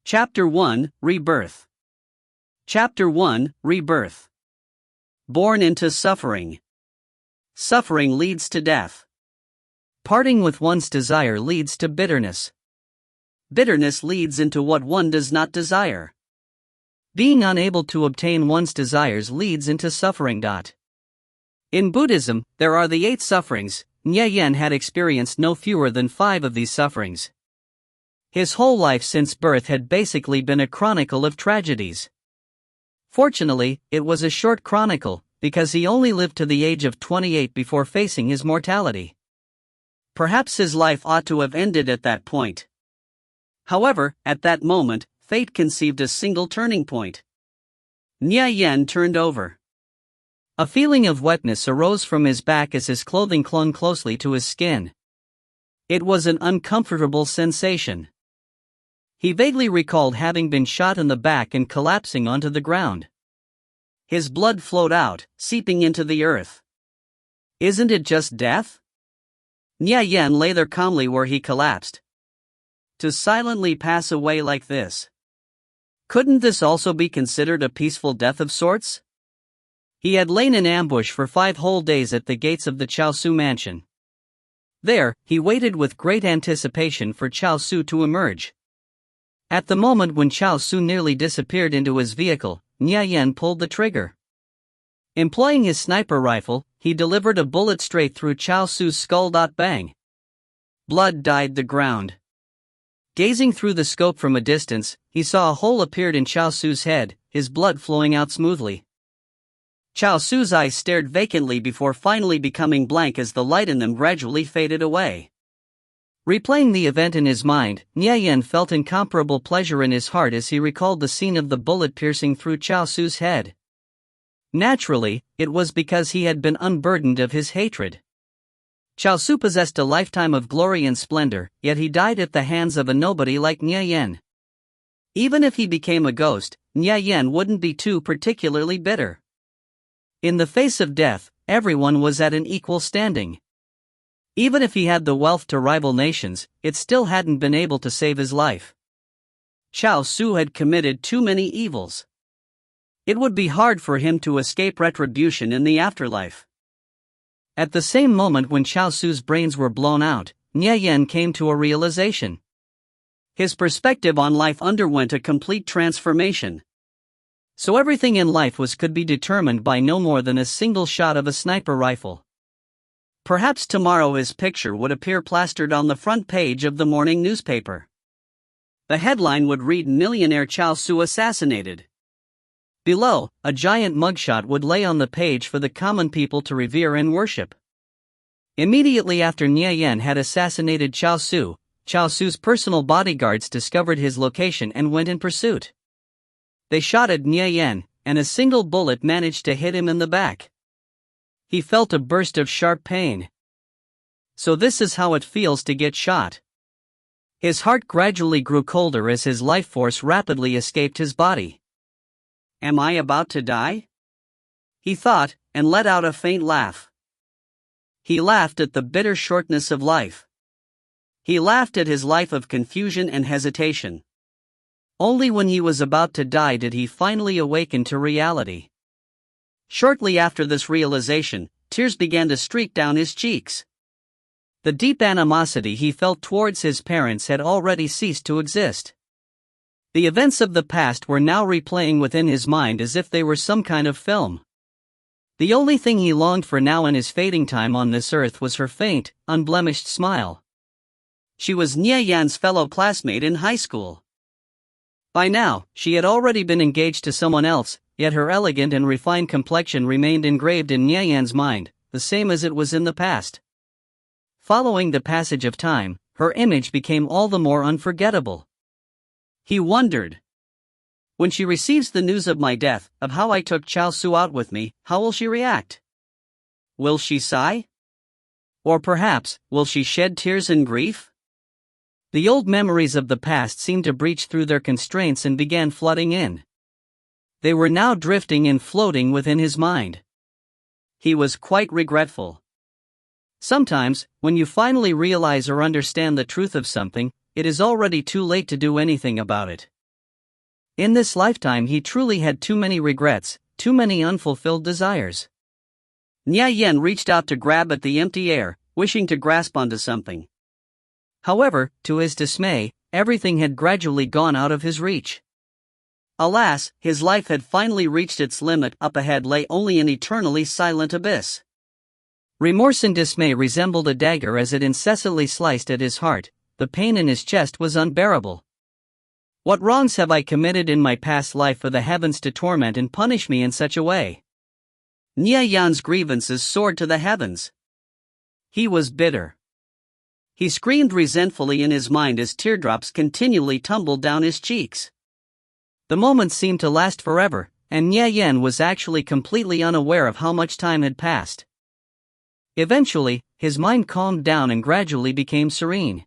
Chapter 1, Rebirth. Chapter 1, Rebirth. Born into suffering. Suffering leads to death. Parting with one's desire leads to bitterness. Bitterness leads into what one does not desire. Being unable to obtain one's desires leads into suffering. In Buddhism, there are the 8 sufferings. Nye Yen had experienced no fewer than 5 of these sufferings. His whole life since birth had basically been a chronicle of tragedies. Fortunately, it was a short chronicle, because he only lived to the age of 28 before facing his mortality. Perhaps his life ought to have ended at that point. However, at that moment, fate conceived a single turning point. Nye Yen turned over. A feeling of wetness arose from his back as his clothing clung closely to his skin. It was an uncomfortable sensation. He vaguely recalled having been shot in the back and collapsing onto the ground. His blood flowed out, seeping into the earth. Isn't it just death? Nye Yen lay there calmly where he collapsed. To silently pass away like this. Couldn't this also be considered a peaceful death of sorts? He had lain in ambush for 5 whole days at the gates of the Chaosu mansion. There, he waited with great anticipation for Chaosu to emerge. At the moment when Chaosu nearly disappeared into his vehicle, Nye Yen pulled the trigger. Employing his sniper rifle, he delivered a bullet straight through Chaosu's skull. Bang! Blood dyed the ground. Gazing through the scope from a distance, he saw a hole appeared in Chaosu's head, his blood flowing out smoothly. Chaosu's eyes stared vacantly before finally becoming blank as the light in them gradually faded away. Replaying the event in his mind, Nye Yen felt incomparable pleasure in his heart as he recalled the scene of the bullet piercing through Chaosu's head. Naturally, it was because he had been unburdened of his hatred. Chaosu possessed a lifetime of glory and splendor, yet he died at the hands of a nobody like Nye Yen. Even if he became a ghost, Nye Yen wouldn't be too particularly bitter. In the face of death, everyone was at an equal standing. Even if he had the wealth to rival nations, it still hadn't been able to save his life. Chaosu had committed too many evils. It would be hard for him to escape retribution in the afterlife. At the same moment when Chaosu's brains were blown out, Nye Yen came to a realization. His perspective on life underwent a complete transformation. So everything in life could be determined by no more than a single shot of a sniper rifle. Perhaps tomorrow his picture would appear plastered on the front page of the morning newspaper. The headline would read "Millionaire Chaosu Assassinated." Below, a giant mugshot would lay on the page for the common people to revere and worship. Immediately after Nye Yen had assassinated Chaosu, Chaosu's personal bodyguards discovered his location and went in pursuit. They shot at Nye Yen, and a single bullet managed to hit him in the back. He felt a burst of sharp pain. So this is how it feels to get shot. His heart gradually grew colder as his life force rapidly escaped his body. Am I about to die? He thought, and let out a faint laugh. He laughed at the bitter shortness of life. He laughed at his life of confusion and hesitation. Only when he was about to die did he finally awaken to reality. Shortly after this realization, tears began to streak down his cheeks. The deep animosity he felt towards his parents had already ceased to exist. The events of the past were now replaying within his mind as if they were some kind of film. The only thing he longed for now in his fading time on this earth was her faint, unblemished smile. She was Nye Yen's fellow classmate in high school. By now, she had already been engaged to someone else, yet her elegant and refined complexion remained engraved in Nye Yen's mind, the same as it was in the past. Following the passage of time, her image became all the more unforgettable. He wondered. When she receives the news of my death, of how I took Chaosu out with me, how will she react? Will she sigh? Or perhaps, will she shed tears in grief? The old memories of the past seemed to breach through their constraints and began flooding in. They were now drifting and floating within his mind. He was quite regretful. Sometimes, when you finally realize or understand the truth of something, it is already too late to do anything about it. In this lifetime he truly had too many regrets, too many unfulfilled desires. Nya Yen reached out to grab at the empty air, wishing to grasp onto something. However, to his dismay, everything had gradually gone out of his reach. Alas, his life had finally reached its limit. Up ahead lay only an eternally silent abyss. Remorse and dismay resembled a dagger as it incessantly sliced at his heart. The pain in his chest was unbearable. What wrongs have I committed in my past life for the heavens to torment and punish me in such a way? Nya Yan's grievances soared to the heavens. He was bitter. He screamed resentfully in his mind as teardrops continually tumbled down his cheeks. The moments seemed to last forever, and Nya Yen was actually completely unaware of how much time had passed. Eventually, his mind calmed down and gradually became serene.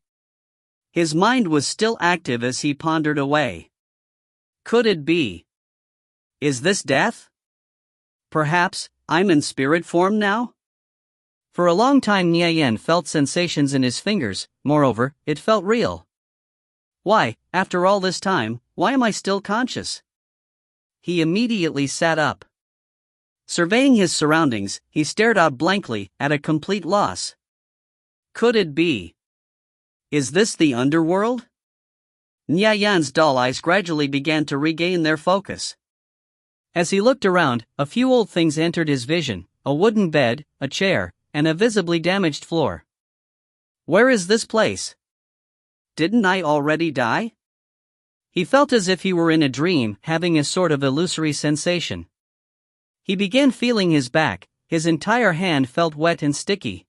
His mind was still active as he pondered away. Could it be? Is this death? Perhaps, I'm in spirit form now? For a long time Nya Yen felt sensations in his fingers, moreover, it felt real. Why, after all this time, why am I still conscious? He immediately sat up. Surveying his surroundings, he stared out blankly, at a complete loss. Could it be? Is this the underworld? Nya Yan's dull eyes gradually began to regain their focus. As he looked around, a few old things entered his vision, a wooden bed, a chair, and a visibly damaged floor. Where is this place? Didn't I already die? He felt as if he were in a dream, having a sort of illusory sensation. He began feeling his back, his entire hand felt wet and sticky.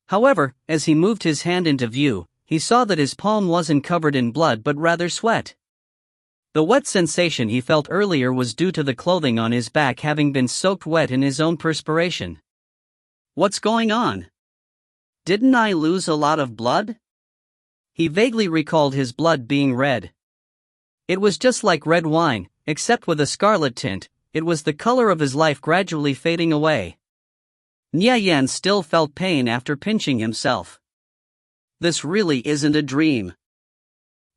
However, as he moved his hand into view, he saw that his palm wasn't covered in blood but rather sweat. The wet sensation he felt earlier was due to the clothing on his back having been soaked wet in his own perspiration. What's going on? Didn't I lose a lot of blood? He vaguely recalled his blood being red. It was just like red wine, except with a scarlet tint. It was the color of his life gradually fading away. Nya Yen still felt pain after pinching himself. This really isn't a dream.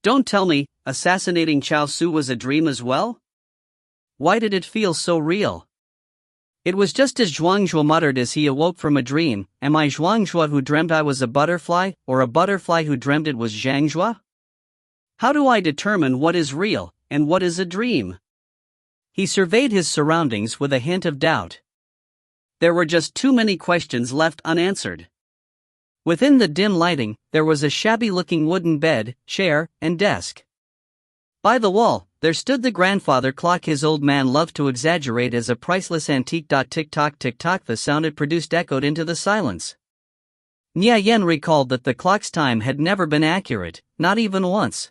Don't tell me, assassinating Chao Su was a dream as well? Why did it feel so real? It was just as Zhuangzhou muttered as he awoke from a dream, am I Zhuangzhou who dreamt I was a butterfly, or a butterfly who dreamt it was Zhangzhou? How do I determine what is real, and what is a dream? He surveyed his surroundings with a hint of doubt. There were just too many questions left unanswered. Within the dim lighting, there was a shabby-looking wooden bed, chair, and desk. By the wall, there stood the grandfather clock his old man loved to exaggerate as a priceless antique. Tick-tock, tick-tock, the sound it produced echoed into the silence. Nya Yen recalled that the clock's time had never been accurate, not even once.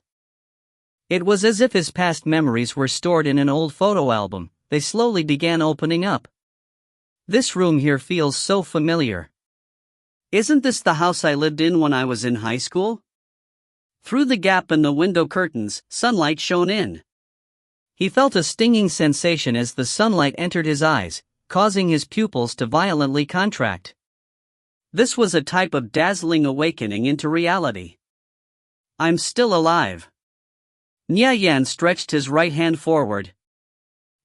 It was as if his past memories were stored in an old photo album. They slowly began opening up. This room here feels so familiar. Isn't this the house I lived in when I was in high school? Through the gap in the window curtains, sunlight shone in. He felt a stinging sensation as the sunlight entered his eyes, causing his pupils to violently contract. This was a type of dazzling awakening into reality. I'm still alive. Nya Yen stretched his right hand forward.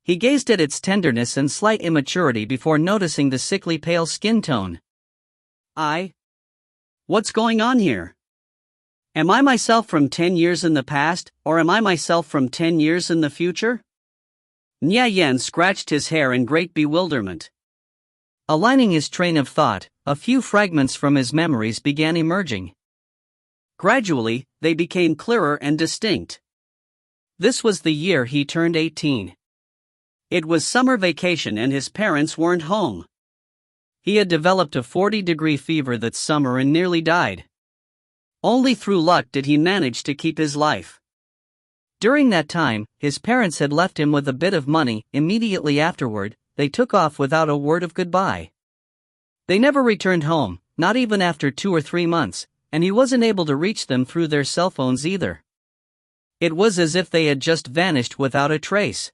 He gazed at its tenderness and slight immaturity before noticing the sickly pale skin tone. What's going on here? Am I myself from 10 years in the past, or am I myself from 10 years in the future? Nya Yen scratched his hair in great bewilderment. Aligning his train of thought, a few fragments from his memories began emerging. Gradually, they became clearer and distinct. This was the year he turned 18. It was summer vacation and his parents weren't home. He had developed a 40-degree fever that summer and nearly died. Only through luck did he manage to keep his life. During that time, his parents had left him with a bit of money. Immediately afterward, they took off without a word of goodbye. They never returned home, not even after 2 or 3 months, and he wasn't able to reach them through their cell phones either. It was as if they had just vanished without a trace.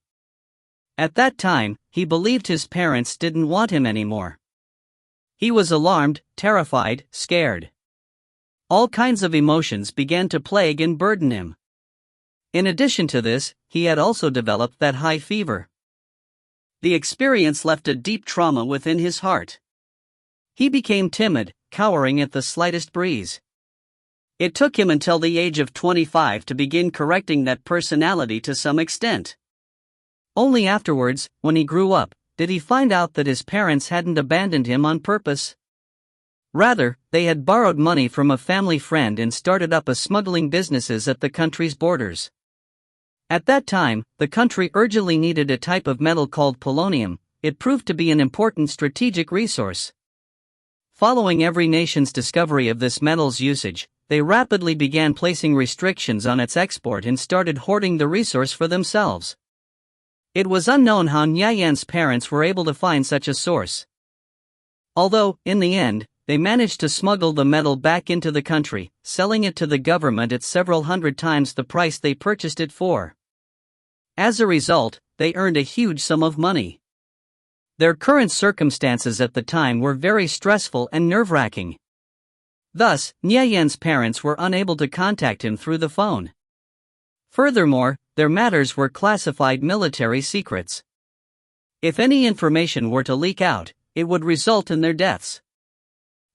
At that time, he believed his parents didn't want him anymore. He was alarmed, terrified, scared. All kinds of emotions began to plague and burden him. In addition to this, he had also developed that high fever. The experience left a deep trauma within his heart. He became timid, cowering at the slightest breeze. It took him until the age of 25 to begin correcting that personality to some extent. Only afterwards, when he grew up, did he find out that his parents hadn't abandoned him on purpose. Rather, they had borrowed money from a family friend and started up a smuggling businesses at the country's borders. At that time, the country urgently needed a type of metal called polonium. It proved to be an important strategic resource. Following every nation's discovery of this metal's usage, they rapidly began placing restrictions on its export and started hoarding the resource for themselves. It was unknown how Nyayan's parents were able to find such a source. Although, in the end, they managed to smuggle the metal back into the country, selling it to the government at several hundred times the price they purchased it for. As a result, they earned a huge sum of money. Their current circumstances at the time were very stressful and nerve-wracking. Thus, Nyayan's parents were unable to contact him through the phone. Furthermore, their matters were classified military secrets. If any information were to leak out, it would result in their deaths.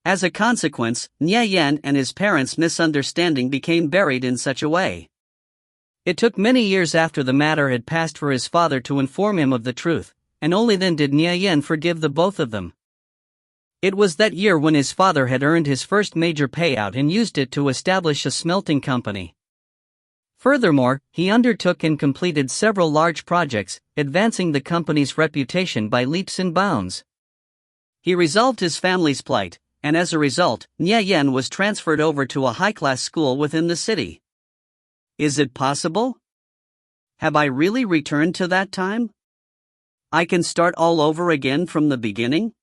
As a consequence, Nyayan and his parents' misunderstanding became buried in such a way. It took many years after the matter had passed for his father to inform him of the truth, and only then did Nyayan forgive the both of them. It was that year when his father had earned his first major payout and used it to establish a smelting company. Furthermore, he undertook and completed several large projects, advancing the company's reputation by leaps and bounds. He resolved his family's plight, and as a result, Nyayan was transferred over to a high-class school within the city. Is it possible? Have I really returned to that time? I can start all over again from the beginning?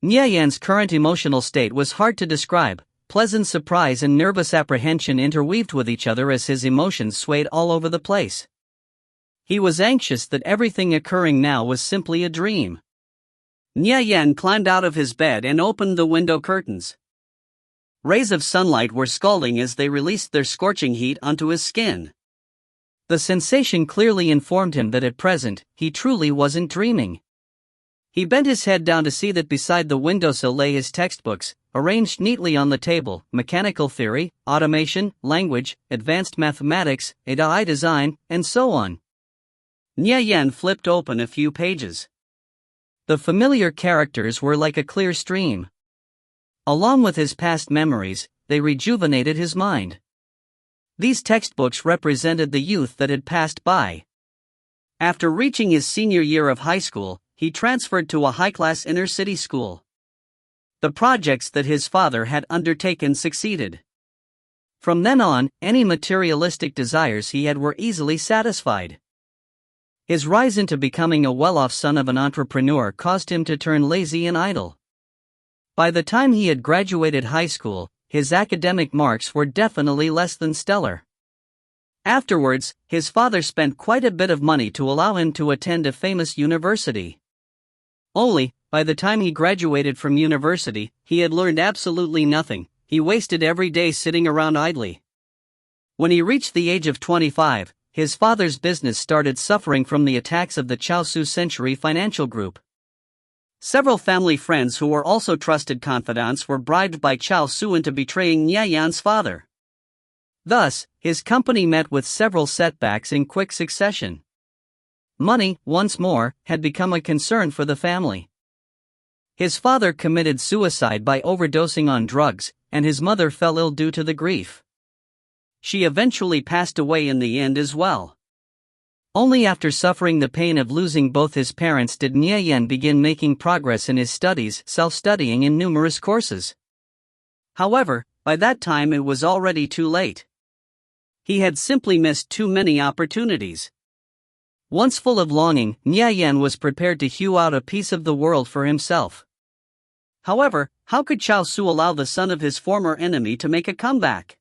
Nyayan's current emotional state was hard to describe. Pleasant surprise and nervous apprehension interweaved with each other as his emotions swayed all over the place. He was anxious that everything occurring now was simply a dream. Nyayan climbed out of his bed and opened the window curtains. Rays of sunlight were scalding as they released their scorching heat onto his skin. The sensation clearly informed him that at present, he truly wasn't dreaming. He bent his head down to see that beside the windowsill lay his textbooks, arranged neatly on the table: mechanical theory, automation, language, advanced mathematics, AI design, and so on. Nyayan flipped open a few pages. The familiar characters were like a clear stream. Along with his past memories, they rejuvenated his mind. These textbooks represented the youth that had passed by. After reaching his senior year of high school, he transferred to a high-class inner-city school. The projects that his father had undertaken succeeded. From then on, any materialistic desires he had were easily satisfied. His rise into becoming a well-off son of an entrepreneur caused him to turn lazy and idle. By the time he had graduated high school, his academic marks were definitely less than stellar. Afterwards, his father spent quite a bit of money to allow him to attend a famous university. Only, by the time he graduated from university, he had learned absolutely nothing. He wasted every day sitting around idly. When he reached the age of 25, his father's business started suffering from the attacks of the Chaosu Century Financial Group. Several family friends who were also trusted confidants were bribed by Chaosu into betraying Nyayan's father. Thus, his company met with several setbacks in quick succession. Money, once more, had become a concern for the family. His father committed suicide by overdosing on drugs, and his mother fell ill due to the grief. She eventually passed away in the end as well. Only after suffering the pain of losing both his parents did Nyayan begin making progress in his studies, self-studying in numerous courses. However, by that time it was already too late. He had simply missed too many opportunities. Once full of longing, Nyayan was prepared to hew out a piece of the world for himself. However, how could Chaosu allow the son of his former enemy to make a comeback?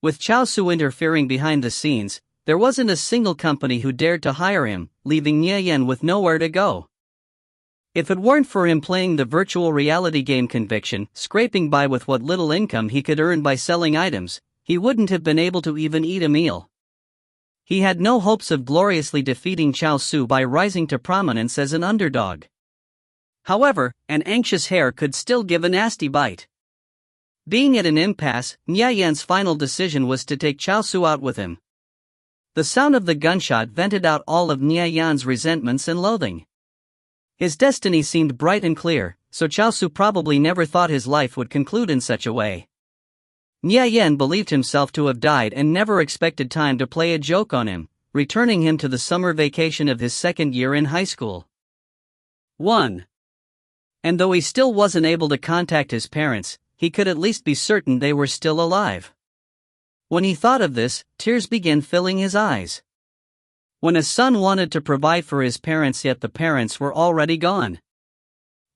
With Chaosu interfering behind the scenes, there wasn't a single company who dared to hire him, leaving Nyayan with nowhere to go. If it weren't for him playing the virtual reality game Conviction, scraping by with what little income he could earn by selling items, he wouldn't have been able to even eat a meal. He had no hopes of gloriously defeating Chao Su by rising to prominence as an underdog. However, an anxious hare could still give a nasty bite. Being at an impasse, Nia Yan's final decision was to take Chao Su out with him. The sound of the gunshot vented out all of Nia Yan's resentments and loathing. His destiny seemed bright and clear, so Chao Su probably never thought his life would conclude in such a way. Nia Yan believed himself to have died and never expected time to play a joke on him, returning him to the summer vacation of his second year in high school. 1. And though he still wasn't able to contact his parents, he could at least be certain they were still alive. When he thought of this, tears began filling his eyes. When a son wanted to provide for his parents yet the parents were already gone.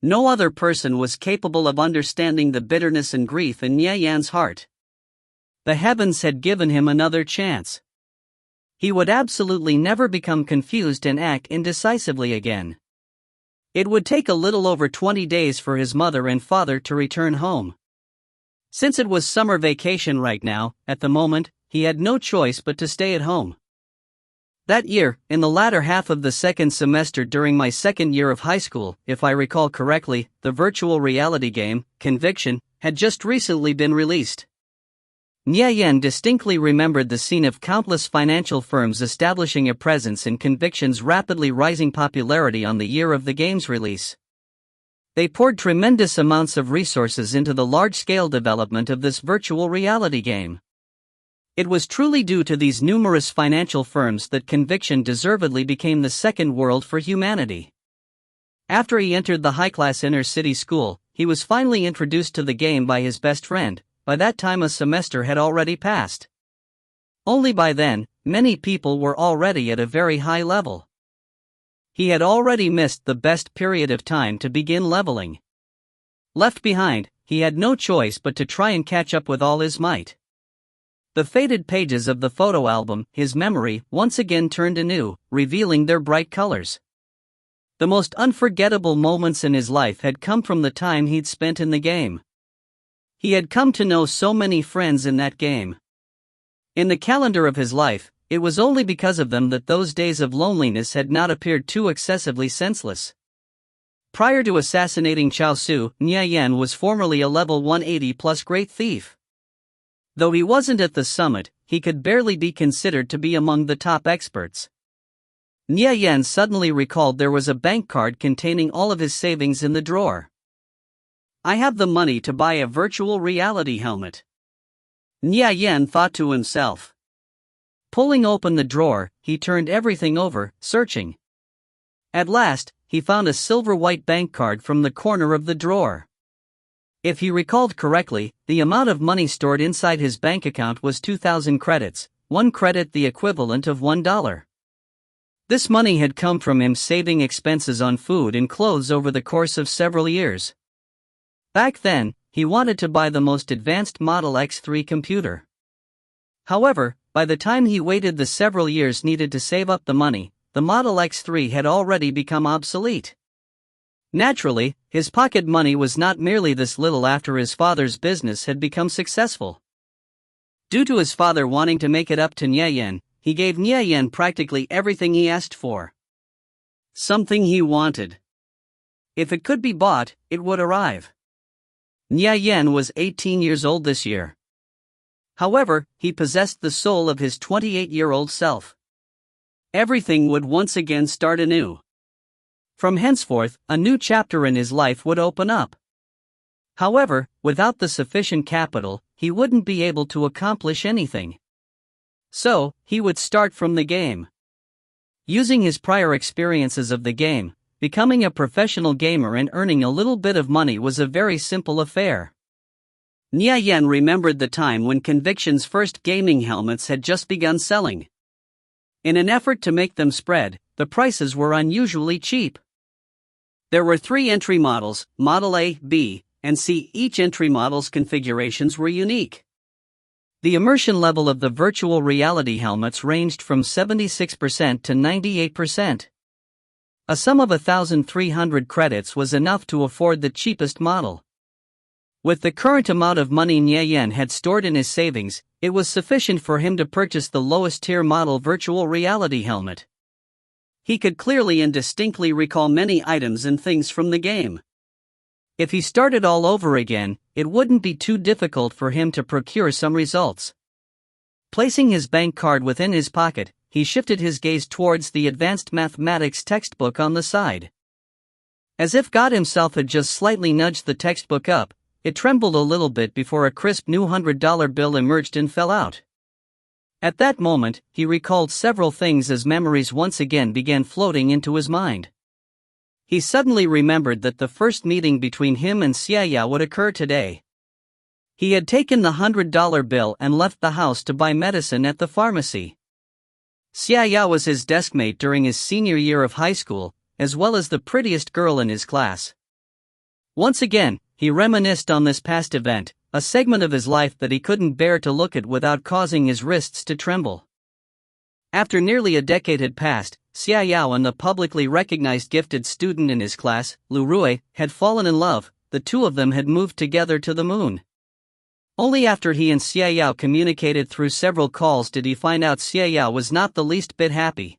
No other person was capable of understanding the bitterness and grief in Nia Yan's heart. The heavens had given him another chance. He would absolutely never become confused and act indecisively again. It would take a little over 20 days for his mother and father to return home. Since it was summer vacation right now, at the moment, he had no choice but to stay at home. That year, in the latter half of the second semester during my second year of high school, if I recall correctly, the virtual reality game, Conviction, had just recently been released. Nia Yan distinctly remembered the scene of countless financial firms establishing a presence in Conviction's rapidly rising popularity on the year of the game's release. They poured tremendous amounts of resources into the large-scale development of this virtual reality game. It was truly due to these numerous financial firms that Conviction deservedly became the second world for humanity. After he entered the high-class inner-city school, he was finally introduced to the game by his best friend. By that time a semester had already passed. Only by then, many people were already at a very high level. He had already missed the best period of time to begin leveling. Left behind, he had no choice but to try and catch up with all his might. The faded pages of the photo album, his memory, once again turned anew, revealing their bright colors. The most unforgettable moments in his life had come from the time he'd spent in the game. He had come to know so many friends in that game. In the calendar of his life, it was only because of them that those days of loneliness had not appeared too excessively senseless. Prior to assassinating Chao Su, Nia Yan was formerly a level 180+ great thief. Though he wasn't at the summit, he could barely be considered to be among the top experts. Nia Yan suddenly recalled there was a bank card containing all of his savings in the drawer. I have the money to buy a virtual reality helmet. Nia Yan thought to himself. Pulling open the drawer, he turned everything over, searching. At last, he found a silver-white bank card from the corner of the drawer. If he recalled correctly, the amount of money stored inside his bank account was 2,000 credits, 1 credit the equivalent of $1. This money had come from him saving expenses on food and clothes over the course of several years. Back then, he wanted to buy the most advanced Model X3 computer. However, by the time he waited the several years needed to save up the money, the Model X3 had already become obsolete. Naturally, his pocket money was not merely this little after his father's business had become successful. Due to his father wanting to make it up to Nia Yan, he gave Nia Yan practically everything he asked for. Something he wanted. If it could be bought, it would arrive. Nia Yan was 18 years old this year. However, he possessed the soul of his 28-year-old self. Everything would once again start anew. From henceforth, a new chapter in his life would open up. However, without the sufficient capital, he wouldn't be able to accomplish anything. So, he would start from the game. Using his prior experiences of the game, becoming a professional gamer and earning a little bit of money was a very simple affair. Nia Yan remembered the time when Conviction's first gaming helmets had just begun selling. In an effort to make them spread, the prices were unusually cheap. There were 3 entry models, Model A, B, and C. Each entry model's configurations were unique. The immersion level of the virtual reality helmets ranged from 76% to 98%. A sum of 1,300 credits was enough to afford the cheapest model. With the current amount of money Nia Yan had stored in his savings, It was sufficient for him to purchase the lowest tier model virtual reality helmet. He could clearly and distinctly recall many items and things from the game. If he started all over again, it wouldn't be too difficult for him to procure some results. Placing his bank card within his pocket, he shifted his gaze towards the advanced mathematics textbook on the side. As if God himself had just slightly nudged the textbook up, it trembled a little bit before a crisp new $100 bill emerged and fell out. At that moment, he recalled several things as memories once again began floating into his mind. He suddenly remembered that the first meeting between him and Xiaya would occur today. He had taken the $100 bill and left the house to buy medicine at the pharmacy. Xiaya was his deskmate during his senior year of high school, as well as the prettiest girl in his class. Once again, he reminisced on this past event, a segment of his life that he couldn't bear to look at without causing his wrists to tremble. After nearly a decade had passed, Xiaoyao and the publicly recognized gifted student in his class, Lu Rui, had fallen in love. The two of them had moved together to the moon. Only after he and Xiaoyao communicated through several calls did he find out Xiaoyao was not the least bit happy.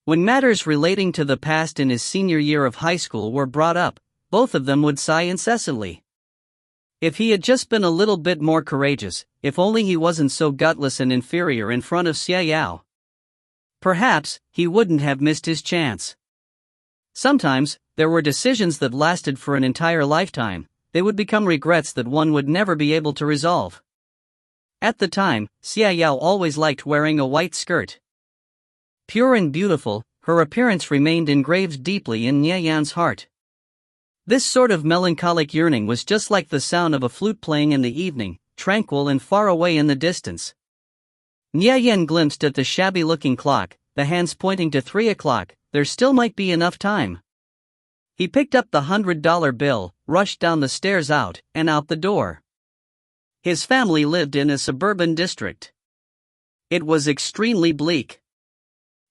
When matters relating to the past in his senior year of high school were brought up, both of them would sigh incessantly. If he had just been a little bit more courageous, if only he wasn't so gutless and inferior in front of Xiaoyao. Perhaps, he wouldn't have missed his chance. Sometimes, there were decisions that lasted for an entire lifetime. They would become regrets that one would never be able to resolve. At the time, Xiaoyao always liked wearing a white skirt. Pure and beautiful, her appearance remained engraved deeply in Niayan's heart. This sort of melancholic yearning was just like the sound of a flute playing in the evening, tranquil and far away in the distance. Niayan glimpsed at the shabby-looking clock, the hands pointing to 3 o'clock. There still might be enough time. He picked up the $100 bill, rushed down the stairs out the door. His family lived in a suburban district. It was extremely bleak.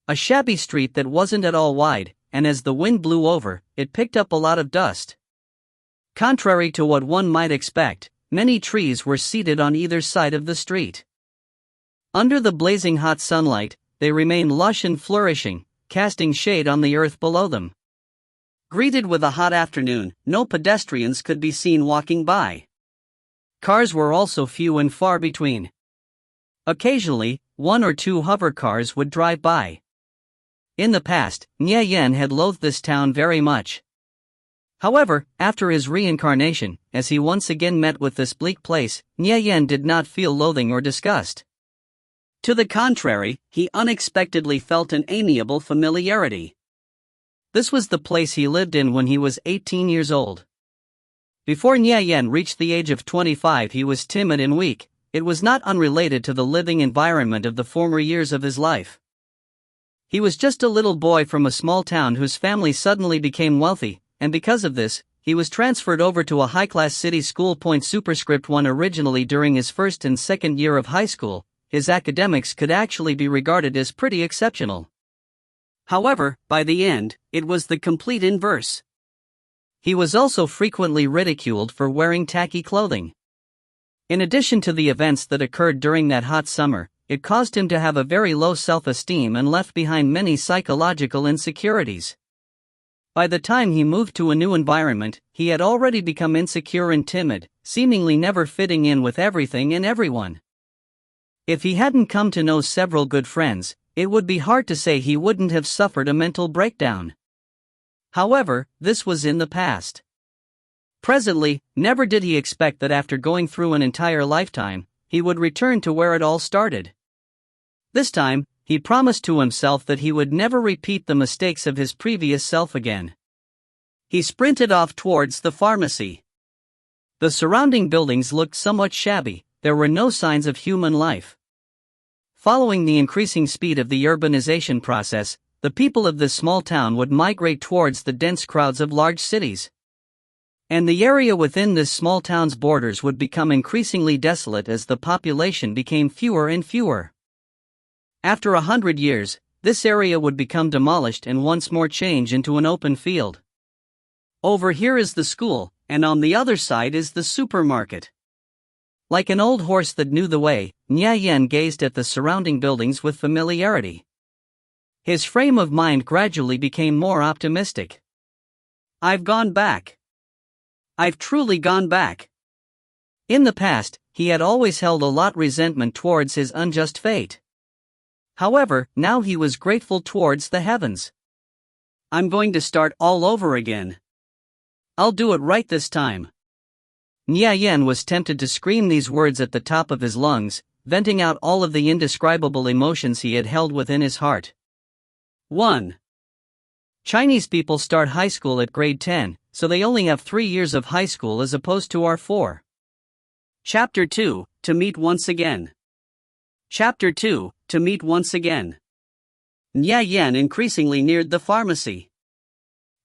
A shabby street that wasn't at all wide, and as the wind blew over, it picked up a lot of dust. Contrary to what one might expect, many trees were seated on either side of the street. Under the blazing hot sunlight, they remained lush and flourishing, casting shade on the earth below them. Greeted with a hot afternoon, no pedestrians could be seen walking by. Cars were also few and far between. Occasionally, 1 or 2 hover cars would drive by. In the past, Niayan had loathed this town very much. However, after his reincarnation, as he once again met with this bleak place, Niayan did not feel loathing or disgust. To the contrary, he unexpectedly felt an amiable familiarity. This was the place he lived in when he was 18 years old. Before Niayan reached the age of 25, he was timid and weak. It was not unrelated to the living environment of the former years of his life. He was just a little boy from a small town whose family suddenly became wealthy, and because of this, he was transferred over to a high-class city school. Superscript 1 Originally during his first and second year of high school, his academics could actually be regarded as pretty exceptional. However, by the end, it was the complete inverse. He was also frequently ridiculed for wearing tacky clothing. In addition to the events that occurred during that hot summer, it caused him to have a very low self-esteem and left behind many psychological insecurities. By the time he moved to a new environment, he had already become insecure and timid, seemingly never fitting in with everything and everyone. If he hadn't come to know several good friends, it would be hard to say he wouldn't have suffered a mental breakdown. However, this was in the past. Presently, never did he expect that after going through an entire lifetime, he would return to where it all started. This time, he promised to himself that he would never repeat the mistakes of his previous self again. He sprinted off towards the pharmacy. The surrounding buildings looked somewhat shabby. There were no signs of human life. Following the increasing speed of the urbanization process, the people of this small town would migrate towards the dense crowds of large cities. And the area within this small town's borders would become increasingly desolate as the population became fewer and fewer. After 100 years, this area would become demolished and once more change into an open field. Over here is the school, and on the other side is the supermarket. Like an old horse that knew the way, Nya Yan gazed at the surrounding buildings with familiarity. His frame of mind gradually became more optimistic. I've gone back. I've truly gone back. In the past, he had always held a lot resentment towards his unjust fate. However, now he was grateful towards the heavens. I'm going to start all over again. I'll do it right this time. Nya Yan was tempted to scream these words at the top of his lungs, venting out all of the indescribable emotions he had held within his heart. 1. Chinese people start high school at grade 10, so they only have 3 years of high school as opposed to our 4. Chapter 2, To Meet Once Again. Chapter 2, To Meet Once Again. Nya Yan increasingly neared the pharmacy.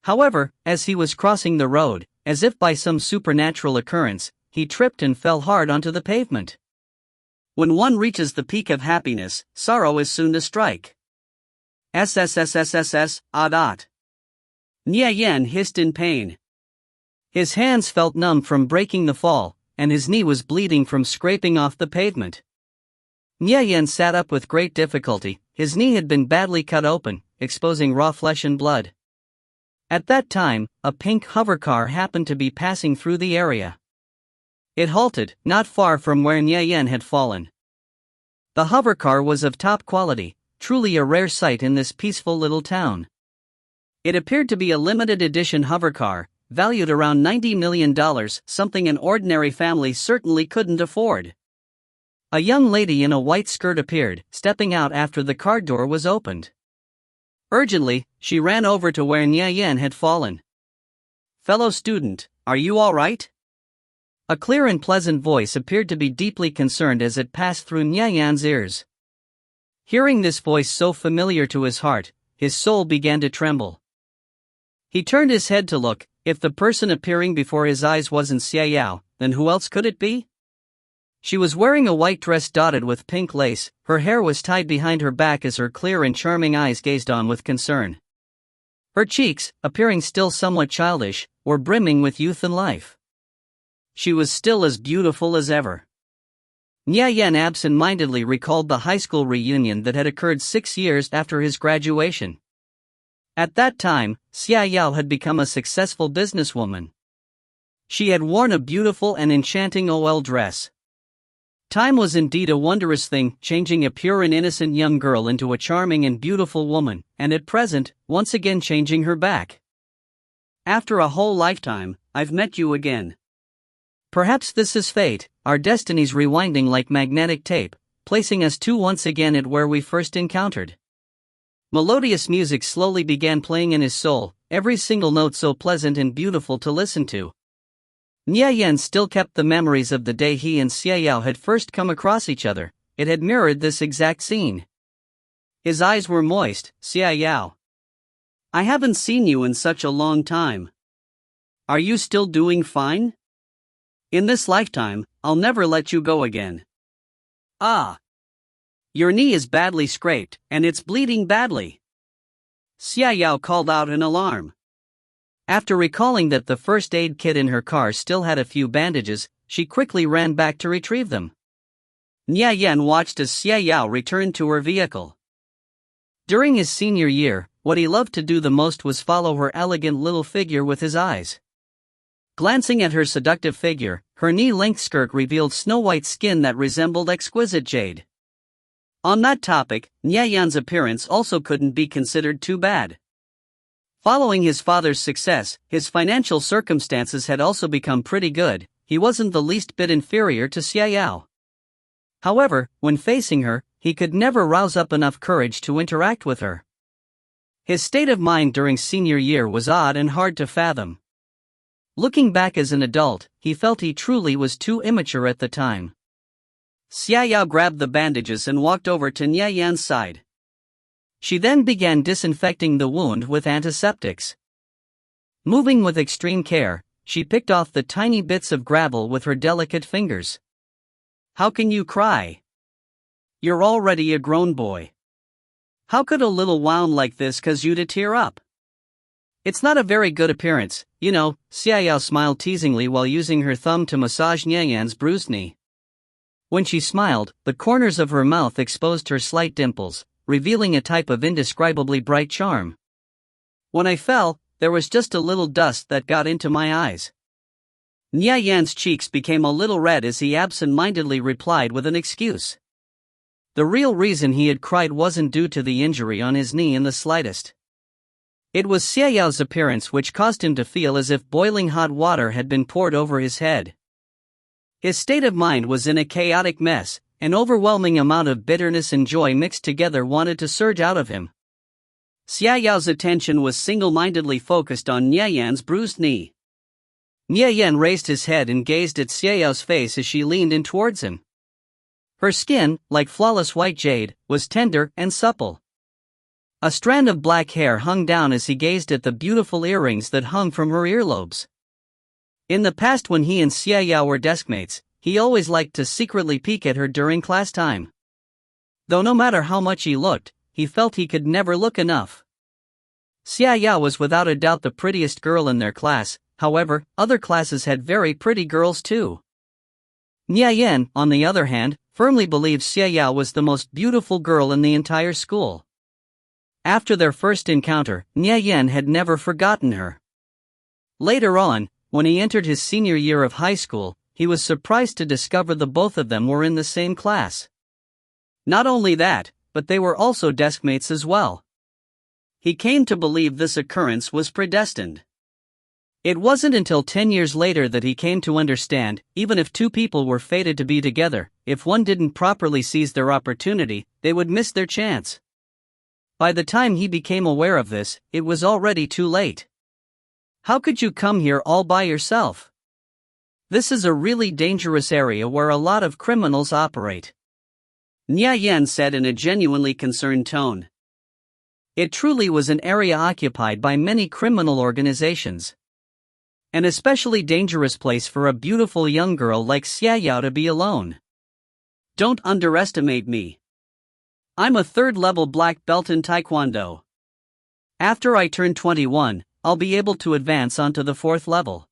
However, as he was crossing the road, as if by some supernatural occurrence, he tripped and fell hard onto the pavement. When one reaches the peak of happiness, sorrow is soon to strike. SSSSSS, dot. Nya Yan hissed in pain. His hands felt numb from breaking the fall, and his knee was bleeding from scraping off the pavement. Nya Yan sat up with great difficulty. His knee had been badly cut open, exposing raw flesh and blood. At that time, a pink hovercar happened to be passing through the area. It halted, not far from where Nya Yan had fallen. The hovercar was of top quality, truly a rare sight in this peaceful little town. It appeared to be a limited edition hovercar, valued around $90 million, something an ordinary family certainly couldn't afford. A young lady in a white skirt appeared, stepping out after the car door was opened. Urgently, she ran over to where Nya Yan had fallen. Fellow student, are you all right? A clear and pleasant voice appeared to be deeply concerned as it passed through Nya Yan's ears. Hearing this voice so familiar to his heart, his soul began to tremble. He turned his head to look. If the person appearing before his eyes wasn't Xia Yao, then who else could it be? She was wearing a white dress dotted with pink lace, her hair was tied behind her back as her clear and charming eyes gazed on with concern. Her cheeks, appearing still somewhat childish, were brimming with youth and life. She was still as beautiful as ever. Nya Yan absent-mindedly recalled the high school reunion that had occurred 6 years after his graduation. At that time, Xia Yao had become a successful businesswoman. She had worn a beautiful and enchanting OL dress. Time was indeed a wondrous thing, changing a pure and innocent young girl into a charming and beautiful woman, and at present, once again changing her back. After a whole lifetime, I've met you again. Perhaps this is fate, our destinies rewinding like magnetic tape, placing us two once again at where we first encountered. Melodious music slowly began playing in his soul, every single note so pleasant and beautiful to listen to. Nya Yan still kept the memories of the day he and Xia Yao had first come across each other. It had mirrored this exact scene. His eyes were moist. Xia Yao, I haven't seen you in such a long time. Are you still doing fine? In this lifetime, I'll never let you go again. Ah. Your knee is badly scraped, and it's bleeding badly. Xia Yao called out in alarm. After recalling that the first aid kit in her car still had a few bandages, she quickly ran back to retrieve them. Nya Yan watched as Xia Yao returned to her vehicle. During his senior year, what he loved to do the most was follow her elegant little figure with his eyes. Glancing at her seductive figure, her knee-length skirt revealed snow-white skin that resembled exquisite jade. On that topic, Nya Yan's appearance also couldn't be considered too bad. Following his father's success, his financial circumstances had also become pretty good. He wasn't the least bit inferior to Xia Yao. However, when facing her, he could never rouse up enough courage to interact with her. His state of mind during senior year was odd and hard to fathom. Looking back as an adult, he felt he truly was too immature at the time. Xia Yao grabbed the bandages and walked over to Nya Yan's side. She then began disinfecting the wound with antiseptics. Moving with extreme care, she picked off the tiny bits of gravel with her delicate fingers. How can you cry? You're already a grown boy. How could a little wound like this cause you to tear up? It's not a very good appearance, you know. Xia Yao smiled teasingly while using her thumb to massage Nya Yan's bruised knee. When she smiled, the corners of her mouth exposed her slight dimples, revealing a type of indescribably bright charm. When I fell, there was just a little dust that got into my eyes. Nya Yan's cheeks became a little red as he absent-mindedly replied with an excuse. The real reason he had cried wasn't due to the injury on his knee in the slightest. It was Xie Yao's appearance which caused him to feel as if boiling hot water had been poured over his head. His state of mind was in a chaotic mess. An overwhelming amount of bitterness and joy mixed together wanted to surge out of him. Xie Yao's attention was single-mindedly focused on Nya Yan's bruised knee. Nya Yan raised his head and gazed at Xie Yao's face as she leaned in towards him. Her skin, like flawless white jade, was tender and supple. A strand of black hair hung down as he gazed at the beautiful earrings that hung from her earlobes. In the past, when he and Xie Yao were deskmates, he always liked to secretly peek at her during class time. Though no matter how much he looked, he felt he could never look enough. Xie Yao was without a doubt the prettiest girl in their class. However, other classes had very pretty girls too. Nya Yan, on the other hand, firmly believed Xie Yao was the most beautiful girl in the entire school. After their first encounter, Nya Yan had never forgotten her. Later on, when he entered his senior year of high school, he was surprised to discover the both of them were in the same class. Not only that, but they were also deskmates as well. He came to believe this occurrence was predestined. It wasn't until 10 years later that he came to understand, even if two people were fated to be together, if one didn't properly seize their opportunity, they would miss their chance. By the time he became aware of this, it was already too late. How could you come here all by yourself? This is a really dangerous area where a lot of criminals operate. Nya Yan said in a genuinely concerned tone. It truly was an area occupied by many criminal organizations. An especially dangerous place for a beautiful young girl like Xie Yao to be alone. Don't underestimate me. I'm a third-level black belt in Taekwondo. After I turn 21, I'll be able to advance onto the 4th level.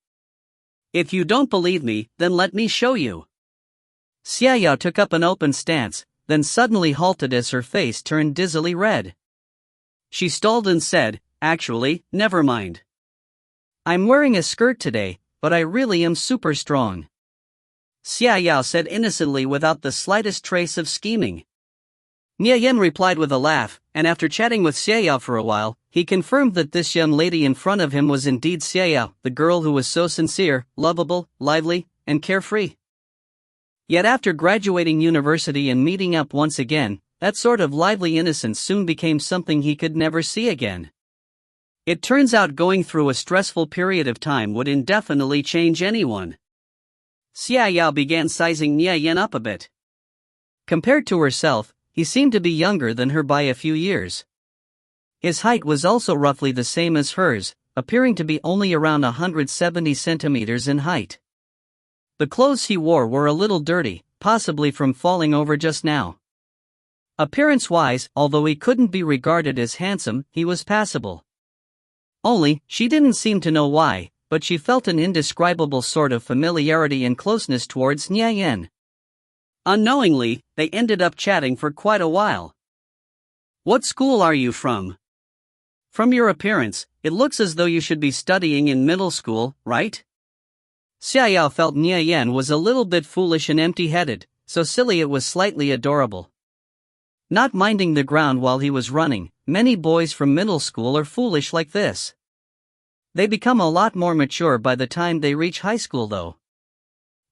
If you don't believe me, then let me show you. Xie Yao took up an open stance, then suddenly halted as her face turned dizzily red. She stalled and said, "Actually, never mind. I'm wearing a skirt today, but I really am super strong." Xie Yao said innocently without the slightest trace of scheming. Nya Yan replied with a laugh, and after chatting with Xie Yao for a while, he confirmed that this young lady in front of him was indeed Xie Yao, the girl who was so sincere, lovable, lively, and carefree. Yet after graduating university and meeting up once again, that sort of lively innocence soon became something he could never see again. It turns out going through a stressful period of time would indefinitely change anyone. Xie Yao began sizing Nya Yan up a bit. Compared to herself, he seemed to be younger than her by a few years. His height was also roughly the same as hers, appearing to be only around 170 centimeters in height. The clothes he wore were a little dirty, possibly from falling over just now. Appearance-wise, although he couldn't be regarded as handsome, he was passable. Only, she didn't seem to know why, but she felt an indescribable sort of familiarity and closeness towards Nya Yan. Unknowingly, they ended up chatting for quite a while. "What school are you from? From your appearance, it looks as though you should be studying in middle school, right?" Xie Yao felt Nya Yan was a little bit foolish and empty-headed, so silly it was slightly adorable. Not minding the ground while he was running, many boys from middle school are foolish like this. They become a lot more mature by the time they reach high school though.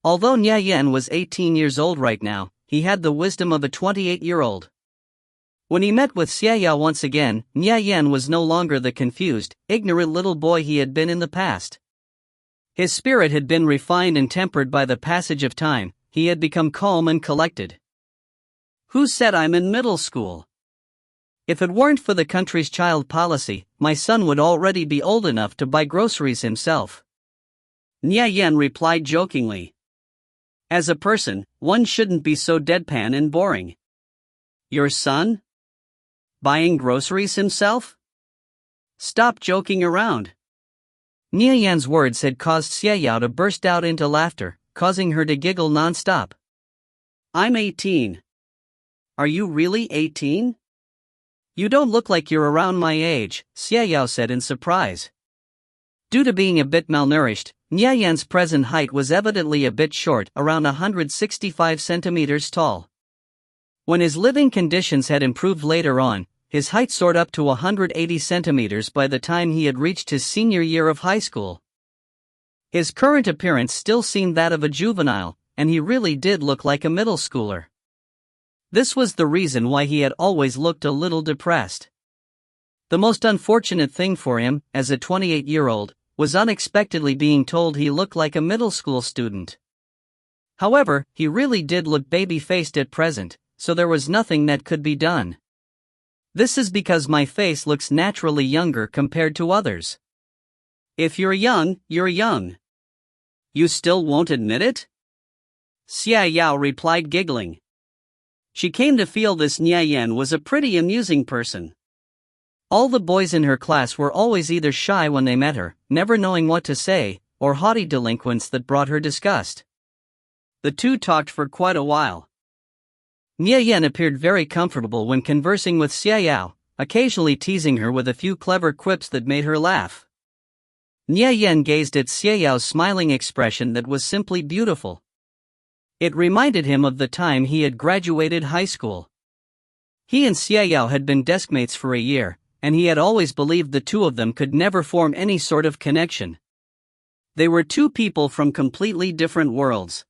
Although Nya Yan was 18 years old right now, he had the wisdom of a 28-year-old. When he met with Xie Yao once again, Nya Yan was no longer the confused, ignorant little boy he had been in the past. His spirit had been refined and tempered by the passage of time. He had become calm and collected. "Who said I'm in middle school? If it weren't for the country's child policy, my son would already be old enough to buy groceries himself." Nya Yan replied jokingly. As a person, one shouldn't be so deadpan and boring. "Your son? Buying groceries himself? Stop joking around." Nya Yan's words had caused Xie Yao to burst out into laughter, causing her to giggle non-stop. I'm 18. Are you really 18? You don't look like you're around my age, Xiaoyao said in surprise. Due to being a bit malnourished, Niayan's present height was evidently a bit short, around 165 centimeters tall. When his living conditions had improved later on, his height soared up to 180 centimeters by the time he had reached his senior year of high school. His current appearance still seemed that of a juvenile, and he really did look like a middle schooler. This was the reason why he had always looked a little depressed. The most unfortunate thing for him, as a 28-year-old, was unexpectedly being told he looked like a middle school student. However, he really did look baby-faced at present, so there was nothing that could be done. This is because my face looks naturally younger compared to others. If you're young, you're young. You still won't admit it? Xiaoyao replied, giggling. She came to feel this Niayan was a pretty amusing person. All the boys in her class were always either shy when they met her, never knowing what to say, or haughty delinquents that brought her disgust. The two talked for quite a while. Niayan appeared very comfortable when conversing with Xiaoyao, occasionally teasing her with a few clever quips that made her laugh. Niayan gazed at Xiaoyao's smiling expression that was simply beautiful. It reminded him of the time he had graduated high school. He and Xiaoyao had been deskmates for a year, and he had always believed the two of them could never form any sort of connection. They were two people from completely different worlds.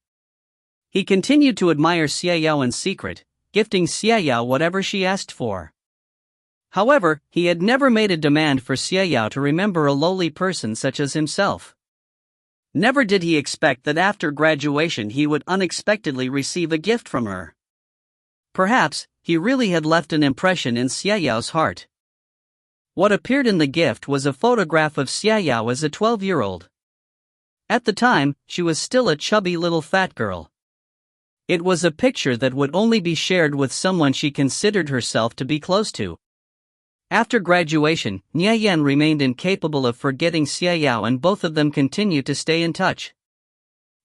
He continued to admire Xiaoyao in secret, gifting Xiaoyao whatever she asked for. However, he had never made a demand for Xiaoyao to remember a lowly person such as himself. Never did he expect that after graduation he would unexpectedly receive a gift from her. Perhaps, he really had left an impression in Xiaoyao's heart. What appeared in the gift was a photograph of Xiaoyao as a 12-year-old. At the time, she was still a chubby little fat girl. It was a picture that would only be shared with someone she considered herself to be close to. After graduation, Niayan remained incapable of forgetting Xiaoyao, and both of them continued to stay in touch.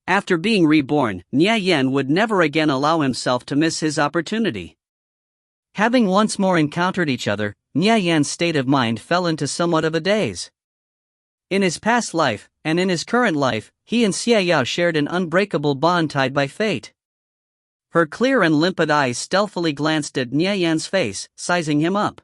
After being reborn, Niayan would never again allow himself to miss his opportunity. Having once more encountered each other, Niayan's state of mind fell into somewhat of a daze. In his past life, and in his current life, he and Xiaoyao shared an unbreakable bond tied by fate. Her clear and limpid eyes stealthily glanced at Niayan's face, sizing him up.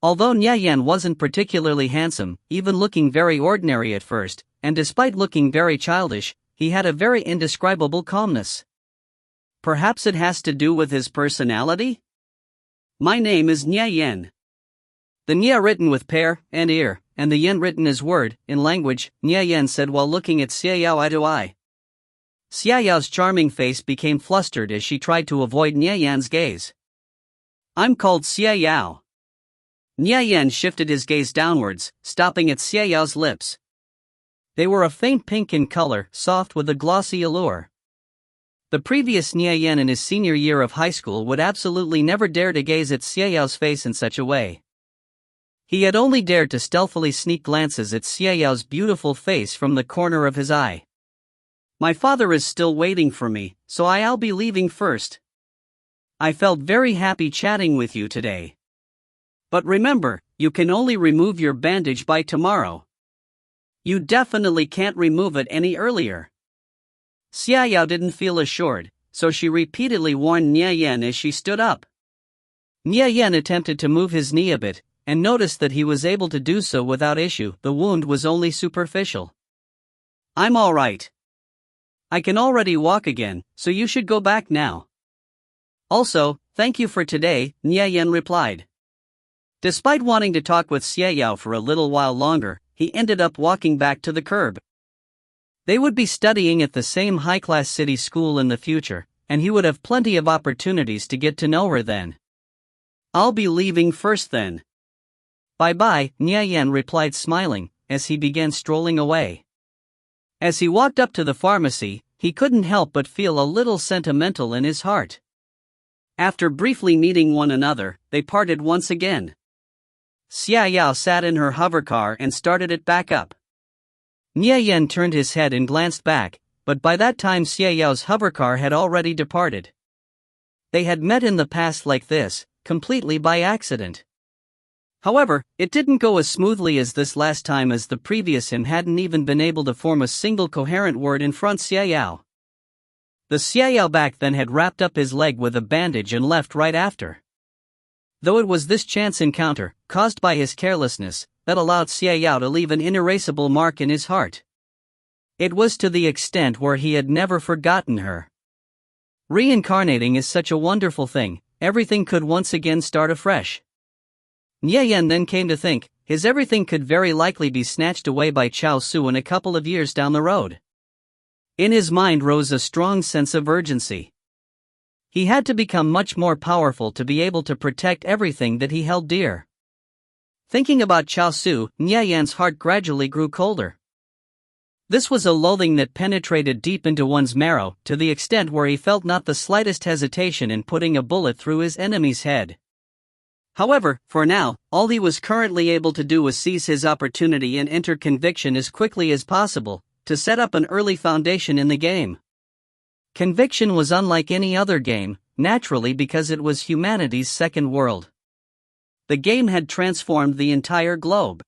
Although Niayan wasn't particularly handsome, even looking very ordinary at first, and despite looking very childish, he had a very indescribable calmness. Perhaps it has to do with his personality? My name is Niayan. The Nia written with pair and ear, and the Yen written as word, in language, Niayan said while looking at Xiaoyao eye to eye. Xiaoyao's charming face became flustered as she tried to avoid Niayan's gaze. I'm called Xiaoyao. Niayan shifted his gaze downwards, stopping at Xiaoyao's lips. They were a faint pink in color, soft with a glossy allure. The previous Niayan in his senior year of high school would absolutely never dare to gaze at Xiaoyao's face in such a way. He had only dared to stealthily sneak glances at Xiaoyao's beautiful face from the corner of his eye. My father is still waiting for me, so I'll be leaving first. I felt very happy chatting with you today. But remember, you can only remove your bandage by tomorrow. You definitely can't remove it any earlier. Xiaoyao didn't feel assured, so she repeatedly warned Niayan as she stood up. Niayan attempted to move his knee a bit, and noticed that he was able to do so without issue. The wound was only superficial. I'm all right. I can already walk again, so you should go back now. Also, thank you for today, Niayan replied. Despite wanting to talk with Xiaoyao for a little while longer, he ended up walking back to the curb. They would be studying at the same high-class city school in the future, and he would have plenty of opportunities to get to know her then. I'll be leaving first then. Bye-bye, Niayan replied smiling, as he began strolling away. As he walked up to the pharmacy, he couldn't help but feel a little sentimental in his heart. After briefly meeting one another, they parted once again. Xiaoyao sat in her hovercar and started it back up. Niayan turned his head and glanced back, but by that time Xiaoyao's hovercar had already departed. They had met in the past like this, completely by accident. However, it didn't go as smoothly as this last time, as the previous him hadn't even been able to form a single coherent word in front Xiaoyao. The Xiaoyao back then had wrapped up his leg with a bandage and left right after. Though it was this chance encounter, caused by his carelessness, that allowed Xiaoyao to leave an inerasable mark in his heart. It was to the extent where he had never forgotten her. Reincarnating is such a wonderful thing, everything could once again start afresh. Nie Yan then came to think, his everything could very likely be snatched away by Chao Su in a couple of years down the road. In his mind rose a strong sense of urgency. He had to become much more powerful to be able to protect everything that he held dear. Thinking about Chao Su, Nie Yan's heart gradually grew colder. This was a loathing that penetrated deep into one's marrow, to the extent where he felt not the slightest hesitation in putting a bullet through his enemy's head. However, for now, all he was currently able to do was seize his opportunity and enter Conviction as quickly as possible, to set up an early foundation in the game. Conviction was unlike any other game, naturally, because it was humanity's second world. The game had transformed the entire globe.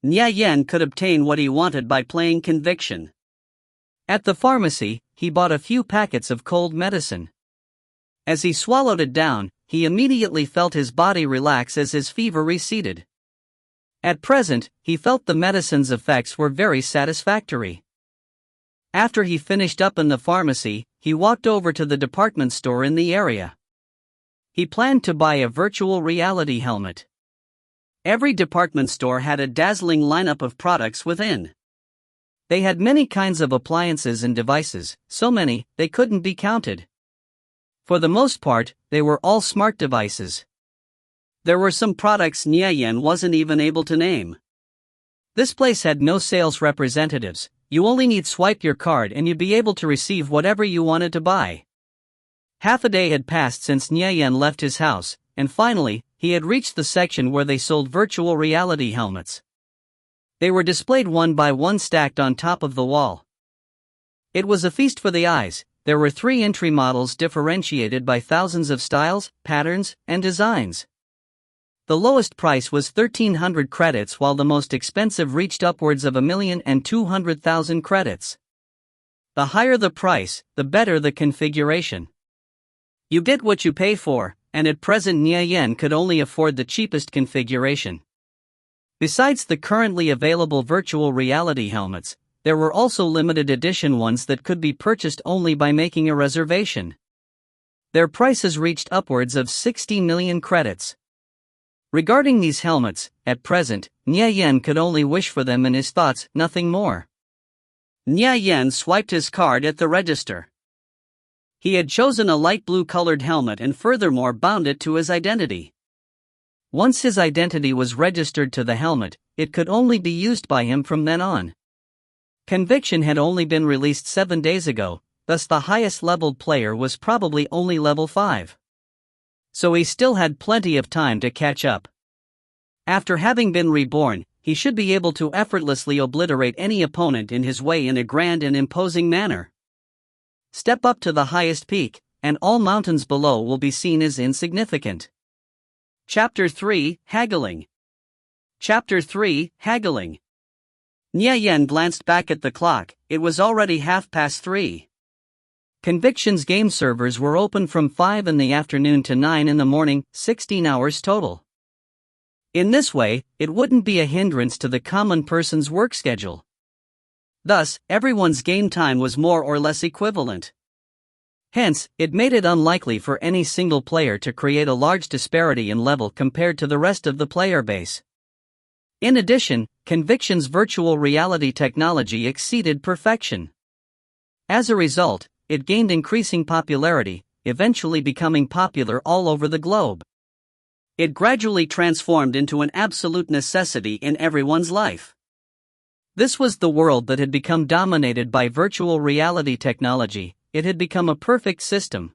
Nie Yan could obtain what he wanted by playing Conviction. At the pharmacy, he bought a few packets of cold medicine. As he swallowed it down, he immediately felt his body relax as his fever receded. At present, he felt the medicine's effects were very satisfactory. After he finished up in the pharmacy, he walked over to the department store in the area. He planned to buy a virtual reality helmet. Every department store had a dazzling lineup of products within. They had many kinds of appliances and devices, so many, they couldn't be counted. For the most part, they were all smart devices. There were some products Nie Yan wasn't even able to name. This place had no sales representatives, you only need swipe your card and you'd be able to receive whatever you wanted to buy. Half a day had passed since Nie Yan left his house, and finally, he had reached the section where they sold virtual reality helmets. They were displayed one by one, stacked on top of the wall. It was a feast for the eyes. There were 3 entry models differentiated by thousands of styles, patterns, and designs. The lowest price was 1,300 credits, while the most expensive reached upwards of 1,200,000 credits. The higher the price, the better the configuration. You get what you pay for, and at present Nie Yan could only afford the cheapest configuration. Besides the currently available virtual reality helmets, there were also limited edition ones that could be purchased only by making a reservation. Their prices reached upwards of 60 million credits. Regarding these helmets, at present, Nie Yan could only wish for them in his thoughts, nothing more. Nie Yan swiped his card at the register. He had chosen a light blue colored helmet and furthermore bound it to his identity. Once his identity was registered to the helmet, it could only be used by him from then on. Conviction had only been released 7 days ago, thus the highest leveled player was probably only level 5. So he still had plenty of time to catch up. After having been reborn, he should be able to effortlessly obliterate any opponent in his way in a grand and imposing manner. Step up to the highest peak, and all mountains below will be seen as insignificant. Chapter 3, Haggling. Chapter 3, Haggling. Nie Yan glanced back at the clock, it was already 3:30. Conviction's game servers were open from 5 in the afternoon to 9 in the morning, 16 hours total. In this way, it wouldn't be a hindrance to the common person's work schedule. Thus, everyone's game time was more or less equivalent. Hence, it made it unlikely for any single player to create a large disparity in level compared to the rest of the player base. In addition, Conviction's virtual reality technology exceeded perfection. As a result, it gained increasing popularity, eventually becoming popular all over the globe. It gradually transformed into an absolute necessity in everyone's life. This was the world that had become dominated by virtual reality technology. It had become a perfect system.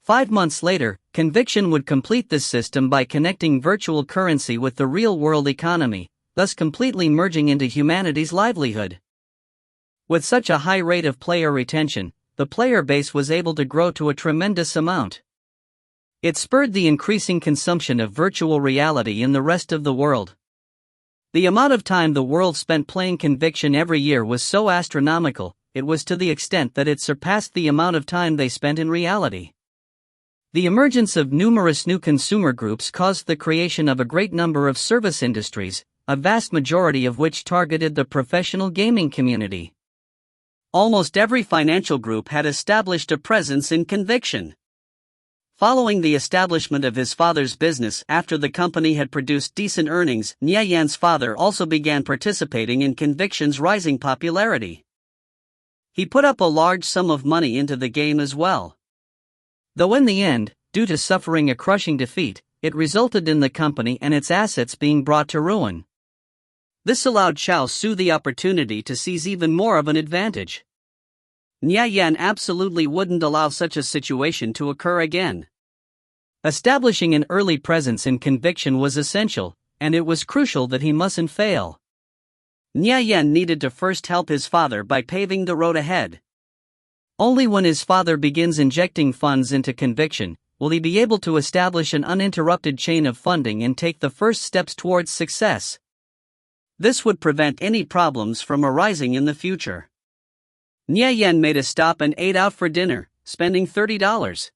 5 months later, Conviction would complete this system by connecting virtual currency with the real-world economy, thus completely merging into humanity's livelihood. With such a high rate of player retention, the player base was able to grow to a tremendous amount. It spurred the increasing consumption of virtual reality in the rest of the world. The amount of time the world spent playing Conviction every year was so astronomical, it was to the extent that it surpassed the amount of time they spent in reality. The emergence of numerous new consumer groups caused the creation of a great number of service industries, a vast majority of which targeted the professional gaming community. Almost every financial group had established a presence in Conviction. Following the establishment of his father's business after the company had produced decent earnings, Nye Yan's father also began participating in Conviction's rising popularity. He put up a large sum of money into the game as well. Though in the end, due to suffering a crushing defeat, it resulted in the company and its assets being brought to ruin. This allowed Xiao Su the opportunity to seize even more of an advantage. Nye Yan absolutely wouldn't allow such a situation to occur again. Establishing an early presence in Conviction was essential, and it was crucial that he mustn't fail. Nye Yan needed to first help his father by paving the road ahead. Only when his father begins injecting funds into Conviction will he be able to establish an uninterrupted chain of funding and take the first steps towards success. This would prevent any problems from arising in the future. Nye Yan made a stop and ate out for dinner, spending $30.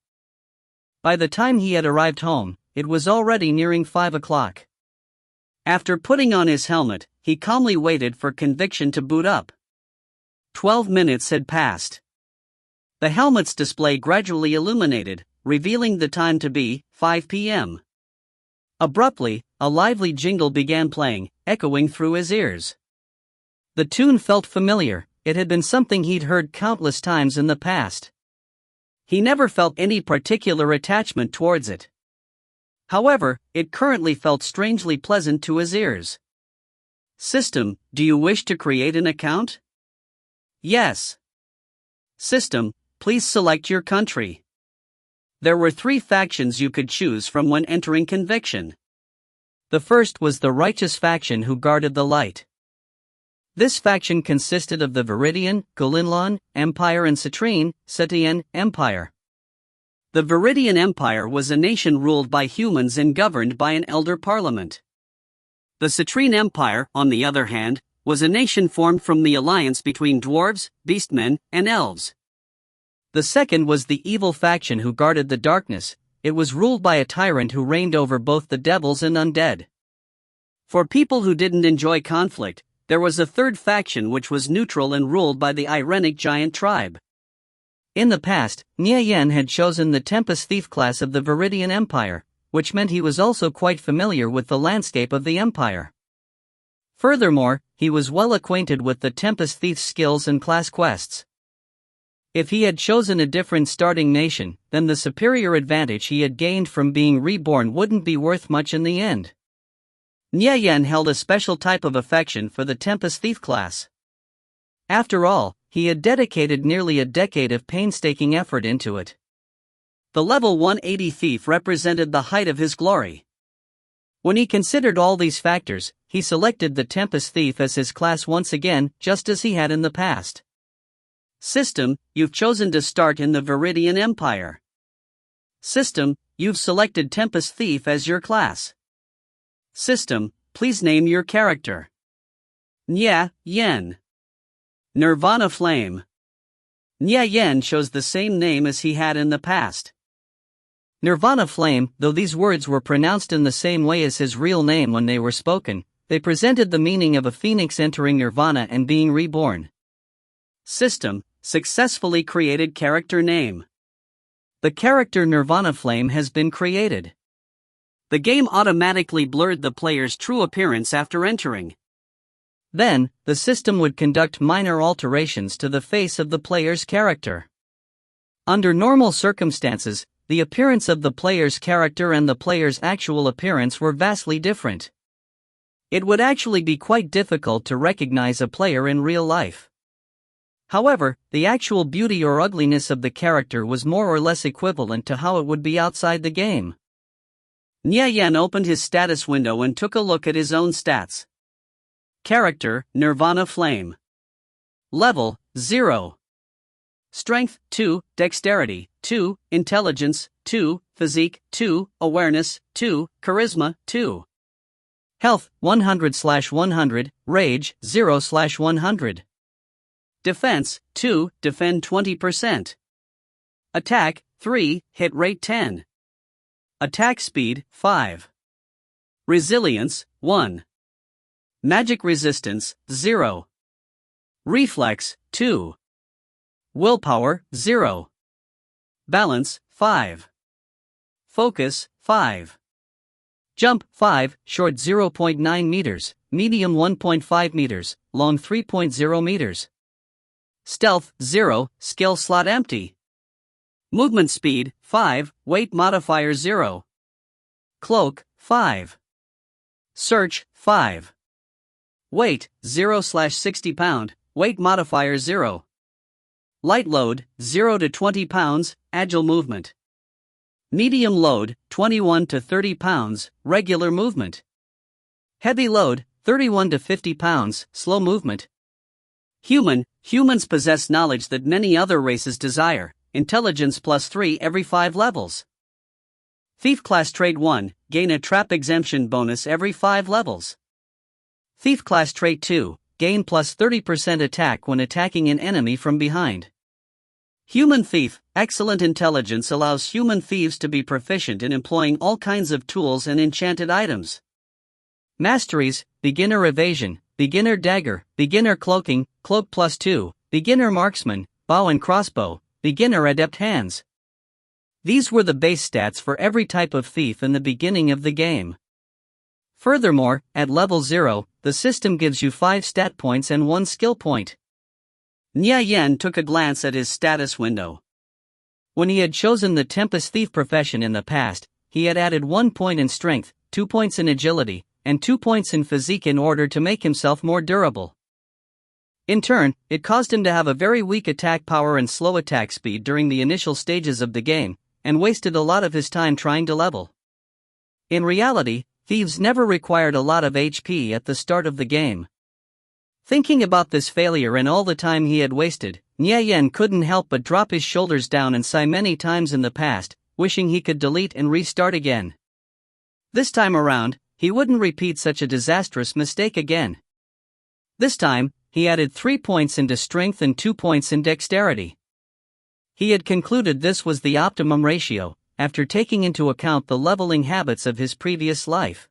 By the time he had arrived home, it was already nearing 5 o'clock. After putting on his helmet, he calmly waited for Conviction to boot up. 12 minutes had passed. The helmet's display gradually illuminated, revealing the time to be 5 p.m. Abruptly, a lively jingle began playing, echoing through his ears. The tune felt familiar, it had been something he'd heard countless times in the past. He never felt any particular attachment towards it. However, it currently felt strangely pleasant to his ears. System, do you wish to create an account? Yes. System, please select your country. There were 3 factions you could choose from when entering Conviction. The first was the righteous faction who guarded the light. This faction consisted of the Viridian, Gulinlon Empire and Citrine, Setian Empire. The Viridian Empire was a nation ruled by humans and governed by an elder parliament. The Citrine Empire, on the other hand, was a nation formed from the alliance between dwarves, beastmen, and elves. The second was the evil faction who guarded the darkness. It was ruled by a tyrant who reigned over both the devils and undead. For people who didn't enjoy conflict, there was a third faction which was neutral and ruled by the Irenic giant tribe. In the past, Nye Yan had chosen the Tempest Thief class of the Viridian Empire, which meant he was also quite familiar with the landscape of the empire. Furthermore, he was well acquainted with the Tempest Thief's skills and class quests. If he had chosen a different starting nation, then the superior advantage he had gained from being reborn wouldn't be worth much in the end. Nye Yan held a special type of affection for the Tempest Thief class. After all, he had dedicated nearly a decade of painstaking effort into it. The level 180 thief represented the height of his glory. When he considered all these factors, he selected the Tempest Thief as his class once again, just as he had in the past. System, you've chosen to start in the Viridian Empire. System, you've selected Tempest Thief as your class. System, please name your character. Nye Yan. Nirvana Flame. Nye Yan chose the same name as he had in the past. Nirvana Flame, though these words were pronounced in the same way as his real name when they were spoken, they presented the meaning of a phoenix entering Nirvana and being reborn. System, successfully created character name. The character Nirvana Flame has been created. The game automatically blurred the player's true appearance after entering. Then, the system would conduct minor alterations to the face of the player's character. Under normal circumstances, the appearance of the player's character and the player's actual appearance were vastly different. It would actually be quite difficult to recognize a player in real life. However, the actual beauty or ugliness of the character was more or less equivalent to how it would be outside the game. Nye Yan opened his status window and took a look at his own stats. Character, Nirvana Flame. Level 0. Strength 2, Dexterity 2, Intelligence 2, Physique 2, Awareness 2, Charisma 2. Health 100/100, Rage 0/100. Defense 2, Defend 20%. Attack 3, Hit Rate 10. Attack Speed 5. Resilience 1. Magic Resistance 0. Reflex 2. Willpower 0. Balance 5. Focus 5. Jump 5, short 0.9 meters, medium 1.5 meters, long 3.0 meters. Stealth 0, skill slot empty. Movement speed 5, weight modifier 0. Cloak 5. Search 5. Weight 0/60 pound, weight modifier 0. Light load 0 to 20 pounds, agile movement. Medium load 21 to 30 pounds, regular movement. Heavy load 31 to 50 pounds, slow movement. Humans possess knowledge that many other races desire, intelligence +3 every 5 levels. Thief class trait 1, gain a trap exemption bonus every 5 levels. Thief class trait 2, gain +30% attack when attacking an enemy from behind. Human thief, excellent intelligence allows human thieves to be proficient in employing all kinds of tools and enchanted items. Masteries, beginner evasion, beginner dagger, beginner cloaking, cloak +2, beginner marksman, bow and crossbow, beginner adept hands. These were the base stats for every type of thief in the beginning of the game. Furthermore, at level 0, the system gives you 5 stat points and 1 skill point. Nia Yen took a glance at his status window. When he had chosen the Tempest Thief profession in the past, he had added 1 point in strength, 2 points in agility, and 2 points in physique in order to make himself more durable. In turn, it caused him to have a very weak attack power and slow attack speed during the initial stages of the game, and wasted a lot of his time trying to level. In reality, thieves never required a lot of HP at the start of the game. Thinking about this failure and all the time he had wasted, Nia Yen couldn't help but drop his shoulders down and sigh many times in the past, wishing he could delete and restart again. This time around, he wouldn't repeat such a disastrous mistake again. This time, he added 3 points into strength and 2 points in dexterity. He had concluded this was the optimum ratio, after taking into account the leveling habits of his previous life.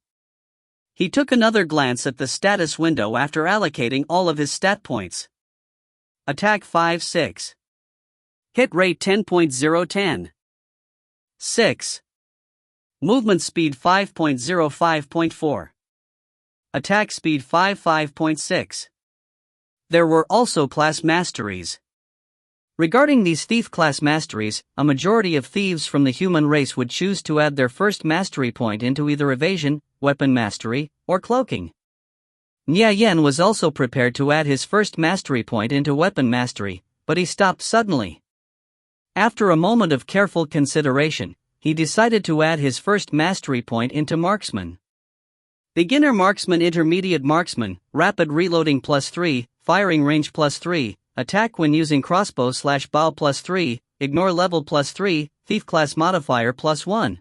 He took another glance at the status window after allocating all of his stat points. Attack 5/6. Hit rate 10.010. 6. Movement speed 5.05.4. Attack speed 5.6. There were also class masteries. Regarding these thief class masteries, a majority of thieves from the human race would choose to add their first mastery point into either evasion, weapon mastery, or cloaking. Nia Yen was also prepared to add his first mastery point into weapon mastery, but he stopped suddenly. After a moment of careful consideration, he decided to add his first mastery point into marksman. Beginner marksman, intermediate marksman, rapid reloading +3, firing range +3, attack when using crossbow/bow +3, ignore level +3, thief class modifier +1.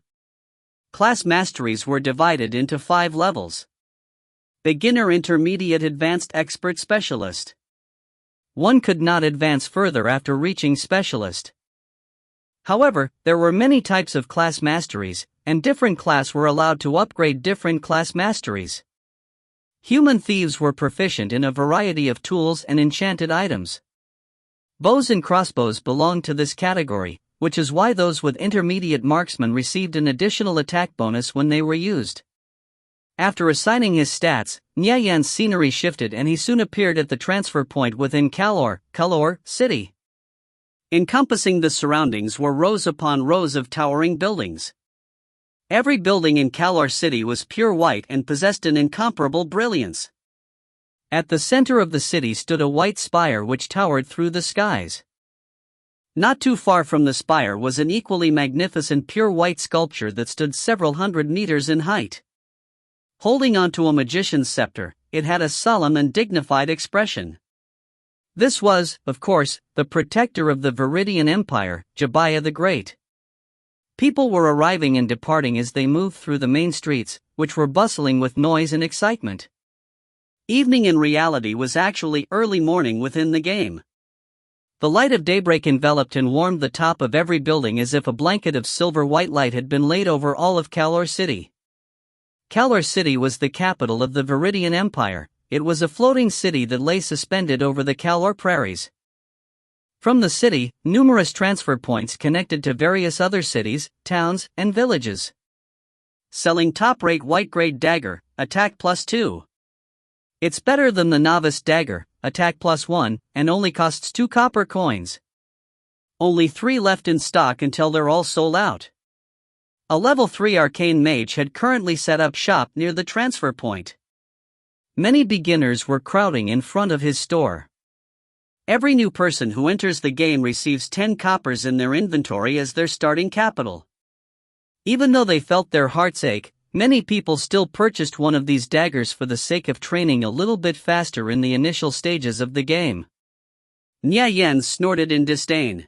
Class masteries were divided into 5 levels. Beginner, intermediate, advanced, expert, specialist. One could not advance further after reaching specialist. However, there were many types of class masteries, and different class were allowed to upgrade different class masteries. Human thieves were proficient in a variety of tools and enchanted items. Bows and crossbows belonged to this category, which is why those with intermediate marksmen received an additional attack bonus when they were used. After assigning his stats, Nia Yan's scenery shifted and he soon appeared at the transfer point within Kalor City. Encompassing the surroundings were rows upon rows of towering buildings. Every building in Kalor City was pure white and possessed an incomparable brilliance. At the center of the city stood a white spire which towered through the skies. Not too far from the spire was an equally magnificent pure white sculpture that stood several hundred meters in height. Holding onto a magician's scepter, it had a solemn and dignified expression. This was, of course, the protector of the Viridian Empire, Jabaya the Great. People were arriving and departing as they moved through the main streets, which were bustling with noise and excitement. Evening in reality was actually early morning within the game. The light of daybreak enveloped and warmed the top of every building as if a blanket of silver-white light had been laid over all of Kalor City. Kalor City was the capital of the Viridian Empire. It was a floating city that lay suspended over the Kalor prairies. From the city, numerous transfer points connected to various other cities, towns, and villages. Selling top-rate white-grade dagger, attack +2. It's better than the novice dagger, attack +1, and only costs 2 copper coins. Only 3 left in stock until they're all sold out. A level 3 arcane mage had currently set up shop near the transfer point. Many beginners were crowding in front of his store. Every new person who enters the game receives 10 coppers in their inventory as their starting capital. Even though they felt their hearts ache, many people still purchased one of these daggers for the sake of training a little bit faster in the initial stages of the game. Nya Yen snorted in disdain.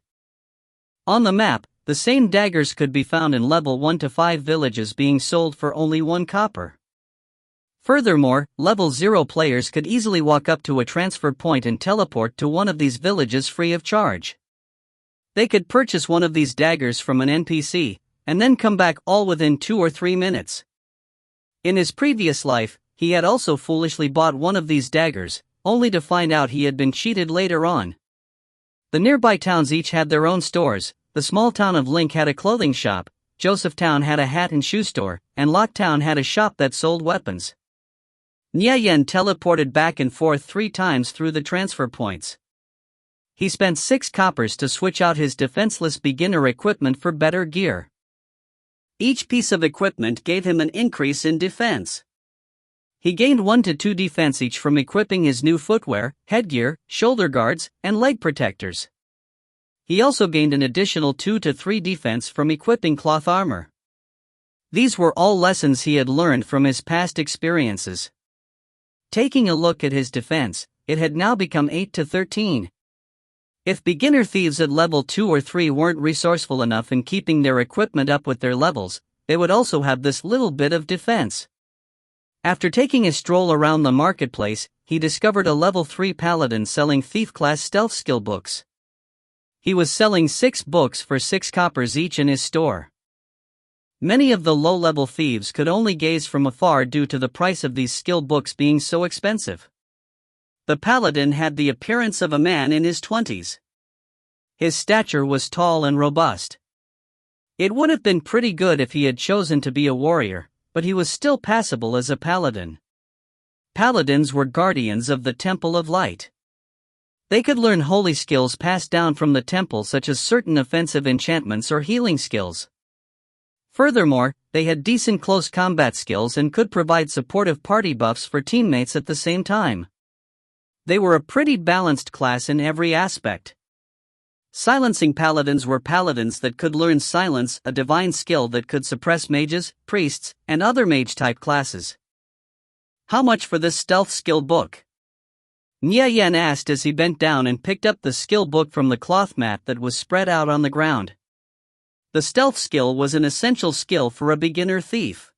On the map, the same daggers could be found in level 1 to 5 villages being sold for only 1 copper. Furthermore, level 0 players could easily walk up to a transfer point and teleport to one of these villages free of charge. They could purchase one of these daggers from an NPC, and then come back all within 2 or 3 minutes. In his previous life, he had also foolishly bought one of these daggers, only to find out he had been cheated later on. The nearby towns each had their own stores. The small town of Link had a clothing shop, Josephtown had a hat and shoe store, and Locktown had a shop that sold weapons. Nya Yen teleported back and forth 3 times through the transfer points. He spent 6 coppers to switch out his defenseless beginner equipment for better gear. Each piece of equipment gave him an increase in defense. He gained 1 to 2 defense each from equipping his new footwear, headgear, shoulder guards, and leg protectors. He also gained an additional 2 to 3 defense from equipping cloth armor. These were all lessons he had learned from his past experiences. Taking a look at his defense, it had now become 8 to 13. If beginner thieves at level 2 or 3 weren't resourceful enough in keeping their equipment up with their levels, they would also have this little bit of defense. After taking a stroll around the marketplace, he discovered a level 3 paladin selling thief-class stealth skill books. He was selling 6 books for 6 coppers each in his store. Many of the low-level thieves could only gaze from afar due to the price of these skill books being so expensive. The paladin had the appearance of a man in his 20s. His stature was tall and robust. It would have been pretty good if he had chosen to be a warrior, but he was still passable as a paladin. Paladins were guardians of the Temple of Light. They could learn holy skills passed down from the temple, such as certain offensive enchantments or healing skills. Furthermore, they had decent close combat skills and could provide supportive party buffs for teammates at the same time. They were a pretty balanced class in every aspect. Silencing paladins were paladins that could learn silence, a divine skill that could suppress mages, priests, and other mage-type classes. How much for this stealth skill book? Nya Yen asked as he bent down and picked up the skill book from the cloth mat that was spread out on the ground. The stealth skill was an essential skill for a beginner thief.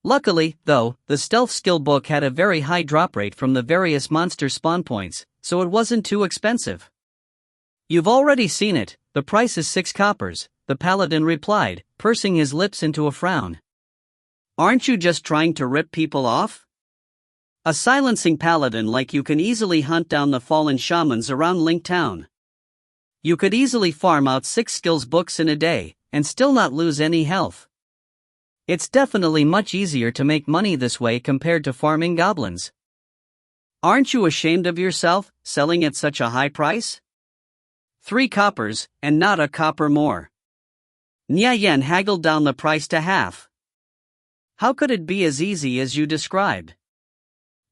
Luckily, though, the stealth skill book had a very high drop rate from the various monster spawn points, so it wasn't too expensive. You've already seen it, the price is 6 coppers, the paladin replied, pursing his lips into a frown. Aren't you just trying to rip people off? A silencing paladin like you can easily hunt down the fallen shamans around Link Town. You could easily farm out 6 skills books in a day, and still not lose any health. It's definitely much easier to make money this way compared to farming goblins. Aren't you ashamed of yourself, selling at such a high price? 3 coppers, and not a copper more. Nya Yen haggled down the price to half. How could it be as easy as you described?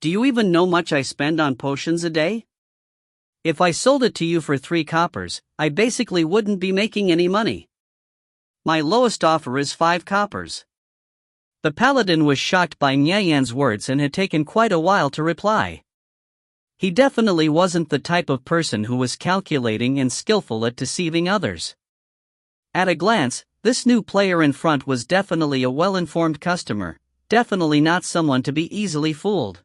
Do you even know much I spend on potions a day? If I sold it to you for 3 coppers, I basically wouldn't be making any money. My lowest offer is 5 coppers. The paladin was shocked by Nya Yan's words and had taken quite a while to reply. He definitely wasn't the type of person who was calculating and skillful at deceiving others. At a glance, this new player in front was definitely a well-informed customer, definitely not someone to be easily fooled.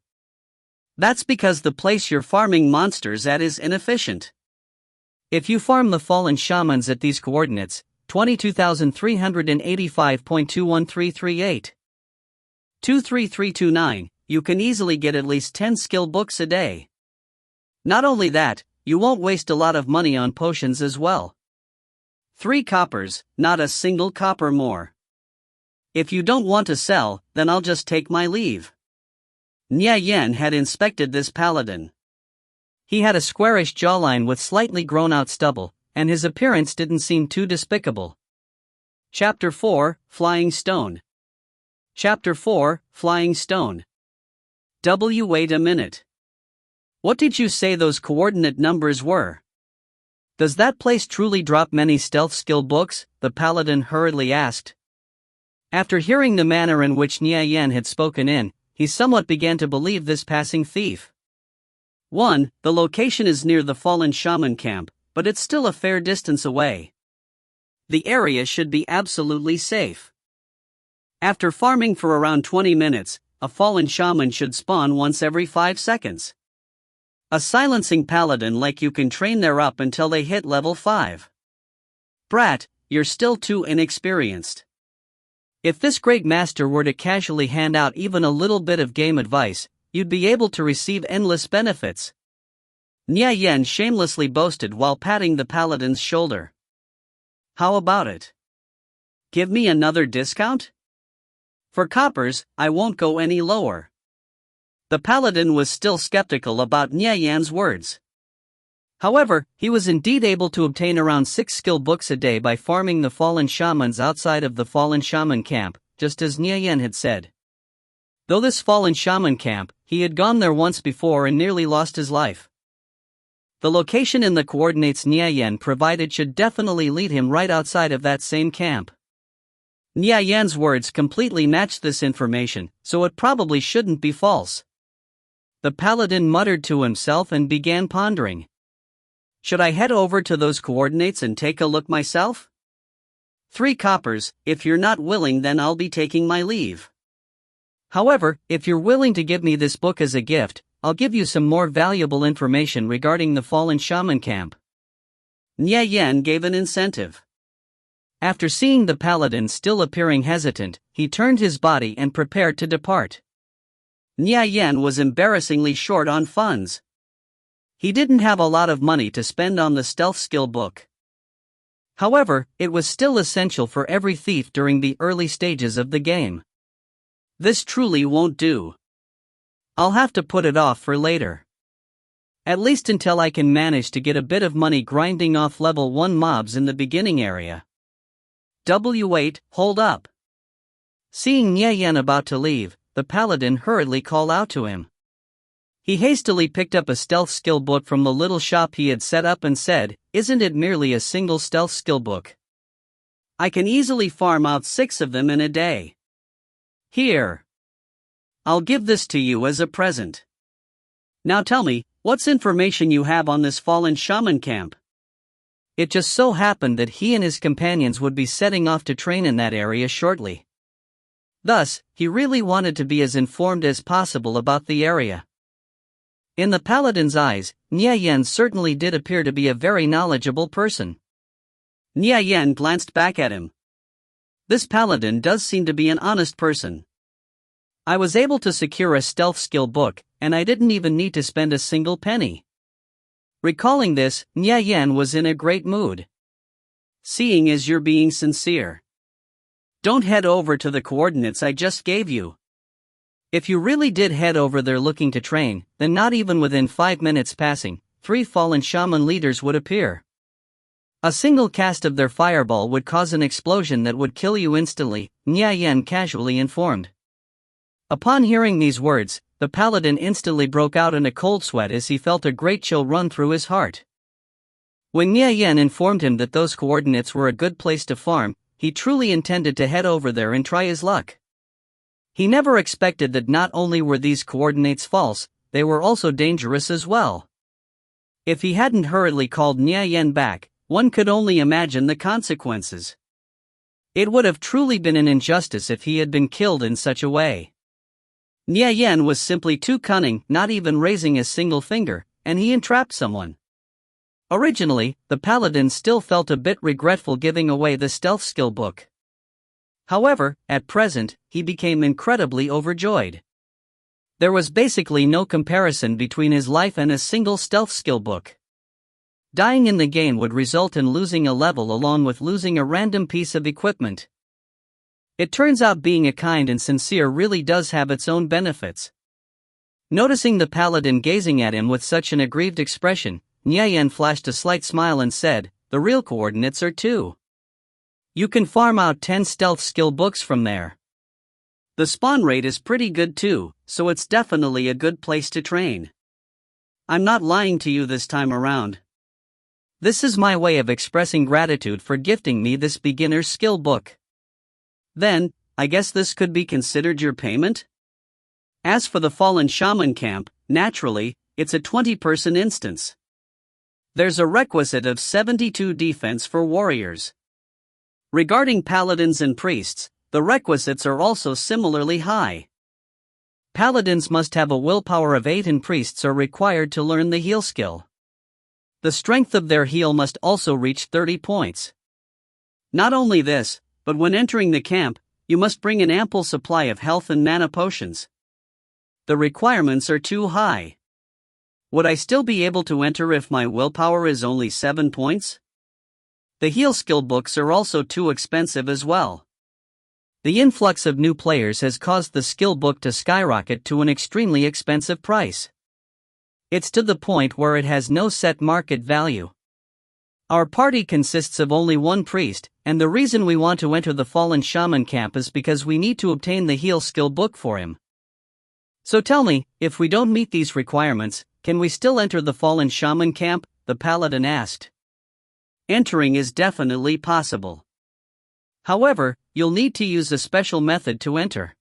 That's because the place you're farming monsters at is inefficient. If you farm the fallen shamans at these coordinates, 22,385.21338, 23329, you can easily get at least 10 skill books a day. Not only that, you won't waste a lot of money on potions as well. 3 coppers, not a single copper more. If you don't want to sell, then I'll just take my leave. Nya Yen had inspected this paladin. He had a squarish jawline with slightly grown-out stubble, and his appearance didn't seem too despicable. Chapter 4, Flying Stone. Chapter 4, Flying Stone. Wait a minute. What did you say those coordinate numbers were? Does that place truly drop many stealth skill books? The paladin hurriedly asked. After hearing the manner in which Nya Yen had spoken in, he somewhat began to believe this passing thief. 1. The location is near the fallen shaman camp, but it's still a fair distance away. The area should be absolutely safe. After farming for around 20 minutes, a fallen shaman should spawn once every 5 seconds. A silencing paladin like you can train there up until they hit level 5. Brat, you're still too inexperienced. If this great master were to casually hand out even a little bit of game advice, you'd be able to receive endless benefits. Nya Yen shamelessly boasted while patting the paladin's shoulder. How about it? Give me another discount? For coppers, I won't go any lower. The paladin was still skeptical about Nya Yan's words. However, he was indeed able to obtain around 6 skill books a day by farming the fallen shamans outside of the fallen shaman camp, just as Nya Yan had said. Though this fallen shaman camp, he had gone there once before and nearly lost his life. The location in the coordinates Nya Yan provided should definitely lead him right outside of that same camp. Nya Yan's words completely matched this information, so it probably shouldn't be false. The paladin muttered to himself and began pondering. Should I head over to those coordinates and take a look myself? 3 coppers, if you're not willing then I'll be taking my leave. However, if you're willing to give me this book as a gift, I'll give you some more valuable information regarding the fallen shaman camp. Nya Yen gave an incentive. After seeing the paladin still appearing hesitant, he turned his body and prepared to depart. Nya Yen was embarrassingly short on funds. He didn't have a lot of money to spend on the stealth skill book. However, it was still essential for every thief during the early stages of the game. This truly won't do. I'll have to put it off for later. At least until I can manage to get a bit of money grinding off level 1 mobs in the beginning area. Wait, hold up. Seeing Nya Yen about to leave, the paladin hurriedly called out to him. He hastily picked up a stealth skill book from the little shop he had set up and said, "Isn't it merely a single stealth skill book? I can easily farm out 6 of them in a day. Here. I'll give this to you as a present. Now tell me, what's information you have on this fallen shaman camp?" It just so happened that he and his companions would be setting off to train in that area shortly. Thus, he really wanted to be as informed as possible about the area. In the paladin's eyes, Nya Yen certainly did appear to be a very knowledgeable person. Nya Yen glanced back at him. This paladin does seem to be an honest person. I was able to secure a stealth skill book, and I didn't even need to spend a single penny. Recalling this, Nya Yen was in a great mood. Seeing as you're being sincere, don't head over to the coordinates I just gave you. If you really did head over there looking to train, then not even within 5 minutes passing, 3 fallen shaman leaders would appear. A single cast of their fireball would cause an explosion that would kill you instantly, Nya Yen casually informed. Upon hearing these words, the paladin instantly broke out in a cold sweat as he felt a great chill run through his heart. When Nya Yen informed him that those coordinates were a good place to farm, he truly intended to head over there and try his luck. He never expected that not only were these coordinates false, they were also dangerous as well. If he hadn't hurriedly called Nya Yen back, one could only imagine the consequences. It would have truly been an injustice if he had been killed in such a way. Nya Yen was simply too cunning, not even raising a single finger, and he entrapped someone. Originally, the paladin still felt a bit regretful giving away the stealth skill book. However, at present, he became incredibly overjoyed. There was basically no comparison between his life and a single stealth skill book. Dying in the game would result in losing a level along with losing a random piece of equipment. It turns out being a kind and sincere really does have its own benefits. Noticing the paladin gazing at him with such an aggrieved expression, Nya Yen flashed a slight smile and said, "The real coordinates are 2. You can farm out 10 stealth skill books from there. The spawn rate is pretty good too, so it's definitely a good place to train. I'm not lying to you this time around. This is my way of expressing gratitude for gifting me this beginner's skill book. Then, I guess this could be considered your payment? As for the Fallen Shaman camp, naturally, it's a 20-person instance. There's a requisite of 72 defense for warriors. Regarding paladins and priests, the requisites are also similarly high. Paladins must have a willpower of 8 and priests are required to learn the heal skill. The strength of their heal must also reach 30 points. Not only this, but when entering the camp, you must bring an ample supply of health and mana potions. The requirements are too high. Would I still be able to enter if my willpower is only 7 points? The heal skill books are also too expensive as well. The influx of new players has caused the skill book to skyrocket to an extremely expensive price. It's to the point where it has no set market value. Our party consists of only 1 priest, and the reason we want to enter the Fallen Shaman camp is because we need to obtain the heal skill book for him. So tell me, if we don't meet these requirements, can we still enter the Fallen Shaman camp? The paladin asked. Entering is definitely possible. However, you'll need to use a special method to enter.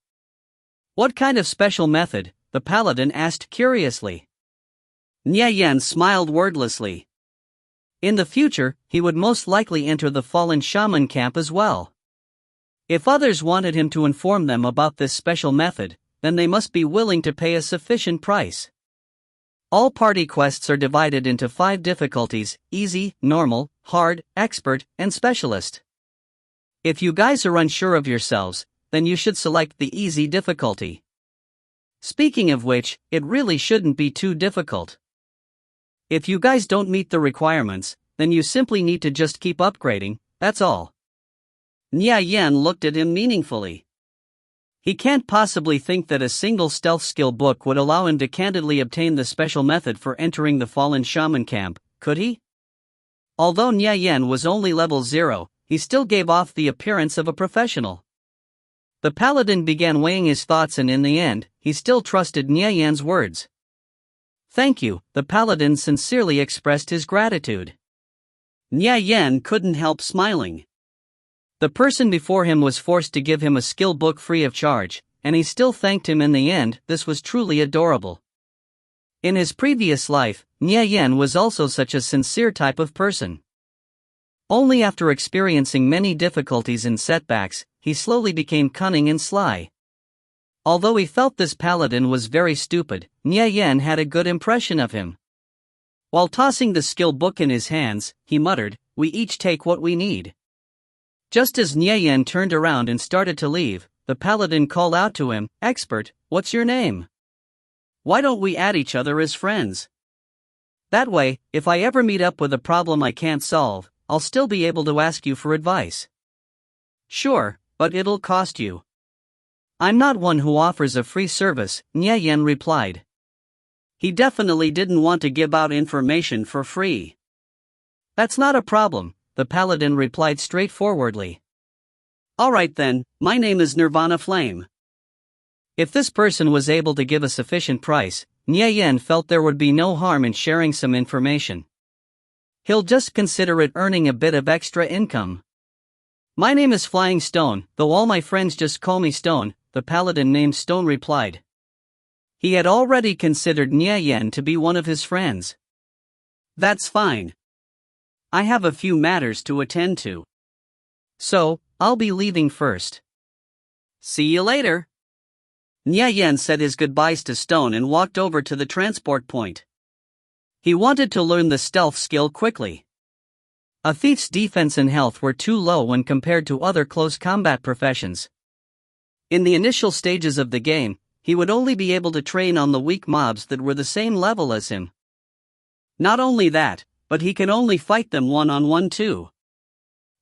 What kind of special method? The paladin asked curiously. Nya Yen smiled wordlessly. In the future, he would most likely enter the Fallen Shaman camp as well. If others wanted him to inform them about this special method, then they must be willing to pay a sufficient price. All party quests are divided into 5 difficulties: easy, normal, hard, expert, and specialist. If you guys are unsure of yourselves, then you should select the easy difficulty. Speaking of which, it really shouldn't be too difficult. If you guys don't meet the requirements, then you simply need to just keep upgrading, that's all. Nya Yen looked at him meaningfully. He can't possibly think that a single stealth skill book would allow him to candidly obtain the special method for entering the Fallen Shaman camp, could he? Although Nya Yen was only level 0, he still gave off the appearance of a professional. The paladin began weighing his thoughts and in the end, he still trusted Nya Yen's words. Thank you, the paladin sincerely expressed his gratitude. Nya Yen couldn't help smiling. The person before him was forced to give him a skill book free of charge, and he still thanked him in the end. This was truly adorable. In his previous life, Nya Yen was also such a sincere type of person. Only after experiencing many difficulties and setbacks, he slowly became cunning and sly. Although he felt this paladin was very stupid, Nya Yen had a good impression of him. While tossing the skill book in his hands, he muttered, "We each take what we need." Just as Nya Yen turned around and started to leave, the paladin called out to him, "Expert, what's your name? Why don't we add each other as friends? That way, if I ever meet up with a problem I can't solve, I'll still be able to ask you for advice." "Sure, but it'll cost you." "I'm not one who offers a free service," Nya Yen replied. He definitely didn't want to give out information for free. "That's not a problem," the paladin replied straightforwardly. "Alright then, my name is Nirvana Flame." If this person was able to give a sufficient price, Nya Yen felt there would be no harm in sharing some information. He'll just consider it earning a bit of extra income. "My name is Flying Stone, though all my friends just call me Stone," the paladin named Stone replied. He had already considered Nye Yen to be one of his friends. That's fine. I have a few matters to attend to. So, I'll be leaving first. See you later. Nye Yen said his goodbyes to Stone and walked over to the transport point. He wanted to learn the stealth skill quickly. A thief's defense and health were too low when compared to other close combat professions. In the initial stages of the game, he would only be able to train on the weak mobs that were the same level as him. Not only that, but he can only fight them one-on-one too.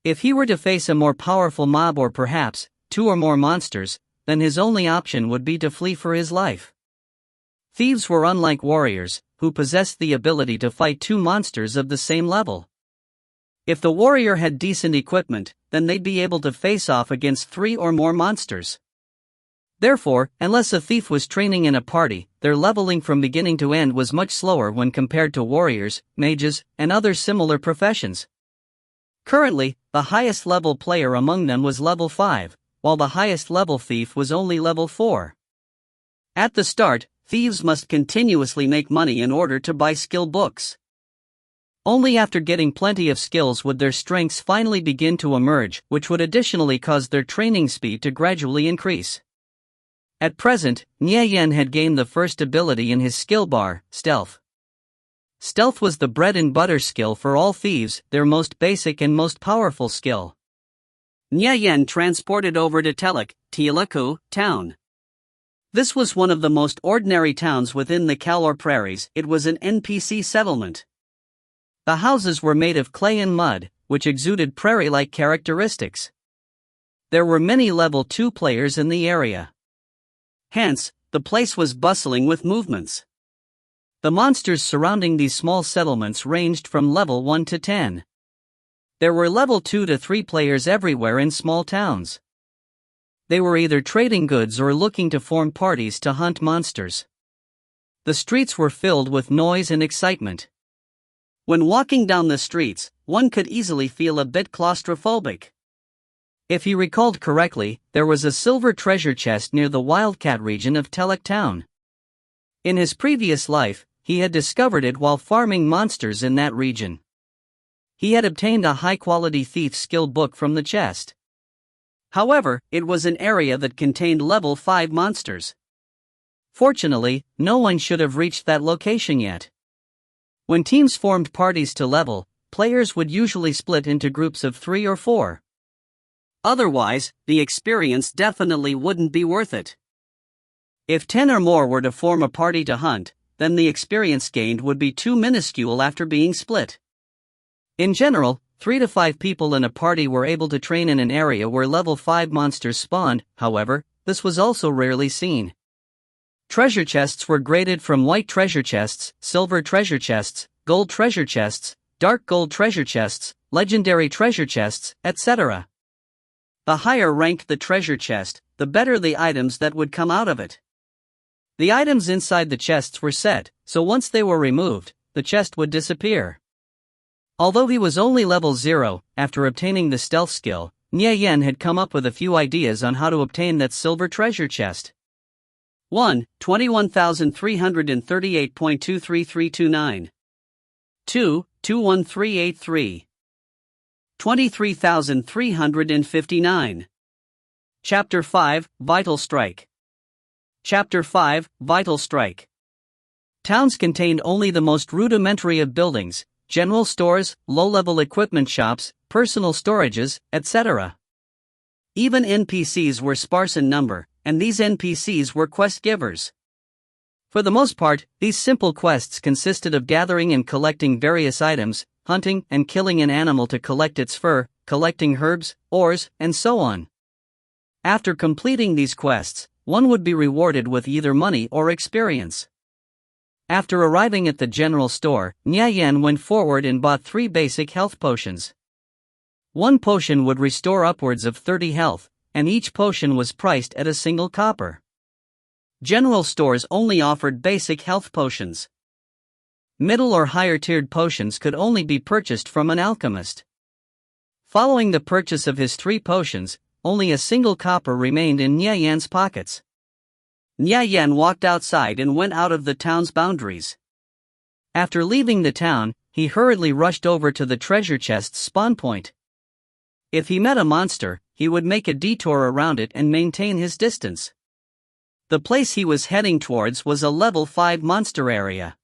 If he were to face a more powerful mob or perhaps two or more monsters, then his only option would be to flee for his life. Thieves were unlike warriors, who possessed the ability to fight two monsters of the same level. If the warrior had decent equipment, then they'd be able to face off against 3 or more monsters. Therefore, unless a thief was training in a party, their leveling from beginning to end was much slower when compared to warriors, mages, and other similar professions. Currently, the highest level player among them was level 5, while the highest level thief was only level 4. At the start, thieves must continuously make money in order to buy skill books. Only after getting plenty of skills would their strengths finally begin to emerge, which would additionally cause their training speed to gradually increase. At present, Nye Yen had gained the first ability in his skill bar, Stealth. Stealth was the bread and butter skill for all thieves, their most basic and most powerful skill. Nye Yen transported over to Telaku town. This was one of the most ordinary towns within the Kalor Prairies. It was an NPC settlement. The houses were made of clay and mud, which exuded prairie-like characteristics. There were many level 2 players in the area. Hence, the place was bustling with movements. The monsters surrounding these small settlements ranged from level 1 to 10. There were level 2 to 3 players everywhere in small towns. They were either trading goods or looking to form parties to hunt monsters. The streets were filled with noise and excitement. When walking down the streets, one could easily feel a bit claustrophobic. If he recalled correctly, there was a silver treasure chest near the Wildcat region of Telek Town. In his previous life, he had discovered it while farming monsters in that region. He had obtained a high-quality thief skill book from the chest. However, it was an area that contained level 5 monsters. Fortunately, no one should have reached that location yet. When teams formed parties to level, players would usually split into groups of 3 or 4. Otherwise, the experience definitely wouldn't be worth it. If 10 or more were to form a party to hunt, then the experience gained would be too minuscule after being split. In general, 3 to 5 people in a party were able to train in an area where level 5 monsters spawned. However, this was also rarely seen. Treasure chests were graded from white treasure chests, silver treasure chests, gold treasure chests, dark gold treasure chests, legendary treasure chests, etc. The higher ranked the treasure chest, the better the items that would come out of it. The items inside the chests were set, so once they were removed, the chest would disappear. Although he was only level 0, after obtaining the stealth skill, Nye Yen had come up with a few ideas on how to obtain that silver treasure chest. 1. 21,338.23329. 2. 21383. 23,359. Chapter 5, Vital Strike. Chapter 5, Vital Strike. Towns contained only the most rudimentary of buildings, general stores, low-level equipment shops, personal storages, etc. Even NPCs were sparse in number, and these NPCs were quest givers. For the most part, these simple quests consisted of gathering and collecting various items, hunting and killing an animal to collect its fur, collecting herbs, ores, and so on. After completing these quests, one would be rewarded with either money or experience. After arriving at the general store, Nye Yen went forward and bought 3 basic health potions. One potion would restore upwards of 30 health, and each potion was priced at a single copper. General stores only offered basic health potions. Middle or higher tiered potions could only be purchased from an alchemist. Following the purchase of his 3 potions, only a single copper remained in Nye Yan's pockets. Nya Yan walked outside and went out of the town's boundaries. After leaving the town, he hurriedly rushed over to the treasure chest's spawn point. If he met a monster, he would make a detour around it and maintain his distance. The place he was heading towards was a level 5 monster area.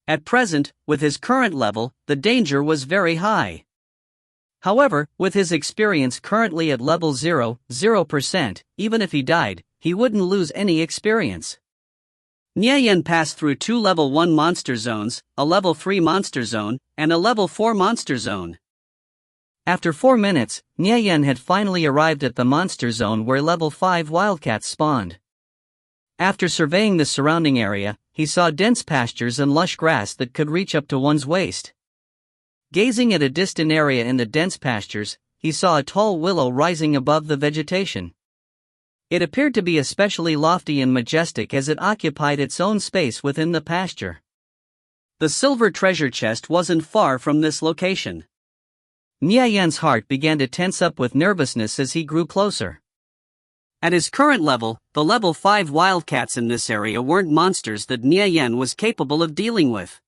At present, with his current level, the danger was very high. However, with his experience currently at level 0%, even if he died, he wouldn't lose any experience. Nya Yan passed through 2 level 1 monster zones, a level 3 monster zone, and a level 4 monster zone. After 4 minutes, Nya Yan had finally arrived at the monster zone where level 5 wildcats spawned. After surveying the surrounding area, he saw dense pastures and lush grass that could reach up to one's waist. Gazing at a distant area in the dense pastures, he saw a tall willow rising above the vegetation. It appeared to be especially lofty and majestic as it occupied its own space within the pasture. The silver treasure chest wasn't far from this location. Nya Yan's heart began to tense up with nervousness as he grew closer. At his current level, the level 5 wildcats in this area weren't monsters that Nya Yan was capable of dealing with.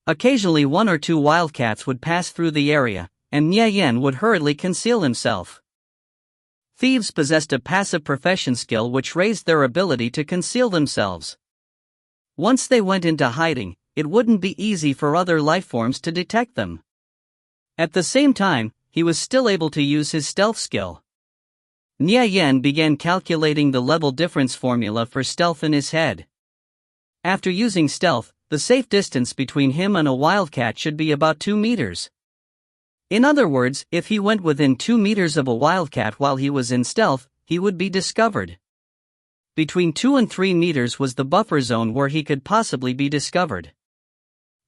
Occasionally 1 or 2 wildcats would pass through the area, and Nya Yan would hurriedly conceal himself. Thieves possessed a passive profession skill which raised their ability to conceal themselves. Once they went into hiding, it wouldn't be easy for other lifeforms to detect them. At the same time, he was still able to use his stealth skill. Nya Yan began calculating the level difference formula for stealth in his head. After using stealth, the safe distance between him and a wildcat should be about 2 meters. In other words, if he went within 2 meters of a wildcat while he was in stealth, he would be discovered. Between 2 and 3 meters was the buffer zone where he could possibly be discovered.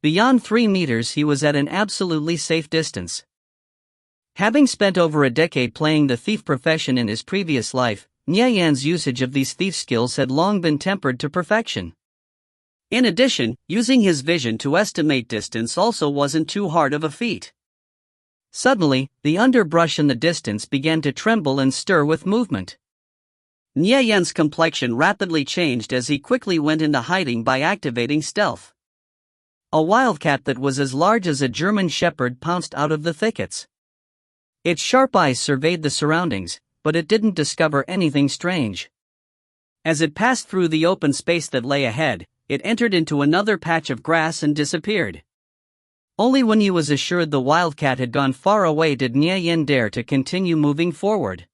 Beyond 3 meters he was at an absolutely safe distance. Having spent over a decade playing the thief profession in his previous life, Nya Yan's usage of these thief skills had long been tempered to perfection. In addition, using his vision to estimate distance also wasn't too hard of a feat. Suddenly, the underbrush in the distance began to tremble and stir with movement. Nya Yan's complexion rapidly changed as he quickly went into hiding by activating stealth. A wildcat that was as large as a German shepherd pounced out of the thickets. Its sharp eyes surveyed the surroundings, but it didn't discover anything strange. As it passed through the open space that lay ahead, it entered into another patch of grass and disappeared. Only when he was assured the wildcat had gone far away did Nya Yan dare to continue moving forward.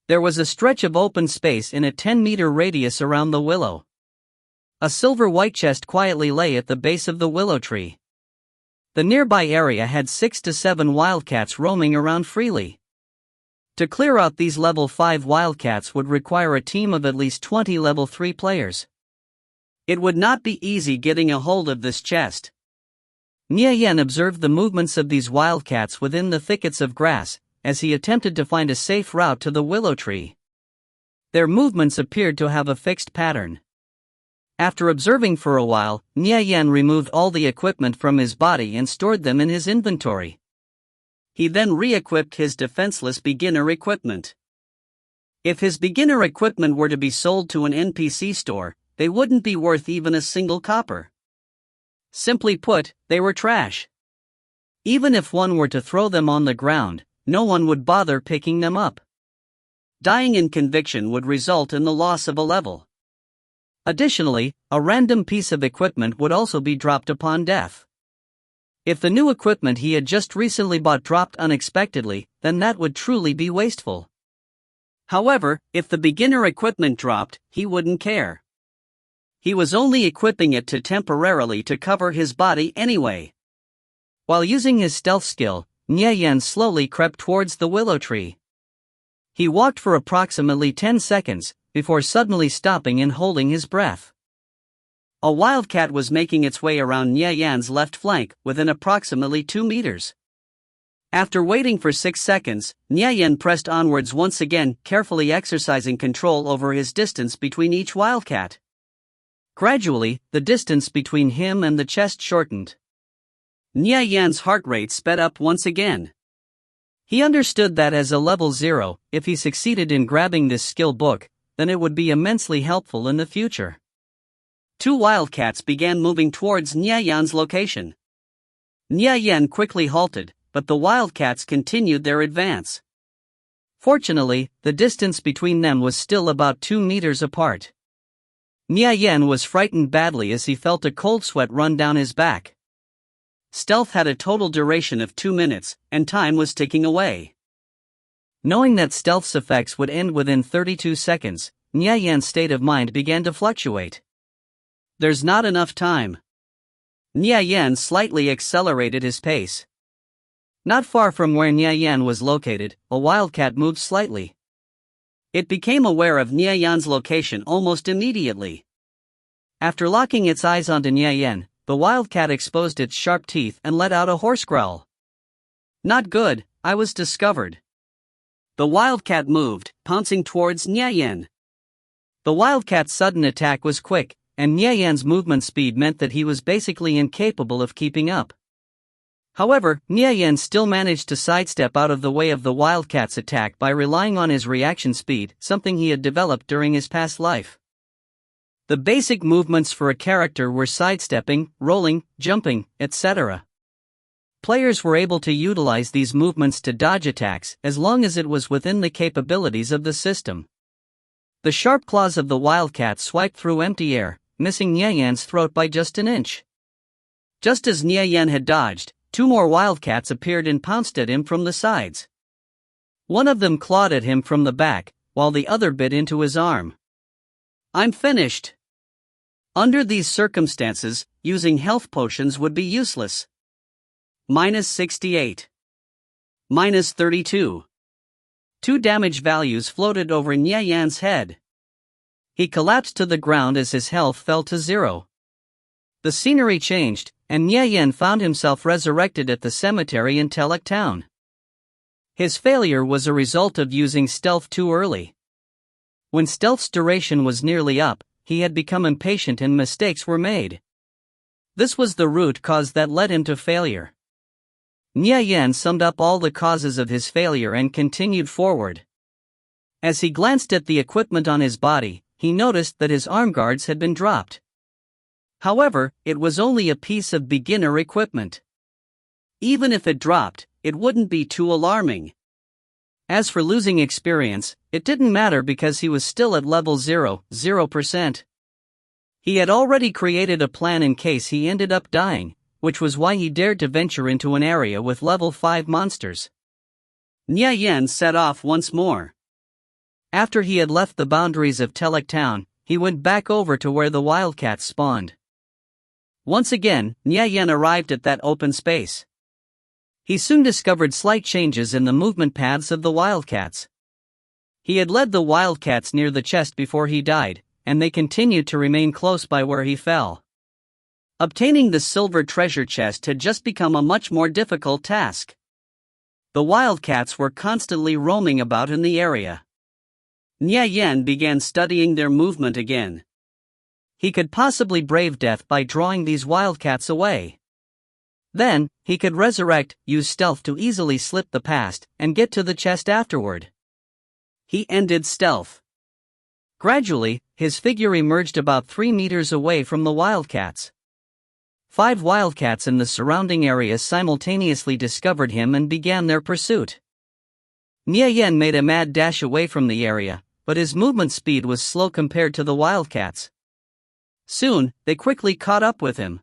There was a stretch of open space in a 10-meter radius around the willow. A silver-white chest quietly lay at the base of the willow tree. The nearby area had 6 to 7 wildcats roaming around freely. To clear out these level 5 wildcats would require a team of at least 20 level 3 players. It would not be easy getting a hold of this chest. Nya Yan observed the movements of these wildcats within the thickets of grass, as he attempted to find a safe route to the willow tree. Their movements appeared to have a fixed pattern. After observing for a while, Nya Yan removed all the equipment from his body and stored them in his inventory. He then re-equipped his defenseless beginner equipment. If his beginner equipment were to be sold to an NPC store, they wouldn't be worth even a single copper. Simply put, they were trash. Even if one were to throw them on the ground, no one would bother picking them up. Dying in conviction would result in the loss of a level. Additionally, a random piece of equipment would also be dropped upon death. If the new equipment he had just recently bought dropped unexpectedly, then that would truly be wasteful. However, if the beginner equipment dropped, he wouldn't care. He was only equipping it to temporarily to cover his body anyway. While using his stealth skill, Nya Yan slowly crept towards the willow tree. He walked for approximately 10 seconds, before suddenly stopping and holding his breath. A wildcat was making its way around Nya Yan's left flank, within approximately 2 meters. After waiting for 6 seconds, Nya Yan pressed onwards once again, carefully exercising control over his distance between each wildcat. Gradually, the distance between him and the chest shortened. Nya Yan's heart rate sped up once again. He understood that as a level 0, if he succeeded in grabbing this skill book, then it would be immensely helpful in the future. Two wildcats began moving towards Nya Yan's location. Nya Yan quickly halted, but the wildcats continued their advance. Fortunately, the distance between them was still about 2 meters apart. Nya Yan was frightened badly as he felt a cold sweat run down his back. Stealth had a total duration of 2 minutes, and time was ticking away. Knowing that stealth's effects would end within 32 seconds, Nya Yan's state of mind began to fluctuate. There's not enough time. Nya Yan slightly accelerated his pace. Not far from where Nya Yan was located, a wildcat moved slightly. It became aware of Nya Yan's location almost immediately. After locking its eyes onto Nya Yan, the wildcat exposed its sharp teeth and let out a hoarse growl. Not good, I was discovered. The wildcat moved, pouncing towards Nya Yan. The wildcat's sudden attack was quick, and Nya Yan's movement speed meant that he was basically incapable of keeping up. However, Nya Yan still managed to sidestep out of the way of the wildcat's attack by relying on his reaction speed, something he had developed during his past life. The basic movements for a character were sidestepping, rolling, jumping, etc. Players were able to utilize these movements to dodge attacks as long as it was within the capabilities of the system. The sharp claws of the wildcat swiped through empty air, missing Nya Yan's throat by just an inch. Just as Nya Yan had dodged, 2 more wildcats appeared and pounced at him from the sides. One of them clawed at him from the back, while the other bit into his arm. I'm finished. Under these circumstances, using health potions would be useless. -68. -32. 2 damage values floated over Nya Yan's head. He collapsed to the ground as his health fell to 0. The scenery changed, and Nya Yan found himself resurrected at the cemetery in Telek Town. His failure was a result of using stealth too early. When stealth's duration was nearly up, he had become impatient and mistakes were made. This was the root cause that led him to failure. Nya Yan summed up all the causes of his failure and continued forward. As he glanced at the equipment on his body, he noticed that his arm guards had been dropped. However, it was only a piece of beginner equipment. Even if it dropped, it wouldn't be too alarming. As for losing experience, it didn't matter because he was still at level 0%. He had already created a plan in case he ended up dying, which was why he dared to venture into an area with level 5 monsters. Nya Yan set off once more. After he had left the boundaries of Telek Town, he went back over to where the wildcats spawned. Once again, Nya Yan arrived at that open space. He soon discovered slight changes in the movement paths of the wildcats. He had led the wildcats near the chest before he died, and they continued to remain close by where he fell. Obtaining the silver treasure chest had just become a much more difficult task. The wildcats were constantly roaming about in the area. Nya Yan began studying their movement again. He could possibly brave death by drawing these wildcats away. Then, he could resurrect, use stealth to easily slip the past, and get to the chest afterward. He ended stealth. Gradually, his figure emerged about 3 meters away from the wildcats. 5 wildcats in the surrounding area simultaneously discovered him and began their pursuit. Nya Yan made a mad dash away from the area, but his movement speed was slow compared to the wildcats. Soon, they quickly caught up with him.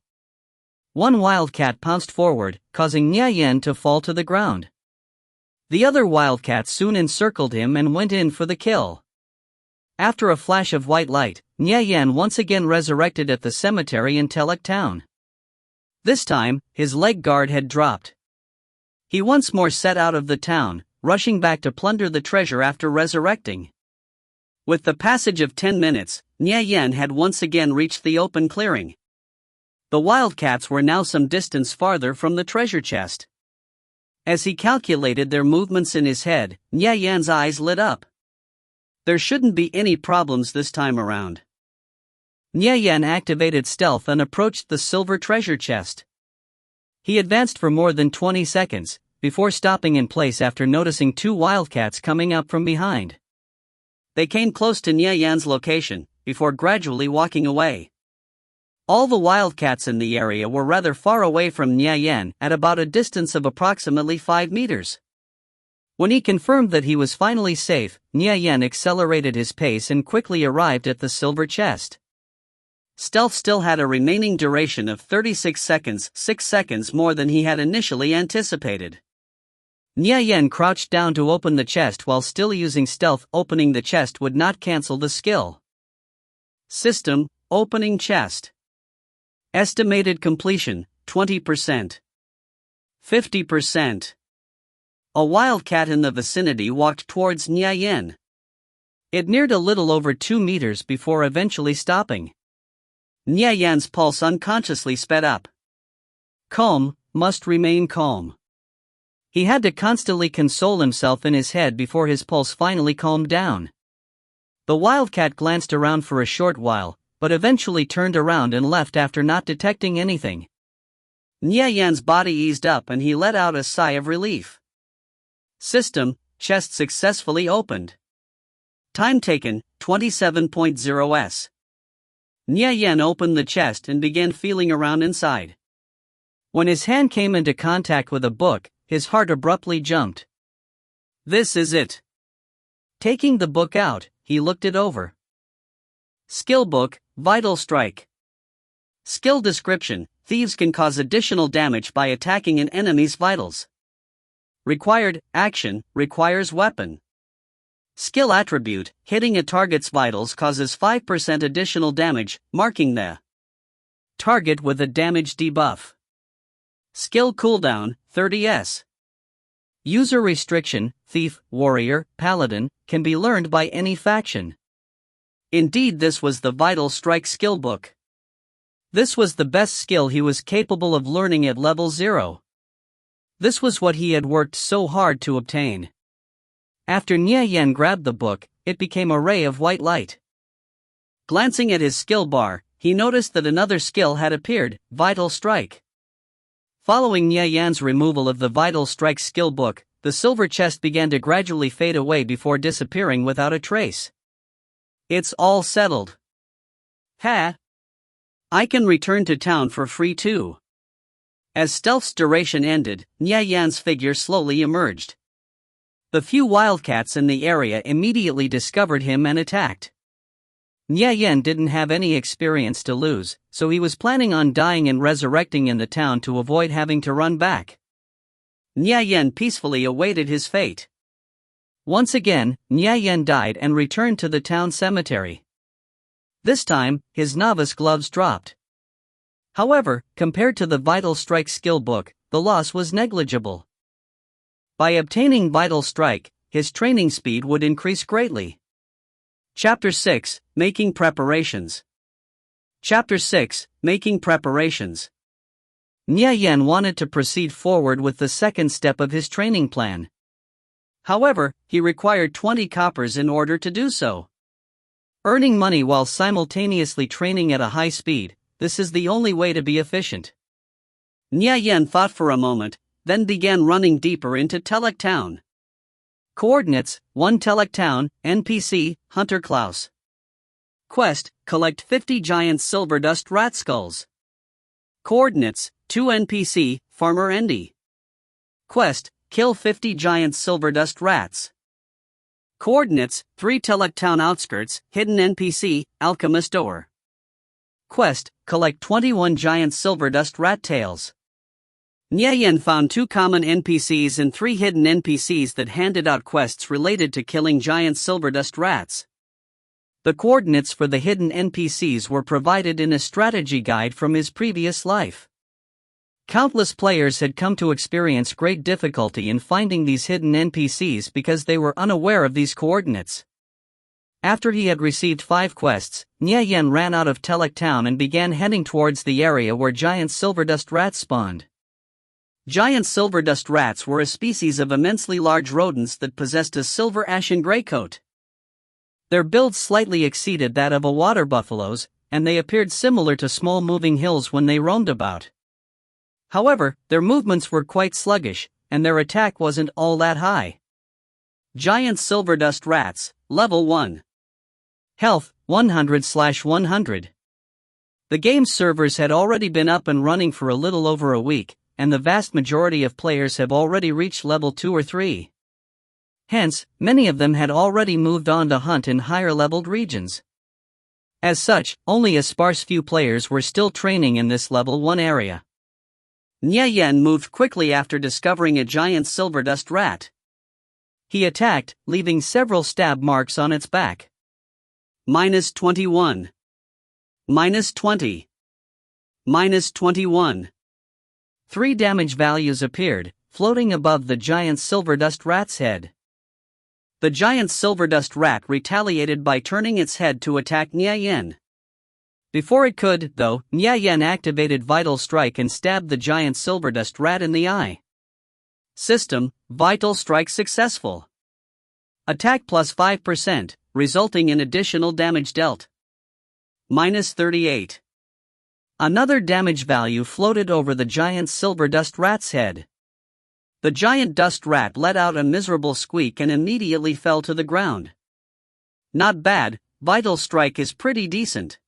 One wildcat pounced forward, causing Nya Yan to fall to the ground. The other wildcats soon encircled him and went in for the kill. After a flash of white light, Nya Yan once again resurrected at the cemetery in Telek Town. This time, his leg guard had dropped. He once more set out of the town, rushing back to plunder the treasure after resurrecting. With the passage of 10 minutes, Nya Yan had once again reached the open clearing. The wildcats were now some distance farther from the treasure chest. As he calculated their movements in his head, Nya Yan's eyes lit up. There shouldn't be any problems this time around. Nya Yan activated stealth and approached the silver treasure chest. He advanced for more than 20 seconds, before stopping in place after noticing 2 wildcats coming up from behind. They came close to Nya Yan's location, before gradually walking away. All the wildcats in the area were rather far away from Nya Yan, at about a distance of approximately 5 meters. When he confirmed that he was finally safe, Nya Yan accelerated his pace and quickly arrived at the silver chest. Stealth still had a remaining duration of 36 seconds, 6 seconds more than he had initially anticipated. Nya Yan crouched down to open the chest while still using stealth. Opening the chest would not cancel the skill. System: opening chest. Estimated completion: 20%. 50%. A wildcat in the vicinity walked towards Nya Yan. It neared a little over 2 meters before eventually stopping. Nya Yan's pulse unconsciously sped up. Calm, must remain calm. He had to constantly console himself in his head before his pulse finally calmed down. The wildcat glanced around for a short while, but eventually turned around and left after not detecting anything. Nya Yan's body eased up and he let out a sigh of relief. System: chest successfully opened. Time taken: 27.0 s. Nya Yan opened the chest and began feeling around inside. When his hand came into contact with a book, his heart abruptly jumped. This is it. Taking the book out, he looked it over. Skill book: Vital Strike. Skill description: thieves can cause additional damage by attacking an enemy's vitals. Required action: requires weapon. Skill attribute: hitting a target's vitals causes 5% additional damage, marking the target with a damage debuff. Skill cooldown: 30 s. User restriction: thief, warrior, paladin, can be learned by any faction. Indeed, this was the Vital Strike skill book. This was the best skill he was capable of learning at level 0. This was what he had worked so hard to obtain. After Nya Yan grabbed the book, it became a ray of white light. Glancing at his skill bar, he noticed that another skill had appeared: Vital Strike. Following Nya Yan's removal of the Vital Strike skill book, the silver chest began to gradually fade away before disappearing without a trace. It's all settled. Ha! I can return to town for free too. As stealth's duration ended, Nya Yan's figure slowly emerged. The few wildcats in the area immediately discovered him and attacked. Nya Yan didn't have any experience to lose, so he was planning on dying and resurrecting in the town to avoid having to run back. Nya Yan peacefully awaited his fate. Once again, Nya Yan died and returned to the town cemetery. This time, his novice gloves dropped. However, compared to the Vital Strike skill book, the loss was negligible. By obtaining Vital Strike, his training speed would increase greatly. Chapter 6: Making Preparations. Chapter 6: Making Preparations. Nya Yan wanted to proceed forward with the second step of his training plan. However, he required 20 coppers in order to do so. Earning money while simultaneously training at a high speed, this is the only way to be efficient. Nya Yan thought for a moment, then began running deeper into Telek Town. Coordinates: 1 Telek Town, NPC, Hunter Klaus. Quest: collect 50 giant silver dust rat skulls. Coordinates: 2 NPC, Farmer Endy. Quest: kill 50 giant silver dust rats. Coordinates: 3 Telek Town outskirts, hidden NPC, Alchemist Door. Quest: collect 21 giant silver dust rat tails. Nya Yan found 2 common NPCs and 3 hidden NPCs that handed out quests related to killing giant silver dust rats. The coordinates for the hidden NPCs were provided in a strategy guide from his previous life. Countless players had come to experience great difficulty in finding these hidden NPCs because they were unaware of these coordinates. After he had received 5 quests, Nya Yan ran out of Telek Town and began heading towards the area where giant silver dust rats spawned. Giant silver dust rats were a species of immensely large rodents that possessed a silver ashen gray coat. Their build slightly exceeded that of a water buffalo's, and they appeared similar to small moving hills when they roamed about. However, their movements were quite sluggish, and their attack wasn't all that high. Giant Silverdust Rats, Level 1. Health, 100/100. The game's servers had already been up and running for a little over a week, and the vast majority of players have already reached level 2 or 3. Hence, many of them had already moved on to hunt in higher-leveled regions. As such, only a sparse few players were still training in this level 1 area. Nyeyen moved quickly after discovering a giant silverdust rat. He attacked, leaving several stab marks on its back. -21. -20. -21. 3 damage values appeared, floating above the giant silverdust rat's head. The giant silverdust rat retaliated by turning its head to attack Nyeyen. Before it could, though, Nyeyen activated Vital Strike and stabbed the giant silverdust rat in the eye. System: Vital Strike successful. Attack plus 5%, resulting in additional damage dealt. -38. Another damage value floated over the giant silverdust rat's head. The giant dust rat let out a miserable squeak and immediately fell to the ground. Not bad, Vital Strike is pretty decent.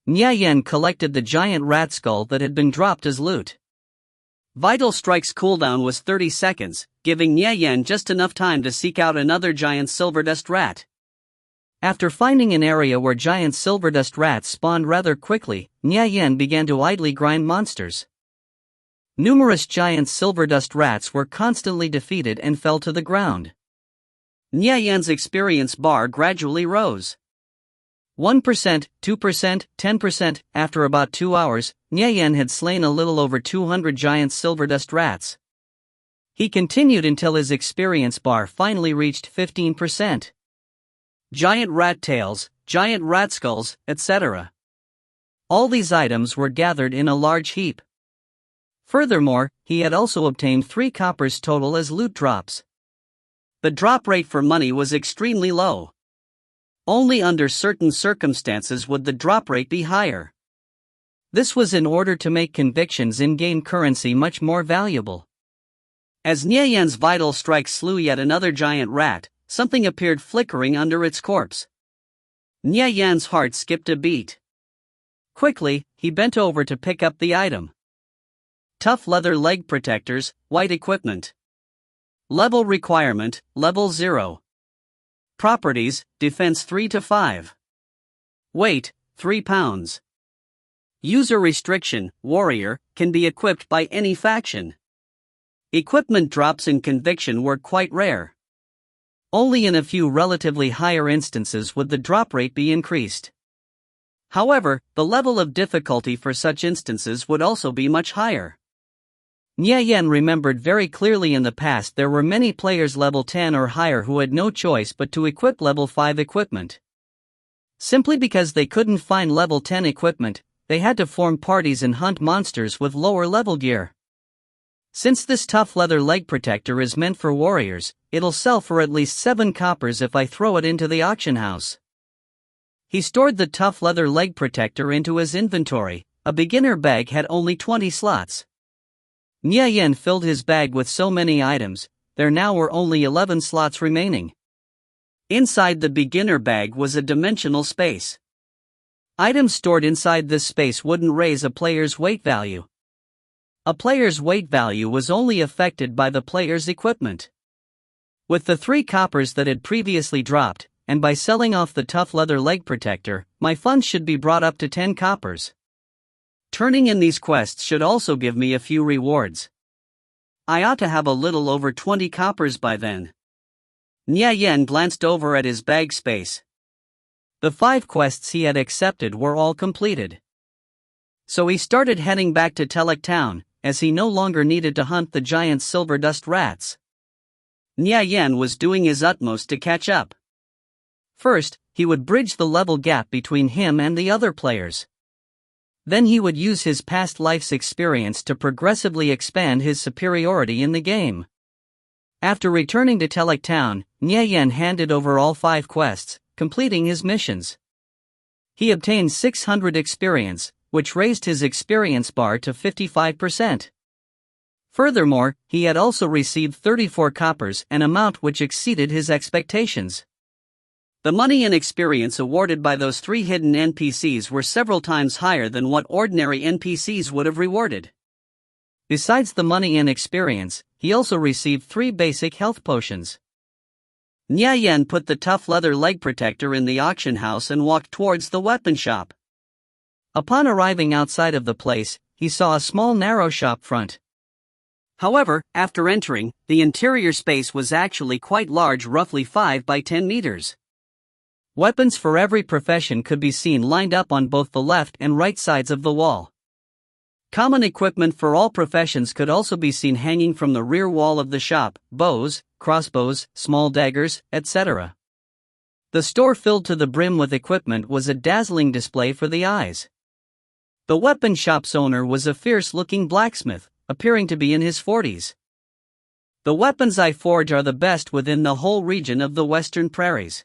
Nyeyen collected the giant rat skull that had been dropped as loot. Vital Strike's cooldown was 30 seconds, giving Nyeyen just enough time to seek out another giant silverdust rat. After finding an area where giant silverdust rats spawned rather quickly, Nyeyen began to idly grind monsters. Numerous giant silverdust rats were constantly defeated and fell to the ground. Nyeyen's experience bar gradually rose. 1%, 2%, 10%. After about 2 hours, Nyeyen had slain a little over 200 giant silverdust rats. He continued until his experience bar finally reached 15%. Giant rat tails, giant rat skulls, etc. All these items were gathered in a large heap. Furthermore, he had also obtained 3 coppers total as loot drops. The drop rate for money was extremely low. Only under certain circumstances would the drop rate be higher. This was in order to make convictions in-game currency much more valuable. As Nyeyen's Vital Strike slew yet another giant rat, something appeared flickering under its corpse. Nyeyen's heart skipped a beat. Quickly, he bent over to pick up the item. Tough leather leg protectors, white equipment. Level requirement, level 0. Properties, defense 3 to 5. Weight, 3 pounds. User restriction, warrior, can be equipped by any faction. Equipment drops in conviction were quite rare. Only in a few relatively higher instances would the drop rate be increased. However, the level of difficulty for such instances would also be much higher. Nyeyen remembered very clearly in the past there were many players level 10 or higher who had no choice but to equip level 5 equipment. Simply because they couldn't find level 10 equipment, they had to form parties and hunt monsters with lower level gear. Since this tough leather leg protector is meant for warriors, it'll sell for at least 7 coppers if I throw it into the auction house. He stored the tough leather leg protector into his inventory. A beginner bag had only 20 slots. Nyeyen filled his bag with so many items, there now were only 11 slots remaining. Inside the beginner bag was a dimensional space. Items stored inside this space wouldn't raise a player's weight value. A player's weight value was only affected by the player's equipment. With the 3 coppers that had previously dropped, and by selling off the tough leather leg protector, my funds should be brought up to 10 coppers. Turning in these quests should also give me a few rewards. I ought to have a little over 20 coppers by then. Nyeyen glanced over at his bag space. The 5 quests he had accepted were all completed. So he started heading back to Telek Town, as he no longer needed to hunt the giant silverdust rats. Nyeyen was doing his utmost to catch up. First, he would bridge the level gap between him and the other players. Then he would use his past life's experience to progressively expand his superiority in the game. After returning to Telek Town, Nyeyen handed over all 5 quests, completing his missions. He obtained 600 experience, which raised his experience bar to 55%. Furthermore, he had also received 34 coppers, an amount which exceeded his expectations. The money and experience awarded by those 3 hidden NPCs were several times higher than what ordinary NPCs would have rewarded. Besides the money and experience, he also received 3 basic health potions. Nya Yen put the tough leather leg protector in the auction house and walked towards the weapon shop. Upon arriving outside of the place, he saw a small narrow shop front. However, after entering, the interior space was actually quite large, roughly 5 by 10 meters. Weapons for every profession could be seen lined up on both the left and right sides of the wall. Common equipment for all professions could also be seen hanging from the rear wall of the shop: bows, crossbows, small daggers, etc. The store filled to the brim with equipment was a dazzling display for the eyes. The weapon shop's owner was a fierce-looking blacksmith, appearing to be in his 40s. The weapons I forge are the best within the whole region of the Western Prairies.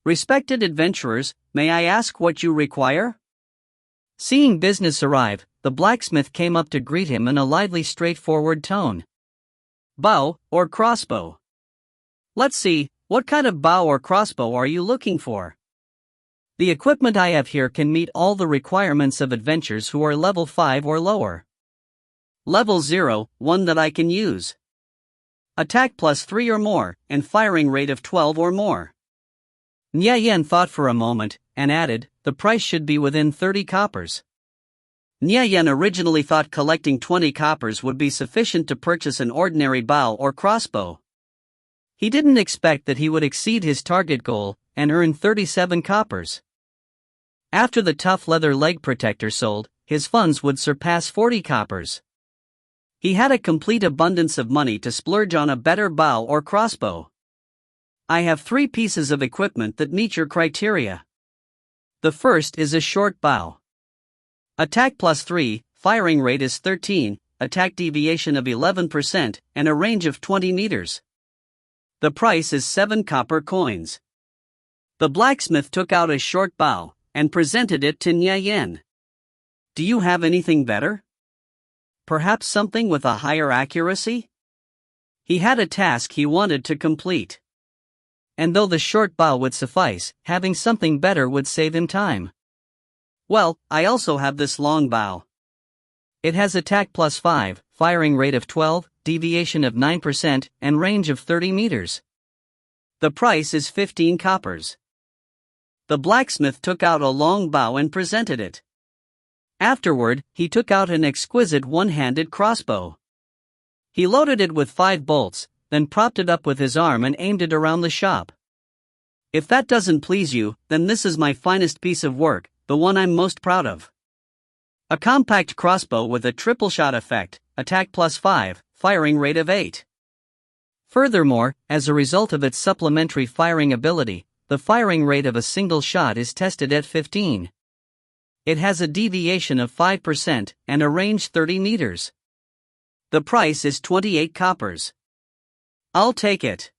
Respected adventurers, may I ask what you require? Seeing business arrive, the blacksmith came up to greet him in a lively, straightforward tone. Bow or crossbow? Let's see, what kind of bow or crossbow are you looking for? The equipment I have here can meet all the requirements of adventurers who are level 5 or lower. Level 0, one that I can use. Attack plus 3 or more, and firing rate of 12 or more. Nya Yen thought for a moment, and added, the price should be within 30 coppers. Nya Yen originally thought collecting 20 coppers would be sufficient to purchase an ordinary bow or crossbow. He didn't expect that he would exceed his target goal, and earn 37 coppers. After the tough leather leg protector sold, his funds would surpass 40 coppers. He had a complete abundance of money to splurge on a better bow or crossbow. I have 3 pieces of equipment that meet your criteria. The first is a short bow. Attack plus 3, firing rate is 13, attack deviation of 11%, and a range of 20 meters. The price is 7 copper coins. The blacksmith took out a short bow and presented it to Nya Yen. Do you have anything better? Perhaps something with a higher accuracy? He had a task he wanted to complete. And though the short bow would suffice, having something better would save him time. Well, I also have this long bow. It has attack plus 5, firing rate of 12, deviation of 9%, and range of 30 meters. The price is 15 coppers. The blacksmith took out a long bow and presented it. Afterward, he took out an exquisite one-handed crossbow. He loaded it with 5 bolts, then propped it up with his arm and aimed it around the shop. If that doesn't please you, then this is my finest piece of work, the one I'm most proud of. A compact crossbow with a triple shot effect, attack plus 5, firing rate of 8. Furthermore, as a result of its supplementary firing ability, the firing rate of a single shot is tested at 15. It has a deviation of 5% and a range 30 meters. The price is 28 coppers. I'll take it.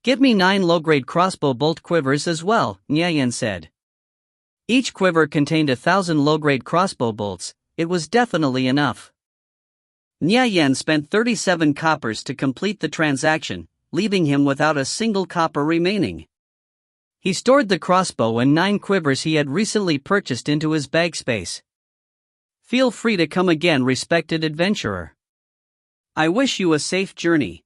Give me 9 low-grade crossbow bolt quivers as well, Nya Yen said. Each quiver contained 1,000 low-grade crossbow bolts. It was definitely enough. Nya Yen spent 37 coppers to complete the transaction, leaving him without a single copper remaining. He stored the crossbow and 9 quivers he had recently purchased into his bag space. Feel free to come again, respected adventurer. I wish you a safe journey.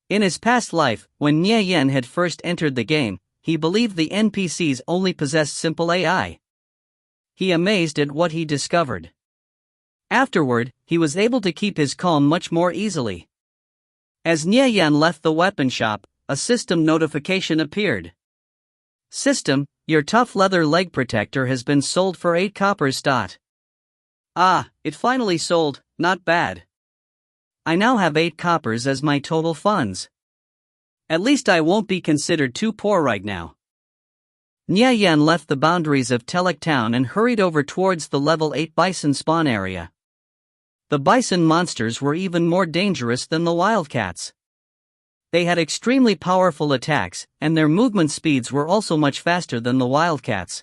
In his past life, when Nya Yen had first entered the game, he believed the NPCs only possessed simple AI. He amazed at what he discovered. Afterward, he was able to keep his calm much more easily. As Nya Yen left the weapon shop, a system notification appeared. System, your tough leather leg protector has been sold for 8 coppers. Ah, it finally sold, not bad. I now have 8 coppers as my total funds. At least I won't be considered too poor right now. Nya Yen left the boundaries of Telek Town and hurried over towards the level 8 bison spawn area. The bison monsters were even more dangerous than the wildcats. They had extremely powerful attacks, and their movement speeds were also much faster than the wildcats.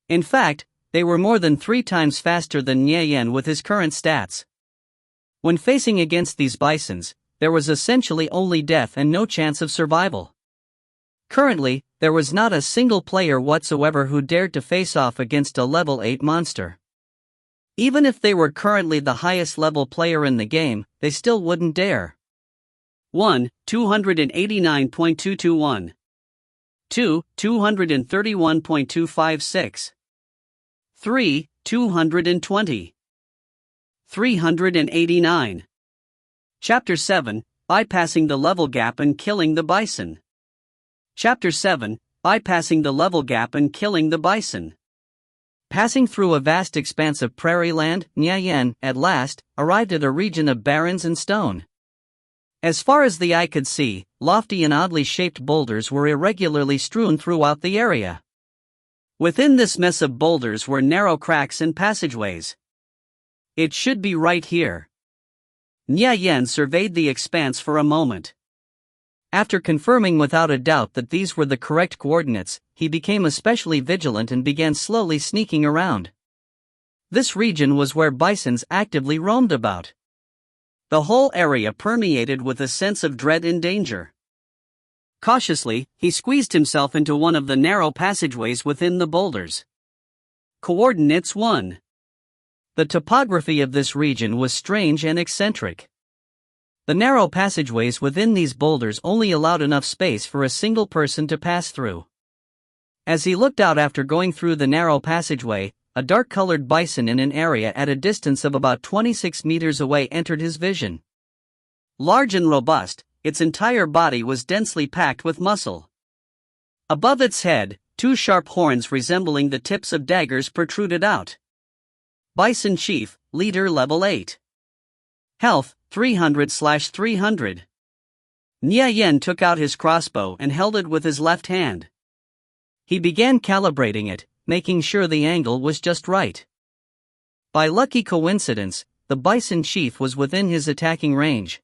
In fact, they were more than 3 times faster than Nya Yen with his current stats. When facing against these bisons, there was essentially only death and no chance of survival. Currently, there was not a single player whatsoever who dared to face off against a level 8 monster. Even if they were currently the highest level player in the game, they still wouldn't dare. 1. 289.221 2. 231.256 3. 220 389. Chapter 7, Bypassing the Level Gap and Killing the Bison. Chapter 7, Bypassing the Level Gap and Killing the Bison. Passing through a vast expanse of prairie land, Nyayen, at last, arrived at a region of barrens and stone. As far as the eye could see, lofty and oddly shaped boulders were irregularly strewn throughout the area. Within this mess of boulders were narrow cracks and passageways. It should be right here. Nyayen surveyed the expanse for a moment. After confirming without a doubt that these were the correct coordinates, he became especially vigilant and began slowly sneaking around. This region was where bisons actively roamed about. The whole area permeated with a sense of dread and danger. Cautiously, he squeezed himself into one of the narrow passageways within the boulders. Coordinates 1. The topography of this region was strange and eccentric. The narrow passageways within these boulders only allowed enough space for a single person to pass through. As he looked out after going through the narrow passageway, a dark-colored bison in an area at a distance of about 26 meters away entered his vision. Large and robust, its entire body was densely packed with muscle. Above its head, 2 sharp horns resembling the tips of daggers protruded out. Bison Chief, Leader Level 8. Health, 300/300. Nyayen took out his crossbow and held it with his left hand. He began calibrating it, making sure the angle was just right. By lucky coincidence, the Bison Chief was within his attacking range.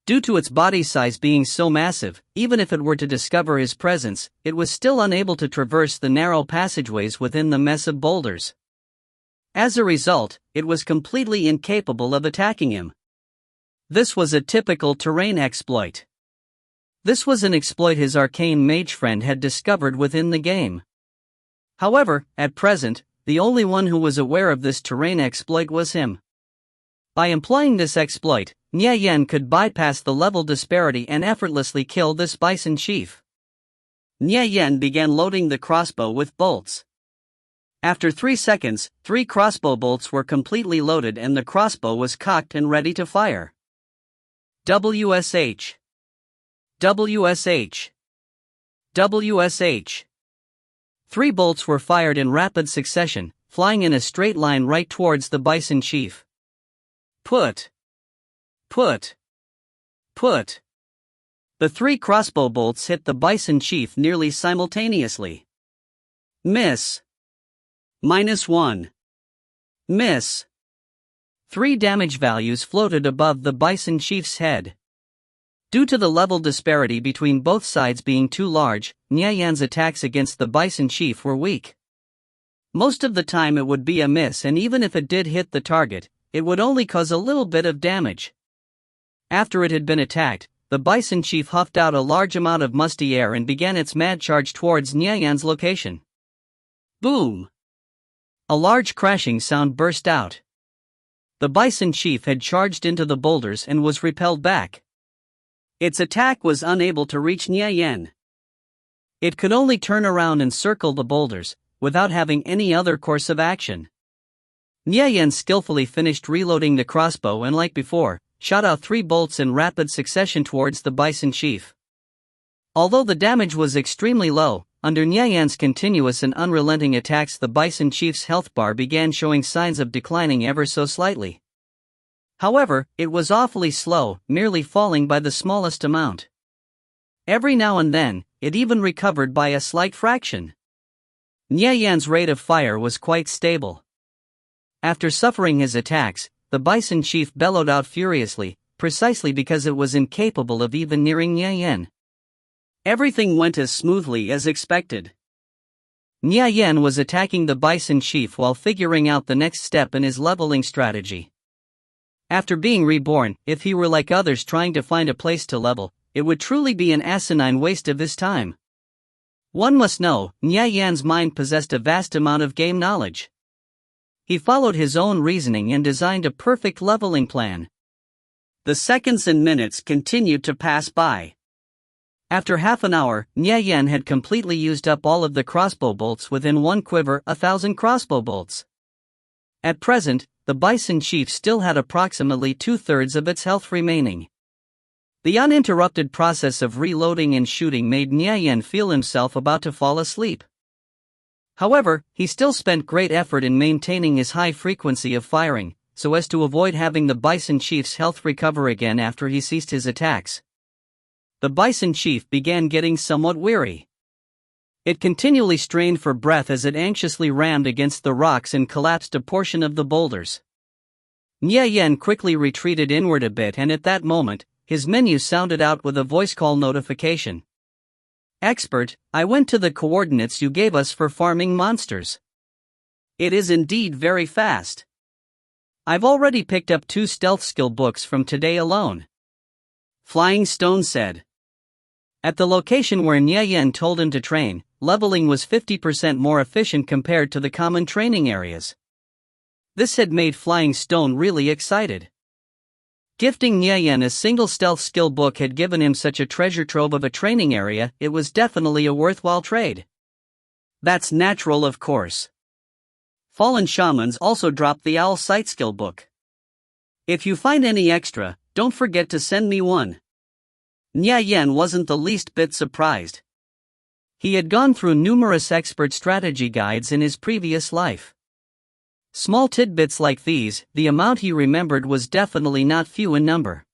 Due to its body size being so massive, even if it were to discover his presence, it was still unable to traverse the narrow passageways within the mess of boulders. As a result, it was completely incapable of attacking him. This was a typical terrain exploit. This was an exploit his arcane mage friend had discovered within the game. However, at present, the only one who was aware of this terrain exploit was him. By employing this exploit, Nyayen could bypass the level disparity and effortlessly kill this Bison Chief. Nyayen began loading the crossbow with bolts. After 3 seconds, 3 crossbow bolts were completely loaded and the crossbow was cocked and ready to fire. WSH. WSH. WSH. 3 bolts were fired in rapid succession, flying in a straight line right towards the Bison Chief. Put. Put. Put. The 3 crossbow bolts hit the Bison Chief nearly simultaneously. Miss. -1. Miss. 3 damage values floated above the Bison Chief's head. Due to the level disparity between both sides being too large, Nyayen's attacks against the Bison Chief were weak. Most of the time it would be a miss, and even if it did hit the target, it would only cause a little bit of damage. After it had been attacked, the Bison Chief huffed out a large amount of musty air and began its mad charge towards Nyayen's location. Boom! A large crashing sound burst out. The Bison Chief had charged into the boulders and was repelled back. Its attack was unable to reach Nyayen. It could only turn around and circle the boulders, without having any other course of action. Nyayen skillfully finished reloading the crossbow and, like before, shot out 3 bolts in rapid succession towards the Bison Chief. Although the damage was extremely low, under Nyayen's continuous and unrelenting attacks, the Bison Chief's health bar began showing signs of declining ever so slightly. However, it was awfully slow, merely falling by the smallest amount. Every now and then, it even recovered by a slight fraction. Nyayen's rate of fire was quite stable. After suffering his attacks, the Bison Chief bellowed out furiously, precisely because it was incapable of even nearing Nyayen. Everything went as smoothly as expected. Nyayen was attacking the Bison Chief while figuring out the next step in his leveling strategy. After being reborn, if he were like others trying to find a place to level, it would truly be an asinine waste of his time. One must know, Nya Yan's mind possessed a vast amount of game knowledge. He followed his own reasoning and designed a perfect leveling plan. The seconds and minutes continued to pass by. After half an hour, Nya Yan had completely used up all of the crossbow bolts within one quiver, 1,000 crossbow bolts. At present, the bison chief still had approximately 2/3 of its health remaining. The uninterrupted process of reloading and shooting made Nya Yan feel himself about to fall asleep. However, he still spent great effort in maintaining his high frequency of firing, so as to avoid having the bison chief's health recover again after he ceased his attacks. The bison chief began getting somewhat weary. It continually strained for breath as it anxiously rammed against the rocks and collapsed a portion of the boulders. Nya Yan quickly retreated inward a bit, and at that moment, his menu sounded out with a voice call notification. "Expert, I went to the coordinates you gave us for farming monsters. It is indeed very fast. I've already picked up 2 stealth skill books from today alone," Flying Stone said. At the location where Nya Yan told him to train, leveling was 50% more efficient compared to the common training areas. This had made Flying Stone really excited. Gifting Nya Yan a single stealth skill book had given him such a treasure trove of a training area, it was definitely a worthwhile trade. That's natural, of course. Fallen Shamans also dropped the Owl Sight skill book. If you find any extra, don't forget to send me one. Nya Yan wasn't the least bit surprised. He had gone through numerous expert strategy guides in his previous life. Small tidbits like these, the amount he remembered was definitely not few in number.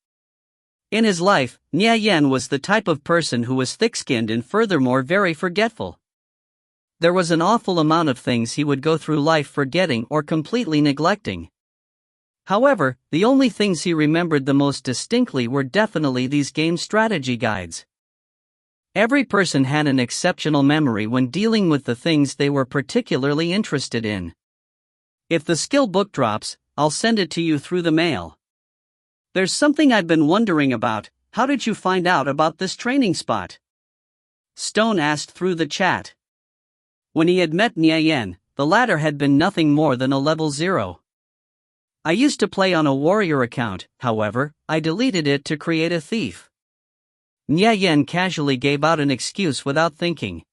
In his life, Nya Yan was the type of person who was thick-skinned and furthermore very forgetful. There was an awful amount of things he would go through life forgetting or completely neglecting. However, the only things he remembered the most distinctly were definitely these game strategy guides. Every person had an exceptional memory when dealing with the things they were particularly interested in. If the skill book drops, I'll send it to you through the mail. There's something I've been wondering about. How did you find out about this training spot? Stone asked through the chat. When he had met Nya Yan, the latter had been nothing more than a level 0. I used to play on a warrior account, however, I deleted it to create a thief. Nya Yan casually gave out an excuse without thinking.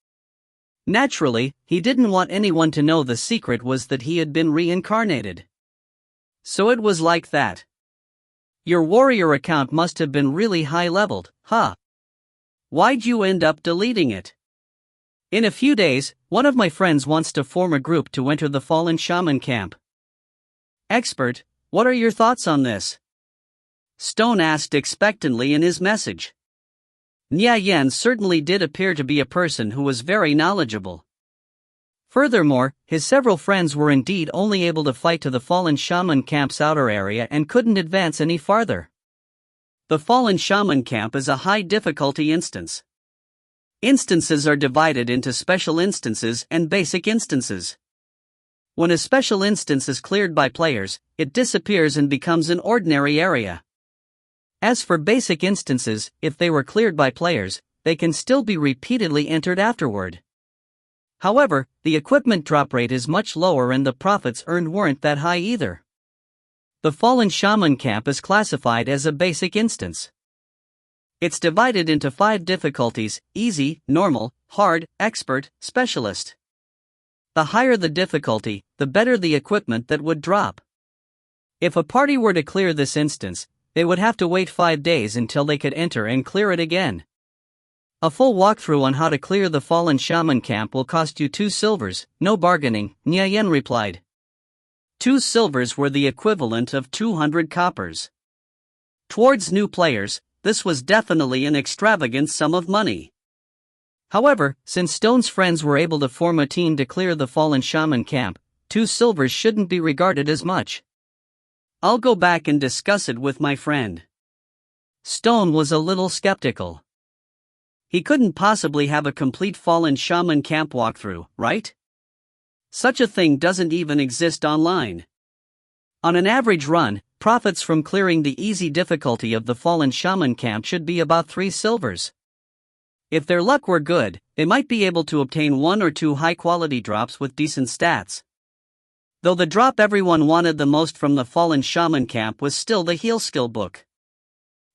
Naturally, he didn't want anyone to know the secret was that he had been reincarnated. So it was like that. Your warrior account must have been really high-leveled, huh? Why'd you end up deleting it? In a few days, one of my friends wants to form a group to enter the Fallen Shaman camp. Expert, what are your thoughts on this? Stone asked expectantly in his message. Nya Yan certainly did appear to be a person who was very knowledgeable. Furthermore, his several friends were indeed only able to fight to the Fallen Shaman camp's outer area and couldn't advance any farther. The Fallen Shaman camp is a high difficulty instance. Instances are divided into special instances and basic instances. When a special instance is cleared by players, it disappears and becomes an ordinary area. As for basic instances, if they were cleared by players, they can still be repeatedly entered afterward. However, the equipment drop rate is much lower and the profits earned weren't that high either. The Fallen Shaman camp is classified as a basic instance. It's divided into 5 difficulties: easy, normal, hard, expert, specialist. The higher the difficulty, the better the equipment that would drop. If a party were to clear this instance, they would have to wait 5 days until they could enter and clear it again. A full walkthrough on how to clear the Fallen Shaman camp will cost you 2 silvers, no bargaining, Nya Yan replied. 2 silvers were the equivalent of 200 coppers. Towards new players, this was definitely an extravagant sum of money. However, since Stone's friends were able to form a team to clear the Fallen Shaman camp, 2 silvers shouldn't be regarded as much. I'll go back and discuss it with my friend. Stone was a little skeptical. He couldn't possibly have a complete Fallen Shaman camp walkthrough, right? Such a thing doesn't even exist online. On an average run, Profits from clearing the easy difficulty of the fallen shaman camp should be about 3 silvers. If their luck were good, they might be able to obtain 1 or 2 high-quality drops with decent stats. Though the drop everyone wanted the most from the fallen shaman camp was still the heal skill book.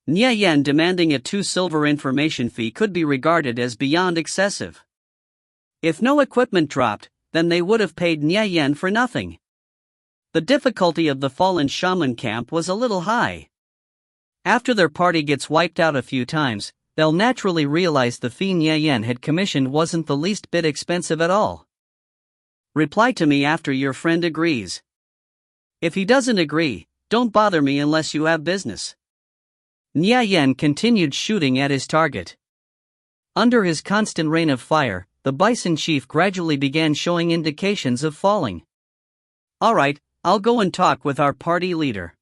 Nye Yen demanding a 2 silver information fee could be regarded as beyond excessive. If no equipment dropped, then they would have paid Nye Yen for nothing. The difficulty of the fallen shaman camp was a little high. After their party gets wiped out a few times, they'll naturally realize the fee Nye Yen had commissioned wasn't the least bit expensive at all. Reply to me after your friend agrees. If he doesn't agree, don't bother me unless you have business. Nye Yen continued shooting at his target. Under his constant rain of fire, the bison chief gradually began showing indications of falling. Alright, I'll go and talk with our party leader.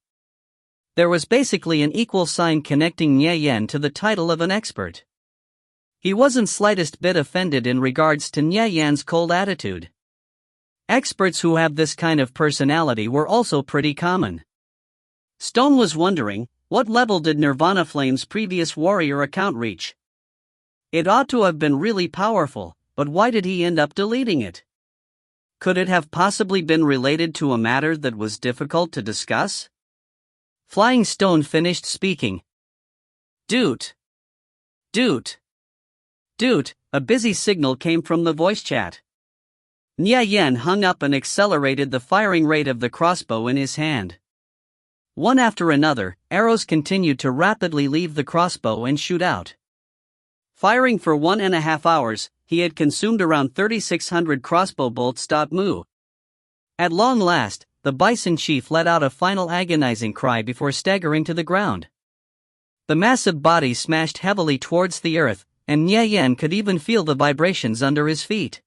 There was basically an equal sign connecting Nye Yen to the title of an expert. He wasn't slightest bit offended in regards to Nye Yen's cold attitude. Experts who have this kind of personality were also pretty common. Stone was wondering, what level did Nirvana Flame's previous warrior account reach? It ought to have been really powerful, but why did he end up deleting it? Could it have possibly been related to a matter that was difficult to discuss? Flying Stone finished speaking. Doot. A busy signal came from the voice chat. Nye Yen hung up and accelerated the firing rate of the crossbow in his hand. One after another, arrows continued to rapidly leave the crossbow and shoot out. Firing for 1.5 hours, he had consumed around 3,600 crossbow bolts. Moo. At long last, the bison chief let out a final agonizing cry before staggering to the ground. The massive body smashed heavily towards the earth, and Nye Yen could even feel the vibrations under his feet.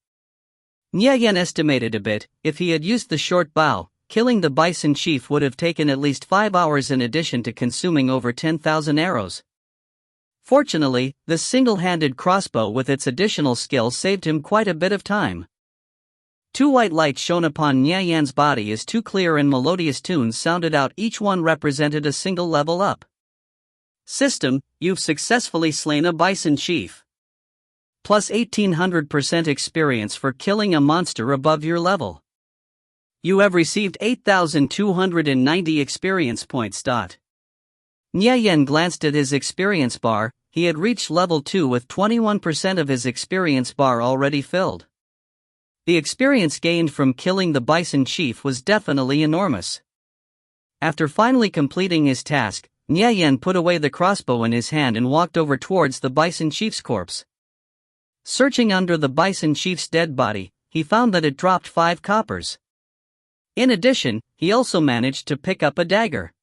Nye Yen estimated a bit, if he had used the short bow, killing the bison chief would have taken at least 5 hours in addition to consuming over 10,000 arrows. Fortunately, this single-handed crossbow with its additional skill saved him quite a bit of time. 2 white lights shone upon Nye Yan's body as 2 clear and melodious tunes sounded out, each one represented a single level up. System, you've successfully slain a bison chief. Plus 1800% experience for killing a monster above your level. You have received 8,290 experience points. Nye Yen glanced at his experience bar. He had reached level 2 with 21% of his experience bar already filled. The experience gained from killing the bison chief was definitely enormous. After finally completing his task, Nye Yen put away the crossbow in his hand and walked over towards the bison chief's corpse. Searching under the bison chief's dead body, he found that it dropped 5 coppers. In addition, he also managed to pick up a dagger.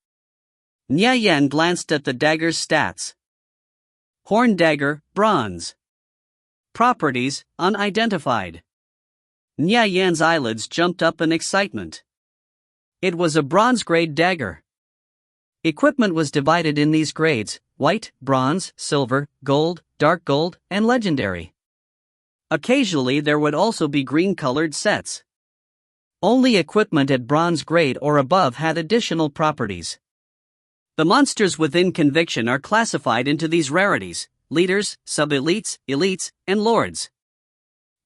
Nye Yen glanced at the dagger's stats. Horn dagger, bronze. Properties, unidentified. Nye Yan's eyelids jumped up in excitement. It was a bronze-grade dagger. Equipment was divided in these grades: white, bronze, silver, gold, dark gold, and legendary. Occasionally there would also be green-colored sets. Only equipment at bronze grade or above had additional properties. The monsters within Conviction are classified into these rarities: leaders, sub-elites, elites, and lords.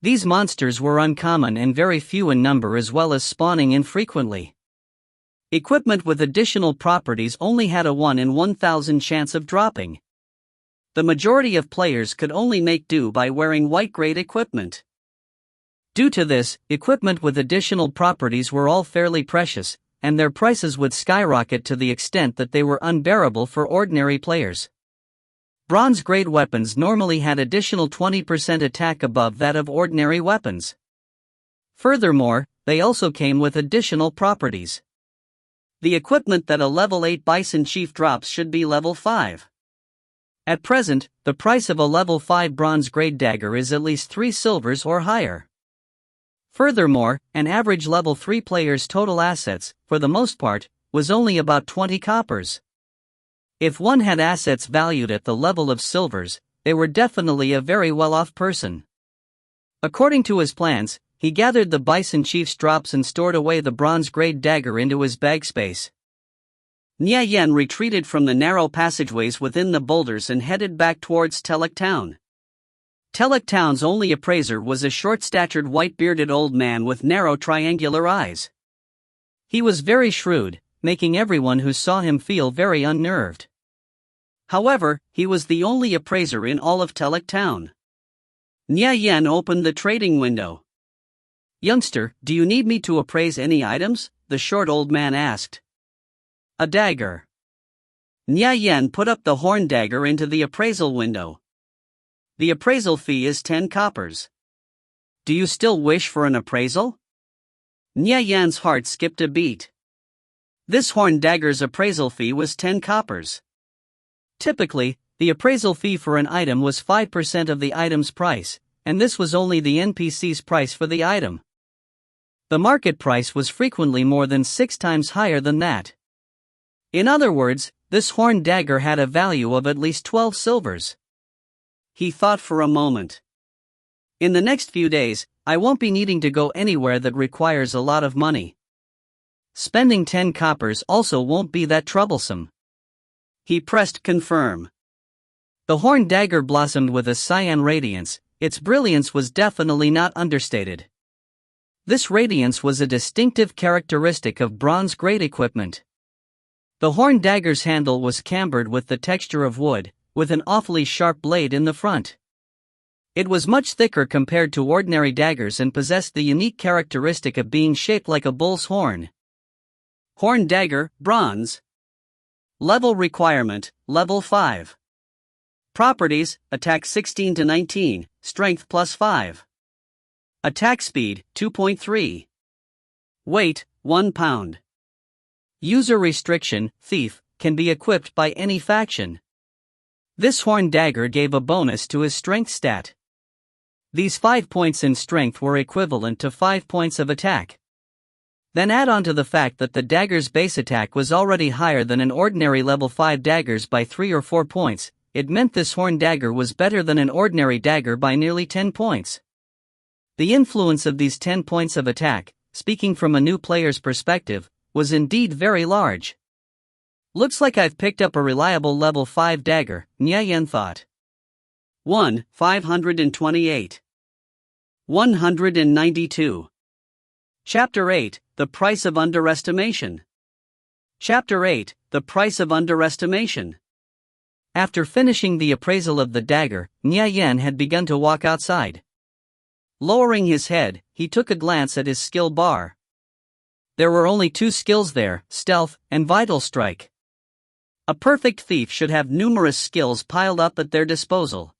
These monsters were uncommon and very few in number, as well as spawning infrequently. Equipment with additional properties only had a 1 in 1,000 chance of dropping. The majority of players could only make do by wearing white-grade equipment. Due to this, equipment with additional properties were all fairly precious, and their prices would skyrocket to the extent that they were unbearable for ordinary players. Bronze-grade weapons normally had additional 20% attack above that of ordinary weapons. Furthermore, they also came with additional properties. The equipment that a level 8 Bison Chief drops should be level 5. At present, the price of a level 5 bronze-grade dagger is at least 3 silvers or higher. Furthermore, an average level 3 player's total assets, for the most part, was only about 20 coppers. If one had assets valued at the level of silvers, they were definitely a very well-off person. According to his plans, he gathered the Bison Chief's drops and stored away the bronze-grade dagger into his bag space. Nya Yen retreated from the narrow passageways within the boulders and headed back towards Telek Town. Telek Town's only appraiser was a short-statured white-bearded old man with narrow triangular eyes. He was very shrewd, making everyone who saw him feel very unnerved. However, he was the only appraiser in all of Telek Town. Nya Yen opened the trading window. "Youngster, do you need me to appraise any items?" the short old man asked. "A dagger." Nya Yen put up the horn dagger into the appraisal window. "The appraisal fee is 10 coppers. Do you still wish for an appraisal?" Nya Yen's heart skipped a beat. This horn dagger's appraisal fee was 10 coppers. Typically, the appraisal fee for an item was 5% of the item's price, and this was only the NPC's price for the item. The market price was frequently more than 6 times higher than that. In other words, this horn dagger had a value of at least 12 silvers. He thought for a moment. "In the next few days, I won't be needing to go anywhere that requires a lot of money. Spending 10 coppers also won't be that troublesome." He pressed confirm. The horn dagger blossomed with a cyan radiance. Its brilliance was definitely not understated. This radiance was a distinctive characteristic of bronze-grade equipment. The horn dagger's handle was cambered with the texture of wood, with an awfully sharp blade in the front. It was much thicker compared to ordinary daggers and possessed the unique characteristic of being shaped like a bull's horn. Horn dagger, bronze. Level requirement, level 5. Properties, attack 16 to 19, strength plus 5. Attack speed, 2.3. Weight, 1 pound. User restriction, thief, can be equipped by any faction. This horn dagger gave a bonus to his strength stat. These 5 points in strength were equivalent to 5 points of attack. Then add on to the fact that the dagger's base attack was already higher than an ordinary level 5 dagger's by 3 or 4 points, it meant this horn dagger was better than an ordinary dagger by nearly 10 points. The influence of these 10 points of attack, speaking from a new player's perspective, was indeed very large. "Looks like I've picked up a reliable level 5 dagger," Nya Yen thought. 528. 192. Chapter 8, The Price of Underestimation. Chapter 8, The Price of Underestimation. After finishing the appraisal of the dagger, Nya Yen had begun to walk outside. Lowering his head, he took a glance at his skill bar. There were only 2 skills there, Stealth and Vital Strike. A perfect thief should have numerous skills piled up at their disposal.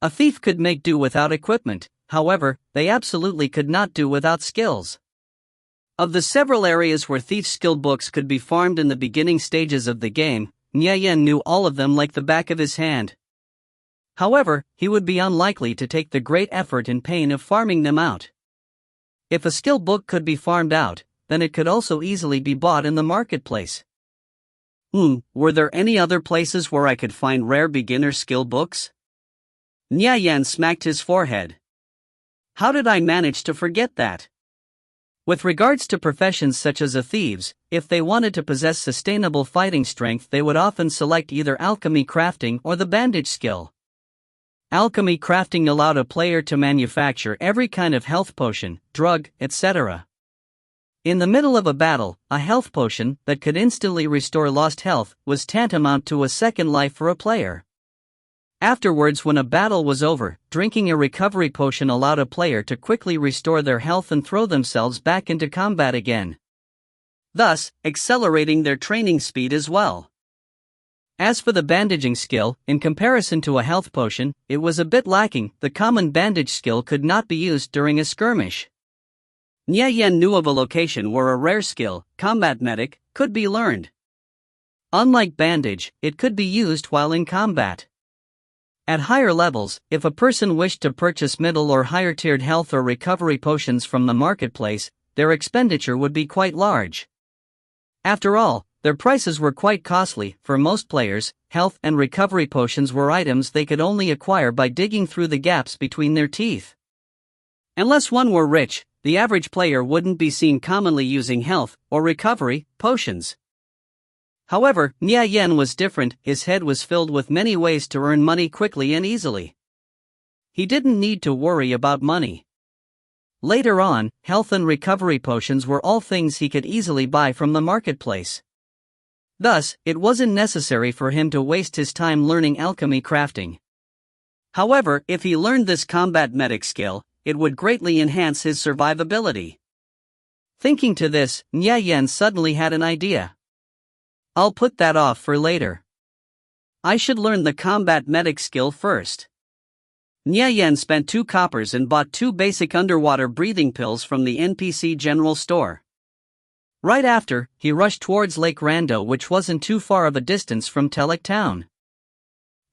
A thief could make do without equipment, however, they absolutely could not do without skills. Of the several areas where thief skill books could be farmed in the beginning stages of the game, Nya Yen knew all of them like the back of his hand. However, he would be unlikely to take the great effort and pain of farming them out. If a skill book could be farmed out, then it could also easily be bought in the marketplace. Were there any other places where I could find rare beginner skill books? Nya Yen smacked his forehead. How did I manage to forget that? With regards to professions such as a thieves, if they wanted to possess sustainable fighting strength, they would often select either alchemy crafting or the bandage skill. Alchemy crafting allowed a player to manufacture every kind of health potion, drug, etc. In the middle of a battle, a health potion that could instantly restore lost health was tantamount to a second life for a player. Afterwards, when a battle was over, drinking a recovery potion allowed a player to quickly restore their health and throw themselves back into combat again, thus accelerating their training speed as well. As for the bandaging skill, in comparison to a health potion, it was a bit lacking. The common bandage skill could not be used during a skirmish. Nya Yen knew of a location where a rare skill, Combat Medic, could be learned. Unlike bandage, it could be used while in combat. At higher levels, if a person wished to purchase middle or higher tiered health or recovery potions from the marketplace, their expenditure would be quite large. After all, their prices were quite costly. For most players, health and recovery potions were items they could only acquire by digging through the gaps between their teeth. Unless one were rich, the average player wouldn't be seen commonly using health or recovery potions. However, Nya Yen was different. His head was filled with many ways to earn money quickly and easily. He didn't need to worry about money. Later on, health and recovery potions were all things he could easily buy from the marketplace. Thus, it wasn't necessary for him to waste his time learning alchemy crafting. However, if he learned this combat medic skill, it would greatly enhance his survivability. Thinking to this, Nya Yen suddenly had an idea. I'll put that off for later. I should learn the combat medic skill first. Nya Yen spent 2 coppers and bought 2 basic underwater breathing pills from the NPC general store. Right after, he rushed towards Lake Rando, which wasn't too far of a distance from Telek town.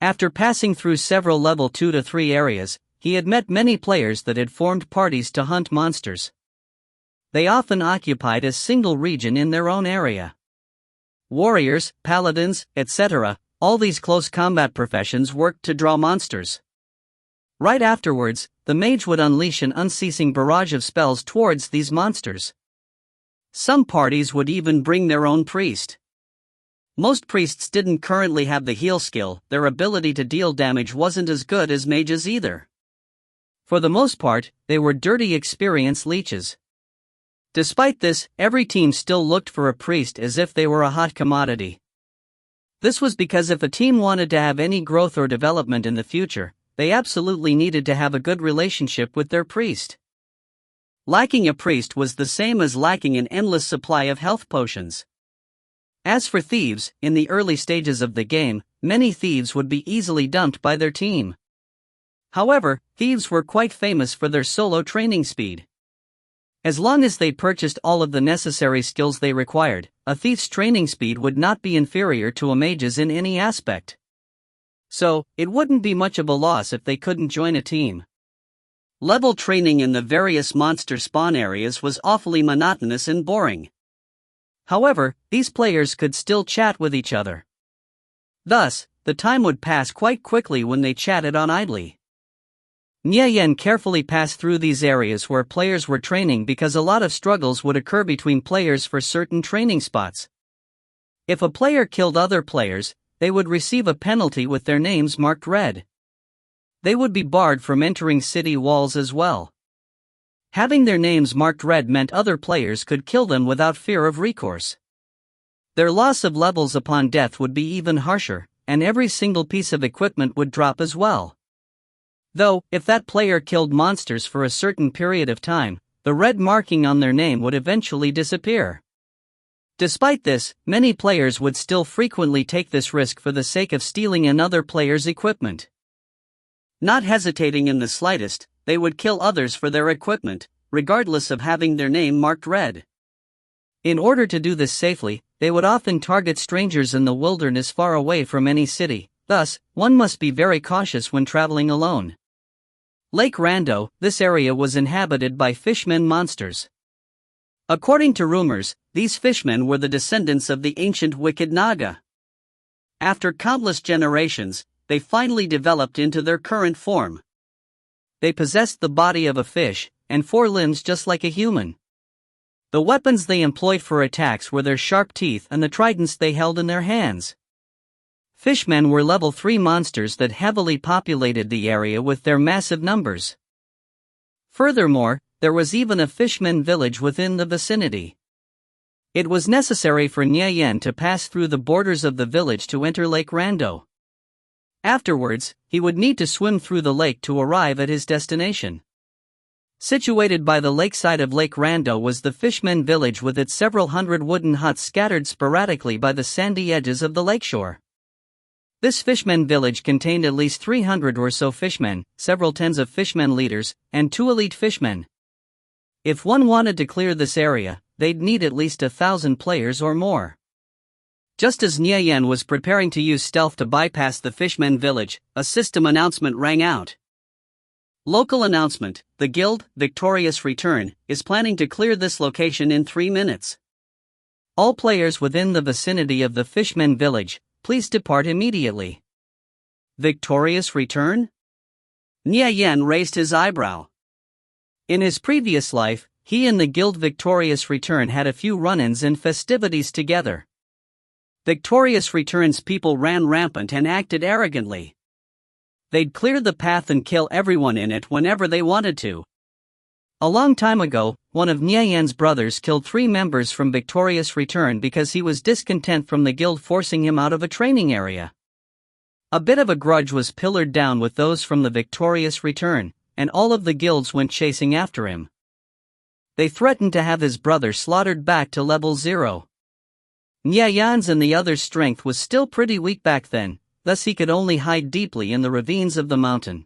After passing through several level 2 to 3 areas, he had met many players that had formed parties to hunt monsters. They often occupied a single region in their own area. Warriors, paladins, etc., all these close combat professions worked to draw monsters. Right afterwards, the mage would unleash an unceasing barrage of spells towards these monsters. Some parties would even bring their own priest. Most priests didn't currently have the heal skill. Their ability to deal damage wasn't as good as mages either. For the most part, they were dirty experienced leeches. Despite this, every team still looked for a priest as if they were a hot commodity. This was because if a team wanted to have any growth or development in the future, they absolutely needed to have a good relationship with their priest. Lacking a priest was the same as lacking an endless supply of health potions. As for thieves, in the early stages of the game, many thieves would be easily dumped by their team. However, thieves were quite famous for their solo training speed. As long as they purchased all of the necessary skills they required, a thief's training speed would not be inferior to a mage's in any aspect. So, it wouldn't be much of a loss if they couldn't join a team. Level training in the various monster spawn areas was awfully monotonous and boring. However, these players could still chat with each other. Thus, the time would pass quite quickly when they chatted on idly. Nya Yen carefully passed through these areas where players were training because a lot of struggles would occur between players for certain training spots. If a player killed other players, they would receive a penalty with their names marked red. They would be barred from entering city walls as well. Having their names marked red meant other players could kill them without fear of recourse. Their loss of levels upon death would be even harsher, and every single piece of equipment would drop as well. Though, if that player killed monsters for a certain period of time, the red marking on their name would eventually disappear. Despite this, many players would still frequently take this risk for the sake of stealing another player's equipment. Not hesitating in the slightest, they would kill others for their equipment, regardless of having their name marked red. In order to do this safely, they would often target strangers in the wilderness far away from any city. Thus, one must be very cautious when traveling alone. Lake Rando, this area was inhabited by fishmen monsters. According to rumors, these fishmen were the descendants of the ancient wicked Naga. After countless generations, they finally developed into their current form. They possessed the body of a fish, and 4 limbs just like a human. The weapons they employed for attacks were their sharp teeth and the tridents they held in their hands. Fishmen were level 3 monsters that heavily populated the area with their massive numbers. Furthermore, there was even a fishmen village within the vicinity. It was necessary for Nya Yen to pass through the borders of the village to enter Lake Rando. Afterwards, he would need to swim through the lake to arrive at his destination. Situated by the lakeside of Lake Rando was the fishmen village with its several hundred wooden huts scattered sporadically by the sandy edges of the lakeshore. This fishmen village contained at least 300 or so fishmen, several tens of fishmen leaders, and 2 elite fishmen. If one wanted to clear this area, they'd need at least 1,000 players or more. Just as Nya Yen was preparing to use stealth to bypass the fishmen village, a system announcement rang out. Local announcement: the guild, Victorious Return, is planning to clear this location in 3 minutes. All players within the vicinity of the fishmen village, please depart immediately. Victorious Return? Nya Yen raised his eyebrow. In his previous life, he and the guild Victorious Return had a few run-ins and festivities together. Victorious Return's people ran rampant and acted arrogantly. They'd clear the path and kill everyone in it whenever they wanted to. A long time ago, one of Nyayan's brothers killed 3 members from Victorious Return because he was discontent from the guild forcing him out of a training area. A bit of a grudge was pillared down with those from the Victorious Return, and all of the guilds went chasing after him. They threatened to have his brother slaughtered back to level 0. Nyayan's and the others' strength was still pretty weak back then, thus he could only hide deeply in the ravines of the mountain.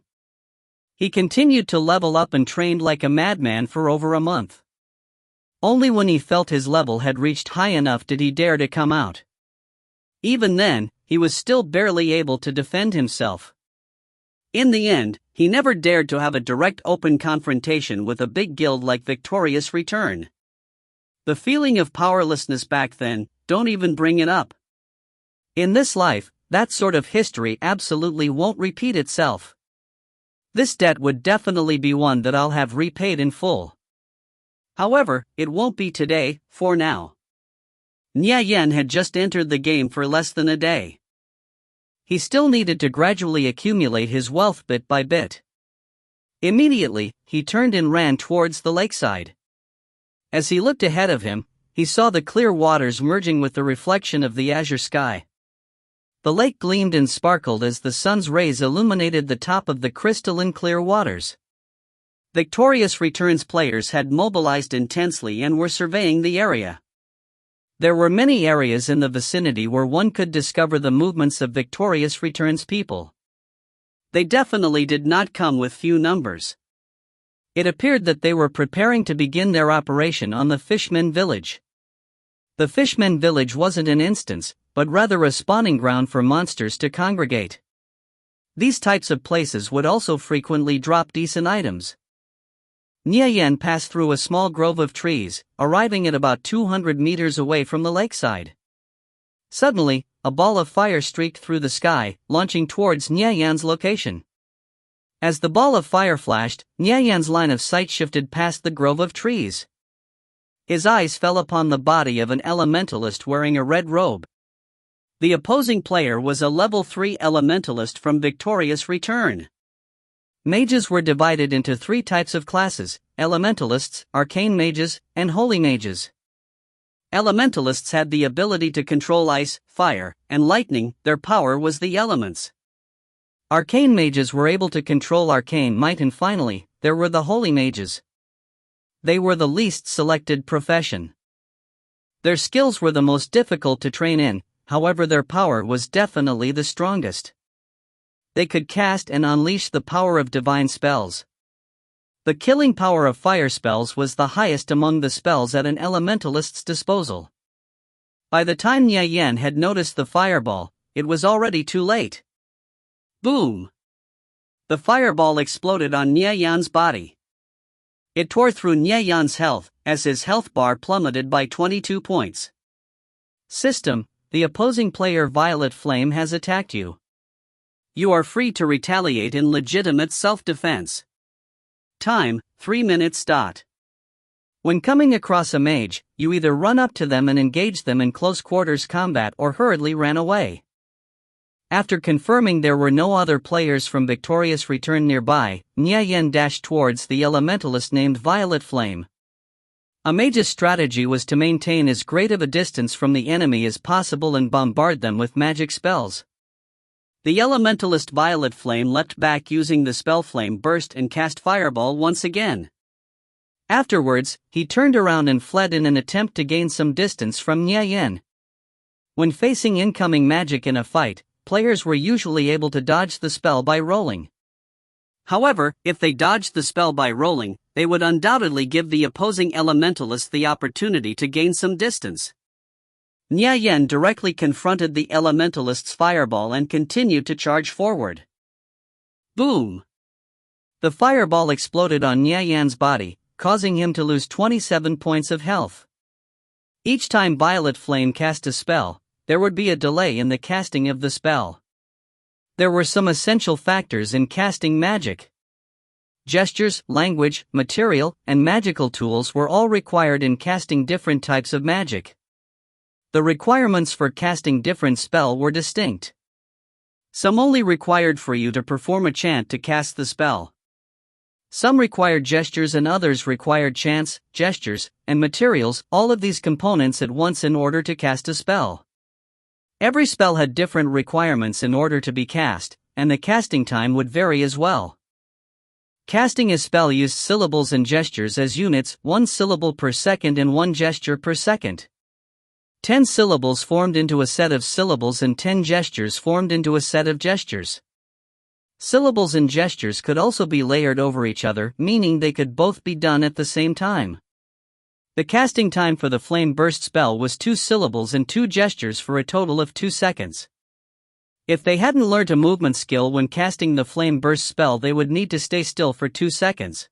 He continued to level up and trained like a madman for over a month. Only when he felt his level had reached high enough did he dare to come out. Even then, he was still barely able to defend himself. In the end, he never dared to have a direct open confrontation with a big guild like Victorious Return. The feeling of powerlessness back then, don't even bring it up. In this life, that sort of history absolutely won't repeat itself. This debt would definitely be one that I'll have repaid in full. However, it won't be today, for now. Nyayan had just entered the game for less than a day. He still needed to gradually accumulate his wealth bit by bit. Immediately, he turned and ran towards the lakeside. As he looked ahead of him, he saw the clear waters merging with the reflection of the azure sky. The lake gleamed and sparkled as the sun's rays illuminated the top of the crystalline clear waters. Victorious Return's players had mobilized intensely and were surveying the area. There were many areas in the vicinity where one could discover the movements of Victorious Return's people. They definitely did not come with few numbers. It appeared that they were preparing to begin their operation on the Fishmen village. The Fishmen village wasn't an instance, but rather a spawning ground for monsters to congregate. These types of places would also frequently drop decent items. Nyayan passed through a small grove of trees, arriving at about 200 meters away from the lakeside. Suddenly, a ball of fire streaked through the sky, launching towards Nyayan's location. As the ball of fire flashed, Nyayan's line of sight shifted past the grove of trees. His eyes fell upon the body of an elementalist wearing a red robe. The opposing player was a level 3 elementalist from Victorious Return. Mages were divided into 3 types of classes: elementalists, arcane mages, and holy mages. Elementalists had the ability to control ice, fire, and lightning. Their power was the elements. Arcane mages were able to control arcane might, and finally, there were the holy mages. They were the least selected profession. Their skills were the most difficult to train in, however their power was definitely the strongest. They could cast and unleash the power of divine spells. The killing power of fire spells was the highest among the spells at an elementalist's disposal. By the time Nyayan had noticed the fireball, it was already too late. Boom! The fireball exploded on Nyayan's body. It tore through Nyayan's health, as his health bar plummeted by 22 points. System: the opposing player Violet Flame has attacked you. You are free to retaliate in legitimate self-defense. Time: 3 minutes. When coming across a mage, you either run up to them and engage them in close quarters combat or hurriedly ran away. After confirming there were no other players from Victorious Return nearby, Nyayan dashed towards the elementalist named Violet Flame. A mage's strategy was to maintain as great of a distance from the enemy as possible and bombard them with magic spells. The elementalist Violet Flame leapt back using the spell Flame Burst and cast Fireball once again. Afterwards, he turned around and fled in an attempt to gain some distance from Nyayan. When facing incoming magic in a fight, players were usually able to dodge the spell by rolling. However, if they dodged the spell by rolling, they would undoubtedly give the opposing elementalist the opportunity to gain some distance. Nyayan directly confronted the elementalist's fireball and continued to charge forward. Boom! The fireball exploded on Nyayan's body, causing him to lose 27 points of health. Each time Violet Flame cast a spell, there would be a delay in the casting of the spell. There were some essential factors in casting magic. Gestures, language, material, and magical tools were all required in casting different types of magic. The requirements for casting different spell were distinct. Some only required for you to perform a chant to cast the spell. Some required gestures and others required chants, gestures, and materials, all of these components at once in order to cast a spell. Every spell had different requirements in order to be cast, and the casting time would vary as well. Casting a spell used syllables and gestures as units, 1 syllable per second and 1 gesture per second. 10 syllables formed into a set of syllables and 10 gestures formed into a set of gestures. Syllables and gestures could also be layered over each other, meaning they could both be done at the same time. The casting time for the Flame Burst spell was 2 syllables and 2 gestures for a total of 2 seconds. If they hadn't learned a movement skill when casting the Flame Burst spell, they would need to stay still for 2 seconds.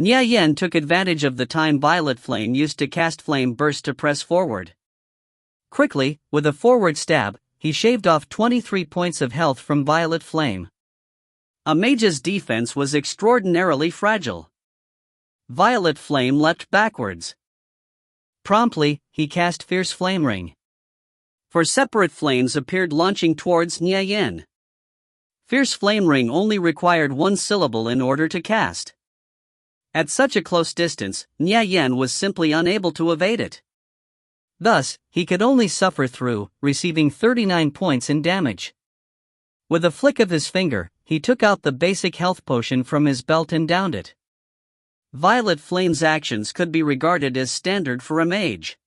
Nya Yen took advantage of the time Violet Flame used to cast Flame Burst to press forward. Quickly, with a forward stab, he shaved off 23 points of health from Violet Flame. A mage's defense was extraordinarily fragile. Violet Flame leapt backwards. Promptly, he cast Fierce Flame Ring. 4 separate flames appeared launching towards Nya Yen. Fierce Flame Ring only required 1 syllable in order to cast. At such a close distance, Nya Yen was simply unable to evade it. Thus, he could only suffer through, receiving 39 points in damage. With a flick of his finger, he took out the basic health potion from his belt and downed it. Violet Flame's actions could be regarded as standard for a mage.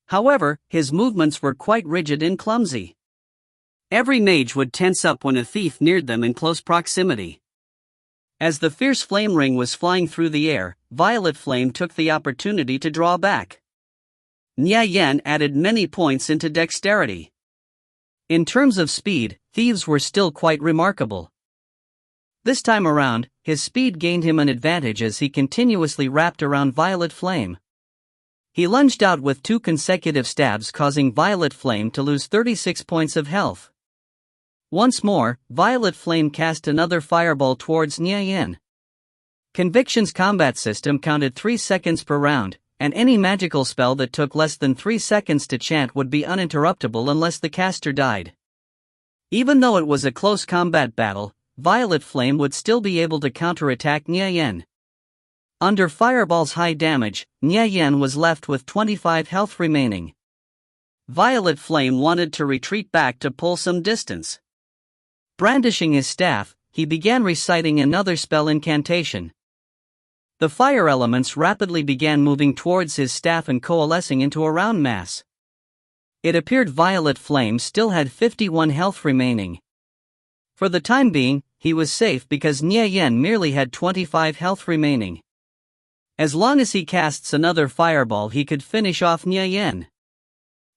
However, his movements were quite rigid and clumsy. Every mage would tense up when a thief neared them in close proximity. As the Fierce Flame Ring was flying through the air, Violet Flame took the opportunity to draw back. Nya Yen added many points into dexterity. In terms of speed, thieves were still quite remarkable. This time around, his speed gained him an advantage as he continuously wrapped around Violet Flame. He lunged out with 2 consecutive stabs, causing Violet Flame to lose 36 points of health. Once more, Violet Flame cast another fireball towards Nya Yen. Conviction's combat system counted 3 seconds per round, and any magical spell that took less than 3 seconds to chant would be uninterruptible unless the caster died. Even though it was a close combat battle, Violet Flame would still be able to counterattack Nya Yen. Under Fireball's high damage, Nya Yen was left with 25 health remaining. Violet Flame wanted to retreat back to pull some distance. Brandishing his staff, he began reciting another spell incantation. The fire elements rapidly began moving towards his staff and coalescing into a round mass. It appeared Violet Flame still had 51 health remaining. For the time being, he was safe because Nya Yen merely had 25 health remaining. As long as he casts another fireball, he could finish off Nya Yen.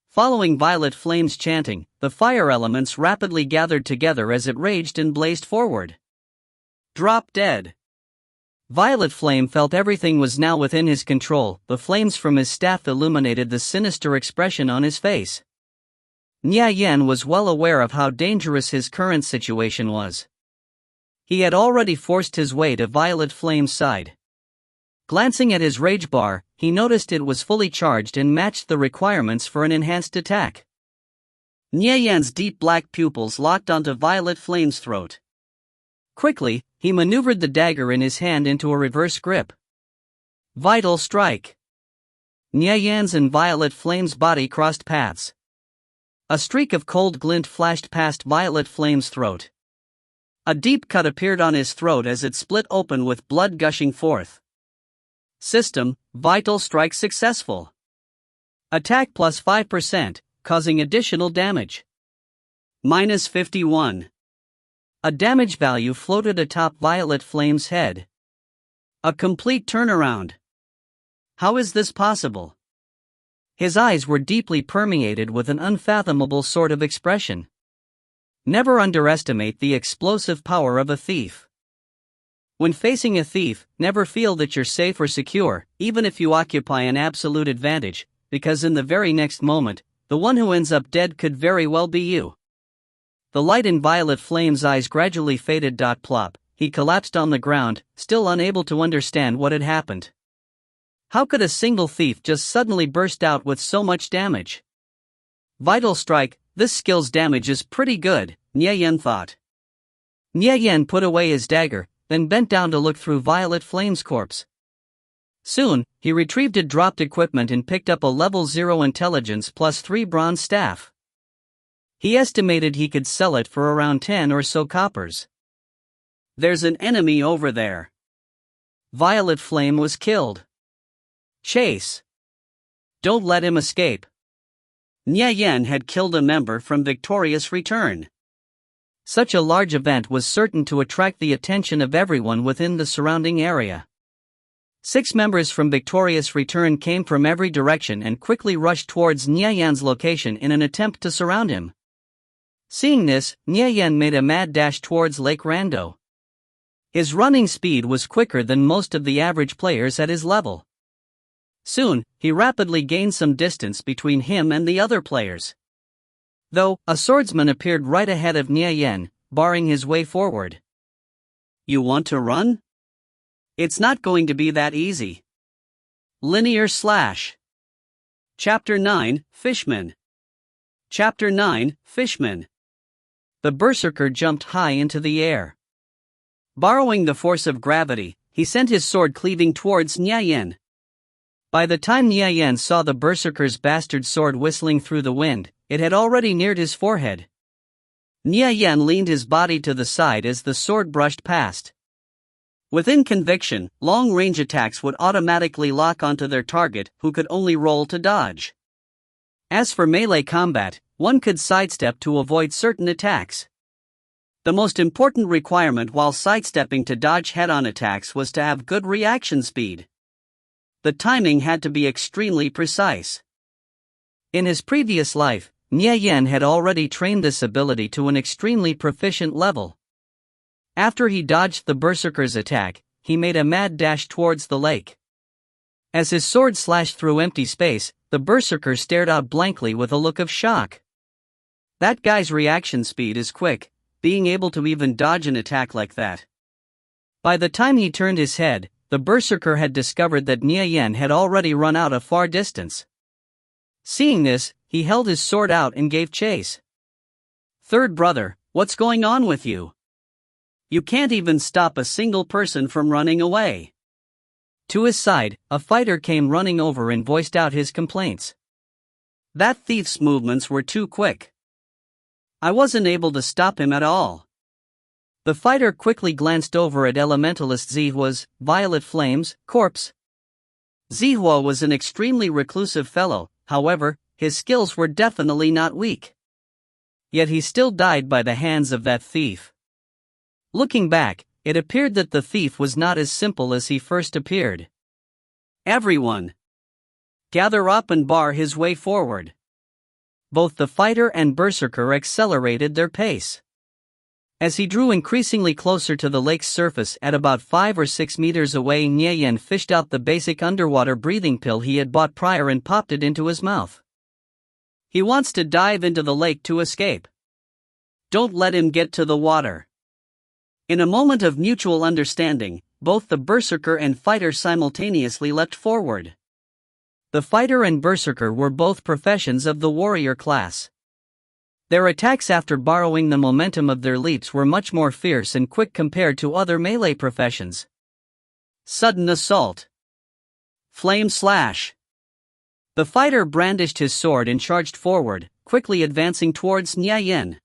Following Violet Flame's chanting, the fire elements rapidly gathered together as it raged and blazed forward. Drop dead. Violet Flame felt everything was now within his control. The flames from his staff illuminated the sinister expression on his face. Nya Yen was well aware of how dangerous his current situation was. He had already forced his way to Violet Flame's side. Glancing at his rage bar, he noticed it was fully charged and matched the requirements for an enhanced attack. Nya Yen's deep black pupils locked onto Violet Flame's throat. Quickly, he maneuvered the dagger in his hand into a reverse grip. Vital Strike. Nya Yen's and Violet Flame's body crossed paths. A streak of cold glint flashed past Violet Flame's throat. A deep cut appeared on his throat as it split open with blood gushing forth. System, Vital Strike successful. Attack plus 5%, causing additional damage. Minus 51. A damage value floated atop Violet Flame's head. A complete turnaround. How is this possible? His eyes were deeply permeated with an unfathomable sort of expression. Never underestimate the explosive power of a thief. When facing a thief, never feel that you're safe or secure, even if you occupy an absolute advantage, because in the very next moment, the one who ends up dead could very well be you. The light in Violet Flame's eyes gradually faded. Plop, he collapsed on the ground, still unable to understand what had happened. How could a single thief just suddenly burst out with so much damage? Vital Strike, this skill's damage is pretty good, Nye thought. Nye put away his dagger, then bent down to look through Violet Flame's corpse. Soon, he retrieved dropped equipment and picked up a level 0 intelligence plus 3 bronze staff. He estimated he could sell it for around 10 or so coppers. There's an enemy over there. Violet Flame was killed. Chase. Don't let him escape. Nye had killed a member from Victorious Return. Such a large event was certain to attract the attention of everyone within the surrounding area. 6 members from Victorious Return came from every direction and quickly rushed towards Nye's location in an attempt to surround him. Seeing this, Nye made a mad dash towards Lake Rando. His running speed was quicker than most of the average players at his level. Soon, he rapidly gained some distance between him and the other players. Though, a swordsman appeared right ahead of Nye, barring his way forward. You want to run? It's not going to be that easy. Linear Slash. Chapter 9, Fishman. Chapter 9, Fishman. The berserker jumped high into the air. Borrowing the force of gravity, he sent his sword cleaving towards Nye. By the time Nye saw the berserker's bastard sword whistling through the wind, it had already neared his forehead. Nye leaned his body to the side as the sword brushed past. Within conviction, long-range attacks would automatically lock onto their target, who could only roll to dodge. As for melee combat, one could sidestep to avoid certain attacks. The most important requirement while sidestepping to dodge head-on attacks was to have good reaction speed. The timing had to be extremely precise. In his previous life, Nye had already trained this ability to an extremely proficient level. After he dodged the berserker's attack, he made a mad dash towards the lake. As his sword slashed through empty space, the berserker stared out blankly with a look of shock. That guy's reaction speed is quick, being able to even dodge an attack like that. By the time he turned his head, the berserker had discovered that Nye had already run out a far distance. Seeing this, he held his sword out and gave chase. Third brother, what's going on with you? You can't even stop a single person from running away. To his side, a fighter came running over and voiced out his complaints. That thief's movements were too quick. I wasn't able to stop him at all. The fighter quickly glanced over at Elementalist Zihua's, Violet Flame's, corpse. Zihua was an extremely reclusive fellow, however, his skills were definitely not weak. Yet he still died by the hands of that thief. Looking back, it appeared that the thief was not as simple as he first appeared. Everyone! Gather up and bar his way forward. Both the fighter and berserker accelerated their pace. As he drew increasingly closer to the lake's surface at about 5 or 6 meters away, Nye fished out the basic underwater breathing pill he had bought prior and popped it into his mouth. He wants to dive into the lake to escape. Don't let him get to the water. In a moment of mutual understanding, both the berserker and fighter simultaneously leapt forward. The fighter and berserker were both professions of the warrior class. Their attacks after borrowing the momentum of their leaps were much more fierce and quick compared to other melee professions. Sudden assault. Flame slash. The fighter brandished his sword and charged forward, quickly advancing towards Nye.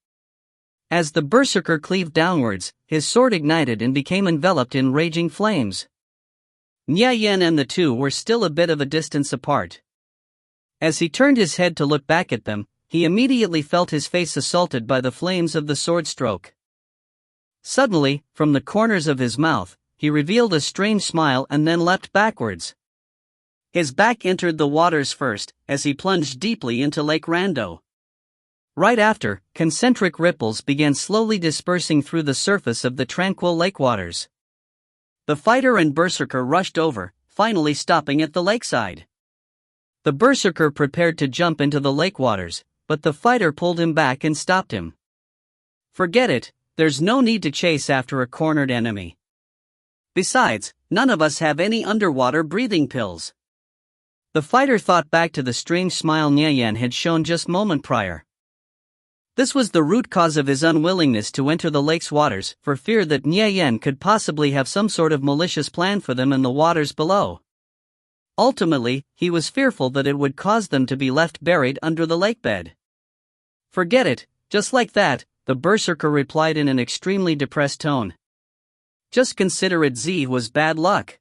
As the berserker cleaved downwards, his sword ignited and became enveloped in raging flames. Nye and the two were still a bit of a distance apart. As he turned his head to look back at them, he immediately felt his face assaulted by the flames of the sword stroke. Suddenly, from the corners of his mouth, he revealed a strange smile and then leapt backwards. His back entered the waters first, as he plunged deeply into Lake Rando. Right after, concentric ripples began slowly dispersing through the surface of the tranquil lake waters. The fighter and berserker rushed over, finally stopping at the lakeside. The berserker prepared to jump into the lake waters, but the fighter pulled him back and stopped him. Forget it, there's no need to chase after a cornered enemy. Besides, none of us have any underwater breathing pills. The fighter thought back to the strange smile Nye Yan had shown just moment prior. This was the root cause of his unwillingness to enter the lake's waters, for fear that Nye Yan could possibly have some sort of malicious plan for them in the waters below. Ultimately, he was fearful that it would cause them to be left buried under the lake bed. Forget it, just like that, the berserker replied in an extremely depressed tone. Just consider it was bad luck.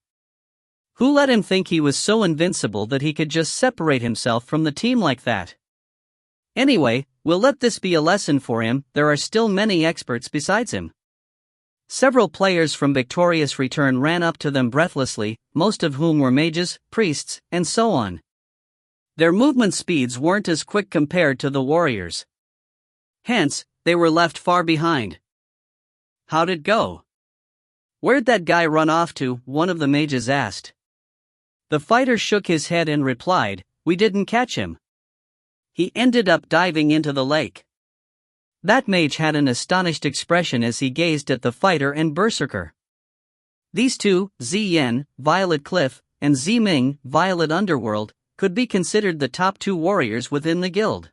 Who let him think he was so invincible that he could just separate himself from the team like that? Anyway, we'll let this be a lesson for him. There are still many experts besides him. Several players from Victorious Return ran up to them breathlessly, most of whom were mages, priests, and so on. Their movement speeds weren't as quick compared to the warriors. Hence, they were left far behind. How'd it go? Where'd that guy run off to? One of the mages asked. The fighter shook his head and replied, we didn't catch him. He ended up diving into the lake. That mage had an astonished expression as he gazed at the fighter and berserker. These two, Ziyan, Violet Cliff, and Ziming, Violet Underworld, could be considered the top two warriors within the guild.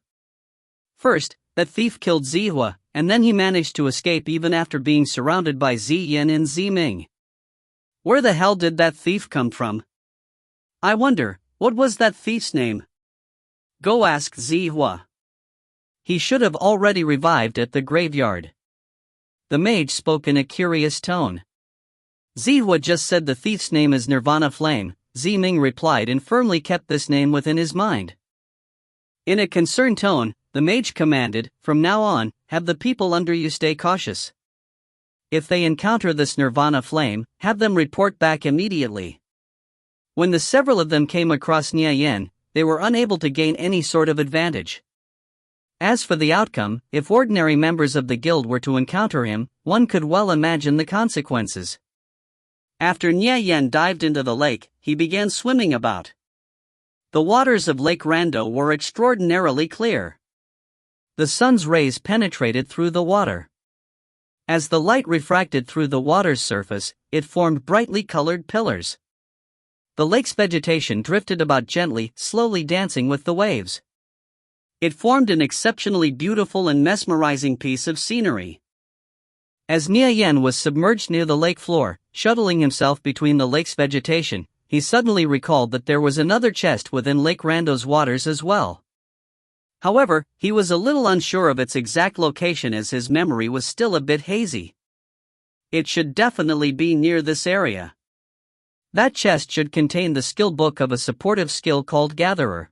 First, that thief killed Zihua, and then he managed to escape even after being surrounded by Ziyan and Ziming. Where the hell did that thief come from? I wonder, what was that thief's name? Go ask Zihua. He should have already revived at the graveyard. The mage spoke in a curious tone. Zihua just said the thief's name is Nirvana Flame, Ziming replied and firmly kept this name within his mind. In a concerned tone, the mage commanded, from now on, have the people under you stay cautious. If they encounter this Nirvana Flame, have them report back immediately. When the several of them came across Nye Yan, they were unable to gain any sort of advantage. As for the outcome, if ordinary members of the guild were to encounter him, one could well imagine the consequences. After Nye Yan dived into the lake, he began swimming about. The waters of Lake Rando were extraordinarily clear. The sun's rays penetrated through the water. As the light refracted through the water's surface, it formed brightly colored pillars. The lake's vegetation drifted about gently, slowly dancing with the waves. It formed an exceptionally beautiful and mesmerizing piece of scenery. As Nye Yan was submerged near the lake floor, shuttling himself between the lake's vegetation, he suddenly recalled that there was another chest within Lake Rando's waters as well. However, he was a little unsure of its exact location as his memory was still a bit hazy. It should definitely be near this area. That chest should contain the skill book of a supportive skill called Gatherer.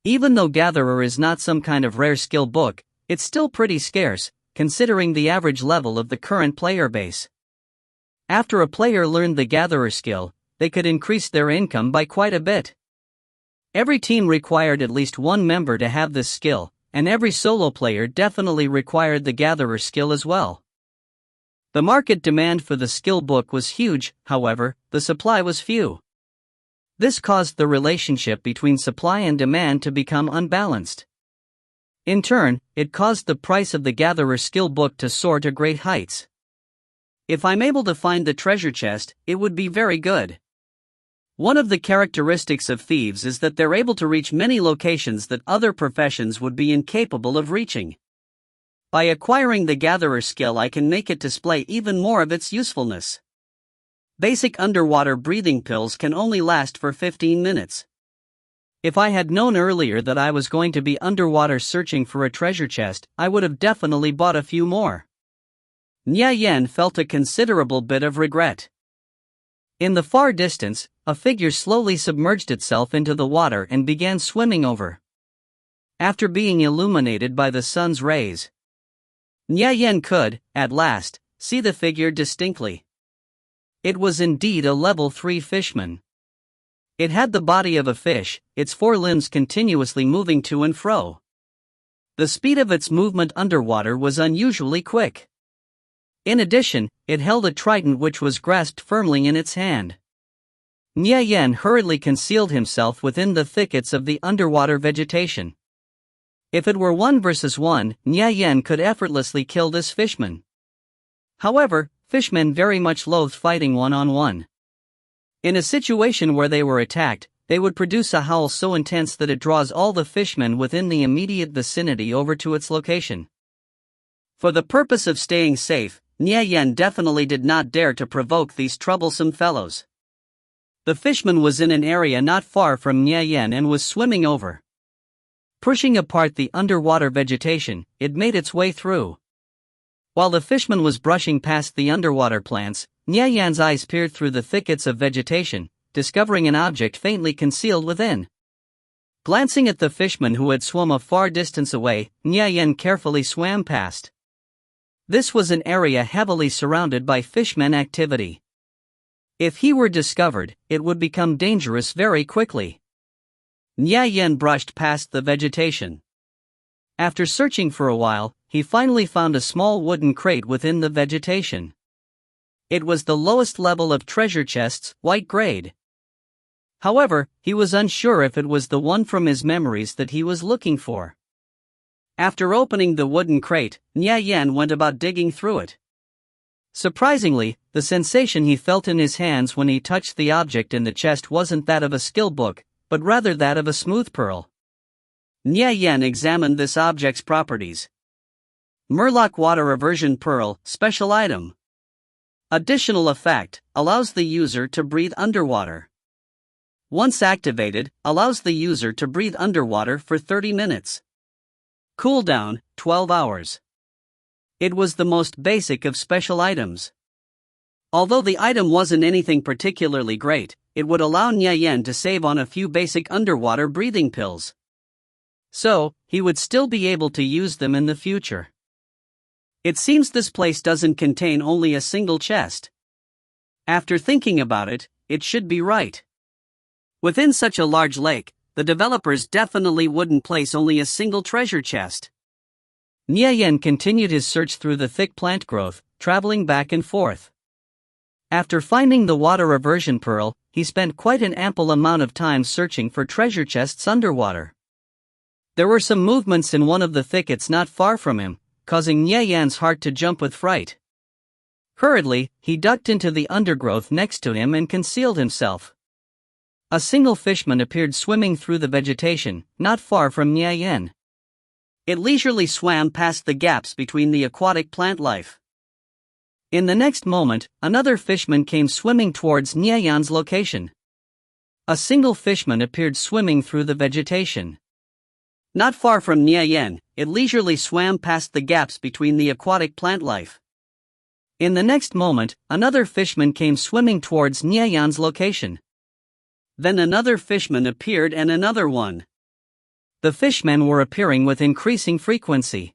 Even though Gatherer is not some kind of rare skill book, it's still pretty scarce, considering the average level of the current player base. After a player learned the Gatherer skill, they could increase their income by quite a bit. Every team required at least one member to have this skill, and every solo player definitely required the Gatherer skill as well. The market demand for the skill book was huge, however, the supply was few. This caused the relationship between supply and demand to become unbalanced. In turn, it caused the price of the Gatherer skill book to soar to great heights. If I'm able to find the treasure chest, it would be very good. One of the characteristics of thieves is that they're able to reach many locations that other professions would be incapable of reaching. By acquiring the Gatherer skill, I can make it display even more of its usefulness. Basic underwater breathing pills can only last for 15 minutes. If I had known earlier that I was going to be underwater searching for a treasure chest, I would have definitely bought a few more. Nye Yan felt a considerable bit of regret. In the far distance, a figure slowly submerged itself into the water and began swimming over. After being illuminated by the sun's rays, Nye Yan could, at last, see the figure distinctly. It was indeed a level 3 fishman. It had the body of a fish, its 4 limbs continuously moving to and fro. The speed of its movement underwater was unusually quick. In addition, it held a trident which was grasped firmly in its hand. Nye Yan hurriedly concealed himself within the thickets of the underwater vegetation. If it were 1 versus 1, Nye Yan could effortlessly kill this fishman. However, fishmen very much loathed fighting one-on-one. In a situation where they were attacked, they would produce a howl so intense that it draws all the fishmen within the immediate vicinity over to its location. For the purpose of staying safe, Nie Yen definitely did not dare to provoke these troublesome fellows. The fishman was in an area not far from Nie Yen and was swimming over. Pushing apart the underwater vegetation, it made its way through. While the fishman was brushing past the underwater plants, Nie Yan's eyes peered through the thickets of vegetation, discovering an object faintly concealed within. Glancing at the fishman who had swum a far distance away, Nie Yan carefully swam past. This was an area heavily surrounded by fishmen activity. If he were discovered, it would become dangerous very quickly. Nie Yan brushed past the vegetation. After searching for a while, he finally found a small wooden crate within the vegetation. It was the lowest level of treasure chests, white grade. However, he was unsure if it was the one from his memories that he was looking for. After opening the wooden crate, Nie Yan went about digging through it. Surprisingly, the sensation he felt in his hands when he touched the object in the chest wasn't that of a skill book, but rather that of a smooth pearl. Nie Yan examined this object's properties. Murloc Water Aversion Pearl, special item. Additional effect, allows the user to breathe underwater. Once activated, allows the user to breathe underwater for 30 minutes. Cooldown, 12 hours. It was the most basic of special items. Although the item wasn't anything particularly great, it would allow Nie Yan to save on a few basic underwater breathing pills. So, he would still be able to use them in the future. It seems this place doesn't contain only a single chest. After thinking about it, it should be right. Within such a large lake, the developers definitely wouldn't place only a single treasure chest. Nie Yan continued his search through the thick plant growth, traveling back and forth. After finding the water aversion pearl, he spent quite an ample amount of time searching for treasure chests underwater. There were some movements in one of the thickets not far from him, causing Nie Yan's heart to jump with fright. Hurriedly, he ducked into the undergrowth next to him and concealed himself. A single fishman appeared swimming through the vegetation, not far from Nie Yan. It leisurely swam past the gaps between the aquatic plant life. In the next moment, another fishman came swimming towards Nie Yan's location. A single fishman appeared swimming through the vegetation. Not far from Nie Yan, it leisurely swam past the gaps between the aquatic plant life. In the next moment, another fishman came swimming towards Nie Yan's location. Then another fishman appeared and another one. The fishmen were appearing with increasing frequency.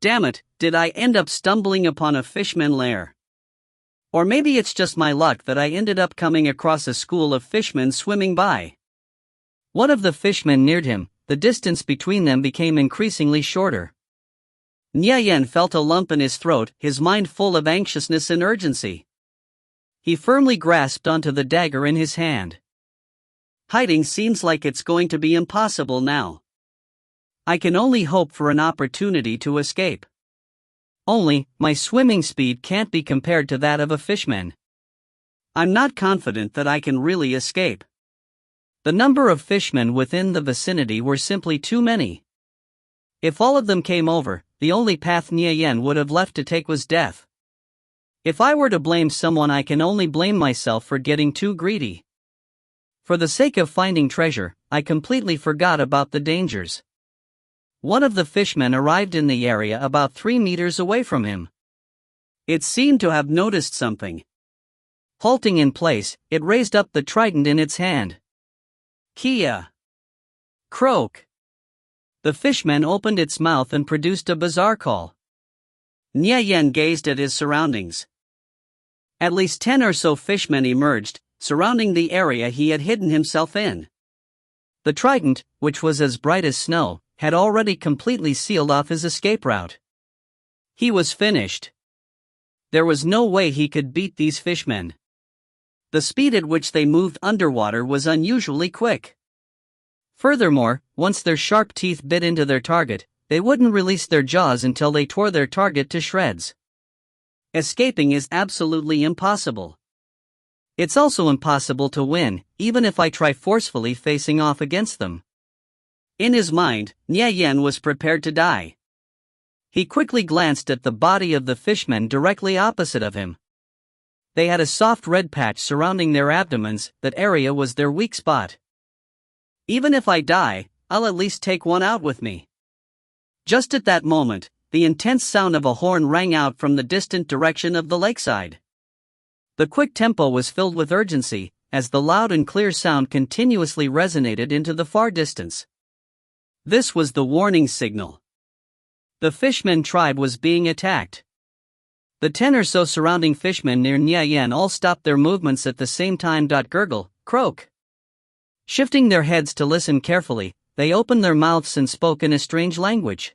Damn it, did I end up stumbling upon a fishman lair? Or maybe it's just my luck that I ended up coming across a school of fishmen swimming by. One of the fishmen neared him, the distance between them became increasingly shorter. Nie Yan felt a lump in his throat, his mind full of anxiousness and urgency. He firmly grasped onto the dagger in his hand. Hiding seems like it's going to be impossible now. I can only hope for an opportunity to escape. Only, my swimming speed can't be compared to that of a fishman. I'm not confident that I can really escape. The number of fishmen within the vicinity were simply too many. If all of them came over, the only path Nie Yan would have left to take was death. If I were to blame someone, I can only blame myself for getting too greedy. For the sake of finding treasure, I completely forgot about the dangers. One of the fishmen arrived in the area about 3 meters away from him. It seemed to have noticed something. Halting in place, it raised up the trident in its hand. Kia! Croak! The fishman opened its mouth and produced a bizarre call. Nie Yan gazed at his surroundings. At least 10 or so fishmen emerged, surrounding the area he had hidden himself in. The trident, which was as bright as snow, had already completely sealed off his escape route. He was finished. There was no way he could beat these fishmen. The speed at which they moved underwater was unusually quick. Furthermore, once their sharp teeth bit into their target, they wouldn't release their jaws until they tore their target to shreds. Escaping is absolutely impossible. It's also impossible to win, even if I try forcefully facing off against them. In his mind, Nye Yen was prepared to die. He quickly glanced at the body of the fishmen directly opposite of him. They had a soft red patch surrounding their abdomens. That area was their weak spot. Even if I die, I'll at least take one out with me. Just at that moment, the intense sound of a horn rang out from the distant direction of the lakeside. The quick tempo was filled with urgency, as the loud and clear sound continuously resonated into the far distance. This was the warning signal. The Fishman tribe was being attacked. The 10 or so surrounding fishmen near Nye Yen all stopped their movements at the same time. Gurgle, croak. Shifting their heads to listen carefully, they opened their mouths and spoke in a strange language.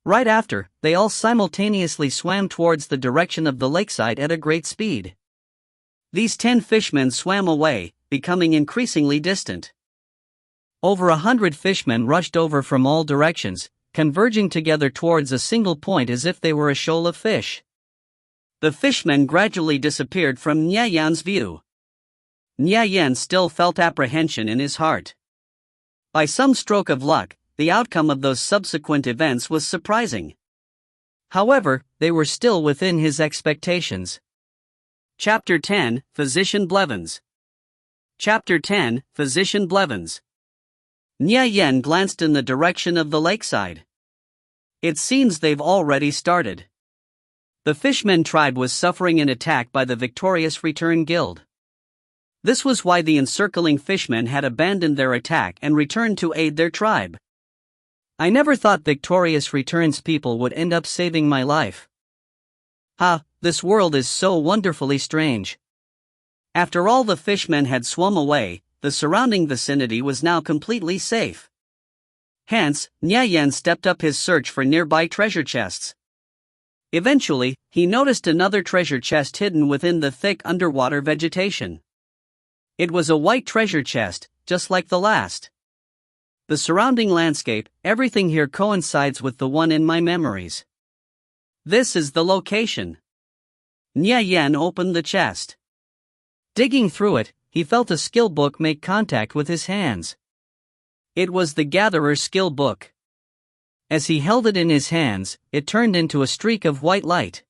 Right after, they all simultaneously swam towards the direction of the lakeside at a great speed. These 10 fishmen swam away, becoming increasingly distant. Over 100 fishmen rushed over from all directions, converging together towards a single point as if they were a shoal of fish. The fishmen gradually disappeared from Nye Yen's view. Nye Yen still felt apprehension in his heart. By some stroke of luck, the outcome of those subsequent events was surprising. However, they were still within his expectations. Chapter 10, Physician Blevins. Chapter 10, Physician Blevins. Nye Yen glanced in the direction of the lakeside. It seems they've already started. The Fishmen tribe was suffering an attack by the victorious Return Guild. This was why the encircling fishmen had abandoned their attack and returned to aid their tribe. I never thought Victorious Return's people would end up saving my life. This world is so wonderfully strange. After all the fishmen had swum away, the surrounding vicinity was now completely safe. Hence, Nye Yen stepped up his search for nearby treasure chests. Eventually, he noticed another treasure chest hidden within the thick underwater vegetation. It was a white treasure chest, just like the last. The surrounding landscape, everything here coincides with the one in my memories. This is the location. Nye Yen opened the chest. Digging through it, he felt a skill book make contact with his hands. It was the Gatherer's skill book. As he held it in his hands, it turned into a streak of white light.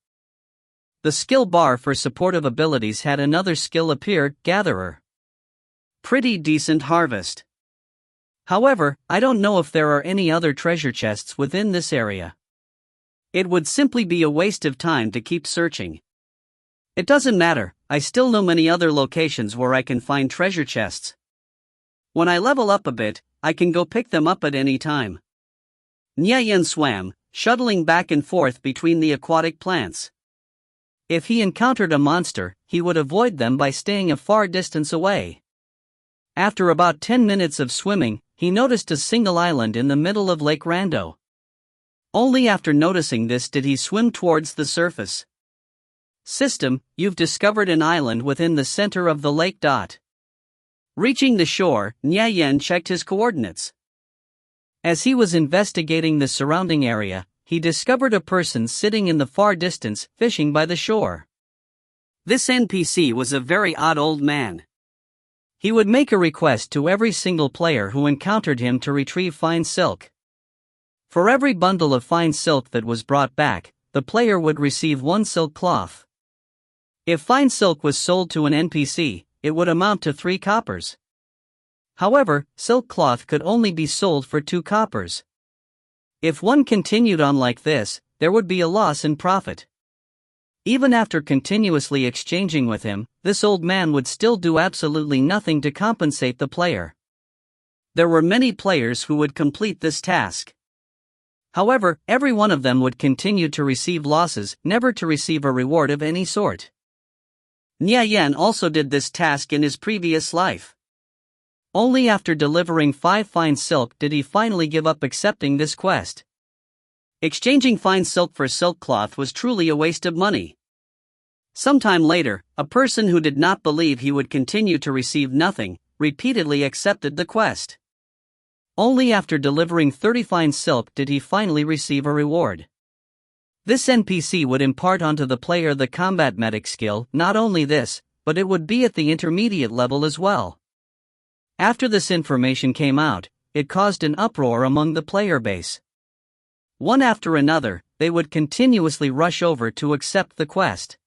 The skill bar for supportive abilities had another skill appear, Gatherer. Pretty decent harvest. However, I don't know if there are any other treasure chests within this area. It would simply be a waste of time to keep searching. It doesn't matter, I still know many other locations where I can find treasure chests. When I level up a bit, I can go pick them up at any time. Nye Yen swam, shuttling back and forth between the aquatic plants. If he encountered a monster, he would avoid them by staying a far distance away. After about 10 minutes of swimming, he noticed a single island in the middle of Lake Rando. Only after noticing this did he swim towards the surface. System, you've discovered an island within the center of the lake. Reaching the shore, Nye Yen checked his coordinates. As he was investigating the surrounding area, he discovered a person sitting in the far distance, fishing by the shore. This NPC was a very odd old man. He would make a request to every single player who encountered him to retrieve fine silk. For every bundle of fine silk that was brought back, the player would receive 1 silk cloth. If fine silk was sold to an NPC, it would amount to 3 coppers. However, silk cloth could only be sold for 2 coppers. If one continued on like this, there would be a loss in profit. Even after continuously exchanging with him, this old man would still do absolutely nothing to compensate the player. There were many players who would complete this task. However, every one of them would continue to receive losses, never to receive a reward of any sort. Nye Yen also did this task in his previous life. Only after delivering 5 fine silk did he finally give up accepting this quest. Exchanging fine silk for silk cloth was truly a waste of money. Sometime later, a person who did not believe he would continue to receive nothing, repeatedly accepted the quest. Only after delivering 30 fine silk did he finally receive a reward. This NPC would impart onto the player the combat medic skill. Not only this, but it would be at the intermediate level as well. After this information came out, it caused an uproar among the player base. One after another, they would continuously rush over to accept the quest.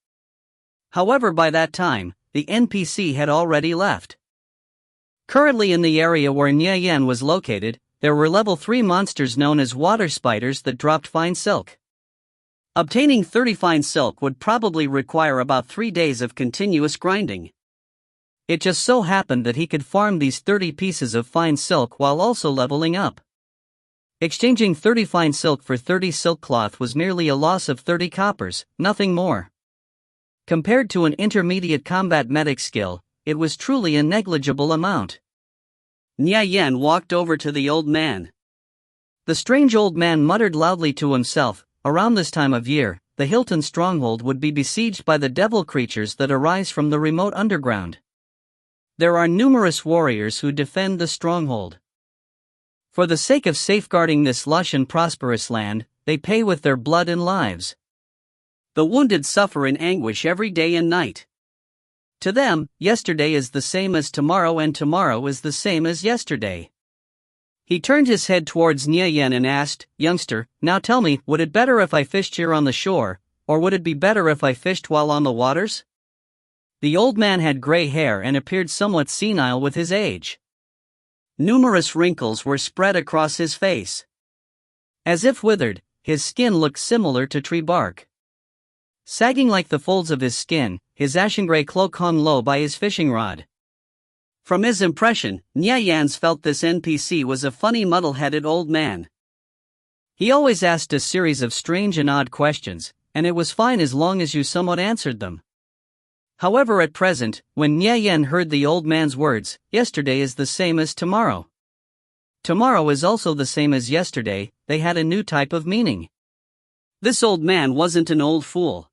However, by that time, the NPC had already left. Currently in the area where Nye Yan was located, there were level 3 monsters known as water spiders that dropped fine silk. Obtaining 30 fine silk would probably require about 3 days of continuous grinding. It just so happened that he could farm these 30 pieces of fine silk while also leveling up. Exchanging 30 fine silk for 30 silk cloth was merely a loss of 30 coppers, nothing more. Compared to an intermediate combat medic skill, it was truly a negligible amount. Nye Yan walked over to the old man. The strange old man muttered loudly to himself, around this time of year, the Hilton stronghold would be besieged by the devil creatures that arise from the remote underground. There are numerous warriors who defend the stronghold. For the sake of safeguarding this lush and prosperous land, they pay with their blood and lives. The wounded suffer in anguish every day and night. To them, yesterday is the same as tomorrow and tomorrow is the same as yesterday. He turned his head towards Nye Yan and asked, "Youngster, now tell me, would it better if I fished here on the shore, or would it be better if I fished while on the waters?" The old man had gray hair and appeared somewhat senile with his age. Numerous wrinkles were spread across his face. As if withered, his skin looked similar to tree bark. Sagging like the folds of his skin, his ashen-gray cloak hung low by his fishing rod. From his impression, Nye Yan's felt this NPC was a funny muddle-headed old man. He always asked a series of strange and odd questions, and it was fine as long as you somewhat answered them. However, at present, when Nye Yan heard the old man's words, yesterday is the same as tomorrow. Tomorrow is also the same as yesterday, they had a new type of meaning. This old man wasn't an old fool.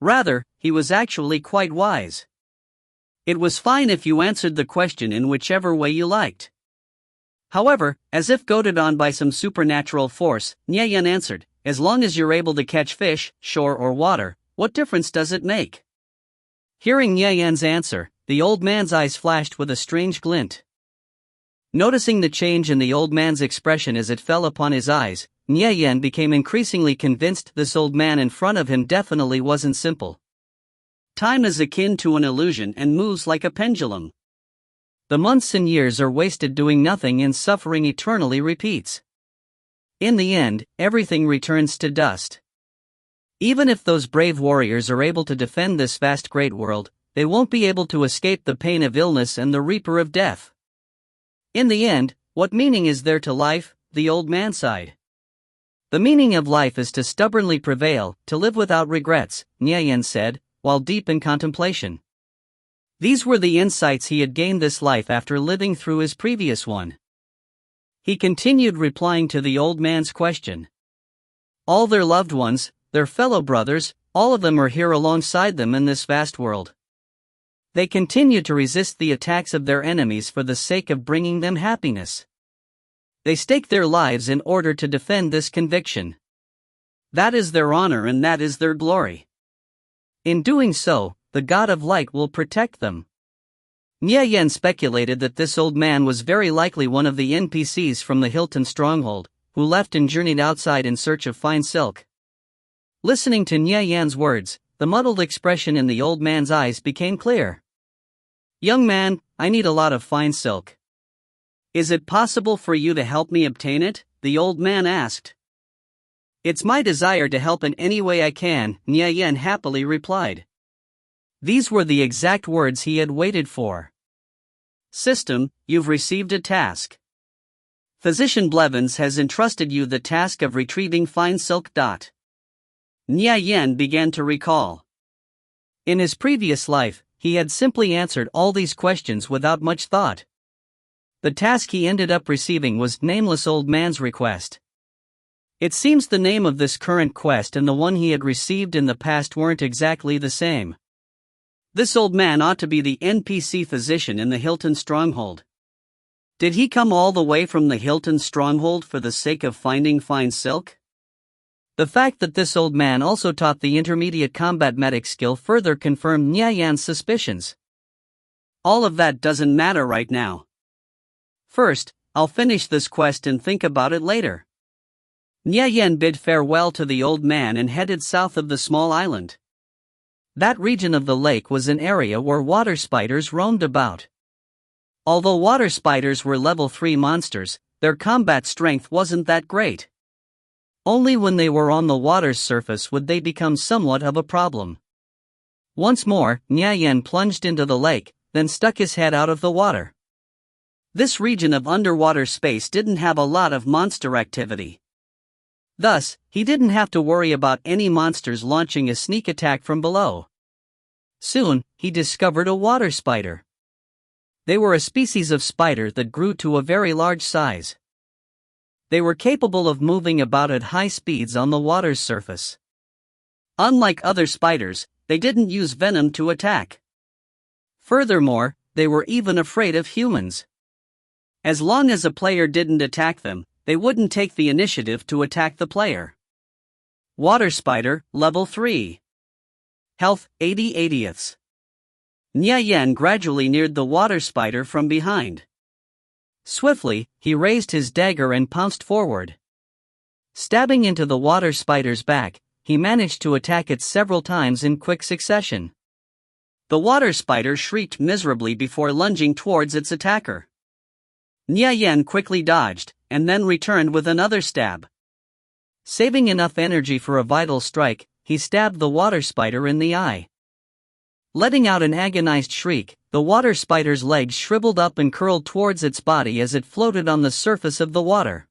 Rather, he was actually quite wise. It was fine if you answered the question in whichever way you liked. However, as if goaded on by some supernatural force, Nye Yan answered, "As long as you're able to catch fish, shore or water, what difference does it make?" Hearing Nye Yan's answer, the old man's eyes flashed with a strange glint. Noticing the change in the old man's expression as it fell upon his eyes, Nye Yan became increasingly convinced this old man in front of him definitely wasn't simple. Time is akin to an illusion and moves like a pendulum. The months and years are wasted doing nothing and suffering eternally repeats. In the end, everything returns to dust. Even if those brave warriors are able to defend this vast great world, they won't be able to escape the pain of illness and the reaper of death. In the end, what meaning is there to life? The old man sighed. The meaning of life is to stubbornly prevail, to live without regrets, Nye Yan said, while deep in contemplation. These were the insights he had gained this life after living through his previous one. He continued replying to the old man's question. All their loved ones, their fellow brothers, all of them are here alongside them in this vast world. They continue to resist the attacks of their enemies for the sake of bringing them happiness. They stake their lives in order to defend this conviction. That is their honor and that is their glory. In doing so, the God of Light will protect them. Nye Yan speculated that this old man was very likely one of the NPCs from the Hilton stronghold, who left and journeyed outside in search of fine silk. Listening to Nye Yan's words, the muddled expression in the old man's eyes became clear. "Young man, I need a lot of fine silk. Is it possible for you to help me obtain it?" the old man asked. "It's my desire to help in any way I can," Nye Yan happily replied. These were the exact words he had waited for. "System, you've received a task. Physician Blevins has entrusted you the task of retrieving fine silk. Nye Yan began to recall. In his previous life, he had simply answered all these questions without much thought. The task he ended up receiving was Nameless Old Man's Request. It seems the name of this current quest and the one he had received in the past weren't exactly the same. This old man ought to be the NPC physician in the Hilton stronghold. Did he come all the way from the Hilton stronghold for the sake of finding fine silk? The fact that this old man also taught the intermediate combat medic skill further confirmed Nya Yan's suspicions. All of that doesn't matter right now. First, I'll finish this quest and think about it later. Nya Yan bid farewell to the old man and headed south of the small island. That region of the lake was an area where water spiders roamed about. Although water spiders were level 3 monsters, their combat strength wasn't that great. Only when they were on the water's surface would they become somewhat of a problem. Once more, Nya Yan plunged into the lake, then stuck his head out of the water. This region of underwater space didn't have a lot of monster activity. Thus, he didn't have to worry about any monsters launching a sneak attack from below. Soon, he discovered a water spider. They were a species of spider that grew to a very large size. They were capable of moving about at high speeds on the water's surface. Unlike other spiders, they didn't use venom to attack. Furthermore, they were even afraid of humans. As long as a player didn't attack them, they wouldn't take the initiative to attack the player. Water Spider, Level 3. Health, 80/80ths. Nya Yan gradually neared the water spider from behind. Swiftly, he raised his dagger and pounced forward. Stabbing into the water spider's back, he managed to attack it several times in quick succession. The water spider shrieked miserably before lunging towards its attacker. Nya Yan quickly dodged, and then returned with another stab. Saving enough energy for a vital strike, he stabbed the water spider in the eye. Letting out an agonized shriek, the water spider's legs shriveled up and curled towards its body as it floated on the surface of the water.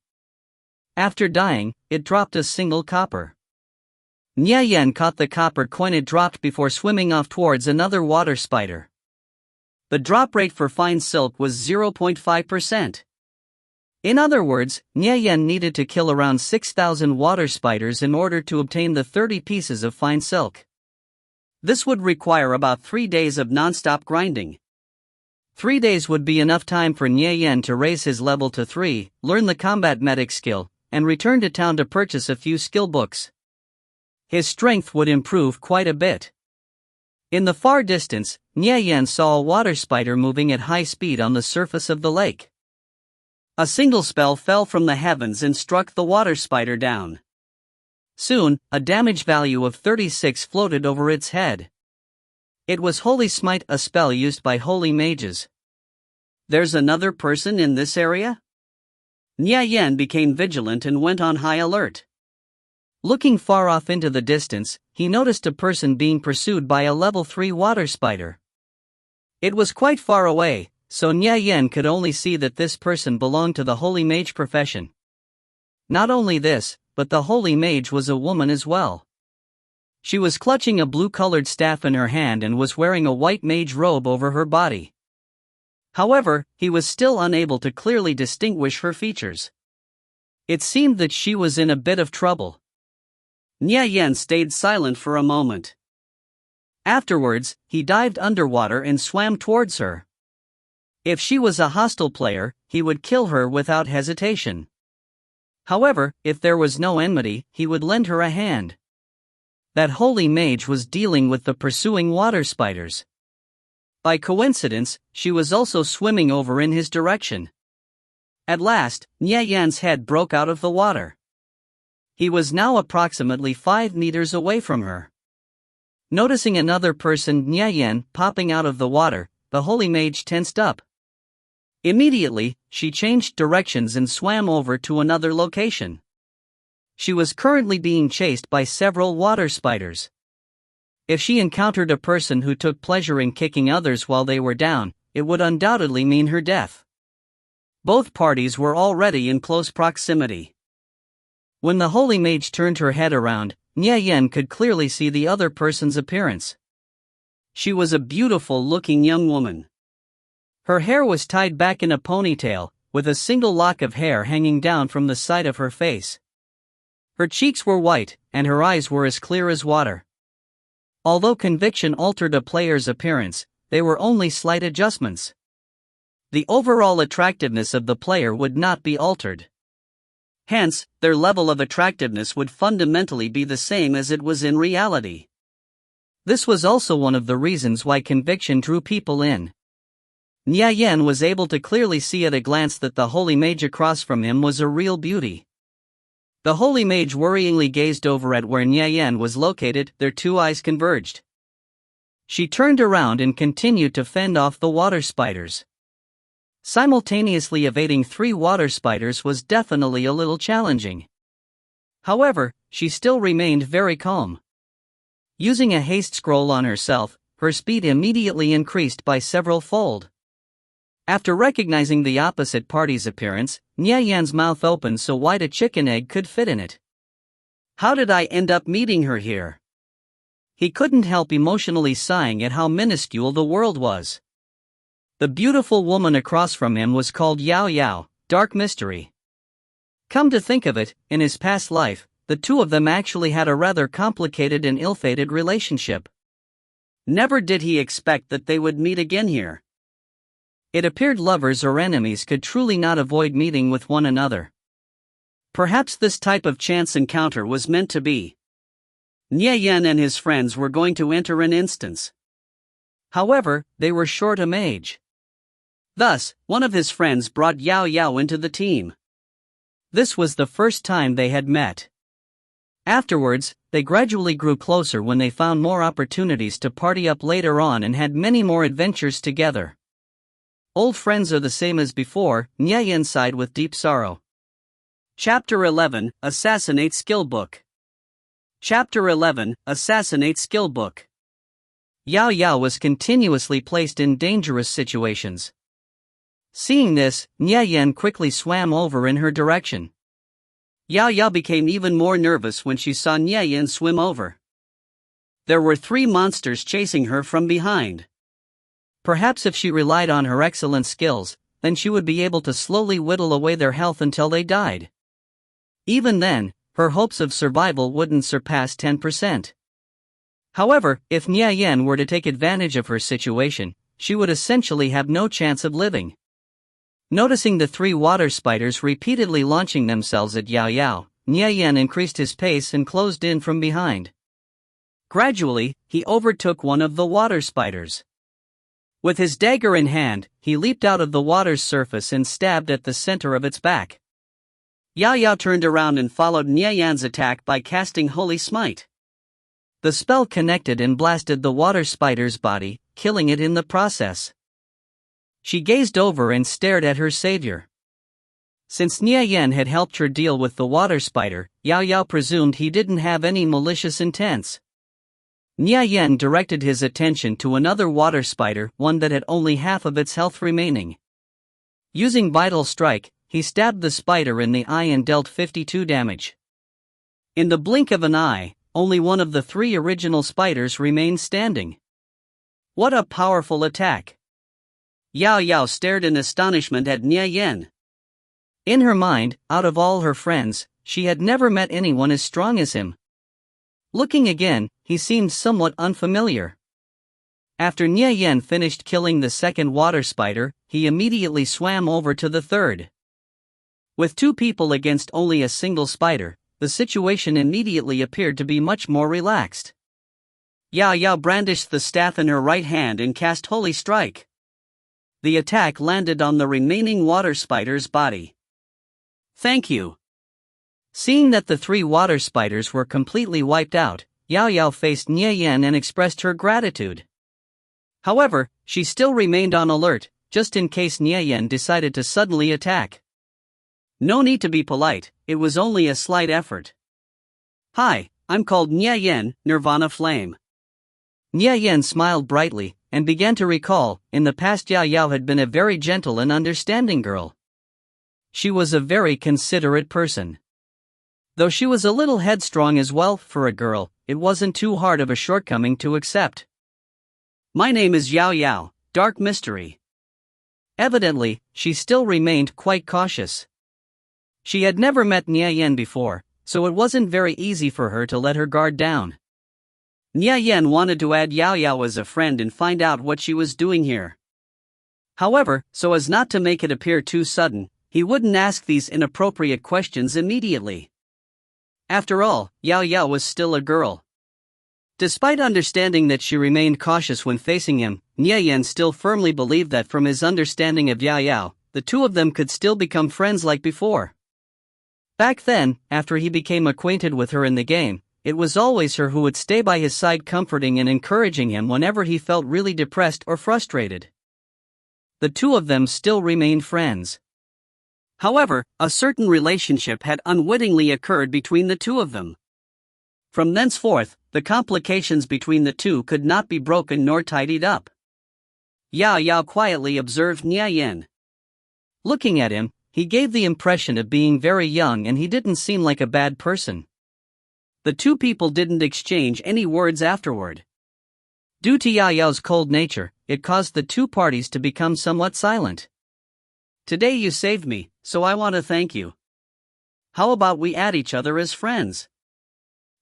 After dying, it dropped a single copper. Nya Yan caught the copper coin it dropped before swimming off towards another water spider. The drop rate for fine silk was 0.5%. In other words, Nya Yan needed to kill around 6,000 water spiders in order to obtain the 30 pieces of fine silk. This would require about 3 days of non-stop grinding. 3 days would be enough time for Nya Yan to raise his level to 3, learn the combat medic skill, and return to town to purchase a few skill books. His strength would improve quite a bit. In the far distance, Nya Yan saw a water spider moving at high speed on the surface of the lake. A single spell fell from the heavens and struck the water spider down. Soon, a damage value of 36 floated over its head. It was Holy Smite, a spell used by holy mages. There's another person in this area? Nya Yan became vigilant and went on high alert. Looking far off into the distance, he noticed a person being pursued by a level 3 water spider. It was quite far away, so Nya Yan could only see that this person belonged to the holy mage profession. Not only this, but the holy mage was a woman as well. She was clutching a blue-colored staff in her hand and was wearing a white mage robe over her body. However, he was still unable to clearly distinguish her features. It seemed that she was in a bit of trouble. Nya Yan stayed silent for a moment. Afterwards, he dived underwater and swam towards her. If she was a hostile player, he would kill her without hesitation. However, if there was no enmity, he would lend her a hand. That holy mage was dealing with the pursuing water spiders. By coincidence, she was also swimming over in his direction. At last, Nya Yan's head broke out of the water. He was now approximately 5 meters away from her. Noticing another person, Nya Yan, popping out of the water, the holy mage tensed up. Immediately, she changed directions and swam over to another location. She was currently being chased by several water spiders. If she encountered a person who took pleasure in kicking others while they were down, it would undoubtedly mean her death. Both parties were already in close proximity. When the holy mage turned her head around, Nya Yan could clearly see the other person's appearance. She was a beautiful-looking young woman. Her hair was tied back in a ponytail, with a single lock of hair hanging down from the side of her face. Her cheeks were white, and her eyes were as clear as water. Although conviction altered a player's appearance, they were only slight adjustments. The overall attractiveness of the player would not be altered. Hence, their level of attractiveness would fundamentally be the same as it was in reality. This was also one of the reasons why conviction drew people in. Nya Yen was able to clearly see at a glance that the holy mage across from him was a real beauty. The holy mage worryingly gazed over at where Nya Yen was located, their two eyes converged. She turned around and continued to fend off the water spiders. Simultaneously evading 3 water spiders was definitely a little challenging. However, she still remained very calm. Using a haste scroll on herself, her speed immediately increased by several fold. After recognizing the opposite party's appearance, Nya Yan's mouth opened so wide a chicken egg could fit in it. How did I end up meeting her here? He couldn't help emotionally sighing at how minuscule the world was. The beautiful woman across from him was called Yao Yao, Dark Mystery. Come to think of it, in his past life, the two of them actually had a rather complicated and ill-fated relationship. Never did he expect that they would meet again here. It appeared lovers or enemies could truly not avoid meeting with one another. Perhaps this type of chance encounter was meant to be. Nya Yen and his friends were going to enter an instance. However, they were short a mage. Thus, one of his friends brought Yao Yao into the team. This was the first time they had met. Afterwards, they gradually grew closer when they found more opportunities to party up later on and had many more adventures together. Old friends are the same as before, Nya Yen sighed with deep sorrow. Chapter 11, Assassinate Skillbook. Chapter 11, Assassinate Skillbook. Yao Yao was continuously placed in dangerous situations. Seeing this, Nya Yen quickly swam over in her direction. Yao Yao became even more nervous when she saw Nya Yen swim over. There were 3 monsters chasing her from behind. Perhaps if she relied on her excellent skills, then she would be able to slowly whittle away their health until they died. Even then, her hopes of survival wouldn't surpass 10%. However, if Nya Yen were to take advantage of her situation, she would essentially have no chance of living. Noticing the 3 water spiders repeatedly launching themselves at Yao Yao, Nya Yen increased his pace and closed in from behind. Gradually, he overtook one of the water spiders. With his dagger in hand, he leaped out of the water's surface and stabbed at the center of its back. Yao Yao turned around and followed Nya Yan's attack by casting Holy Smite. The spell connected and blasted the water spider's body, killing it in the process. She gazed over and stared at her savior. Since Nya Yen had helped her deal with the water spider, Yao Yao presumed he didn't have any malicious intents. Nya Yen directed his attention to another water spider, one that had only half of its health remaining. Using Vital Strike, he stabbed the spider in the eye and dealt 52 damage. In the blink of an eye, only one of the 3 original spiders remained standing. What a powerful attack! Yao Yao stared in astonishment at Nya Yen. In her mind, out of all her friends, she had never met anyone as strong as him. Looking again, he seemed somewhat unfamiliar. After Nya Yen finished killing the second water spider, he immediately swam over to the third. With 2 people against only a single spider, the situation immediately appeared to be much more relaxed. Yao Yao brandished the staff in her right hand and cast Holy Strike. The attack landed on the remaining water spider's body. Thank you. Seeing that the 3 water spiders were completely wiped out, Yao Yao faced Nya Yen and expressed her gratitude. However, she still remained on alert, just in case Nya Yen decided to suddenly attack. No need to be polite, it was only a slight effort. Hi, I'm called Nya Yen, Nirvana Flame. Nya Yen smiled brightly, and began to recall, in the past Yao Yao had been a very gentle and understanding girl. She was a very considerate person. Though she was a little headstrong as well, for a girl, it wasn't too hard of a shortcoming to accept. My name is Yao Yao, Dark Mystery. Evidently, she still remained quite cautious. She had never met Nya Yen before, so it wasn't very easy for her to let her guard down. Nya Yen wanted to add Yao Yao as a friend and find out what she was doing here. However, so as not to make it appear too sudden, he wouldn't ask these inappropriate questions immediately. After all, Yao Yao was still a girl. Despite understanding that she remained cautious when facing him, Nie Yen still firmly believed that from his understanding of Yao Yao, the two of them could still become friends like before. Back then, after he became acquainted with her in the game, it was always her who would stay by his side, comforting and encouraging him whenever he felt really depressed or frustrated. The two of them still remained friends. However, a certain relationship had unwittingly occurred between the two of them. From thenceforth, the complications between the two could not be broken nor tidied up. Yao Yao quietly observed Nie Yen. Looking at him, he gave the impression of being very young, and he didn't seem like a bad person. The two people didn't exchange any words afterward. Due to Yao Yao's cold nature, it caused the two parties to become somewhat silent. Today you saved me, so I want to thank you. How about we add each other as friends?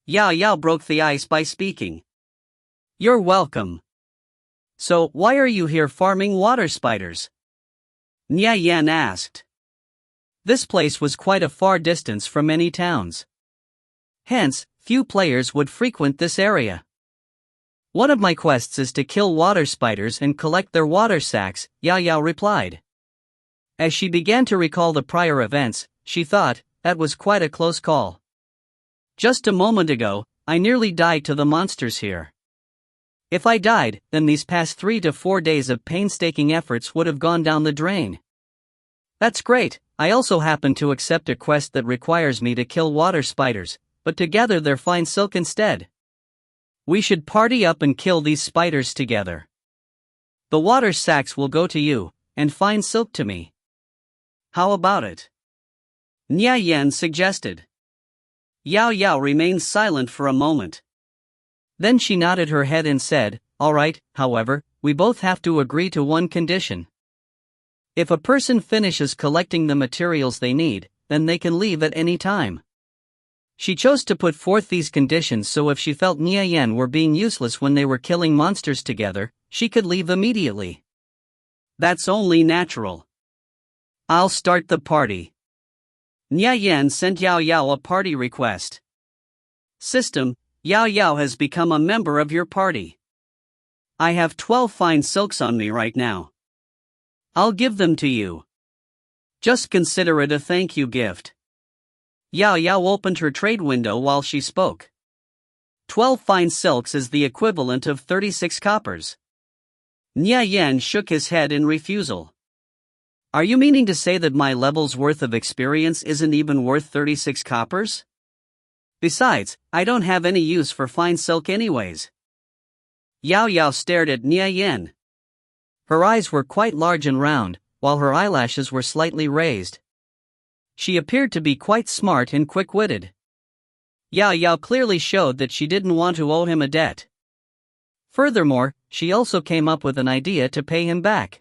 Yao Yao broke the ice by speaking. You're welcome. So, why are you here farming water spiders? Nie Yen asked. This place was quite a far distance from any towns. Hence, few players would frequent this area. One of my quests is to kill water spiders and collect their water sacs, Yao Yao replied. As she began to recall the prior events, she thought, that was quite a close call. Just a moment ago, I nearly died to the monsters here. If I died, then these past 3 to 4 days of painstaking efforts would have gone down the drain. That's great. I also happen to accept a quest that requires me to kill water spiders, but to gather their fine silk instead. We should party up and kill these spiders together. The water sacs will go to you, and fine silk to me. How about it? Nie Yen suggested. Yao Yao remained silent for a moment. Then she nodded her head and said, all right, however, we both have to agree to one condition. If a person finishes collecting the materials they need, then they can leave at any time. She chose to put forth these conditions so if she felt Nie Yen were being useless when they were killing monsters together, she could leave immediately. That's only natural. I'll start the party. Nie Yen sent Yao Yao a party request. System, Yao Yao has become a member of your party. I have 12 fine silks on me right now. I'll give them to you. Just consider it a thank you gift. Yao Yao opened her trade window while she spoke. 12 fine silks is the equivalent of 36 coppers. Nie Yen shook his head in refusal. Are you meaning to say that my level's worth of experience isn't even worth 36 coppers? Besides, I don't have any use for fine silk anyways. Yao Yao stared at Nie Yen. Her eyes were quite large and round, while her eyelashes were slightly raised. She appeared to be quite smart and quick-witted. Yao Yao clearly showed that she didn't want to owe him a debt. Furthermore, she also came up with an idea to pay him back.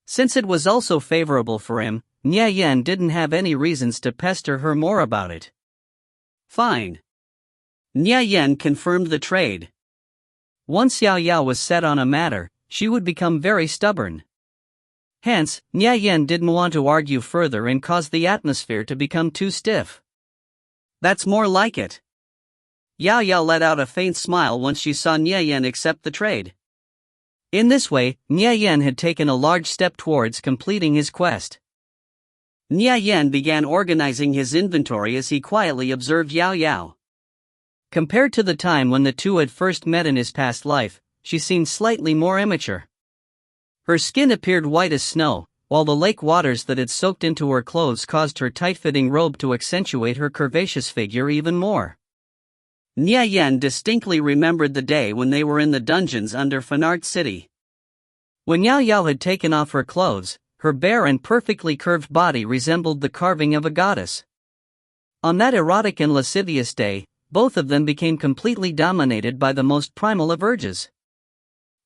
Since it was also favorable for him, Nie Yen didn't have any reasons to pester her more about it. Fine. Nie Yen confirmed the trade. Once Yao Yao was set on a matter, she would become very stubborn. Hence, Nie Yen didn't want to argue further and cause the atmosphere to become too stiff. That's more like it. Yao Yao let out a faint smile once she saw Nie Yen accept the trade. In this way, Nie Yen had taken a large step towards completing his quest. Nie Yen began organizing his inventory as he quietly observed Yao Yao. Compared to the time when the two had first met in his past life, she seemed slightly more immature. Her skin appeared white as snow, while the lake waters that had soaked into her clothes caused her tight-fitting robe to accentuate her curvaceous figure even more. Nie Yen distinctly remembered the day when they were in the dungeons under Fanart City. When Yao Yao had taken off her clothes, her bare and perfectly curved body resembled the carving of a goddess. On that erotic and lascivious day, both of them became completely dominated by the most primal of urges.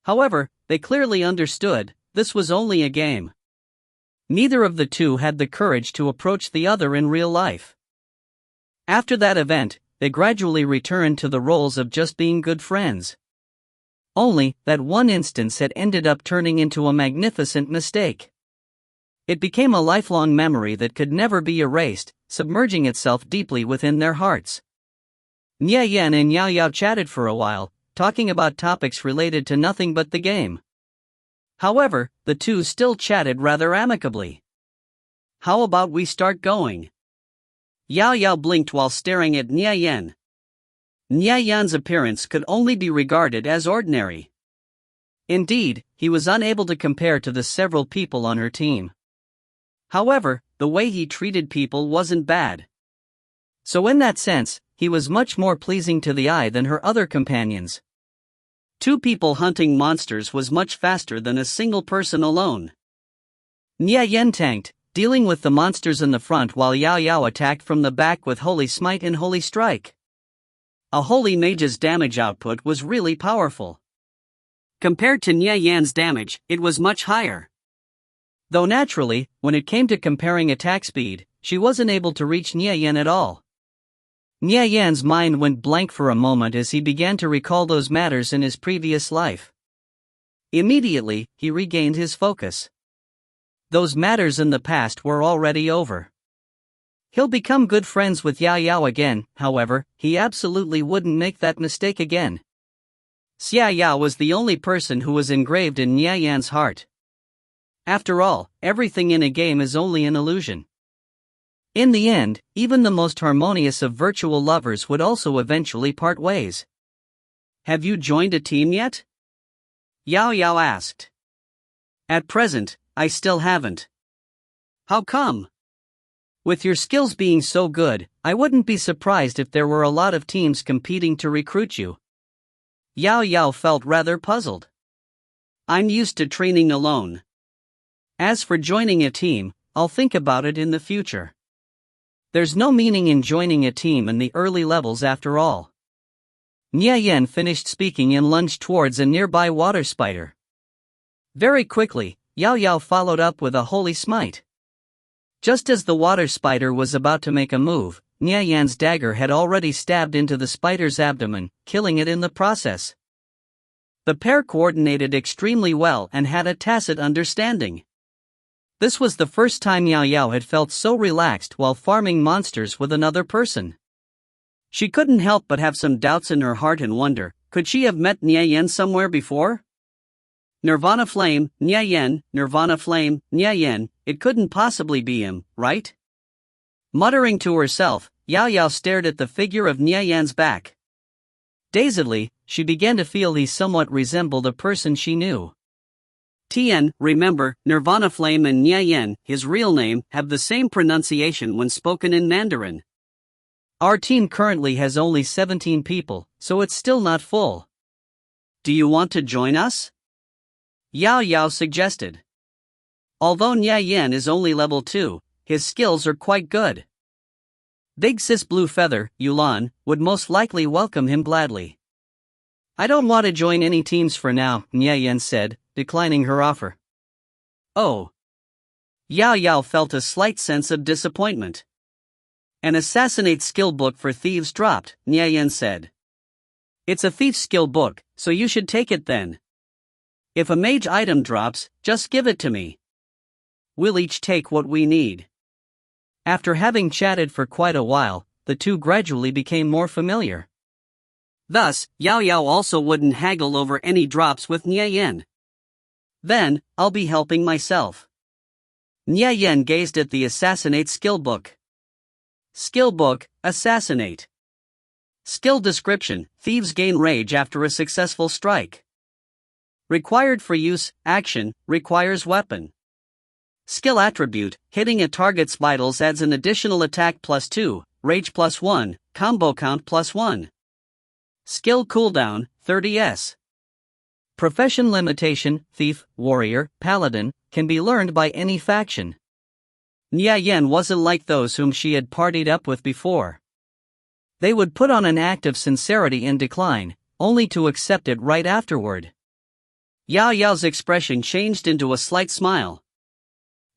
However, they clearly understood, this was only a game. Neither of the two had the courage to approach the other in real life. After that event, they gradually returned to the roles of just being good friends. Only, that one instance had ended up turning into a magnificent mistake. It became a lifelong memory that could never be erased, submerging itself deeply within their hearts. Nye Yan and Yao Yao chatted for a while, talking about topics related to nothing but the game. However, the two still chatted rather amicably. "How about we start going?" Yao Yao blinked while staring at Nye Yan. Nye Yan's appearance could only be regarded as ordinary. Indeed, he was unable to compare to the several people on her team. However, the way he treated people wasn't bad. So in that sense, he was much more pleasing to the eye than her other companions. Two people hunting monsters was much faster than a single person alone. Nye Yan tanked, dealing with the monsters in the front while Yao Yao attacked from the back with Holy Smite and Holy Strike. A Holy Mage's damage output was really powerful. Compared to Nye Yan's damage, it was much higher. Though naturally, when it came to comparing attack speed, she wasn't able to reach Nye Yan at all. Nye Yan's mind went blank for a moment as he began to recall those matters in his previous life. Immediately, he regained his focus. Those matters in the past were already over. He'll become good friends with Yao Yao again, however, he absolutely wouldn't make that mistake again. Xia Yao was the only person who was engraved in Nye Yan's heart. After all, everything in a game is only an illusion. In the end, even the most harmonious of virtual lovers would also eventually part ways. "Have you joined a team yet?" Yao Yao asked. "At present, I still haven't." "How come?" "With your skills being so good, I wouldn't be surprised if there were a lot of teams competing to recruit you." Yao Yao felt rather puzzled. "I'm used to training alone. As for joining a team, I'll think about it in the future. There's no meaning in joining a team in the early levels after all." Nye Yan finished speaking and lunged towards a nearby water spider. Very quickly, Yao Yao followed up with a Holy Smite. Just as the water spider was about to make a move, Nye Yan's dagger had already stabbed into the spider's abdomen, killing it in the process. The pair coordinated extremely well and had a tacit understanding. This was the first time Yao Yao had felt so relaxed while farming monsters with another person. She couldn't help but have some doubts in her heart and wonder, could she have met Nye Yan somewhere before? Nirvana Flame, Nye Yan, Nirvana Flame, Nye Yan, it couldn't possibly be him, right? Muttering to herself, Yao Yao stared at the figure of Nye Yan's back. Dazedly, she began to feel he somewhat resembled a person she knew. Tien, remember, Nirvana Flame and Nye Yan, his real name, have the same pronunciation when spoken in Mandarin. Our team currently has only 17 people, so it's still not full. Do you want to join us? Yao Yao suggested. Although Nye Yan is only level 2, his skills are quite good. Big Sis Blue Feather, Yulan, would most likely welcome him gladly. "I don't want to join any teams for now," Nye Yan said, declining her offer. "Oh." Yao Yao felt a slight sense of disappointment. "An Assassinate skill book for thieves dropped," Nye Yan said. "It's a thief skill book, so you should take it then. If a mage item drops, just give it to me. We'll each take what we need." After having chatted for quite a while, the two gradually became more familiar. Thus, Yao Yao also wouldn't haggle over any drops with Nye Yan. "Then, I'll be helping myself." Nye Yan gazed at the Assassinate skill book. Skill book, Assassinate. Skill description, thieves gain rage after a successful strike. Required for use, action, requires weapon. Skill attribute, hitting a target's vitals adds an additional attack +2, rage +1, combo count +1. Skill cooldown, 30s. Profession limitation, thief, warrior, paladin, can be learned by any faction. Nye Yan wasn't like those whom she had partied up with before. They would put on an act of sincerity and decline, only to accept it right afterward. Yao Yao's expression changed into a slight smile.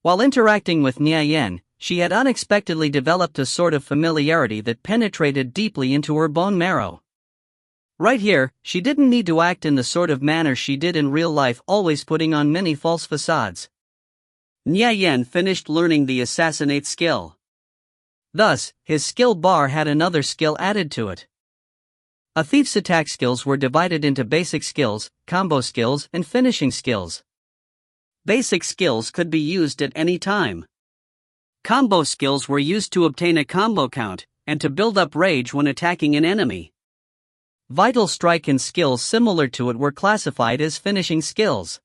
While interacting with Nye Yan, she had unexpectedly developed a sort of familiarity that penetrated deeply into her bone marrow. Right here, she didn't need to act in the sort of manner she did in real life, always putting on many false facades. Nya Yan finished learning the Assassinate skill. Thus, his skill bar had another skill added to it. A thief's attack skills were divided into basic skills, combo skills, and finishing skills. Basic skills could be used at any time. Combo skills were used to obtain a combo count, and to build up rage when attacking an enemy. Vital strike and skills similar to it were classified as finishing skills.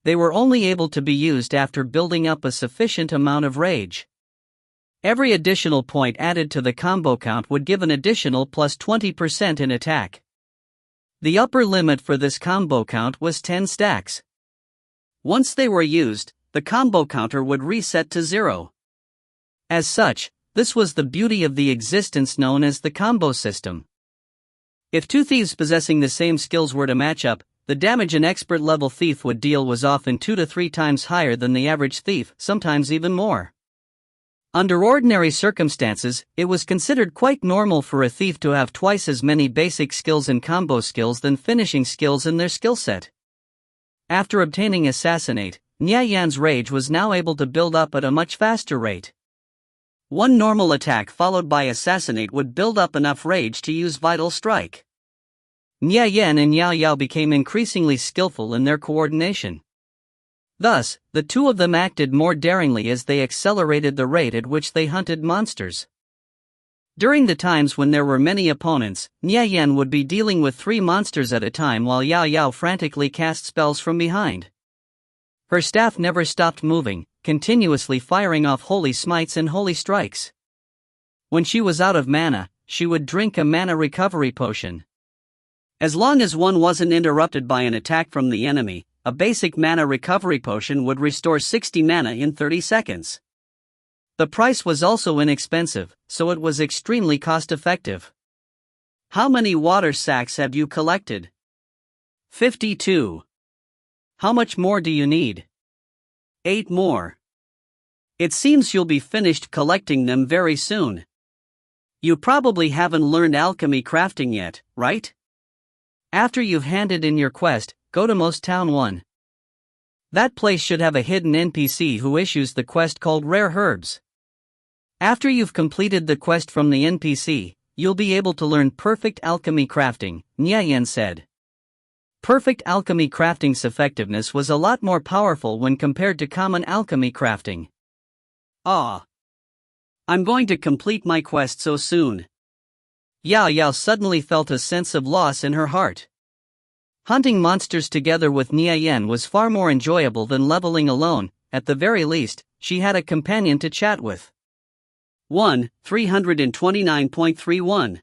They were only able to be used after building up a sufficient amount of rage. Every additional point added to the combo count would give an additional plus 20% in attack. The upper limit for this combo count was 10 stacks. Once they were used, the combo counter would reset to 0. As such, this was the beauty of the existence known as the combo system. If two thieves possessing the same skills were to match up, the damage an expert level thief would deal was often 2 to 3 times higher than the average thief, sometimes even more. Under ordinary circumstances, it was considered quite normal for a thief to have twice as many basic skills and combo skills than finishing skills in their skill set. After obtaining Assassinate, Nya Yan's rage was now able to build up at a much faster rate. One normal attack followed by Assassinate would build up enough rage to use Vital Strike. Nya Yan and Yao Yao became increasingly skillful in their coordination. Thus, the two of them acted more daringly as they accelerated the rate at which they hunted monsters. During the times when there were many opponents, Nya Yan would be dealing with 3 monsters at a time while Yao Yao frantically cast spells from behind. Her staff never stopped moving, continuously firing off holy smites and holy strikes. When she was out of mana, she would drink a mana recovery potion. As long as one wasn't interrupted by an attack from the enemy, a basic mana recovery potion would restore 60 mana in 30 seconds. The price was also inexpensive, so it was extremely cost-effective. How many water sacks have you collected? 52. How much more do you need? 8 more. It seems you'll be finished collecting them very soon. You probably haven't learned alchemy crafting yet, right? After you've handed in your quest, go to Most Town 1. That place should have a hidden NPC who issues the quest called Rare Herbs. After you've completed the quest from the NPC, you'll be able to learn perfect alchemy crafting, Nya Yan said. Perfect alchemy crafting's effectiveness was a lot more powerful when compared to common alchemy crafting. Ah. I'm going to complete my quest so soon. Yao Yao suddenly felt a sense of loss in her heart. Hunting monsters together with Nya Yan was far more enjoyable than leveling alone. At the very least, she had a companion to chat with. 329.31.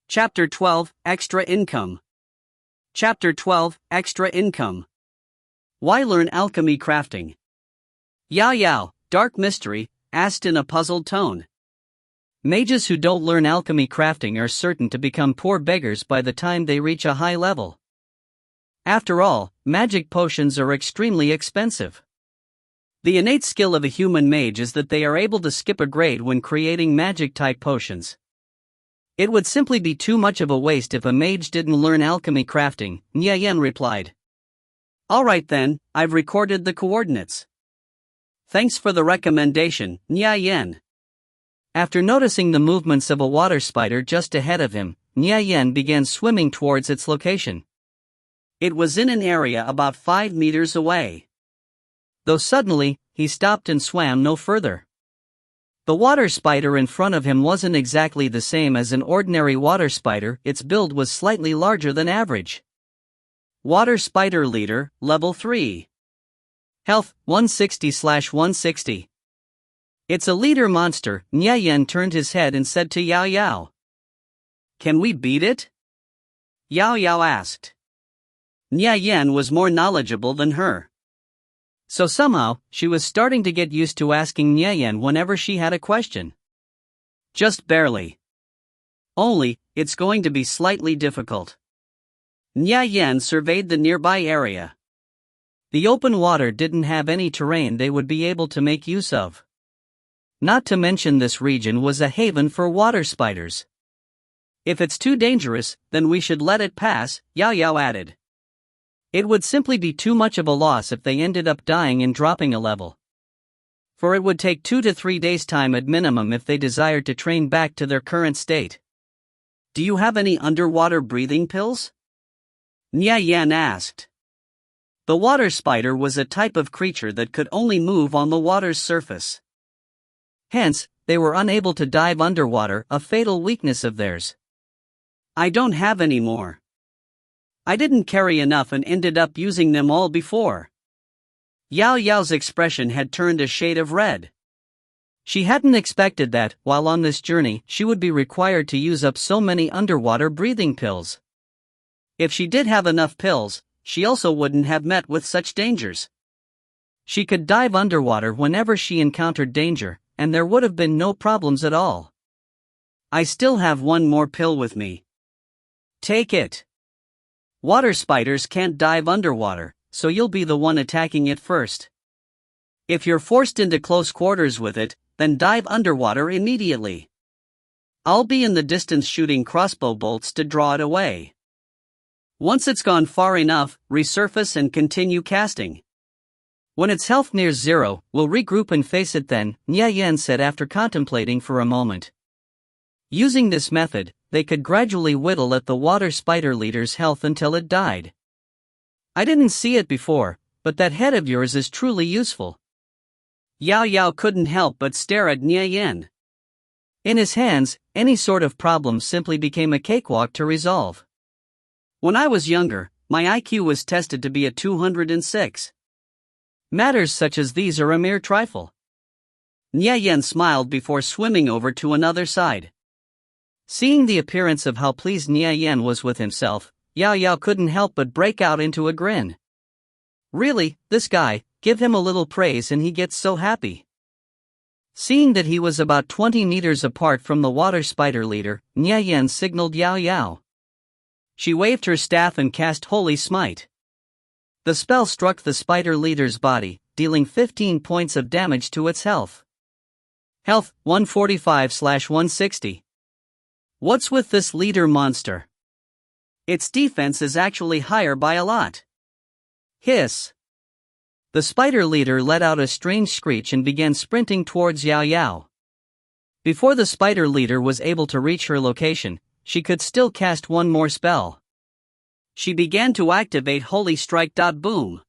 Chapter 12, Extra Income. Chapter 12, Extra Income. Why learn alchemy crafting? Yao Yao, Dark Mystery, asked in a puzzled tone. Mages who don't learn alchemy crafting are certain to become poor beggars by the time they reach a high level. After all, magic potions are extremely expensive. The innate skill of a human mage is that they are able to skip a grade when creating magic-type potions. It would simply be too much of a waste if a mage didn't learn alchemy crafting, Nya Yan replied. Alright then, I've recorded the coordinates. Thanks for the recommendation, Nya Yan. After noticing the movements of a water spider just ahead of him, Nya Yan began swimming towards its location. It was in an area about 5 meters away. Though suddenly, he stopped and swam no further. The water spider in front of him wasn't exactly the same as an ordinary water spider, its build was slightly larger than average. Water Spider Leader, Level 3. Health, 160/160. It's a leader monster, Nya Yan turned his head and said to Yao Yao. Can we beat it? Yao Yao asked. Nya Yan was more knowledgeable than her. So somehow, she was starting to get used to asking Nya Yan whenever she had a question. Just barely. Only, it's going to be slightly difficult. Nya Yan surveyed the nearby area. The open water didn't have any terrain they would be able to make use of. Not to mention this region was a haven for water spiders. If it's too dangerous, then we should let it pass, Yao Yao added. It would simply be too much of a loss if they ended up dying and dropping a level. For it would take 2 to 3 days' time at minimum if they desired to train back to their current state. Do you have any underwater breathing pills? Nya Yan asked. The water spider was a type of creature that could only move on the water's surface. Hence, they were unable to dive underwater, a fatal weakness of theirs. I don't have any more. I didn't carry enough and ended up using them all before. Yao Yao's expression had turned a shade of red. She hadn't expected that, while on this journey, she would be required to use up so many underwater breathing pills. If she did have enough pills, she also wouldn't have met with such dangers. She could dive underwater whenever she encountered danger, and there would have been no problems at all. I still have one more pill with me. Take it. Water spiders can't dive underwater, so you'll be the one attacking it first. If you're forced into close quarters with it, then dive underwater immediately. I'll be in the distance shooting crossbow bolts to draw it away. Once it's gone far enough, resurface and continue casting. When its health nears 0, we'll regroup and face it then, Nya Yan said after contemplating for a moment. Using this method, they could gradually whittle at the water spider leader's health until it died. I didn't see it before, but that head of yours is truly useful. Yao Yao couldn't help but stare at Nya Yan. In his hands, any sort of problem simply became a cakewalk to resolve. When I was younger, my IQ was tested to be at 206. Matters such as these are a mere trifle. Nya Yan smiled before swimming over to another side. Seeing the appearance of how pleased Nya Yan was with himself, Yao Yao couldn't help but break out into a grin. Really, this guy, give him a little praise and he gets so happy. Seeing that he was about 20 meters apart from the water spider leader, Nya Yan signaled Yao Yao. She waved her staff and cast Holy Smite. The spell struck the spider leader's body, dealing 15 points of damage to its health. Health, 145/160. What's with this leader monster? Its defense is actually higher by a lot. Hiss. The spider leader let out a strange screech and began sprinting towards Yao Yao. Before the spider leader was able to reach her location, she could still cast one more spell. She began to activate Holy Strike. Boom.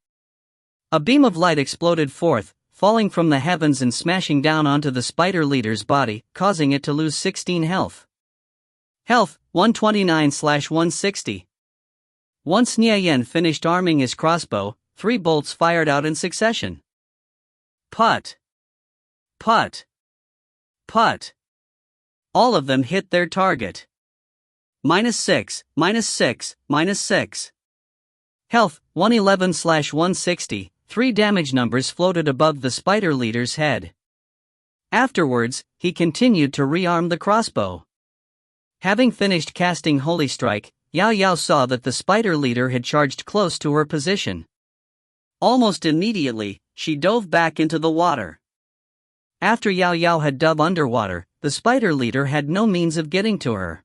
A beam of light exploded forth, falling from the heavens and smashing down onto the spider leader's body, causing it to lose 16 health. Health, 129/160. Once Nya Yan finished arming his crossbow, 3 bolts fired out in succession. Put. Put. Put. All of them hit their target. -6, -6, -6. Health, 111/160, 3 damage numbers floated above the spider leader's head. Afterwards, he continued to rearm the crossbow. Having finished casting Holy Strike, Yao Yao saw that the spider leader had charged close to her position. Almost immediately, she dove back into the water. After Yao Yao had dove underwater, the spider leader had no means of getting to her.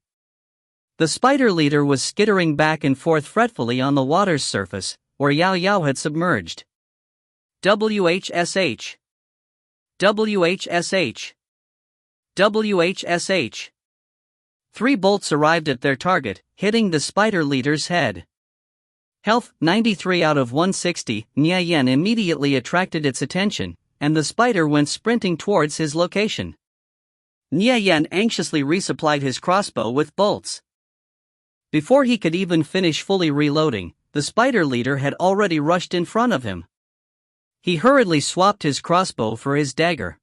The spider leader was skittering back and forth fretfully on the water's surface, where Yao Yao had submerged. WHSH. WHSH. WHSH. 3 bolts arrived at their target, hitting the spider leader's head. Health, 93/160, Nya Yan immediately attracted its attention, and the spider went sprinting towards his location. Nya Yan anxiously resupplied his crossbow with bolts. Before he could even finish fully reloading, the spider leader had already rushed in front of him. He hurriedly swapped his crossbow for his dagger.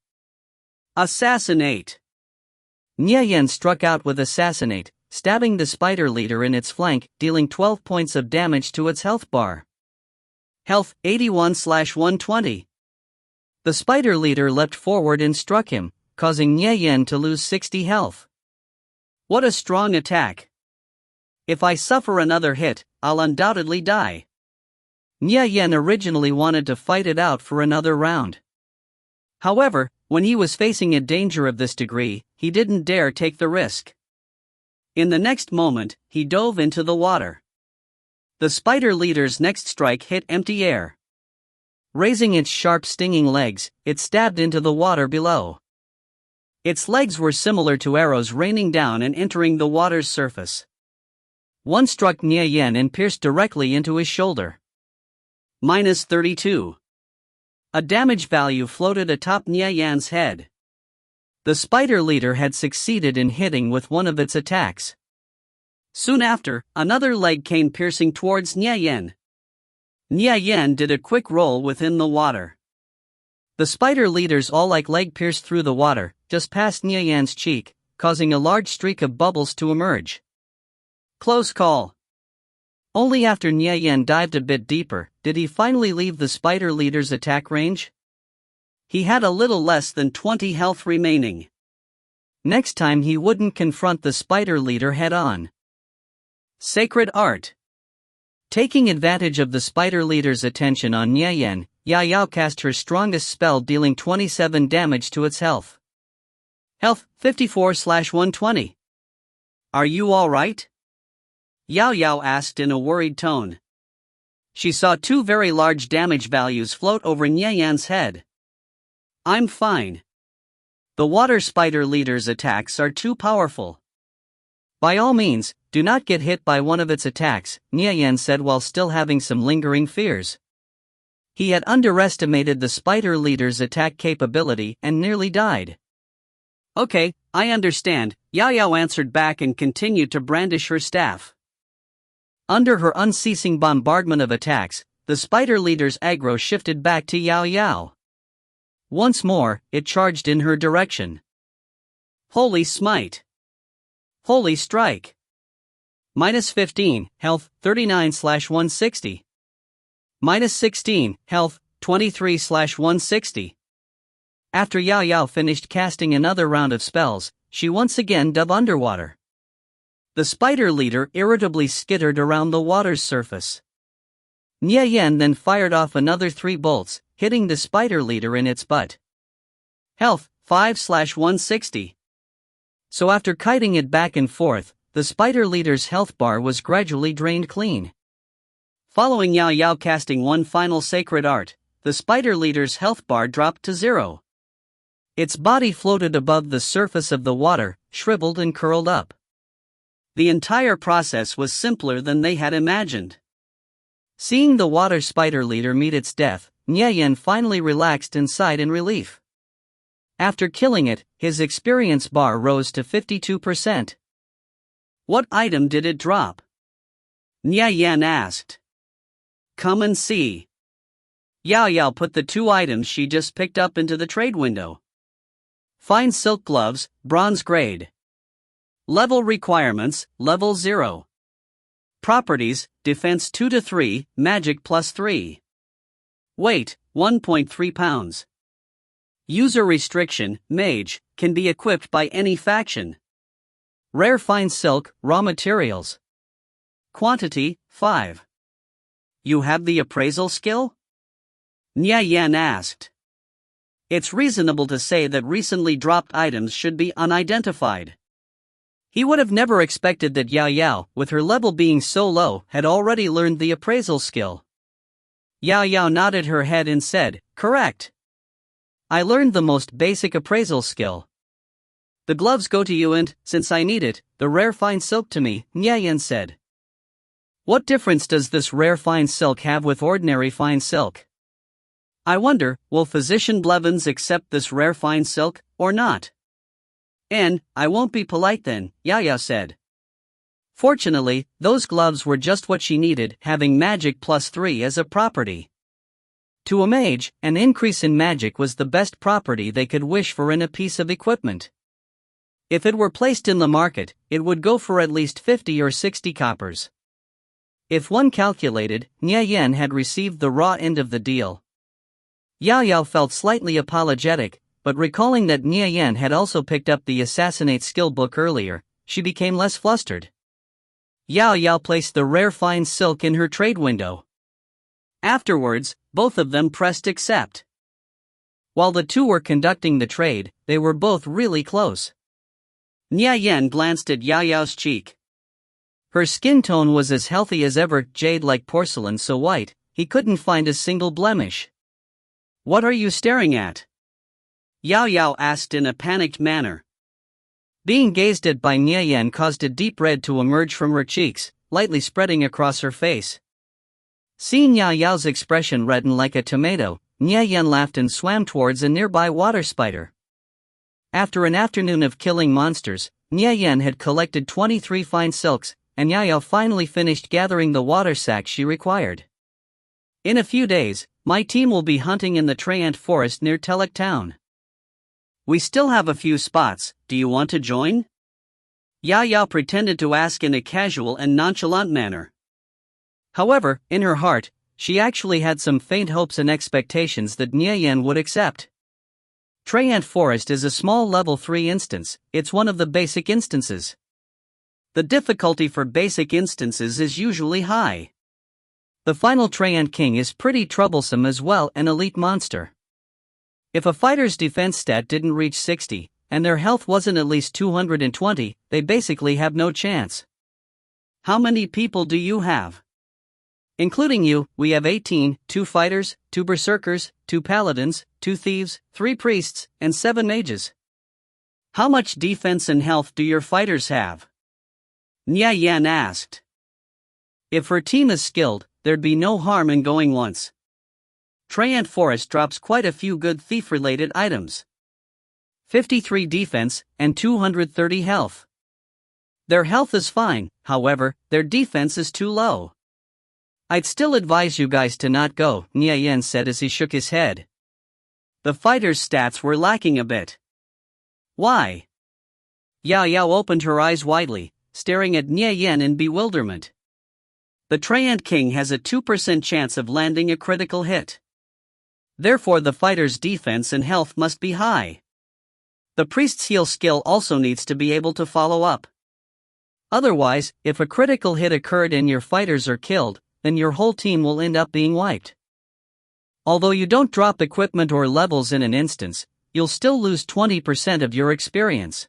Assassinate! Nya Yan struck out with Assassinate, stabbing the spider leader in its flank, dealing 12 points of damage to its health bar. Health, 81/120. The spider leader leapt forward and struck him, causing Nya Yan to lose 60 health. What a strong attack! If I suffer another hit, I'll undoubtedly die. Nya Yan originally wanted to fight it out for another round. However, when he was facing a danger of this degree, he didn't dare take the risk. In the next moment, he dove into the water. The spider leader's next strike hit empty air. Raising its sharp stinging legs, it stabbed into the water below. Its legs were similar to arrows raining down and entering the water's surface. One struck Nye Yan and pierced directly into his shoulder. -32. A damage value floated atop Nye Yan's head. The spider leader had succeeded in hitting with one of its attacks. Soon after, another leg came piercing towards Nye Yan. Nye Yan did a quick roll within the water. The spider leader's all-like leg pierced through the water, just past Nye Yan's cheek, causing a large streak of bubbles to emerge. Close call. Only after Nye Yan dived a bit deeper, did he finally leave the spider leader's attack range. He had a little less than 20 health remaining. Next time he wouldn't confront the spider leader head-on. Sacred Art. Taking advantage of the spider leader's attention on Nye Yan, Yao Yao cast her strongest spell, dealing 27 damage to its health. Health, 54/120. Are you alright? Yao Yao asked in a worried tone. She saw two very large damage values float over Nye Yan's head. I'm fine. The water spider leader's attacks are too powerful. By all means, do not get hit by one of its attacks, Nye Yan said while still having some lingering fears. He had underestimated the spider leader's attack capability and nearly died. Okay, I understand, Yao Yao answered back and continued to brandish her staff. Under her unceasing bombardment of attacks, the spider leader's aggro shifted back to Yao Yao. Once more, it charged in her direction. Holy Smite. Holy Strike. -15, health, 39/160. -16, health, 23/160. After Yao Yao finished casting another round of spells, she once again dove underwater. The spider leader irritably skittered around the water's surface. Nye Yan then fired off another 3 bolts, hitting the spider leader in its butt. Health, 5/160. So after kiting it back and forth, the spider leader's health bar was gradually drained clean. Following Yao Yao casting one final sacred art, the spider leader's health bar dropped to 0. Its body floated above the surface of the water, shriveled and curled up. The entire process was simpler than they had imagined. Seeing the water spider leader meet its death, Nye Yan finally relaxed and sighed in relief. After killing it, his experience bar rose to 52%. What item did it drop? Nye Yan asked. Come and see. Yao Yao put the 2 items she just picked up into the trade window. Fine silk gloves, bronze grade. Level requirements, level 0. Properties, defense 2-3, magic +3. Weight, 1.3 pounds. User restriction, mage, can be equipped by any faction. Rare fine silk, raw materials. Quantity, 5. You have the appraisal skill? Nye Yan asked. It's reasonable to say that recently dropped items should be unidentified. He would have never expected that Yao Yao, with her level being so low, had already learned the appraisal skill. Yao Yao nodded her head and said, correct. I learned the most basic appraisal skill. The gloves go to you and, since I need it, the rare fine silk to me, Nye Yan said. What difference does this rare fine silk have with ordinary fine silk? I wonder, will Physician Blevins accept this rare fine silk, or not? And, I won't be polite then, Yao Yao said. Fortunately, those gloves were just what she needed, having magic +3 as a property. To a mage, an increase in magic was the best property they could wish for in a piece of equipment. If it were placed in the market, it would go for at least 50 or 60 coppers. If one calculated, Nye Yan had received the raw end of the deal. Yao Yao felt slightly apologetic, but recalling that Nye Yan had also picked up the Assassinate skill book earlier, she became less flustered. Yao Yao placed the rare fine silk in her trade window. Afterwards, both of them pressed accept. While the two were conducting the trade, they were both really close. Nye Yan glanced at Yao Yao's cheek. Her skin tone was as healthy as ever, jade like porcelain, so white, he couldn't find a single blemish. "What are you staring at?" Yao Yao asked in a panicked manner. Being gazed at by Nie Yan caused a deep red to emerge from her cheeks, lightly spreading across her face. Seeing Yao Yao's expression redden like a tomato, Nie Yan laughed and swam towards a nearby water spider. After an afternoon of killing monsters, Nie Yan had collected 23 fine silks, and Yao Yao finally finished gathering the water sack she required. "In a few days, my team will be hunting in the Traiant forest near Telek town. We still have a few spots, do you want to join?" Yao Yao pretended to ask in a casual and nonchalant manner. However, in her heart, she actually had some faint hopes and expectations that Nie Yan would accept. Traiant forest is a small level 3 instance, it's one of the basic instances. The difficulty for basic instances is usually high. The final Traiant king is pretty troublesome as well, an elite monster. If a fighter's defense stat didn't reach 60, and their health wasn't at least 220, they basically have no chance. "How many people do you have?" "Including you, we have 18, 2 fighters, 2 berserkers, 2 paladins, 2 thieves, 3 priests, and 7 mages." "How much defense and health do your fighters have?" Nie Yan asked. If her team is skilled, there'd be no harm in going once. Traiant Forest drops quite a few good thief-related items. 53 defense, and 230 health. Their health is fine, however, their defense is too low. "I'd still advise you guys to not go," Nie Yan said as he shook his head. The fighters' stats were lacking a bit. "Why?" Yao Yao opened her eyes widely, staring at Nie Yan in bewilderment. "The Traiant King has a 2% chance of landing a critical hit. Therefore the fighter's defense and health must be high. The priest's heal skill also needs to be able to follow up. Otherwise, if a critical hit occurred and your fighters are killed, then your whole team will end up being wiped. Although you don't drop equipment or levels in an instance, you'll still lose 20% of your experience.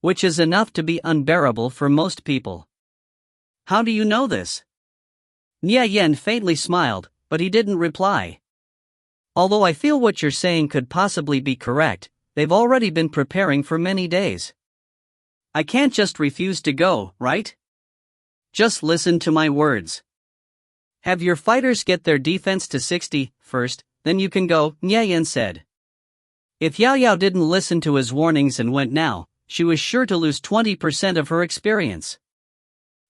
Which is enough to be unbearable for most people." "How do you know this?" Nie Yan faintly smiled, but he didn't reply. "Although I feel what you're saying could possibly be correct, they've already been preparing for many days. I can't just refuse to go, right? Just listen to my words. Have your fighters get their defense to 60 first, then you can go," Nie Yan said. If Yao Yao didn't listen to his warnings and went now, she was sure to lose 20% of her experience.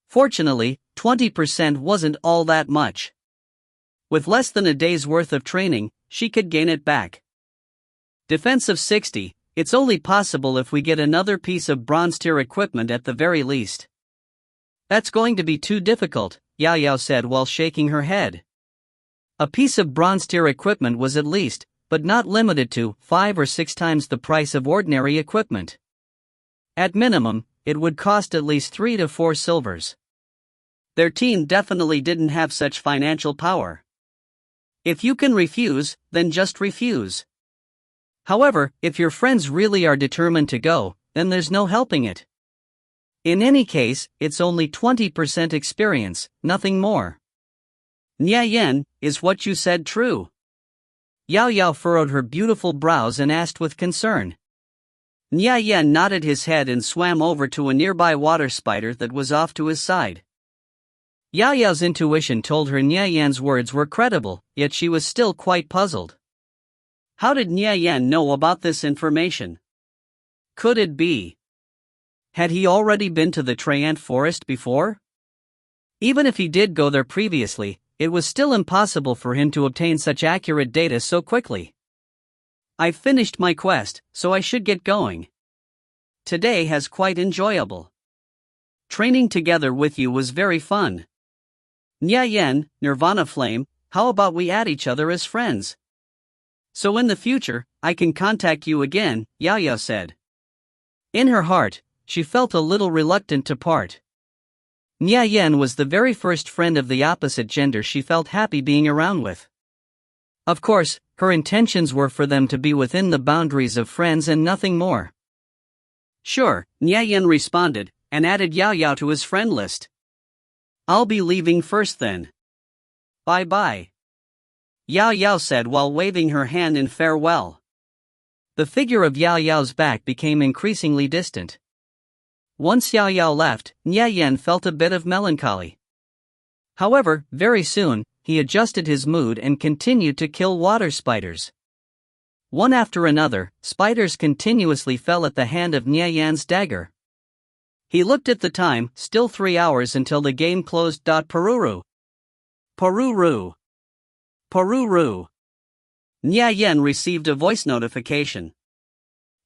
Fortunately, 20% wasn't all that much. With less than a day's worth of training, she could gain it back. Defense of 60, it's only possible if we get another piece of bronze tier equipment at the very least. "That's going to be too difficult," Yao Yao said while shaking her head. A piece of bronze tier equipment was at least, but not limited to, 5 or 6 times the price of ordinary equipment. At minimum, it would cost at least 3 to 4 silvers. Their team definitely didn't have such financial power. If you can refuse, then just refuse. However, if your friends really are determined to go, then there's no helping it. In any case, it's only 20% experience, nothing more. Nie Yan, is what you said true? Yao Yao furrowed her beautiful brows and asked with concern. Nie Yan nodded his head and swam over to a nearby water spider that was off to his side. Yao Yao's intuition told her Nie Yan's words were credible, yet she was still quite puzzled. How did Nie Yan know about this information? Could it be? Had he already been to the Traiant forest before? Even if he did go there previously, it was still impossible for him to obtain such accurate data so quickly. "I've finished my quest, so I should get going. Today has quite enjoyable. Training together with you was very fun. Nie Yan, Nirvana Flame, how about we add each other as friends? So in the future, I can contact you again," Yao Yao said. In her heart, she felt a little reluctant to part. Nie Yan was the very first friend of the opposite gender she felt happy being around with. Of course, her intentions were for them to be within the boundaries of friends and nothing more. "Sure," Nie Yan responded, and added Yao Yao to his friend list. I'll be leaving first then. Bye-bye. Yao Yao said while waving her hand in farewell. The figure of Yao Yao's back became increasingly distant. Once Yao Yao left, Nye Yen felt a bit of melancholy. However, very soon, he adjusted his mood and continued to kill water spiders. One after another, spiders continuously fell at the hand of Nye Yan's dagger. He looked at the time, still 3 hours until the game closed. Paruru. Paruru. Paruru. Nye Yen received a voice notification.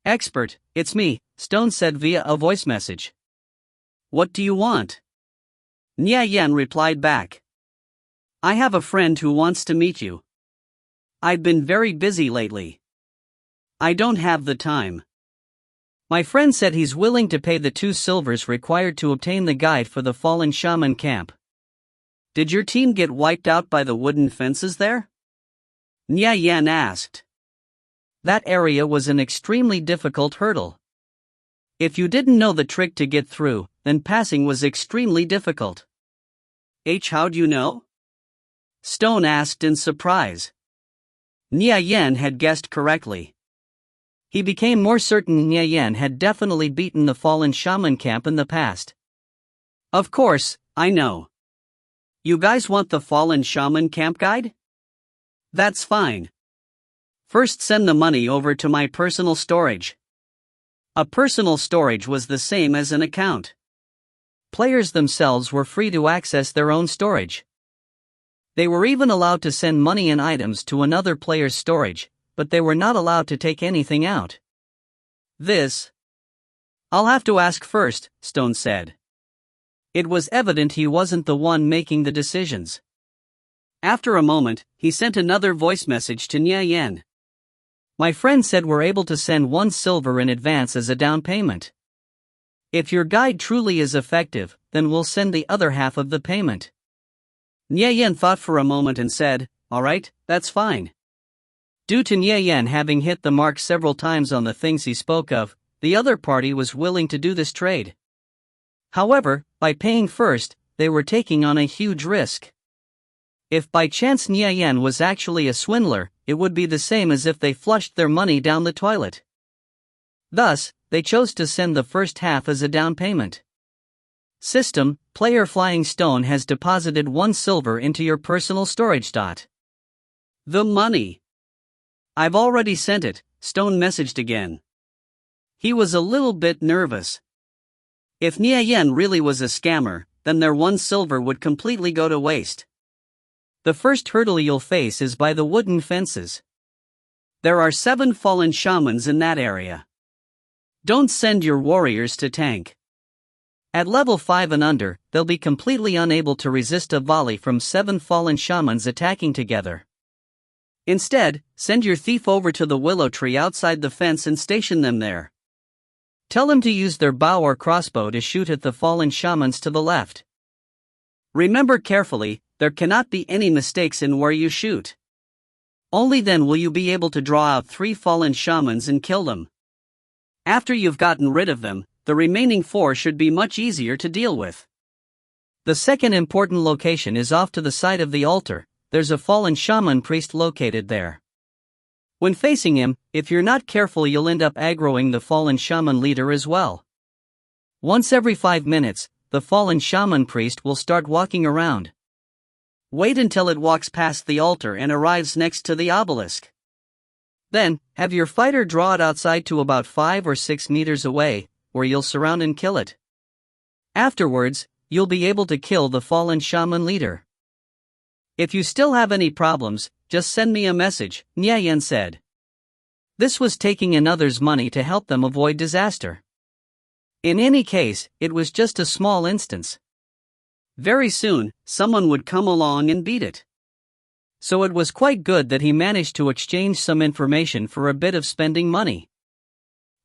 Expert, it's me, Stone said via a voice message. What do you want? Nye Yen replied back. I have a friend who wants to meet you. I've been very busy lately. I don't have the time. My friend said he's willing to pay the 2 silvers required to obtain the guide for the fallen shaman camp. Did your team get wiped out by the wooden fences there? Nye Yen asked. That area was an extremely difficult hurdle. If you didn't know the trick to get through, then passing was extremely difficult. How'd you know? Stone asked in surprise. Nye Yen had guessed correctly. He became more certain Nye Yen had definitely beaten the fallen shaman camp in the past. Of course, I know. You guys want the fallen shaman camp guide? That's fine. First send the money over to my personal storage. A personal storage was the same as an account. Players themselves were free to access their own storage. They were even allowed to send money and items to another player's storage, but they were not allowed to take anything out. I'll have to ask first, Stone said. It was evident he wasn't the one making the decisions. After a moment, he sent another voice message to Nye Yen. My friend said we're able to send 1 silver in advance as a down payment. If your guide truly is effective, then we'll send the other half of the payment. Nye Yen thought for a moment and said, alright, that's fine. Due to Nye Yen having hit the mark several times on the things he spoke of, the other party was willing to do this trade. However, by paying first, they were taking on a huge risk. If by chance Nye Yen was actually a swindler, it would be the same as if they flushed their money down the toilet. Thus, they chose to send the first half as a down payment. System, player Flying Stone has deposited 1 silver into your personal storage. The money. I've already sent it, Stone messaged again. He was a little bit nervous. If Nye Yen really was a scammer, then their 1 silver would completely go to waste. The first hurdle you'll face is by the wooden fences. There are 7 fallen shamans in that area. Don't send your warriors to tank. At level 5 and under, they'll be completely unable to resist a volley from 7 fallen shamans attacking together. Instead, send your thief over to the willow tree outside the fence and station them there. Tell them to use their bow or crossbow to shoot at the fallen shamans to the left. Remember carefully, there cannot be any mistakes in where you shoot. Only then will you be able to draw out 3 fallen shamans and kill them. After you've gotten rid of them, the remaining 4 should be much easier to deal with. The second important location is off to the side of the altar. There's a fallen shaman priest located there. When facing him, if you're not careful, you'll end up aggroing the fallen shaman leader as well. Once every 5 minutes, the fallen shaman priest will start walking around. Wait until it walks past the altar and arrives next to the obelisk. Then, have your fighter draw it outside to about 5 or 6 meters away, where you'll surround and kill it. Afterwards, you'll be able to kill the fallen shaman leader. If you still have any problems, just send me a message, Nye Yen said. This was taking in others' money to help them avoid disaster. In any case, it was just a small instance. Very soon, someone would come along and beat it. So it was quite good that he managed to exchange some information for a bit of spending money.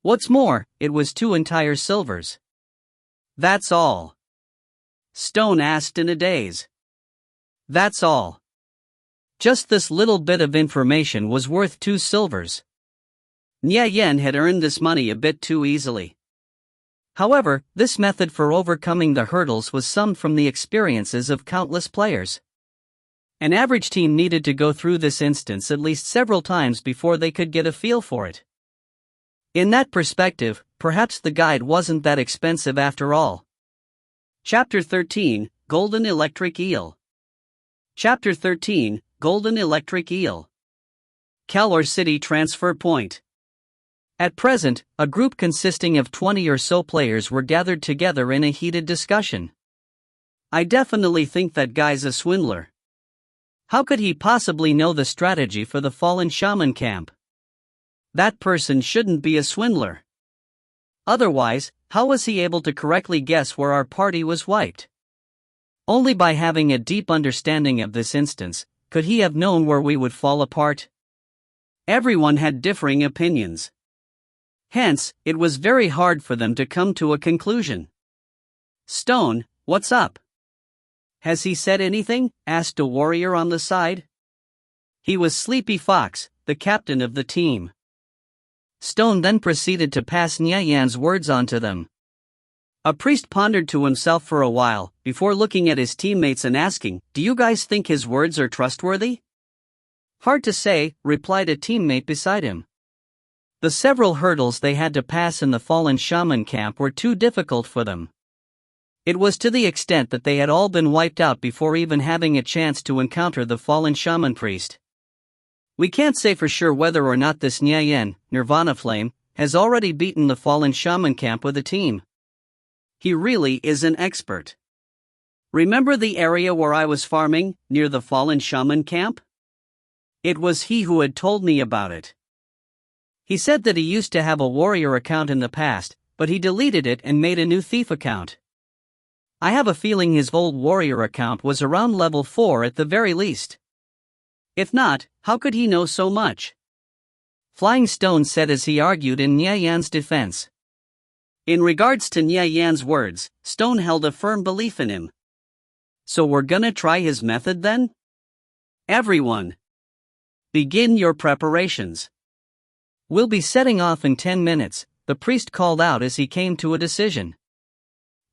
What's more, it was 2 entire silvers. That's all? Stone asked in a daze. That's all. Just this little bit of information was worth 2 silvers. Nye Yen had earned this money a bit too easily. However, this method for overcoming the hurdles was summed from the experiences of countless players. An average team needed to go through this instance at least several times before they could get a feel for it. In that perspective, perhaps the guide wasn't that expensive after all. Chapter 13, Golden Electric Eel. Chapter 13, Golden Electric Eel. Kalor City Transfer Point. At present, a group consisting of 20 or so players were gathered together in a heated discussion. I definitely think that guy's a swindler. How could he possibly know the strategy for the fallen shaman camp? That person shouldn't be a swindler. Otherwise, how was he able to correctly guess where our party was wiped? Only by having a deep understanding of this instance, could he have known where we would fall apart. Everyone had differing opinions. Hence, it was very hard for them to come to a conclusion. Stone, what's up? Has he said anything? Asked a warrior on the side. He was Sleepy Fox, the captain of the team. Stone then proceeded to pass Nyayan's words on to them. A priest pondered to himself for a while, before looking at his teammates and asking, "Do you guys think his words are trustworthy?" "Hard to say," replied a teammate beside him. The several hurdles they had to pass in the fallen shaman camp were too difficult for them. It was to the extent that they had all been wiped out before even having a chance to encounter the fallen shaman priest. We can't say for sure whether or not this Nyayan, Nirvana Flame, has already beaten the fallen shaman camp with a team. He really is an expert. Remember the area where I was farming, near the fallen shaman camp? It was he who had told me about it. He said that he used to have a warrior account in the past, but he deleted it and made a new thief account. I have a feeling his old warrior account was around level 4 at the very least. If not, how could he know so much? Flying Stone said as he argued in Nyayan's defense. In regards to Nyayan's words, Stone held a firm belief in him. So we're gonna try his method then? Everyone, begin your preparations. We'll be setting off in 10 minutes, the priest called out as he came to a decision.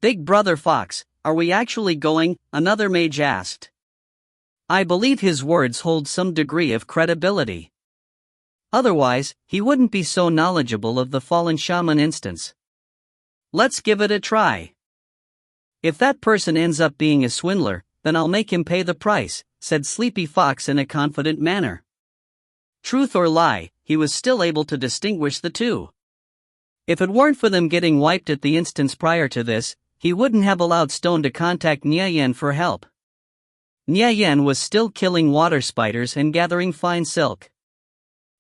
Big Brother Fox, are we actually going? Another mage asked. I believe his words hold some degree of credibility. Otherwise, he wouldn't be so knowledgeable of the fallen shaman instance. Let's give it a try. If that person ends up being a swindler, then I'll make him pay the price, said Sleepy Fox in a confident manner. Truth or lie, he was still able to distinguish the two. If it weren't for them getting wiped at the instance prior to this, he wouldn't have allowed Stone to contact Nyayan for help. Nyayan was still killing water spiders and gathering fine silk.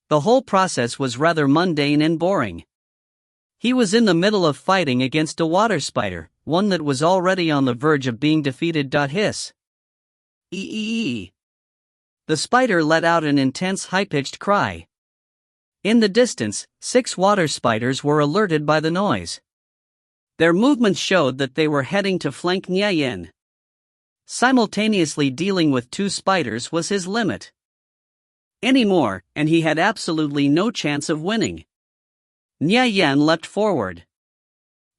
The whole process was rather mundane and boring. He was in the middle of fighting against a water spider, one that was already on the verge of being defeated. Hiss. Eee. The spider let out an intense high-pitched cry. In the distance, 6 water spiders were alerted by the noise. Their movements showed that they were heading to flank Nyayan. Simultaneously dealing with 2 spiders was his limit. Any more, and he had absolutely no chance of winning. Nyayan leapt forward.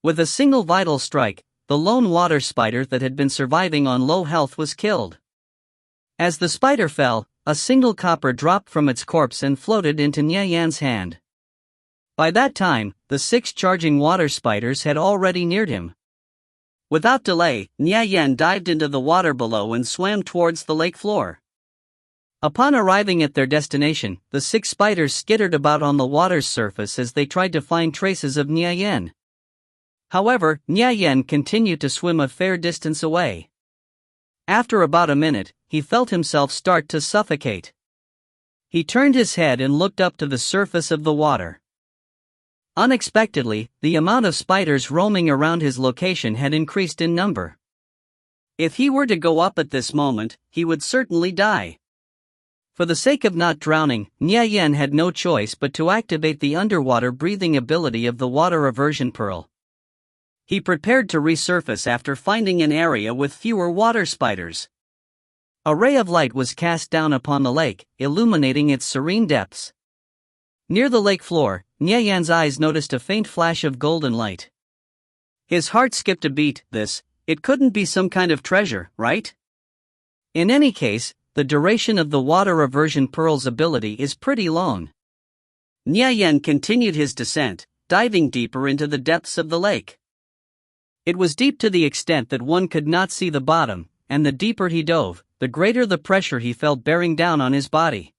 With a single vital strike, the lone water spider that had been surviving on low health was killed. As the spider fell, a single copper dropped from its corpse and floated into Nyayan's hand. By that time, the 6 charging water spiders had already neared him. Without delay, Nyayan dived into the water below and swam towards the lake floor. Upon arriving at their destination, the 6 spiders skittered about on the water's surface as they tried to find traces of Nyayan. However, Nyayan continued to swim a fair distance away. After about a minute, he felt himself start to suffocate. He turned his head and looked up to the surface of the water. Unexpectedly, the amount of spiders roaming around his location had increased in number. If he were to go up at this moment, he would certainly die. For the sake of not drowning, Nyayan had no choice but to activate the underwater breathing ability of the water aversion pearl. He prepared to resurface after finding an area with fewer water spiders. A ray of light was cast down upon the lake, illuminating its serene depths. Near the lake floor, Nyayan's eyes noticed a faint flash of golden light. His heart skipped a beat. It couldn't be some kind of treasure, right? In any case, the duration of the water aversion pearl's ability is pretty long. Nya Yen continued his descent, diving deeper into the depths of the lake. It was deep to the extent that one could not see the bottom, and the deeper he dove, the greater the pressure he felt bearing down on his body.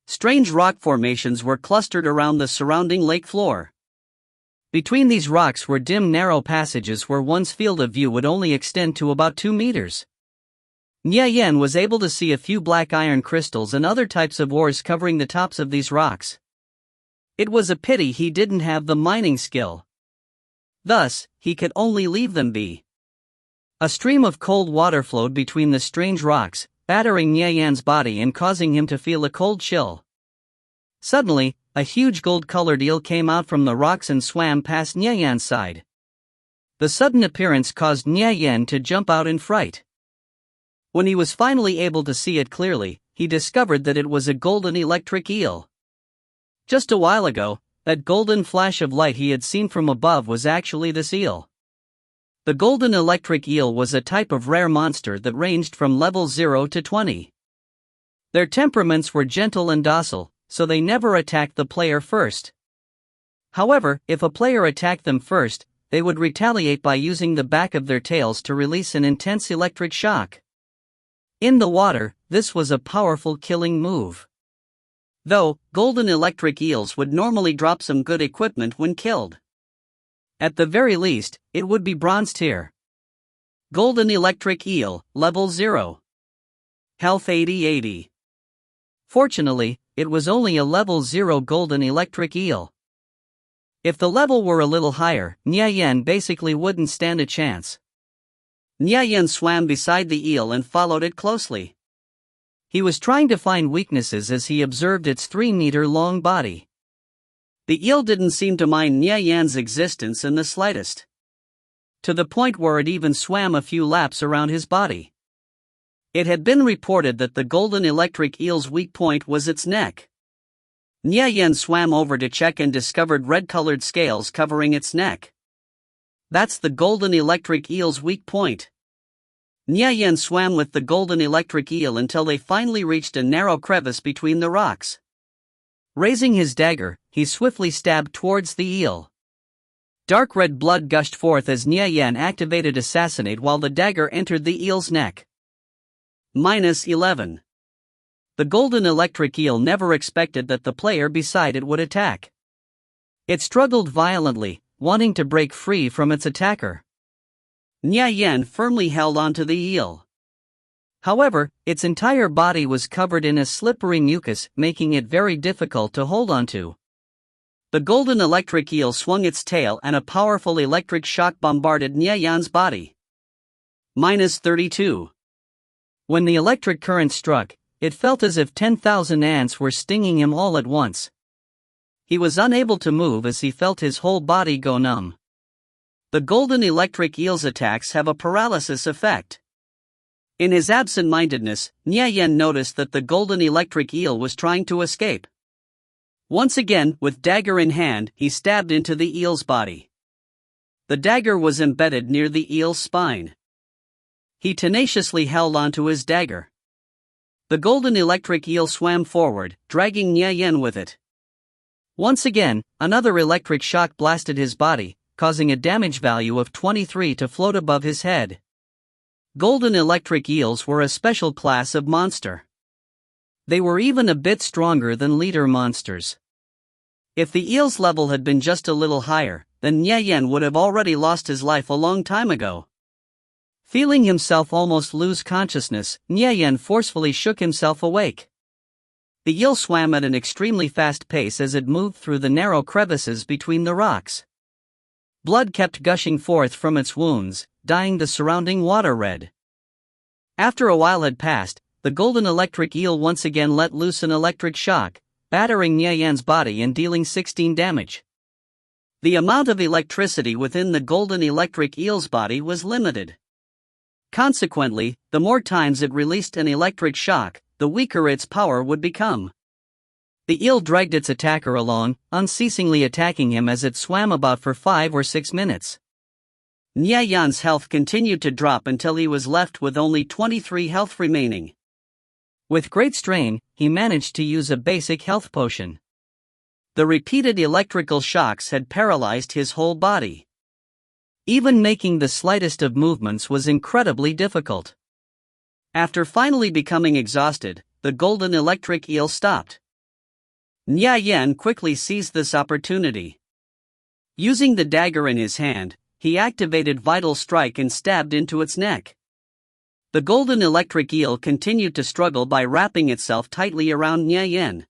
Strange rock formations were clustered around the surrounding lake floor. Between these rocks were dim narrow passages where one's field of view would only extend to about 2 meters. Nya Yen was able to see a few black iron crystals and other types of ores covering the tops of these rocks. It was a pity he didn't have the mining skill. Thus, he could only leave them be. A stream of cold water flowed between the strange rocks, battering Nya Yan's body and causing him to feel a cold chill. Suddenly, a huge gold-colored eel came out from the rocks and swam past Nya Yan's side. The sudden appearance caused Nya Yan to jump out in fright. When he was finally able to see it clearly, he discovered that it was a golden electric eel. Just a while ago, that golden flash of light he had seen from above was actually this eel. The golden electric eel was a type of rare monster that ranged from level 0 to 20. Their temperaments were gentle and docile, so they never attacked the player first. However, if a player attacked them first, they would retaliate by using the back of their tails to release an intense electric shock. In the water, this was a powerful killing move. Though, golden electric eels would normally drop some good equipment when killed. At the very least, it would be bronze tier. Golden electric eel, level 0. Health 80-80. Fortunately, it was only a level 0 golden electric eel. If the level were a little higher, Nya Yen basically wouldn't stand a chance. Nya Yen swam beside the eel and followed it closely. He was trying to find weaknesses as he observed its 3-meter-long body. The eel didn't seem to mind Nya Yan's existence in the slightest. To the point where it even swam a few laps around his body. It had been reported that the golden electric eel's weak point was its neck. Nya Yen swam over to check and discovered red-colored scales covering its neck. That's the golden electric eel's weak point. Nya Yen swam with the golden electric eel until they finally reached a narrow crevice between the rocks. Raising his dagger, he swiftly stabbed towards the eel. Dark red blood gushed forth as Nya Yen activated Assassinate while the dagger entered the eel's neck. -11. The golden electric eel never expected that the player beside it would attack. It struggled violently, wanting to break free from its attacker. Nya Yen firmly held onto the eel. However, its entire body was covered in a slippery mucus, making it very difficult to hold onto. The golden electric eel swung its tail and a powerful electric shock bombarded Nya Yan's body. -32. When the electric current struck, it felt as if 10,000 ants were stinging him all at once. He was unable to move as he felt his whole body go numb. The golden electric eel's attacks have a paralysis effect. In his absent-mindedness, Nya Yen noticed that the golden electric eel was trying to escape. Once again, with dagger in hand, he stabbed into the eel's body. The dagger was embedded near the eel's spine. He tenaciously held onto his dagger. The golden electric eel swam forward, dragging Nya Yen with it. Once again, another electric shock blasted his body, causing a damage value of 23 to float above his head. Golden electric eels were a special class of monster. They were even a bit stronger than leader monsters. If the eel's level had been just a little higher, then Nya Yen would have already lost his life a long time ago. Feeling himself almost lose consciousness, Nya Yen forcefully shook himself awake. The eel swam at an extremely fast pace as it moved through the narrow crevices between the rocks. Blood kept gushing forth from its wounds, dyeing the surrounding water red. After a while had passed, the golden electric eel once again let loose an electric shock, battering Nya Yan's body and dealing 16 damage. The amount of electricity within the golden electric eel's body was limited. Consequently, the more times it released an electric shock, the weaker its power would become. The eel dragged its attacker along, unceasingly attacking him as it swam about for 5 or 6 minutes. Nye Yan's health continued to drop until he was left with only 23 health remaining. With great strain, he managed to use a basic health potion. The repeated electrical shocks had paralyzed his whole body. Even making the slightest of movements was incredibly difficult. After finally becoming exhausted, the golden electric eel stopped. Nye Yan quickly seized this opportunity. Using the dagger in his hand, he activated Vital Strike and stabbed into its neck. The golden electric eel continued to struggle by wrapping itself tightly around Nye Yan.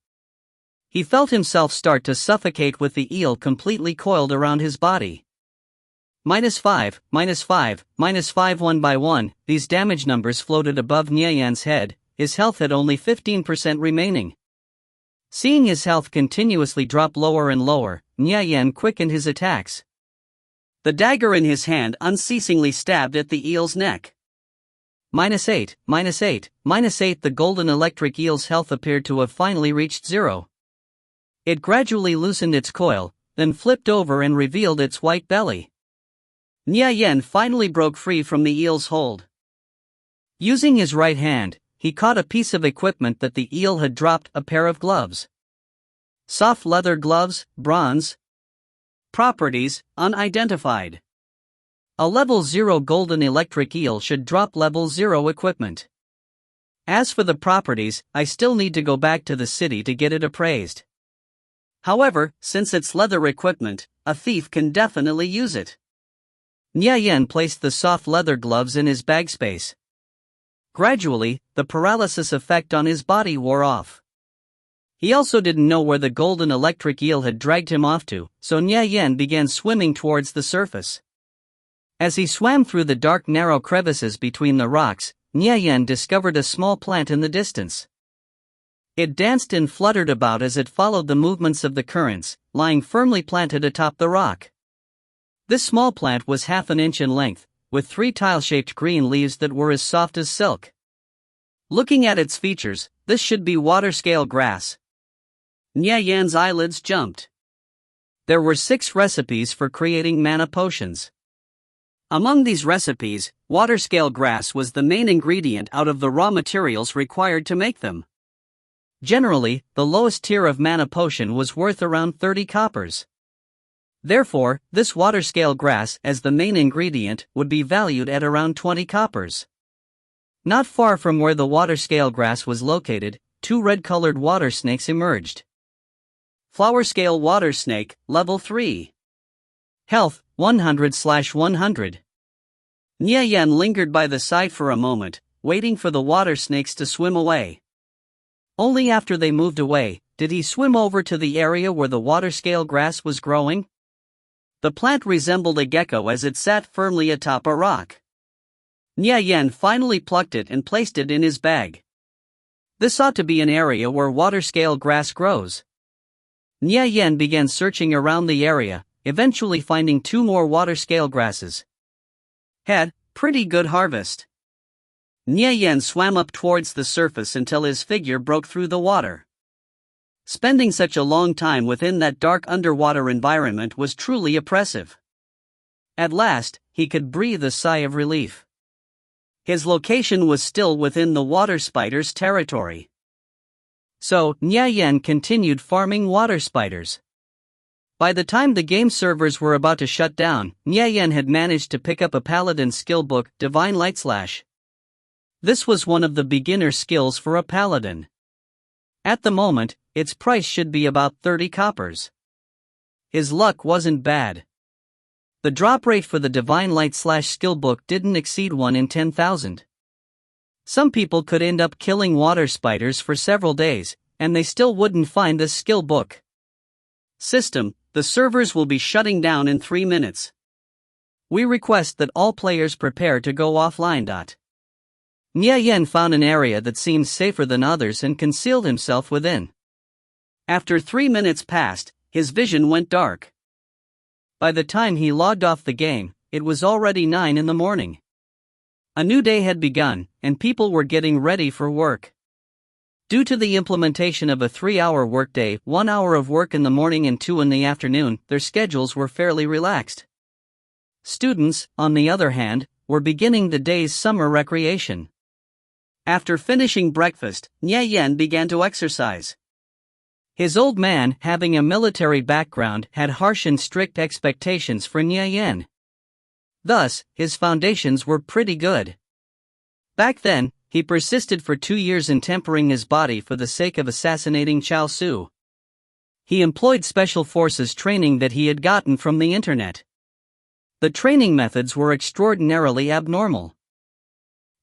He felt himself start to suffocate with the eel completely coiled around his body. -5, -5, -5 one by one, these damage numbers floated above Nye Yan's head. His health had only 15% remaining. Seeing his health continuously drop lower and lower, Nye Yan quickened his attacks. The dagger in his hand unceasingly stabbed at the eel's neck. -8, -8, -8. The golden electric eel's health appeared to have finally reached 0. It gradually loosened its coil, then flipped over and revealed its white belly. Nye Yan finally broke free from the eel's hold. Using his right hand, he caught a piece of equipment that the eel had dropped, a pair of gloves. Soft leather gloves, bronze. Properties, unidentified. A level 0 golden electric eel should drop level 0 equipment. As for the properties, I still need to go back to the city to get it appraised. However, since it's leather equipment, a thief can definitely use it. Nye Yan placed the soft leather gloves in his bag space. Gradually, the paralysis effect on his body wore off. He also didn't know where the golden electric eel had dragged him off to, so Nye Yan began swimming towards the surface. As he swam through the dark narrow crevices between the rocks, Nye Yan discovered a small plant in the distance. It danced and fluttered about as it followed the movements of the currents, lying firmly planted atop the rock. This small plant was half an inch in length, with 3 tile-shaped green leaves that were as soft as silk. Looking at its features, this should be water-scale grass. Nye Yan's eyelids jumped. There were 6 recipes for creating mana potions. Among these recipes, water-scale grass was the main ingredient out of the raw materials required to make them. Generally, the lowest tier of mana potion was worth around 30 coppers. Therefore, this water-scale grass, as the main ingredient, would be valued at around 20 coppers. Not far from where the water-scale grass was located, 2 red-colored water snakes emerged. Flower-scale water snake, level 3. Health, 100/100. Nye Yan lingered by the side for a moment, waiting for the water snakes to swim away. Only after they moved away, did he swim over to the area where the water-scale grass was growing. The plant resembled a gecko as it sat firmly atop a rock. Nye Yan finally plucked it and placed it in his bag. This ought to be an area where water-scale grass grows. Nye Yan began searching around the area, eventually finding 2 more water-scale grasses. Had pretty good harvest. Nye Yan swam up towards the surface until his figure broke through the water. Spending such a long time within that dark underwater environment was truly oppressive. At last, he could breathe a sigh of relief. His location was still within the water spider's territory. So, Nye Yan continued farming water spiders. By the time the game servers were about to shut down, Nye Yan had managed to pick up a paladin skill book, Divine Light Slash. This was one of the beginner skills for a paladin. At the moment, its price should be about 30 coppers. His luck wasn't bad. The drop rate for the Divine Light Slash skill book didn't exceed 1 in 10,000. Some people could end up killing water spiders for several days, and they still wouldn't find this skill book. System, the servers will be shutting down in 3 minutes. We request that all players prepare to go offline. Nye Yan found an area that seemed safer than others and concealed himself within. After 3 minutes passed, his vision went dark. By the time he logged off the game, it was already 9 in the morning. A new day had begun, and people were getting ready for work. Due to the implementation of a 3-hour workday, 1 hour of work in the morning and 2 in the afternoon, their schedules were fairly relaxed. Students, on the other hand, were beginning the day's summer recreation. After finishing breakfast, Nye Yen began to exercise. His old man, having a military background, had harsh and strict expectations for Nye Yen. Thus, his foundations were pretty good. Back then, he persisted for 2 years in tempering his body for the sake of assassinating Chao Su. He employed special forces training that he had gotten from the internet. The training methods were extraordinarily abnormal.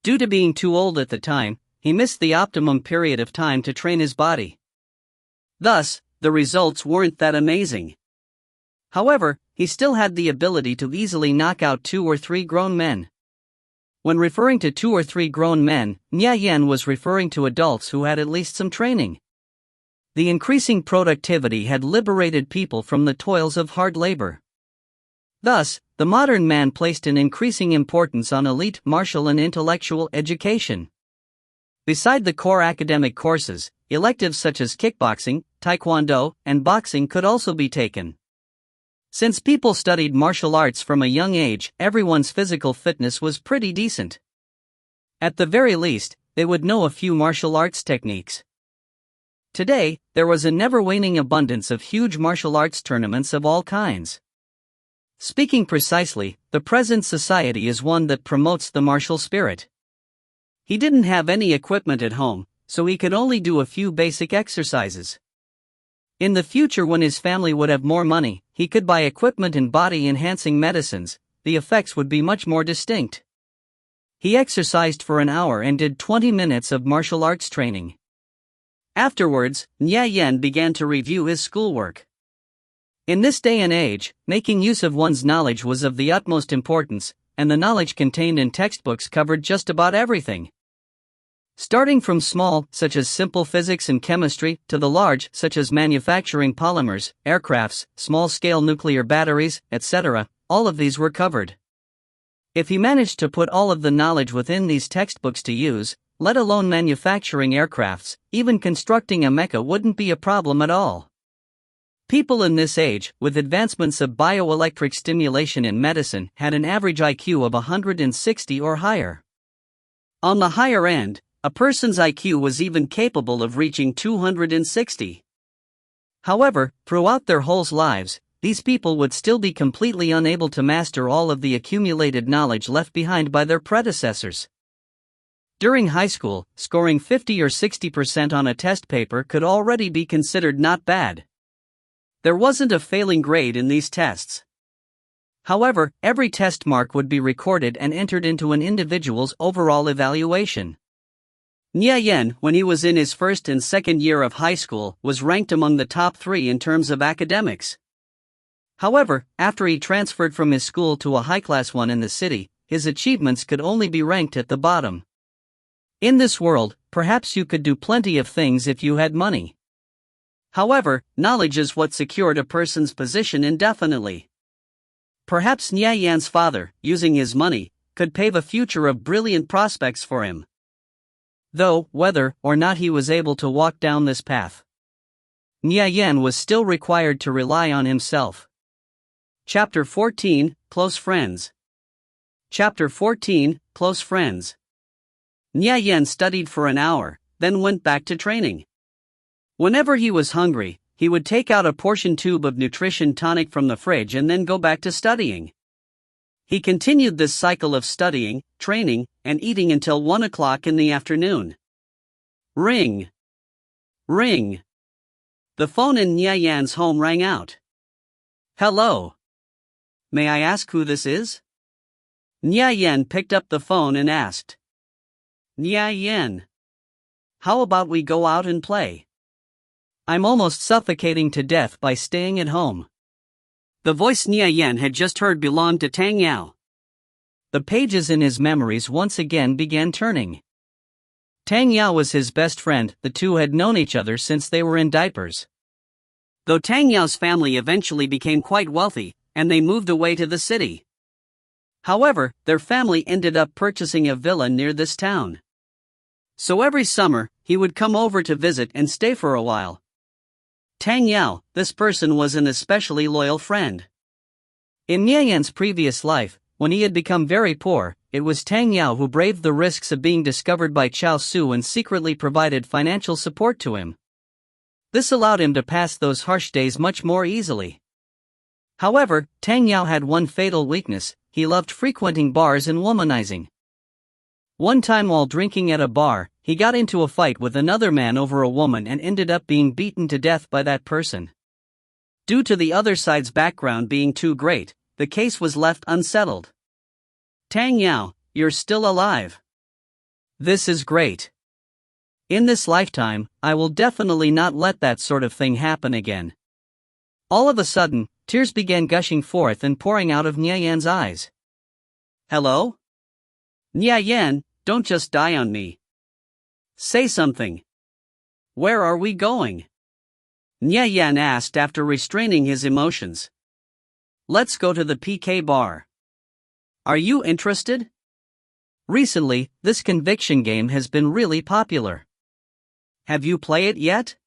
Due to being too old at the time, he missed the optimum period of time to train his body. Thus, the results weren't that amazing. However, he still had the ability to easily knock out 2 or 3 grown men. When referring to 2 or 3 grown men, Nye Yen was referring to adults who had at least some training. The increasing productivity had liberated people from the toils of hard labor. Thus, the modern man placed an increasing importance on elite martial and intellectual education. Beside the core academic courses, electives such as kickboxing, taekwondo, and boxing could also be taken. Since people studied martial arts from a young age, everyone's physical fitness was pretty decent. At the very least, they would know a few martial arts techniques. Today, there was a never-waning abundance of huge martial arts tournaments of all kinds. Speaking precisely, the present society is one that promotes the martial spirit. He didn't have any equipment at home, so he could only do a few basic exercises. In the future, when his family would have more money, he could buy equipment and body-enhancing medicines. The effects would be much more distinct. He exercised for an hour and did 20 minutes of martial arts training. Afterwards, Nye Yen began to review his schoolwork. In this day and age, making use of one's knowledge was of the utmost importance, and the knowledge contained in textbooks covered just about everything. Starting from small, such as simple physics and chemistry, to the large, such as manufacturing polymers, aircrafts, small-scale nuclear batteries, etc., all of these were covered. If he managed to put all of the knowledge within these textbooks to use, let alone manufacturing aircrafts, even constructing a mecha wouldn't be a problem at all. People in this age, with advancements of bioelectric stimulation in medicine, had an average IQ of 160 or higher. On the higher end, a person's IQ was even capable of reaching 260. However, throughout their whole lives, these people would still be completely unable to master all of the accumulated knowledge left behind by their predecessors. During high school, scoring 50 or 60% on a test paper could already be considered not bad. There wasn't a failing grade in these tests. However, every test mark would be recorded and entered into an individual's overall evaluation. Nye Yen, when he was in his first and second year of high school, was ranked among the top 3 in terms of academics. However, after he transferred from his school to a high-class one in the city, his achievements could only be ranked at the bottom. In this world, perhaps you could do plenty of things if you had money. However, knowledge is what secured a person's position indefinitely. Perhaps Nye Yan's father, using his money, could pave a future of brilliant prospects for him. Though, whether or not he was able to walk down this path, Nye Yen was still required to rely on himself. Chapter 14, Close Friends. Chapter 14, Close Friends. Nye Yen studied for an hour, then went back to training. Whenever he was hungry, he would take out a portion tube of nutrition tonic from the fridge and then go back to studying. He continued this cycle of studying, training, and eating until 1 o'clock in the afternoon. Ring. Ring. The phone in Nye Yan's home rang out. Hello. May I ask who this is? Nye Yen picked up the phone and asked. Nye Yen. How about we go out and play? I'm almost suffocating to death by staying at home. The voice Nye Yen had just heard belonged to Tang Yao. The pages in his memories once again began turning. Tang Yao was his best friend. The two had known each other since they were in diapers. Though Tang Yao's family eventually became quite wealthy, and they moved away to the city. However, their family ended up purchasing a villa near this town. So every summer, he would come over to visit and stay for a while. Tang Yao, this person was an especially loyal friend. In Nye Yan's previous life, when he had become very poor, it was Tang Yao who braved the risks of being discovered by Chao Su and secretly provided financial support to him. This allowed him to pass those harsh days much more easily. However, Tang Yao had one fatal weakness: he loved frequenting bars and womanizing. One time while drinking at a bar, he got into a fight with another man over a woman and ended up being beaten to death by that person. Due to the other side's background being too great, the case was left unsettled. Tang Yao, you're still alive. This is great. In this lifetime, I will definitely not let that sort of thing happen again. All of a sudden, tears began gushing forth and pouring out of Nye Yan's eyes. Hello? Nye Yan, don't just die on me. Say something. Where are we going? Nye Yan asked after restraining his emotions. Let's go to the PK bar. Are you interested? Recently, this conviction game has been really popular. Have you played it yet?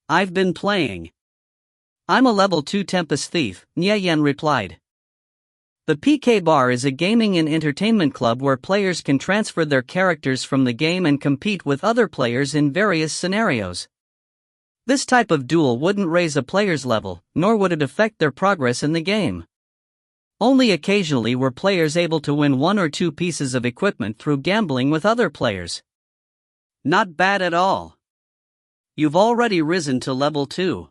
I've been playing. I'm a level 2 Tempest Thief, Nye Yan replied. The PK Bar is a gaming and entertainment club where players can transfer their characters from the game and compete with other players in various scenarios. This type of duel wouldn't raise a player's level, nor would it affect their progress in the game. Only occasionally were players able to win 1 or 2 pieces of equipment through gambling with other players. Not bad at all. You've already risen to level 2.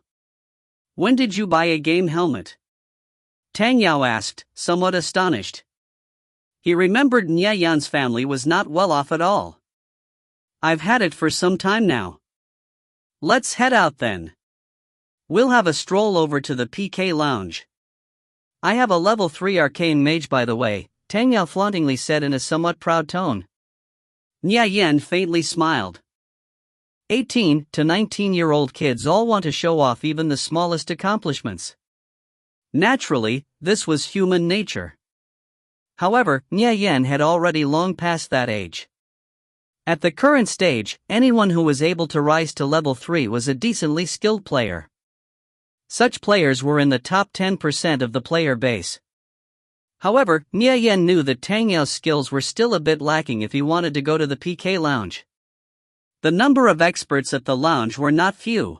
When did you buy a game helmet? Tang Yao asked, somewhat astonished. He remembered Nye Yan's family was not well off at all. I've had it for some time now. Let's head out then. We'll have a stroll over to the PK lounge. I have a level 3 arcane mage by the way, Tang Yao flauntingly said in a somewhat proud tone. Nye Yan faintly smiled. 18 to 19-year-old kids all want to show off even the smallest accomplishments. Naturally, this was human nature. However, Nye Yan had already long passed that age. At the current stage, anyone who was able to rise to level 3 was a decently skilled player. Such players were in the top 10% of the player base. However, Nye Yan knew that Tang Yao's skills were still a bit lacking if he wanted to go to the PK lounge. The number of experts at the lounge were not few.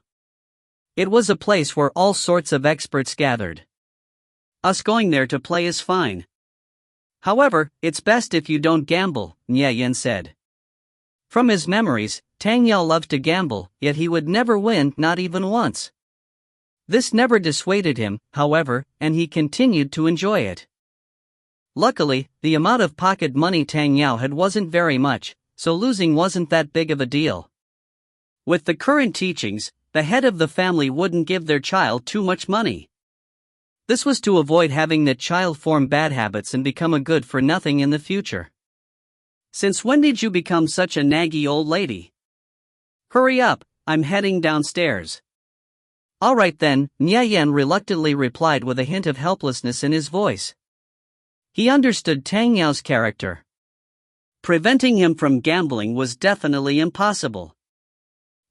It was a place where all sorts of experts gathered. Us going there to play is fine. However, it's best if you don't gamble, Nye Yan said. From his memories, Tang Yao loved to gamble, yet he would never win, not even once. This never dissuaded him, however, and he continued to enjoy it. Luckily, the amount of pocket money Tang Yao had wasn't very much, so losing wasn't that big of a deal. With the current teachings, the head of the family wouldn't give their child too much money. This was to avoid having that child form bad habits and become a good-for-nothing in the future. Since when did you become such a naggy old lady? Hurry up, I'm heading downstairs. Alright then, Nye Yan reluctantly replied with a hint of helplessness in his voice. He understood Tang Yao's character. Preventing him from gambling was definitely impossible.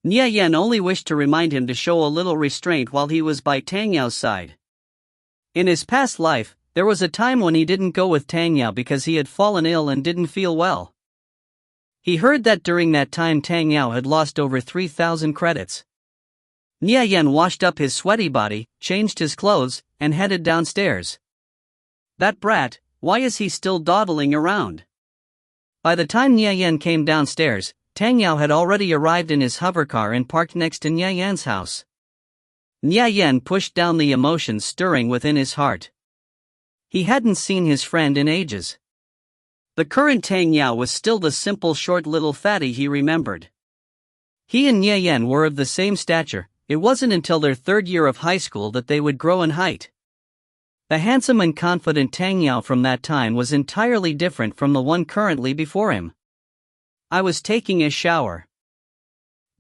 Nye Yan only wished to remind him to show a little restraint while he was by Tang Yao's side. In his past life, there was a time when he didn't go with Tang Yao because he had fallen ill and didn't feel well. He heard that during that time Tang Yao had lost over 3,000 credits. Nye Yan washed up his sweaty body, changed his clothes, and headed downstairs. That brat, why is he still dawdling around? By the time Nye Yan came downstairs, Tang Yao had already arrived in his hovercar and parked next to Nye Yan's house. Nye Yan pushed down the emotions stirring within his heart. He hadn't seen his friend in ages. The current Tang Yao was still the simple short little fatty he remembered. He and Nye Yan were of the same stature. It wasn't until their 3rd year of high school that they would grow in height. The handsome and confident Tang Yao from that time was entirely different from the one currently before him. I was taking a shower.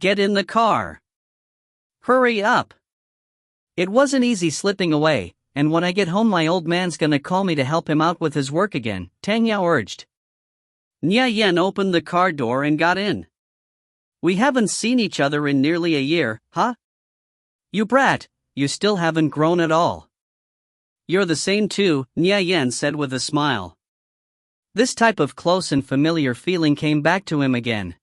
Get in the car. Hurry up. It wasn't easy slipping away, and when I get home my old man's gonna call me to help him out with his work again, Tang Yao urged. Nye Yan opened the car door and got in. We haven't seen each other in nearly a year, huh? You brat, you still haven't grown at all. You're the same too, Nya Yen said with a smile. This type of close and familiar feeling came back to him again.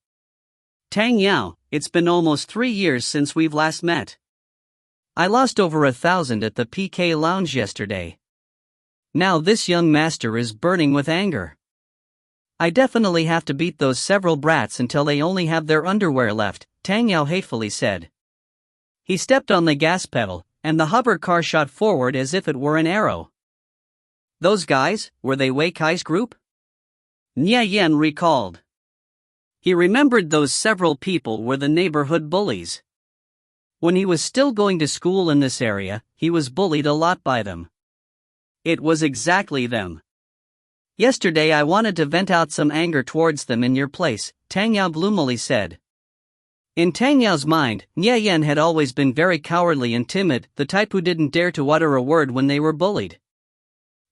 Tang Yao, it's been almost 3 years since we've last met. I lost over 1,000 at the PK Lounge yesterday. Now this young master is burning with anger. I definitely have to beat those several brats until they only have their underwear left, Tang Yao hatefully said. He stepped on the gas pedal, and the hover car shot forward as if it were an arrow. Those guys, were they Wei Kai's group? Nya Yen recalled. He remembered those several people were the neighborhood bullies. When he was still going to school in this area, he was bullied a lot by them. It was exactly them. Yesterday I wanted to vent out some anger towards them in your place, Tang Yao gloomily said. In Tang Yao's mind, Nya Yen had always been very cowardly and timid, the type who didn't dare to utter a word when they were bullied.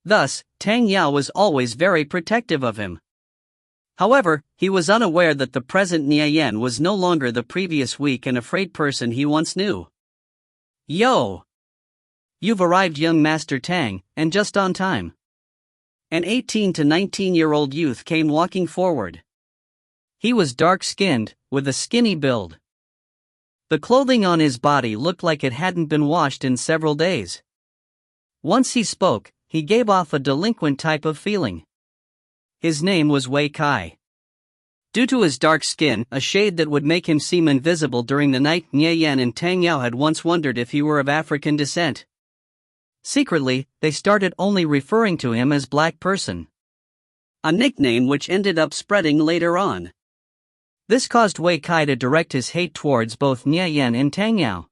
Thus, Tang Yao was always very protective of him. However, he was unaware that the present Nya Yen was no longer the previous weak and afraid person he once knew. Yo! You've arrived, young Master Tang, and just on time. An 18 to 19-year-old youth came walking forward. He was dark-skinned, with a skinny build. The clothing on his body looked like it hadn't been washed in several days. Once he spoke, he gave off a delinquent type of feeling. His name was Wei Kai. Due to his dark skin, a shade that would make him seem invisible during the night, Nya Yen and Tang Yao had once wondered if he were of African descent. Secretly, they started only referring to him as Black Person. A nickname which ended up spreading later on. This caused Wei Kai to direct his hate towards both Nya Yen and Tang Yao.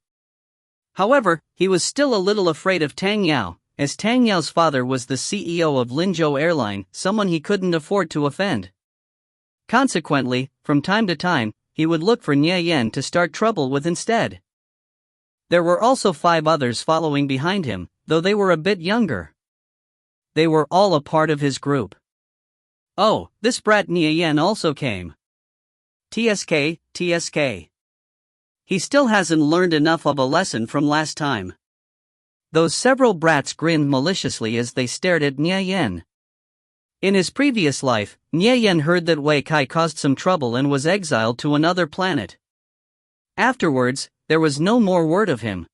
However, he was still a little afraid of Tang Yao, as Tang Yao's father was the CEO of Linzhou Airline, someone he couldn't afford to offend. Consequently, from time to time, he would look for Nya Yen to start trouble with instead. There were also 5 others following behind him, though they were a bit younger. They were all a part of his group. Oh, this brat Nya Yen also came. TSK. He still hasn't learned enough of a lesson from last time. Those several brats grinned maliciously as they stared at Nya Yen. In his previous life, Nya Yen heard that Wei Kai caused some trouble and was exiled to another planet. Afterwards, there was no more word of him.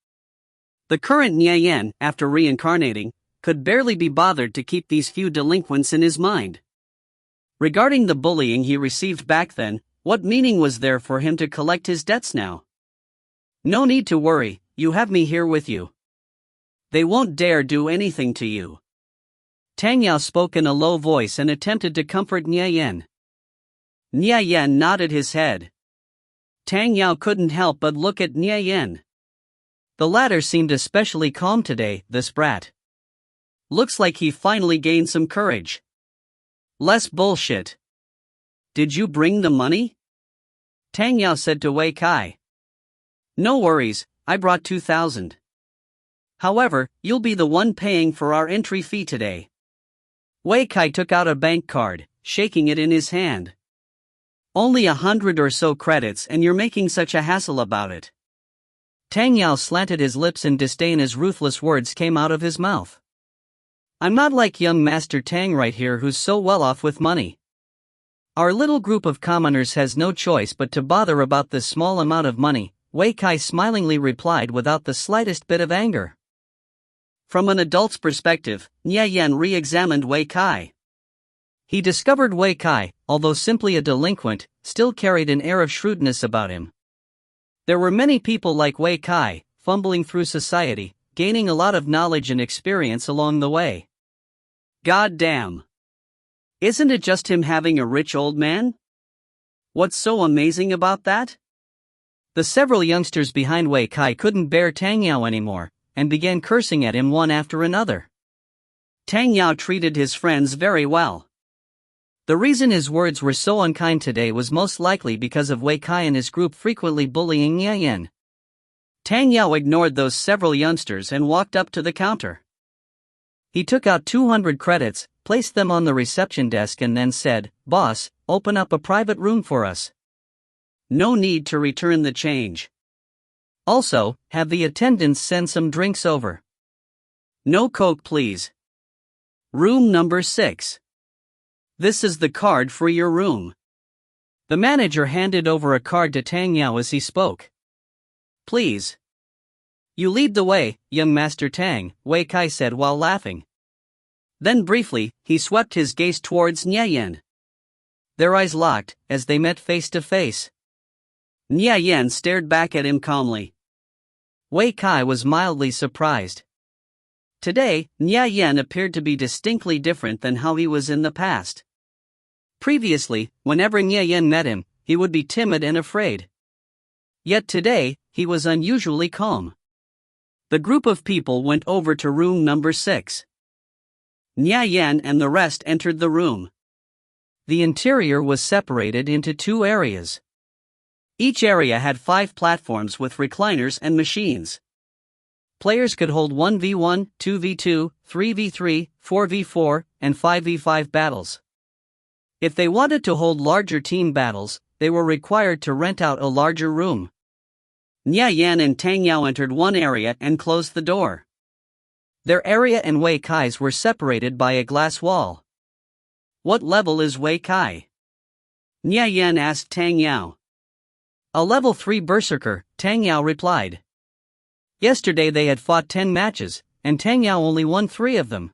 The current Nya Yen, after reincarnating, could barely be bothered to keep these few delinquents in his mind. Regarding the bullying he received back then, what meaning was there for him to collect his debts now? No need to worry, you have me here with you. They won't dare do anything to you. Tang Yao spoke in a low voice and attempted to comfort Nya Yen. Nya Yen nodded his head. Tang Yao couldn't help but look at Nya Yen. The latter seemed especially calm today, this brat. Looks like he finally gained some courage. Less bullshit. Did you bring the money? Tang Yao said to Wei Kai. No worries, I brought 2,000. However, you'll be the one paying for our entry fee today. Wei Kai took out a bank card, shaking it in his hand. Only 100 or so credits and you're making such a hassle about it. Tang Yao slanted his lips in disdain as ruthless words came out of his mouth. I'm not like young Master Tang right here who's so well off with money. Our little group of commoners has no choice but to bother about this small amount of money, Wei Kai smilingly replied without the slightest bit of anger. From an adult's perspective, Nya Yen re-examined Wei Kai. He discovered Wei Kai, although simply a delinquent, still carried an air of shrewdness about him. There were many people like Wei Kai, fumbling through society, gaining a lot of knowledge and experience along the way. God damn! Isn't it just him having a rich old man? What's so amazing about that? The several youngsters behind Wei Kai couldn't bear Tang Yao anymore, and began cursing at him one after another. Tang Yao treated his friends very well. The reason his words were so unkind today was most likely because of Wei Kai and his group frequently bullying Nya Yen. Tang Yao ignored those several youngsters and walked up to the counter. He took out 200 credits, placed them on the reception desk and then said, "Boss, open up a private room for us. No need to return the change. Also, have the attendants send some drinks over." No Coke please. Room number 6. This is the card for your room. The manager handed over a card to Tang Yao as he spoke. Please. You lead the way, young Master Tang, Wei Kai said while laughing. Then briefly, he swept his gaze towards Nye Yan. Their eyes locked, as they met face to face. Nye Yan stared back at him calmly. Wei Kai was mildly surprised. Today, Nye Yan appeared to be distinctly different than how he was in the past. Previously, whenever Nye Yan met him, he would be timid and afraid. Yet today, he was unusually calm. The group of people went over to room number 6. Nye Yan and the rest entered the room. The interior was separated into 2 areas. Each area had 5 platforms with recliners and machines. Players could hold 1v1, 2v2, 3v3, 4v4, and 5v5 battles. If they wanted to hold larger team battles, they were required to rent out a larger room. Nye Yan and Tang Yao entered one area and closed the door. Their area and Wei Kai's were separated by a glass wall. What level is Wei Kai? Nye Yan asked Tang Yao. A level 3 berserker, Tang Yao replied. Yesterday they had fought 10 matches, and Tang Yao only won 3 of them.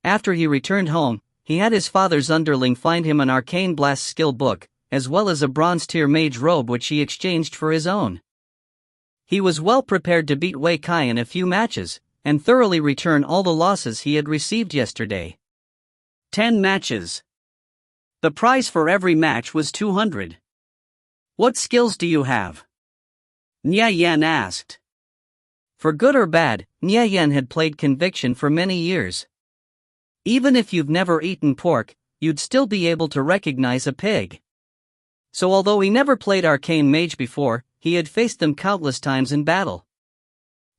After he returned home, he had his father's underling find him an arcane blast skill book, as well as a bronze tier mage robe which he exchanged for his own. He was well prepared to beat Wei Kai in a few matches, and thoroughly return all the losses he had received yesterday. 10 matches. The prize for every match was 200. What skills do you have? Nye Yan asked. For good or bad, Nye Yan had played Conviction for many years. Even if you've never eaten pork, you'd still be able to recognize a pig. So although he never played Arcane Mage before, he had faced them countless times in battle.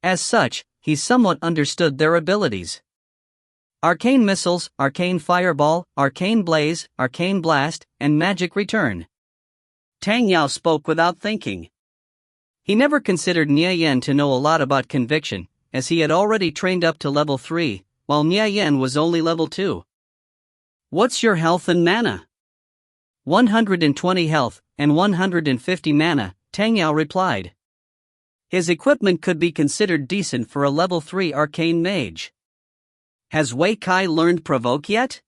As such, he somewhat understood their abilities. Arcane Missiles, Arcane Fireball, Arcane Blaze, Arcane Blast, and Magic Return. Tang Yao spoke without thinking. He never considered Nye Yan to know a lot about Conviction, as he had already trained up to level 3, while Nye Yan was only level 2. What's your health and mana? 120 health, and 150 mana, Tang Yao replied. His equipment could be considered decent for a level 3 arcane mage. Has Wei Kai learned Provoke yet?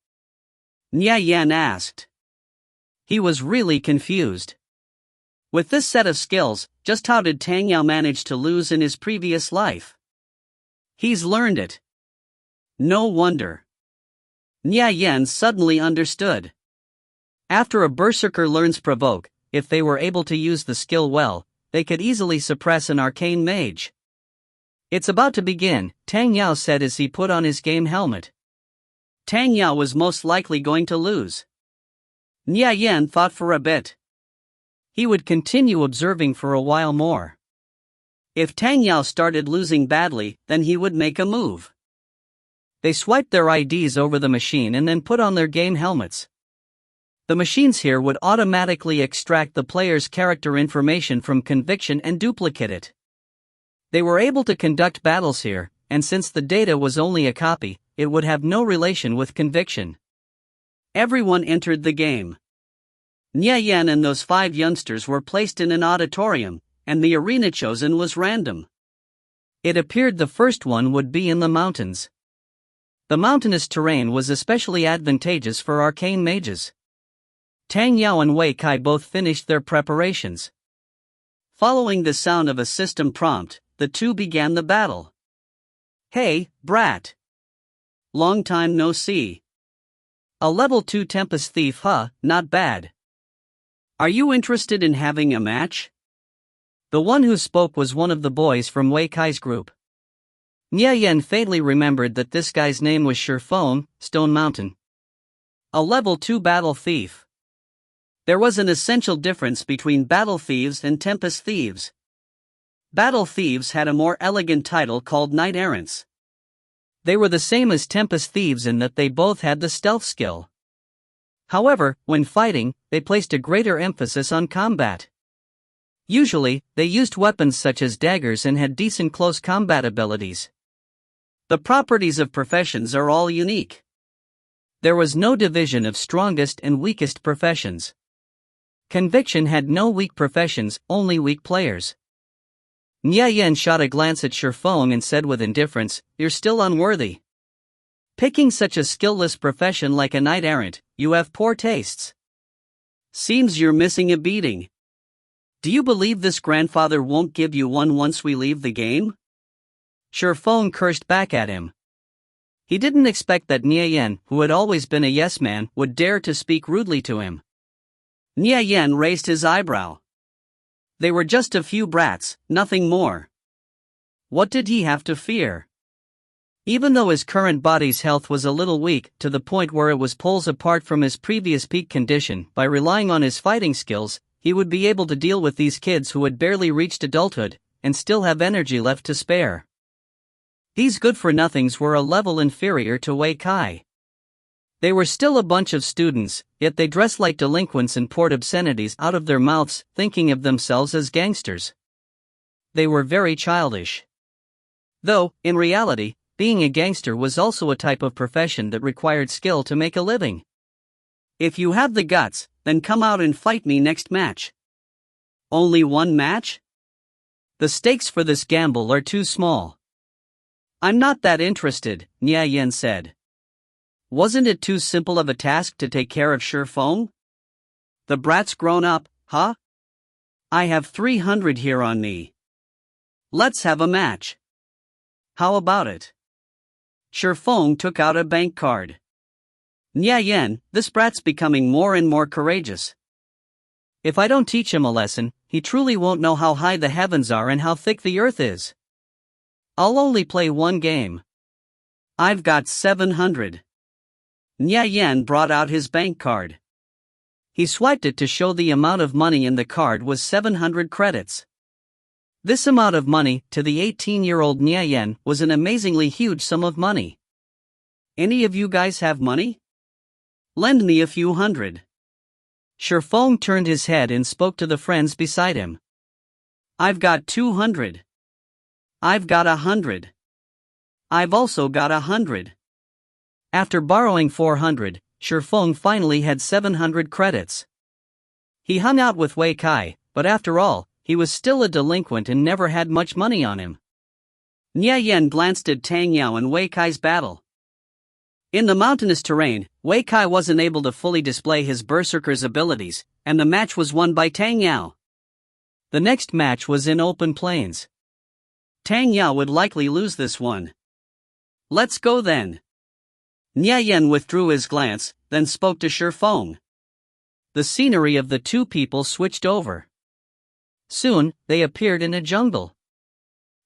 Nye Yan asked. He was really confused. With this set of skills, just how did Tang Yao manage to lose in his previous life? He's learned it. No wonder. Nye Yan suddenly understood. After a berserker learns Provoke, if they were able to use the skill well, they could easily suppress an arcane mage. It's about to begin, Tang Yao said as he put on his game helmet. Tang Yao was most likely going to lose. Nye Yan thought for a bit. He would continue observing for a while more. If Tang Yao started losing badly, then he would make a move. They swiped their IDs over the machine and then put on their game helmets. The machines here would automatically extract the player's character information from Conviction and duplicate it. They were able to conduct battles here, and since the data was only a copy, it would have no relation with Conviction. Everyone entered the game. Nye Yan and those 5 youngsters were placed in an auditorium, and the arena chosen was random. It appeared the first one would be in the mountains. The mountainous terrain was especially advantageous for arcane mages. Tang Yao and Wei Kai both finished their preparations. Following the sound of a system prompt, the two began the battle. Hey, brat. Long time no see. A level 2 Tempest Thief, huh? Not bad. Are you interested in having a match? The one who spoke was one of the boys from Wei Kai's group. Nye Yan faintly remembered that this guy's name was Shurfone, Stone Mountain. A level 2 battle thief. There was an essential difference between battle thieves and tempest thieves. Battle thieves had a more elegant title called knight errants. They were the same as tempest thieves in that they both had the stealth skill. However, when fighting, they placed a greater emphasis on combat. Usually, they used weapons such as daggers and had decent close combat abilities. The properties of professions are all unique. There was no division of strongest and weakest professions. Conviction had no weak professions, only weak players. Nya Yen shot a glance at Shifeng and said with indifference, "You're still unworthy. Picking such a skillless profession like a knight-errant, you have poor tastes. Seems you're missing a beating. Do you believe this grandfather won't give you one once we leave the game?" Shifeng cursed back at him. He didn't expect that Nya Yen, who had always been a yes-man, would dare to speak rudely to him. Nya Yen raised his eyebrow. They were just a few brats, nothing more. What did he have to fear? Even though his current body's health was a little weak, to the point where it was poles apart from his previous peak condition, by relying on his fighting skills, he would be able to deal with these kids who had barely reached adulthood, and still have energy left to spare. These good-for-nothings were a level inferior to Wei Kai. They were still a bunch of students, yet they dressed like delinquents and poured obscenities out of their mouths, thinking of themselves as gangsters. They were very childish. Though, in reality, being a gangster was also a type of profession that required skill to make a living. If you have the guts, then come out and fight me next match. Only one match? The stakes for this gamble are too small. I'm not that interested, Nya Yen said. Wasn't it too simple of a task to take care of Shifeng? The brat's grown up, huh? I have 300 here on me. Let's have a match. How about it? Shifeng took out a bank card. Nya Yen, this brat's becoming more and more courageous. If I don't teach him a lesson, he truly won't know how high the heavens are and how thick the earth is. I'll only play one game. I've got 700. Nya Yen brought out his bank card. He swiped it to show the amount of money in the card was 700 credits. This amount of money, to the 18-year-old Nya Yen, was an amazingly huge sum of money. Any of you guys have money? Lend me a few hundred. Shifeng turned his head and spoke to the friends beside him. I've got 200. I've got 100. I've also got 100. After borrowing 400, Shifeng finally had 700 credits. He hung out with Wei Kai, but after all, he was still a delinquent and never had much money on him. Nya Yen glanced at Tang Yao and Wei Kai's battle. In the mountainous terrain, Wei Kai wasn't able to fully display his berserker's abilities, and the match was won by Tang Yao. The next match was in open plains. Tang Yao would likely lose this one. Let's go then. Nya Yen withdrew his glance, then spoke to Shifeng. The scenery of the two people switched over. Soon, they appeared in a jungle.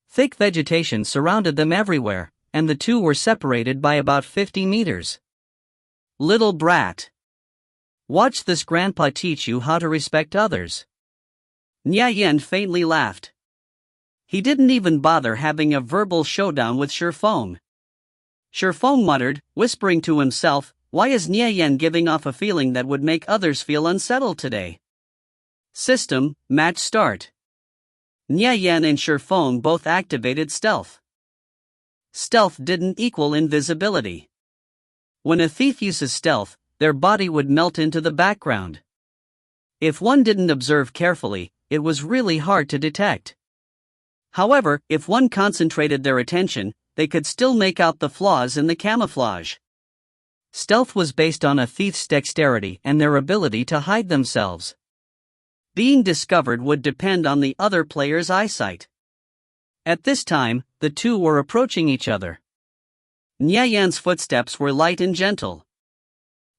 Thick vegetation surrounded them everywhere, and the two were separated by about 50 meters. Little brat. Watch this grandpa teach you how to respect others. Nya Yen faintly laughed. He didn't even bother having a verbal showdown with Shifeng. Shifeng muttered, whispering to himself, "Why is Nya Yen giving off a feeling that would make others feel unsettled today?" System, match start. Nya Yen and Shifeng both activated stealth. Stealth didn't equal invisibility. When a thief uses stealth, their body would melt into the background. If one didn't observe carefully, it was really hard to detect. However, if one concentrated their attention, they could still make out the flaws in the camouflage. Stealth was based on a thief's dexterity and their ability to hide themselves. Being discovered would depend on the other player's eyesight. At this time, the two were approaching each other. Nya Yen's footsteps were light and gentle.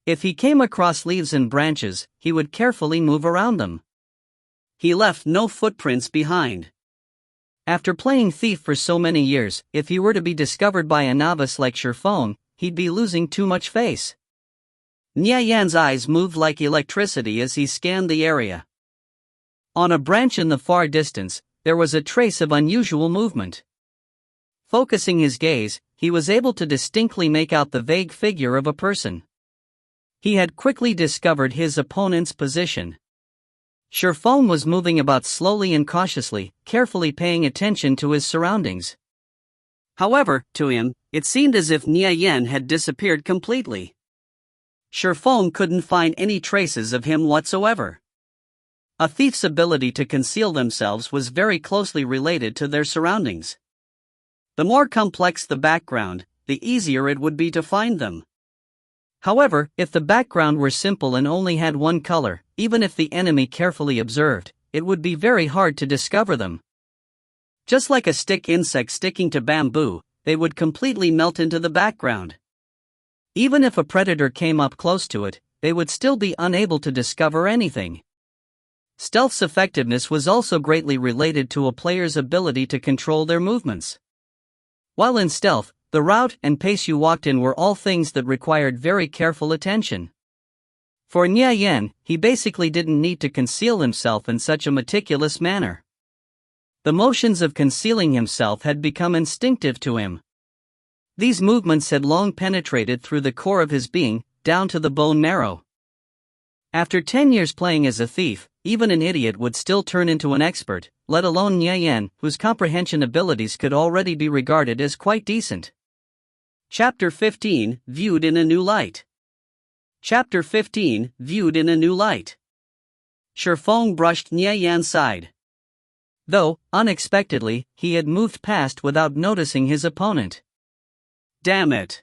If he came across leaves and branches, he would carefully move around them. He left no footprints behind. After playing thief for so many years, if he were to be discovered by a novice like Shifeng, he'd be losing too much face. Nya Yan's eyes moved like electricity as he scanned the area. On a branch in the far distance, there was a trace of unusual movement. Focusing his gaze, he was able to distinctly make out the vague figure of a person. He had quickly discovered his opponent's position. Shifeng was moving about slowly and cautiously, carefully paying attention to his surroundings. However, to him, It seemed as if Nie Yan had disappeared completely. Shifeng couldn't find any traces of him whatsoever. A thief's ability to conceal themselves was very closely related to their surroundings. The more complex the background, the easier it would be to find them. However, if the background were simple and only had one color, even if the enemy carefully observed, it would be very hard to discover them. Just like a stick insect sticking to bamboo, they would completely melt into the background. Even if a predator came up close to it, they would still be unable to discover anything. Stealth's effectiveness was also greatly related to a player's ability to control their movements. While in stealth, the route and pace you walked in were all things that required very careful attention. For Nie Yan, he basically didn't need to conceal himself in such a meticulous manner. The motions of concealing himself had become instinctive to him. These movements had long penetrated through the core of his being, down to the bone marrow. After 10 years playing as a thief, even an idiot would still turn into an expert, let alone Nie Yan, whose comprehension abilities could already be regarded as quite decent. Chapter 15, Viewed in a New Light. Chapter 15, Viewed in a New Light. Shifeng brushed Nie Yan's side. Though, unexpectedly, he had moved past without noticing his opponent. Damn it!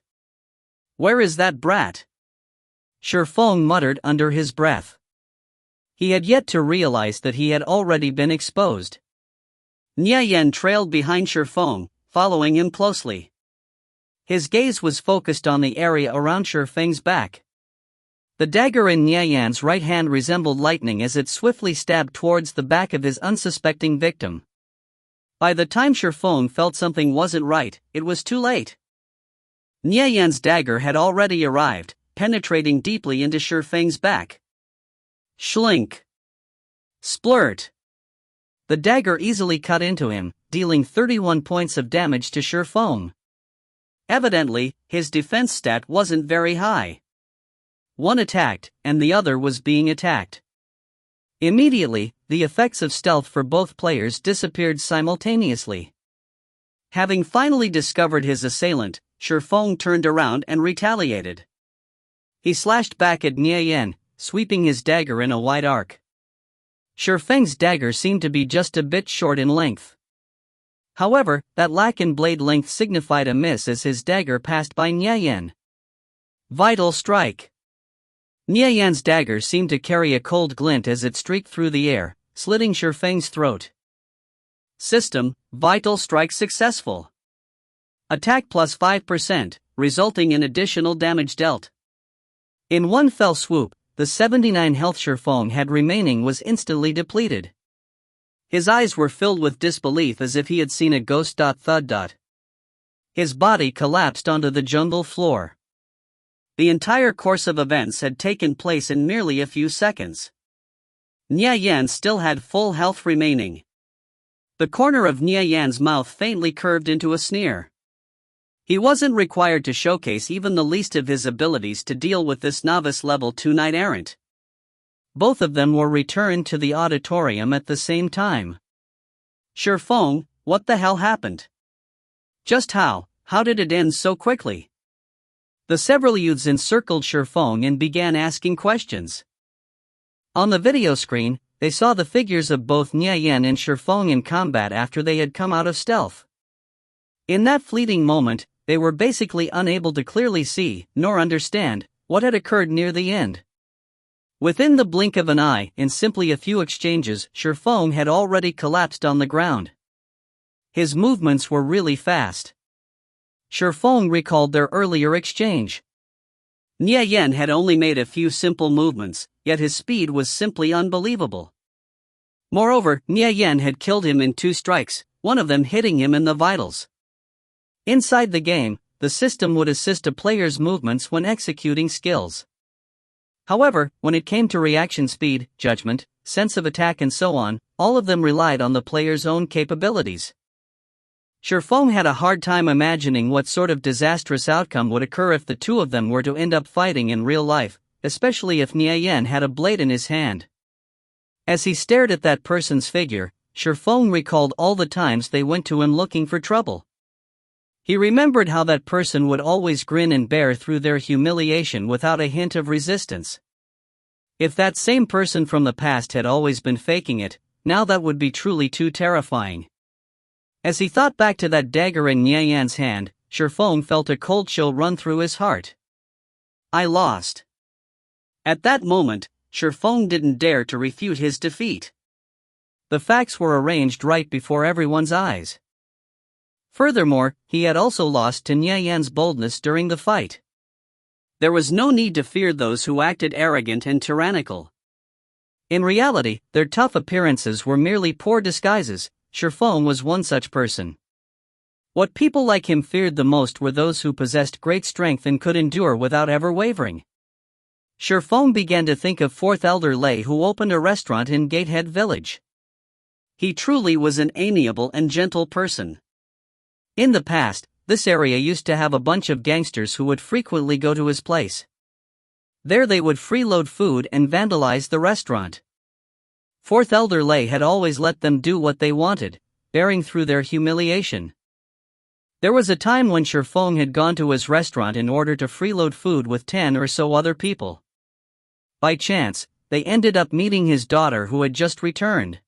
Where is that brat? Shifeng muttered under his breath. He had yet to realize that he had already been exposed. Nie Yan trailed behind Shifeng, following him closely. His gaze was focused on the area around Shifeng's back. The dagger in Nie Yan's right hand resembled lightning as it swiftly stabbed towards the back of his unsuspecting victim. By the time Shifeng felt something wasn't right, it was too late. Nie Yan's dagger had already arrived, penetrating deeply into Shifeng's back. Schlink! Splurt! The dagger easily cut into him, dealing 31 points of damage to Shifeng. Evidently, his defense stat wasn't very high. One attacked, and the other was being attacked. Immediately, the effects of stealth for both players disappeared simultaneously. Having finally discovered his assailant, Shifeng turned around and retaliated. He slashed back at Nie Yan, sweeping his dagger in a wide arc. Shifeng's dagger seemed to be just a bit short in length. However, that lack in blade length signified a miss as his dagger passed by Nie Yan. Vital Strike! Nie Yan's dagger seemed to carry a cold glint as it streaked through the air, slitting Shifeng's throat. System, Vital Strike successful. Attack plus 5%, resulting in additional damage dealt. In one fell swoop, the 79 health Shifeng had remaining was instantly depleted. His eyes were filled with disbelief as if he had seen a ghost. Thud. His body collapsed onto the jungle floor. The entire course of events had taken place in merely a few seconds. Nie Yan still had full health remaining. The corner of Nie Yan's mouth faintly curved into a sneer. He wasn't required to showcase even the least of his abilities to deal with this novice level 2 knight-errant. Both of them were returned to the auditorium at the same time. Shifeng, what the hell happened? Just how did it end so quickly? The several youths encircled Shifeng and began asking questions. On the video screen, they saw the figures of both Nie Yan and Shifeng in combat after they had come out of stealth. In that fleeting moment, they were basically unable to clearly see, nor understand, what had occurred near the end. Within the blink of an eye, in simply a few exchanges, Shifeng had already collapsed on the ground. His movements were really fast. Shifeng recalled their earlier exchange. Nie Yan had only made a few simple movements, yet his speed was simply unbelievable. Moreover, Nie Yan had killed him in 2 strikes, one of them hitting him in the vitals. Inside the game, the system would assist a player's movements when executing skills. However, when it came to reaction speed, judgment, sense of attack and so on, all of them relied on the player's own capabilities. Shifeng had a hard time imagining what sort of disastrous outcome would occur if the two of them were to end up fighting in real life, especially if Nie Yan had a blade in his hand. As he stared at that person's figure, Shifeng recalled all the times they went to him looking for trouble. He remembered how that person would always grin and bear through their humiliation without a hint of resistance. If that same person from the past had always been faking it, now that would be truly too terrifying. As he thought back to that dagger in Nye Yan's hand, Shifeng felt a cold chill run through his heart. I lost. At that moment, Shifeng didn't dare to refute his defeat. The facts were arranged right before everyone's eyes. Furthermore, he had also lost to Nye Yan's boldness during the fight. There was no need to fear those who acted arrogant and tyrannical. In reality, their tough appearances were merely poor disguises. Shifeng was one such person. What people like him feared the most were those who possessed great strength and could endure without ever wavering. Shifeng began to think of Fourth Elder Lei, who opened a restaurant in Gatehead Village. He truly was an amiable and gentle person. In the past, this area used to have a bunch of gangsters who would frequently go to his place. There they would freeload food and vandalize the restaurant. Fourth Elder Lei had always let them do what they wanted, bearing through their humiliation. There was a time when Shifeng had gone to his restaurant in order to freeload food with 10 or so other people. By chance, they ended up meeting his daughter, who had just returned.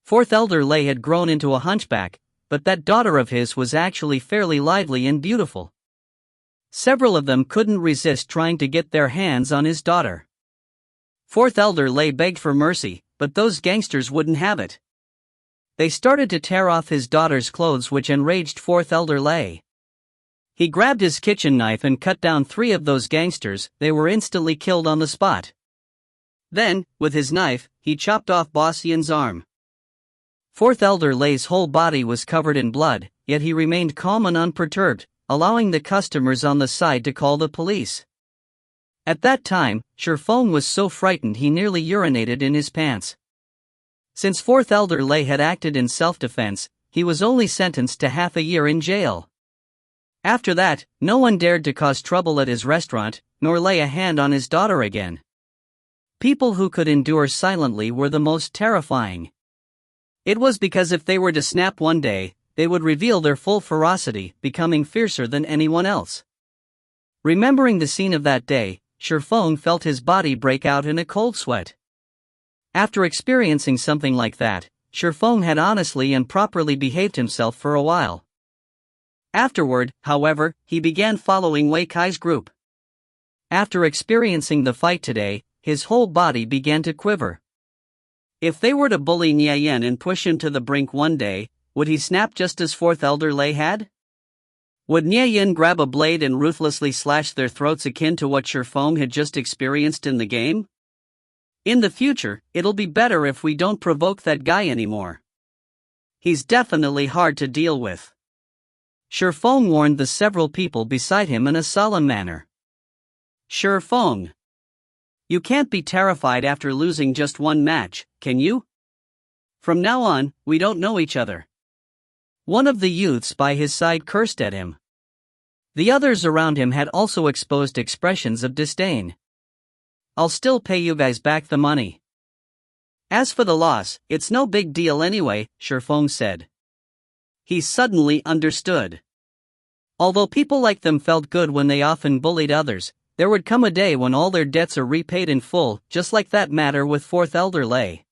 Fourth Elder Lei had grown into a hunchback, but that daughter of his was actually fairly lively and beautiful. Several of them couldn't resist trying to get their hands on his daughter. Fourth Elder Lei begged for mercy, but those gangsters wouldn't have it. They started to tear off his daughter's clothes, which enraged Fourth Elder Lei. He grabbed his kitchen knife and cut down 3 of those gangsters. They were instantly killed on the spot. Then, with his knife, he chopped off Boss Yin's arm. Fourth Elder Lei's whole body was covered in blood, yet he remained calm and unperturbed, allowing the customers on the side to call the police. At that time, Shifeng was so frightened he nearly urinated in his pants. Since Fourth Elder Lei had acted in self-defense, he was only sentenced to half a year in jail. After that, no one dared to cause trouble at his restaurant, nor lay a hand on his daughter again. People who could endure silently were the most terrifying. It was because if they were to snap one day, they would reveal their full ferocity, becoming fiercer than anyone else. Remembering the scene of that day, Shifeng felt his body break out in a cold sweat. After experiencing something like that, Shifeng had honestly and properly behaved himself for a while. Afterward, however, he began following Wei Kai's group. After experiencing the fight today, his whole body began to quiver. If they were to bully Nye Yan and push him to the brink one day, would he snap just as Fourth Elder Lei had? Would Nye Yan grab a blade and ruthlessly slash their throats, akin to what Shifeng had just experienced in the game? In the future, it'll be better if we don't provoke that guy anymore. He's definitely hard to deal with. Shifeng warned the several people beside him in a solemn manner. Shifeng, you can't be terrified after losing just one match, can you? From now on, we don't know each other. One of the youths by his side cursed at him. The others around him had also exposed expressions of disdain. I'll still pay you guys back the money. As for the loss, it's no big deal anyway, Shifeng said. He suddenly understood. Although people like them felt good when they often bullied others, there would come a day when all their debts are repaid in full, just like that matter with Fourth Elder Lei.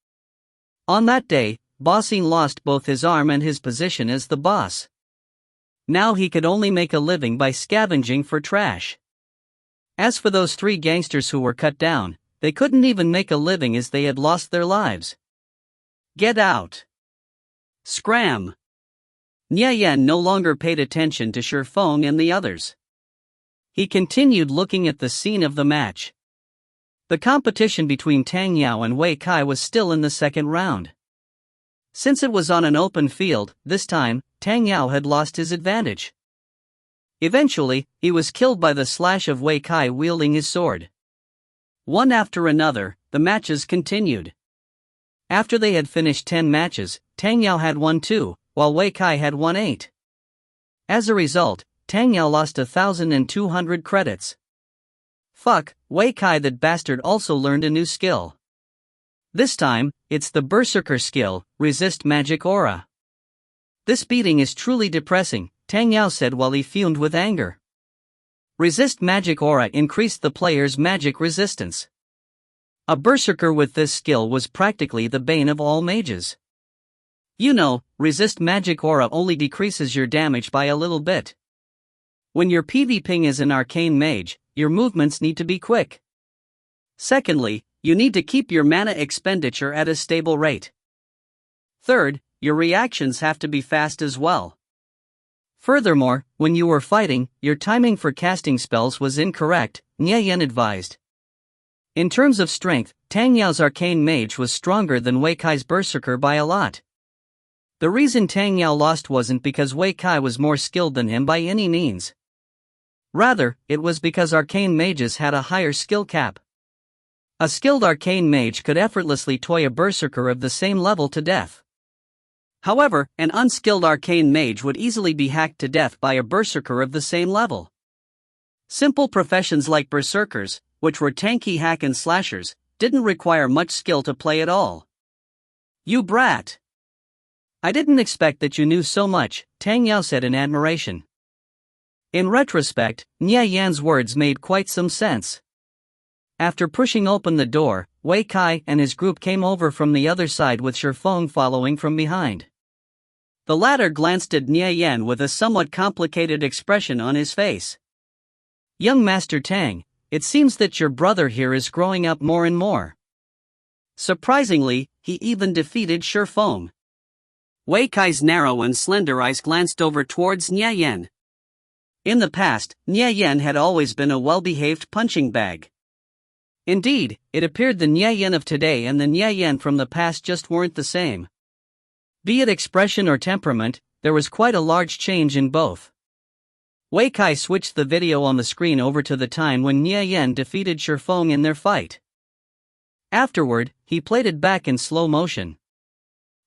On that day, Boss Yin lost both his arm and his position as the boss. Now he could only make a living by scavenging for trash. As for those 3 gangsters who were cut down, they couldn't even make a living as they had lost their lives. Get out! Scram! Nye Yan no longer paid attention to Shifeng and the others. He continued looking at the scene of the match. The competition between Tang Yao and Wei Kai was still in the second round. Since it was on an open field, this time, Tang Yao had lost his advantage. Eventually, he was killed by the slash of Wei Kai wielding his sword. One after another, the matches continued. After they had finished 10 matches, Tang Yao had won 2, while Wei Kai had won 8. As a result, Tang Yao lost 1,200 credits. Fuck, Wei Kai, that bastard also learned a new skill. This time, it's the Berserker skill, Resist Magic Aura. This beating is truly depressing, Tang Yao said while he fumed with anger. Resist magic aura increased the player's magic resistance. A berserker with this skill was practically the bane of all mages. You know, resist magic aura only decreases your damage by a little bit. When you're PvPing as an arcane mage, your movements need to be quick. Secondly, you need to keep your mana expenditure at a stable rate. Third, your reactions have to be fast as well. Furthermore, when you were fighting, your timing for casting spells was incorrect, Nye Yan advised. In terms of strength, Tang Yao's arcane mage was stronger than Wei Kai's berserker by a lot. The reason Tang Yao lost wasn't because Wei Kai was more skilled than him by any means. Rather, it was because arcane mages had a higher skill cap. A skilled arcane mage could effortlessly toy a berserker of the same level to death. However, an unskilled arcane mage would easily be hacked to death by a berserker of the same level. Simple professions like berserkers, which were tanky hack and slashers, didn't require much skill to play at all. You brat! I didn't expect that you knew so much, Tang Yao said in admiration. In retrospect, Nye Yan's words made quite some sense. After pushing open the door, Wei Kai and his group came over from the other side with Shifeng following from behind. The latter glanced at Nye Yan with a somewhat complicated expression on his face. Young Master Tang, it seems that your brother here is growing up more and more. Surprisingly, he even defeated Shifeng. Wei Kai's narrow and slender eyes glanced over towards Nye Yan. In the past, Nye Yan had always been a well-behaved punching bag. Indeed, it appeared the Nye Yan of today and the Nye Yan from the past just weren't the same. Be it expression or temperament, there was quite a large change in both. Wei Kai switched the video on the screen over to the time when Nye Yan defeated Shifeng in their fight. Afterward, he played it back in slow motion.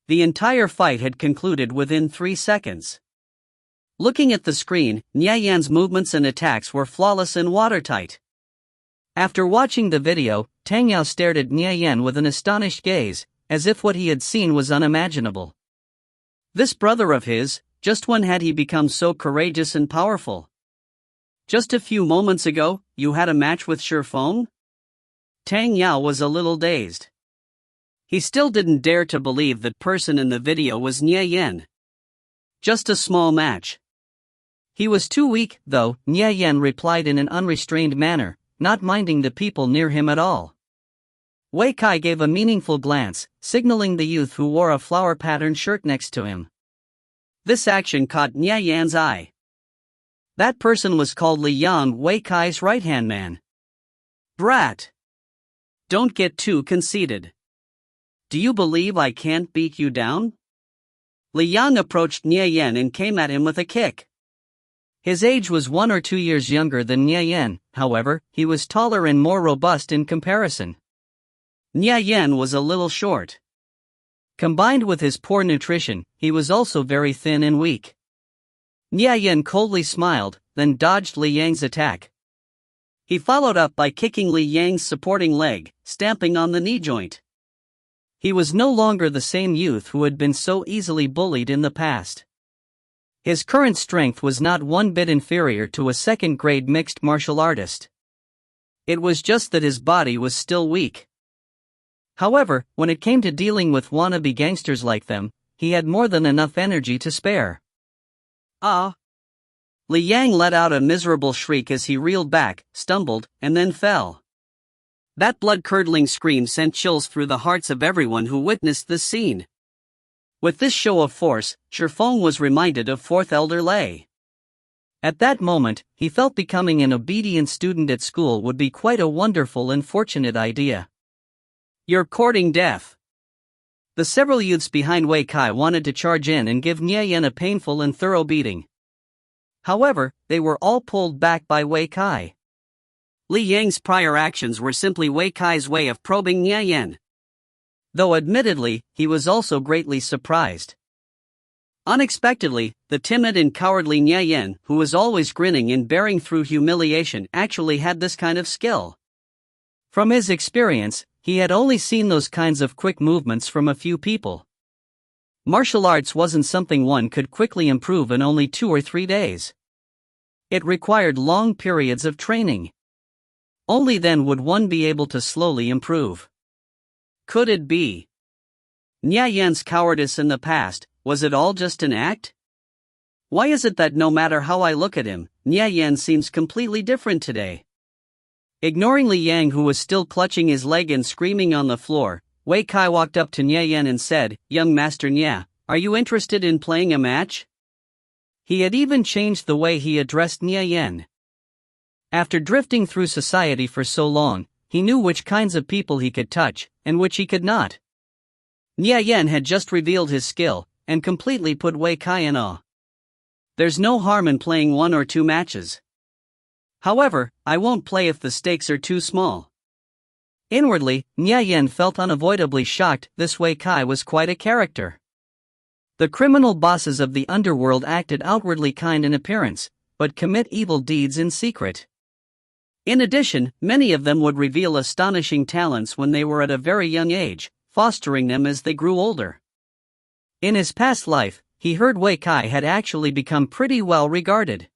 The entire fight had concluded within 3 seconds. Looking at the screen, Nye Yan's movements and attacks were flawless and watertight. After watching the video, Tang Yao stared at Nye Yan with an astonished gaze, as if what he had seen was unimaginable. This brother of his, just when had he become so courageous and powerful? Just a few moments ago, you had a match with Shifeng? Tang Yao was a little dazed. He still didn't dare to believe that person in the video was Nye Yan. Just a small match. He was too weak, though, Nye Yan replied in an unrestrained manner, not minding the people near him at all. Wei Kai gave a meaningful glance, signaling the youth who wore a flower-patterned shirt next to him. This action caught Nye Yan's eye. That person was called Li Yang, Wei Kai's right-hand man. Brat! Don't get too conceited. Do you believe I can't beat you down? Li Yang approached Nye Yan and came at him with a kick. His age was 1 or 2 years younger than Nye Yan, however, he was taller and more robust in comparison. Nye Yan was a little short. Combined with his poor nutrition, he was also very thin and weak. Nye Yan coldly smiled, then dodged Li Yang's attack. He followed up by kicking Li Yang's supporting leg, stamping on the knee joint. He was no longer the same youth who had been so easily bullied in the past. His current strength was not one bit inferior to a second-grade mixed martial artist. It was just that his body was still weak. However, when it came to dealing with wannabe gangsters like them, he had more than enough energy to spare. Ah! Li Yang let out a miserable shriek as he reeled back, stumbled, and then fell. That blood-curdling scream sent chills through the hearts of everyone who witnessed this scene. With this show of force, Shifeng was reminded of Fourth Elder Lei. At that moment, he felt becoming an obedient student at school would be quite a wonderful and fortunate idea. You're courting death. The several youths behind Wei Kai wanted to charge in and give Nye Yan a painful and thorough beating. However, they were all pulled back by Wei Kai. Li Yang's prior actions were simply Wei Kai's way of probing Nye Yan. Though admittedly, he was also greatly surprised. Unexpectedly, the timid and cowardly Nye Yan, who was always grinning and bearing through humiliation, actually had this kind of skill. From his experience, he had only seen those kinds of quick movements from a few people. Martial arts wasn't something one could quickly improve in only 2 or 3 days. It required long periods of training. Only then would one be able to slowly improve. Could it be Nya Yan's cowardice in the past? Was it all just an act? Why is it that no matter how I look at him, Nya Yan seems completely different today? Ignoring Li Yang, who was still clutching his leg and screaming on the floor, Wei Kai walked up to Nya Yan and said, "Young Master Nya, are you interested in playing a match?" He had even changed the way he addressed Nya Yan. After drifting through society for so long, he knew which kinds of people he could touch, and which he could not. Nya Yan had just revealed his skill, and completely put Wei Kai in awe. There's no harm in playing 1 or 2 matches. However, I won't play if the stakes are too small. Inwardly, Nya Yan felt unavoidably shocked. This Wei Kai was quite a character. The criminal bosses of the underworld acted outwardly kind in appearance, but commit evil deeds in secret. In addition, many of them would reveal astonishing talents when they were at a very young age, fostering them as they grew older. In his past life, he heard Wei Kai had actually become pretty well regarded.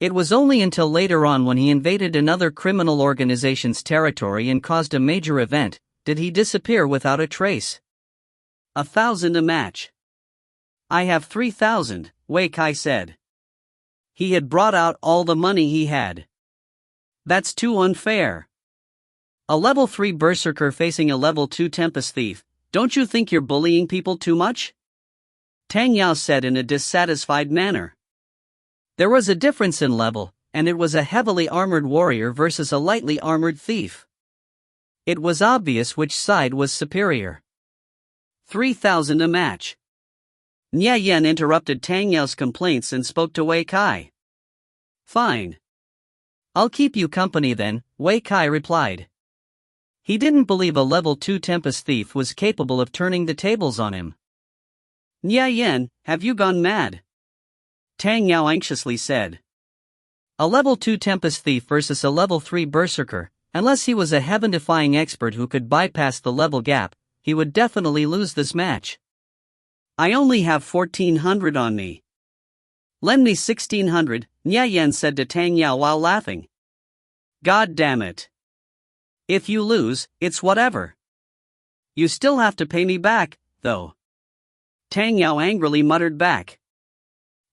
It was only until later on, when he invaded another criminal organization's territory and caused a major event, did he disappear without a trace. 1,000 a match. I have 3,000, Wei Kai said. He had brought out all the money he had. That's too unfair. A level 3 berserker facing a level 2 tempest thief, don't you think you're bullying people too much? Tang Yao said in a dissatisfied manner. There was a difference in level, and it was a heavily armored warrior versus a lightly armored thief. It was obvious which side was superior. 3,000 a match. Nya Yan interrupted Tang Yao's complaints and spoke to Wei Kai. Fine. I'll keep you company then, Wei Kai replied. He didn't believe a level 2 tempest thief was capable of turning the tables on him. Nya Yan, have you gone mad? Tang Yao anxiously said. A level 2 tempest thief versus a level 3 berserker, unless he was a heaven-defying expert who could bypass the level gap, he would definitely lose this match. I only have 1,400 on me. Lend me 1,600, Nya Yan said to Tang Yao while laughing. God damn it. If you lose, it's whatever. You still have to pay me back, though. Tang Yao angrily muttered back.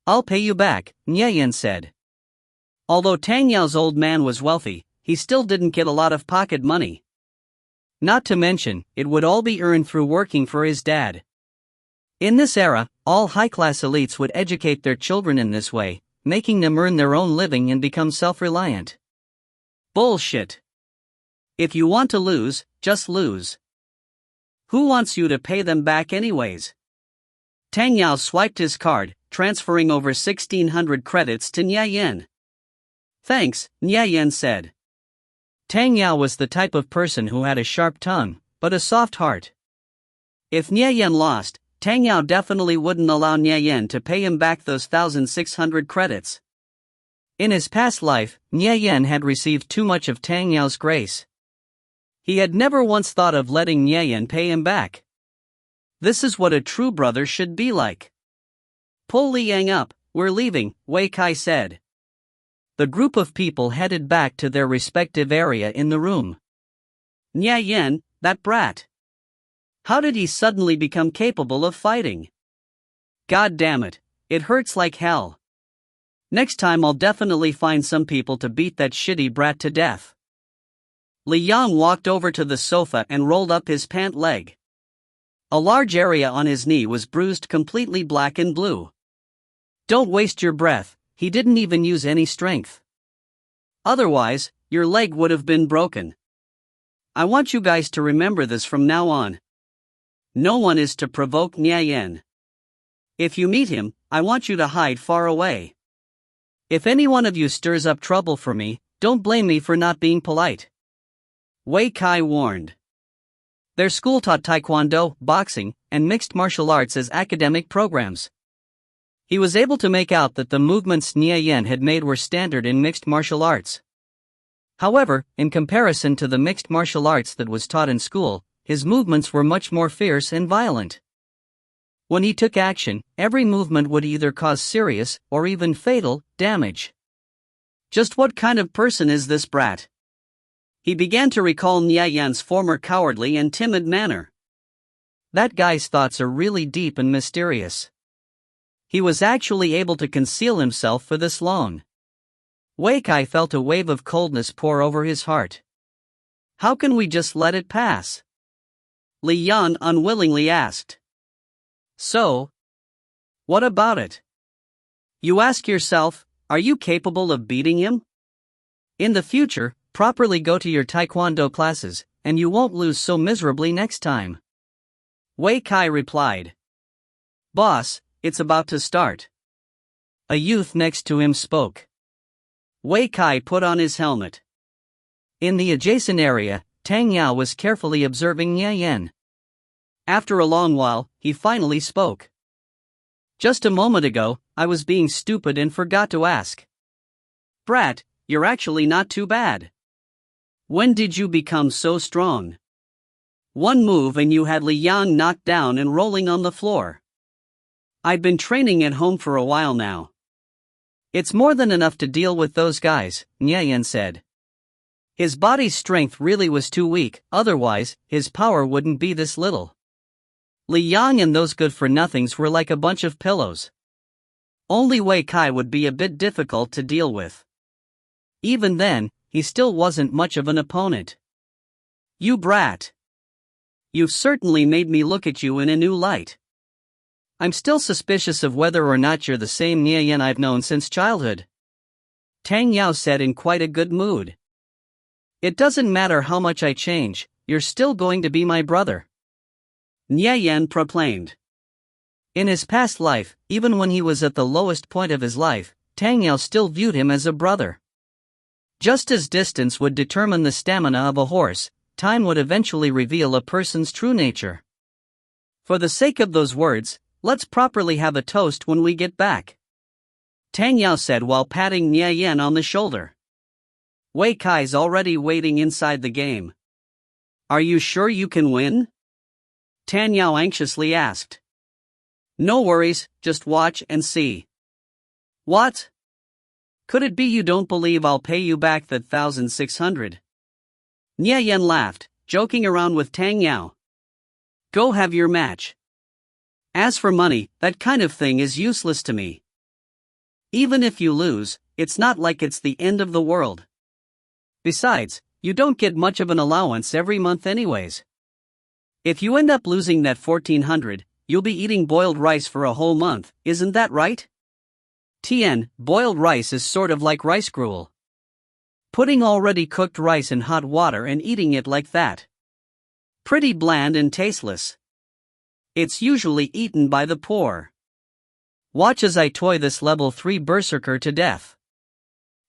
I'll pay you back, Nya Yan said. Although Tang Yao's old man was wealthy, he still didn't get a lot of pocket money. Not to mention, it would all be earned through working for his dad. In this era, all high-class elites would educate their children in this way, making them earn their own living and become self-reliant. Bullshit. If you want to lose, just lose. Who wants you to pay them back anyways? Tang Yao swiped his card, transferring over 1,600 credits to Nya Yan. Thanks, Nya Yan said. Tang Yao was the type of person who had a sharp tongue, but a soft heart. If Nya Yan lost, Tang Yao definitely wouldn't allow Nya Yan to pay him back those 1,600 credits. In his past life, Nya Yan had received too much of Tang Yao's grace. He had never once thought of letting Nya Yan pay him back. This is what a true brother should be like. Pull Li Yang up, we're leaving, Wei Kai said. The group of people headed back to their respective area in the room. Nya Yan, that brat. How did he suddenly become capable of fighting? God damn it, it hurts like hell. Next time I'll definitely find some people to beat that shitty brat to death. Li Yang walked over to the sofa and rolled up his pant leg. A large area on his knee was bruised completely black and blue. Don't waste your breath, he didn't even use any strength. Otherwise, your leg would have been broken. I want you guys to remember this from now on. No one is to provoke Nya Yan. If you meet him, I want you to hide far away. If any one of you stirs up trouble for me, don't blame me for not being polite. Wei Kai warned. Their school taught taekwondo, boxing, and mixed martial arts as academic programs. He was able to make out that the movements Nya Yan had made were standard in mixed martial arts. However, in comparison to the mixed martial arts that was taught in school, his movements were much more fierce and violent. When he took action, every movement would either cause serious, or even fatal, damage. Just what kind of person is this brat? He began to recall Nya Yan's former cowardly and timid manner. That guy's thoughts are really deep and mysterious. He was actually able to conceal himself for this long. Wei Kai felt a wave of coldness pour over his heart. How can we just let it pass? Li Yan unwillingly asked. So? What about it? You ask yourself, are you capable of beating him? In the future, properly go to your taekwondo classes, and you won't lose so miserably next time. Wei Kai replied. Boss, it's about to start. A youth next to him spoke. Wei Kai put on his helmet. In the adjacent area, Tang Yao was carefully observing Nya Yan. After a long while, he finally spoke. Just a moment ago, I was being stupid and forgot to ask. Brat, you're actually not too bad. When did you become so strong? One move and you had Li Yang knocked down and rolling on the floor. I've been training at home for a while now. It's more than enough to deal with those guys, Nya Yan said. His body's strength really was too weak, otherwise, his power wouldn't be this little. Li Yang and those good-for-nothings were like a bunch of pillows. Only Wei Kai would be a bit difficult to deal with. Even then, he still wasn't much of an opponent. You brat. You've certainly made me look at you in a new light. I'm still suspicious of whether or not you're the same Nya Yan I've known since childhood. Tang Yao said in quite a good mood. It doesn't matter how much I change, you're still going to be my brother. Nya Yan proclaimed. In his past life, even when he was at the lowest point of his life, Tang Yao still viewed him as a brother. Just as distance would determine the stamina of a horse, time would eventually reveal a person's true nature. For the sake of those words, let's properly have a toast when we get back. Tang Yao said while patting Nya Yan on the shoulder. Wei Kai's already waiting inside the game. Are you sure you can win? Tang Yao anxiously asked. No worries, just watch and see. What? Could it be you don't believe I'll pay you back that 1,600? Nya Yan laughed, joking around with Tang Yao. Go have your match. As for money, that kind of thing is useless to me. Even if you lose, it's not like it's the end of the world. Besides, you don't get much of an allowance every month anyways. If you end up losing that 1,400, you'll be eating boiled rice for a whole month, isn't that right? Tien, boiled rice is sort of like rice gruel. Putting already cooked rice in hot water and eating it like that. Pretty bland and tasteless. It's usually eaten by the poor. Watch as I toy this level 3 berserker to death.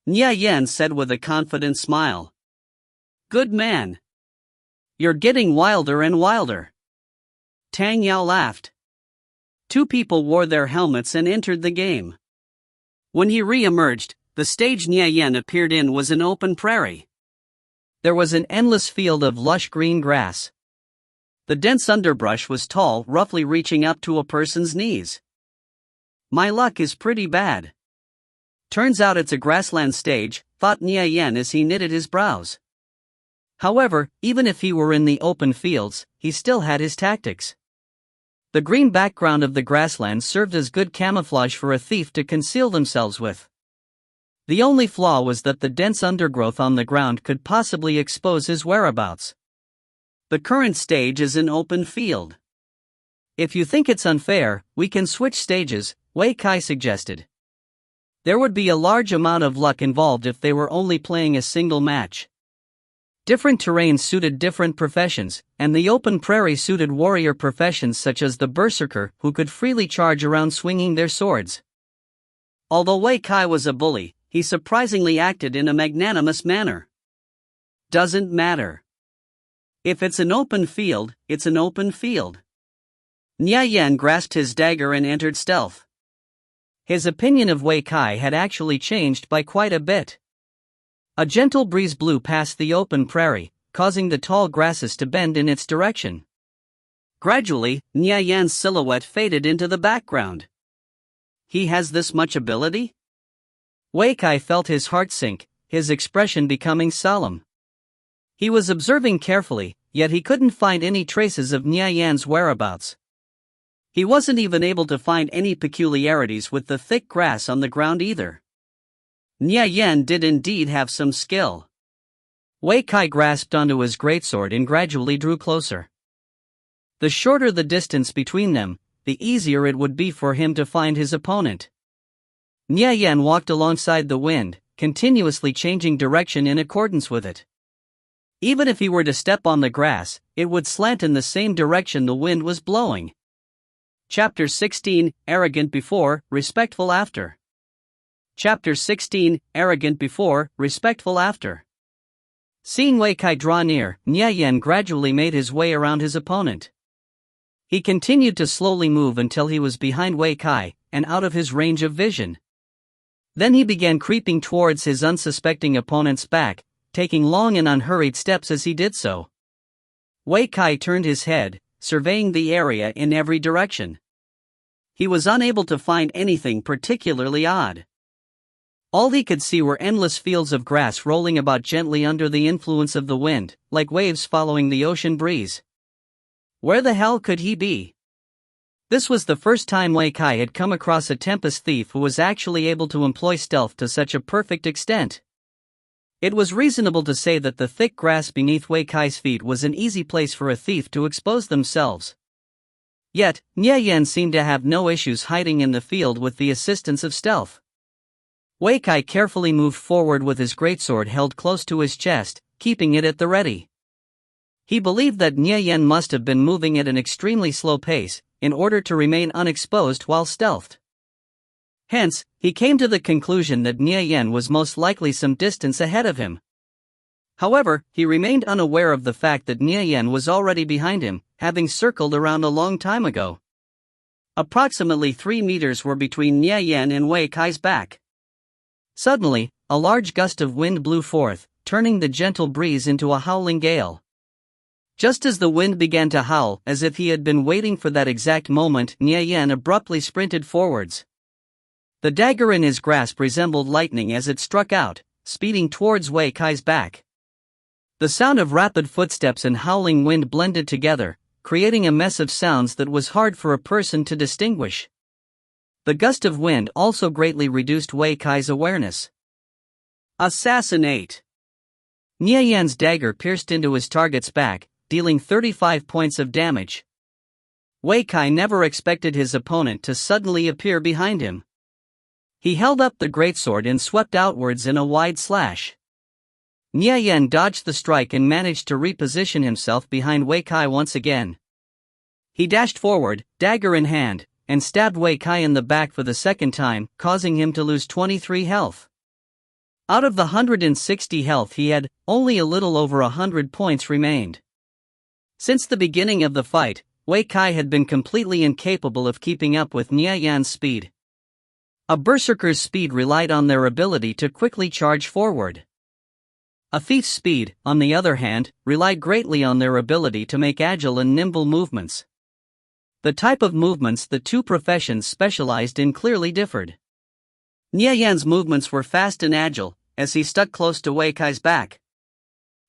Nya Yan said with a confident smile. Good man. You're getting wilder and wilder. Tang Yao laughed. Two people wore their helmets and entered the game. When he re-emerged, the stage Nya Yan appeared in was an open prairie. There was an endless field of lush green grass. The dense underbrush was tall, roughly reaching up to a person's knees. My luck is pretty bad. Turns out it's a grassland stage, thought Nya Yan as he knitted his brows. However, even if he were in the open fields, he still had his tactics. The green background of the grassland served as good camouflage for a thief to conceal themselves with. The only flaw was that the dense undergrowth on the ground could possibly expose his whereabouts. The current stage is an open field. If you think it's unfair, we can switch stages, Wei Kai suggested. There would be a large amount of luck involved if they were only playing a single match. Different terrains suited different professions, and the open prairie suited warrior professions such as the berserker who could freely charge around swinging their swords. Although Wei Kai was a bully, he surprisingly acted in a magnanimous manner. Doesn't matter. If it's an open field, it's an open field. Nya Yan grasped his dagger and entered stealth. His opinion of Wei Kai had actually changed by quite a bit. A gentle breeze blew past the open prairie, causing the tall grasses to bend in its direction. Gradually, Nya Yan's silhouette faded into the background. He has this much ability? Wei Kai felt his heart sink, his expression becoming solemn. He was observing carefully, yet he couldn't find any traces of Nya Yan's whereabouts. He wasn't even able to find any peculiarities with the thick grass on the ground either. Nya Yan did indeed have some skill. Wei Kai grasped onto his greatsword and gradually drew closer. The shorter the distance between them, the easier it would be for him to find his opponent. Nya Yan walked alongside the wind, continuously changing direction in accordance with it. Even if he were to step on the grass, it would slant in the same direction the wind was blowing. Chapter 16, Arrogant Before, Respectful After. Chapter 16, Arrogant Before, Respectful After. Seeing Wei Kai draw near, Nya Yan gradually made his way around his opponent. He continued to slowly move until he was behind Wei Kai, and out of his range of vision. Then he began creeping towards his unsuspecting opponent's back, taking long and unhurried steps as he did so. Wei Kai turned his head, surveying the area in every direction. He was unable to find anything particularly odd. All he could see were endless fields of grass rolling about gently under the influence of the wind, like waves following the ocean breeze. Where the hell could he be? This was the first time Wei Kai had come across a Tempest thief who was actually able to employ stealth to such a perfect extent. It was reasonable to say that the thick grass beneath Wei Kai's feet was an easy place for a thief to expose themselves. Yet, Nya Yan seemed to have no issues hiding in the field with the assistance of stealth. Wei Kai carefully moved forward with his greatsword held close to his chest, keeping it at the ready. He believed that Nya Yan must have been moving at an extremely slow pace, in order to remain unexposed while stealthed. Hence, he came to the conclusion that Nya Yan was most likely some distance ahead of him. However, he remained unaware of the fact that Nya Yan was already behind him, having circled around a long time ago. Approximately 3 meters were between Nya Yan and Wei Kai's back. Suddenly, a large gust of wind blew forth, turning the gentle breeze into a howling gale. Just as the wind began to howl, as if he had been waiting for that exact moment, Nya Yan abruptly sprinted forwards. The dagger in his grasp resembled lightning as it struck out, speeding towards Wei Kai's back. The sound of rapid footsteps and howling wind blended together, creating a mess of sounds that was hard for a person to distinguish. The gust of wind also greatly reduced Wei Kai's awareness. Assassinate! Nya Yan's dagger pierced into his target's back, dealing 35 points of damage. Wei Kai never expected his opponent to suddenly appear behind him. He held up the greatsword and swept outwards in a wide slash. Nya Yan dodged the strike and managed to reposition himself behind Wei Kai once again. He dashed forward, dagger in hand, and stabbed Wei Kai in the back for the second time, causing him to lose 23 health. Out of the 160 health he had, only a little over 100 points remained. Since the beginning of the fight, Wei Kai had been completely incapable of keeping up with Nya Yan's speed. A berserker's speed relied on their ability to quickly charge forward. A thief's speed, on the other hand, relied greatly on their ability to make agile and nimble movements. The type of movements the two professions specialized in clearly differed. Nya Yan's movements were fast and agile, as he stuck close to Wei Kai's back.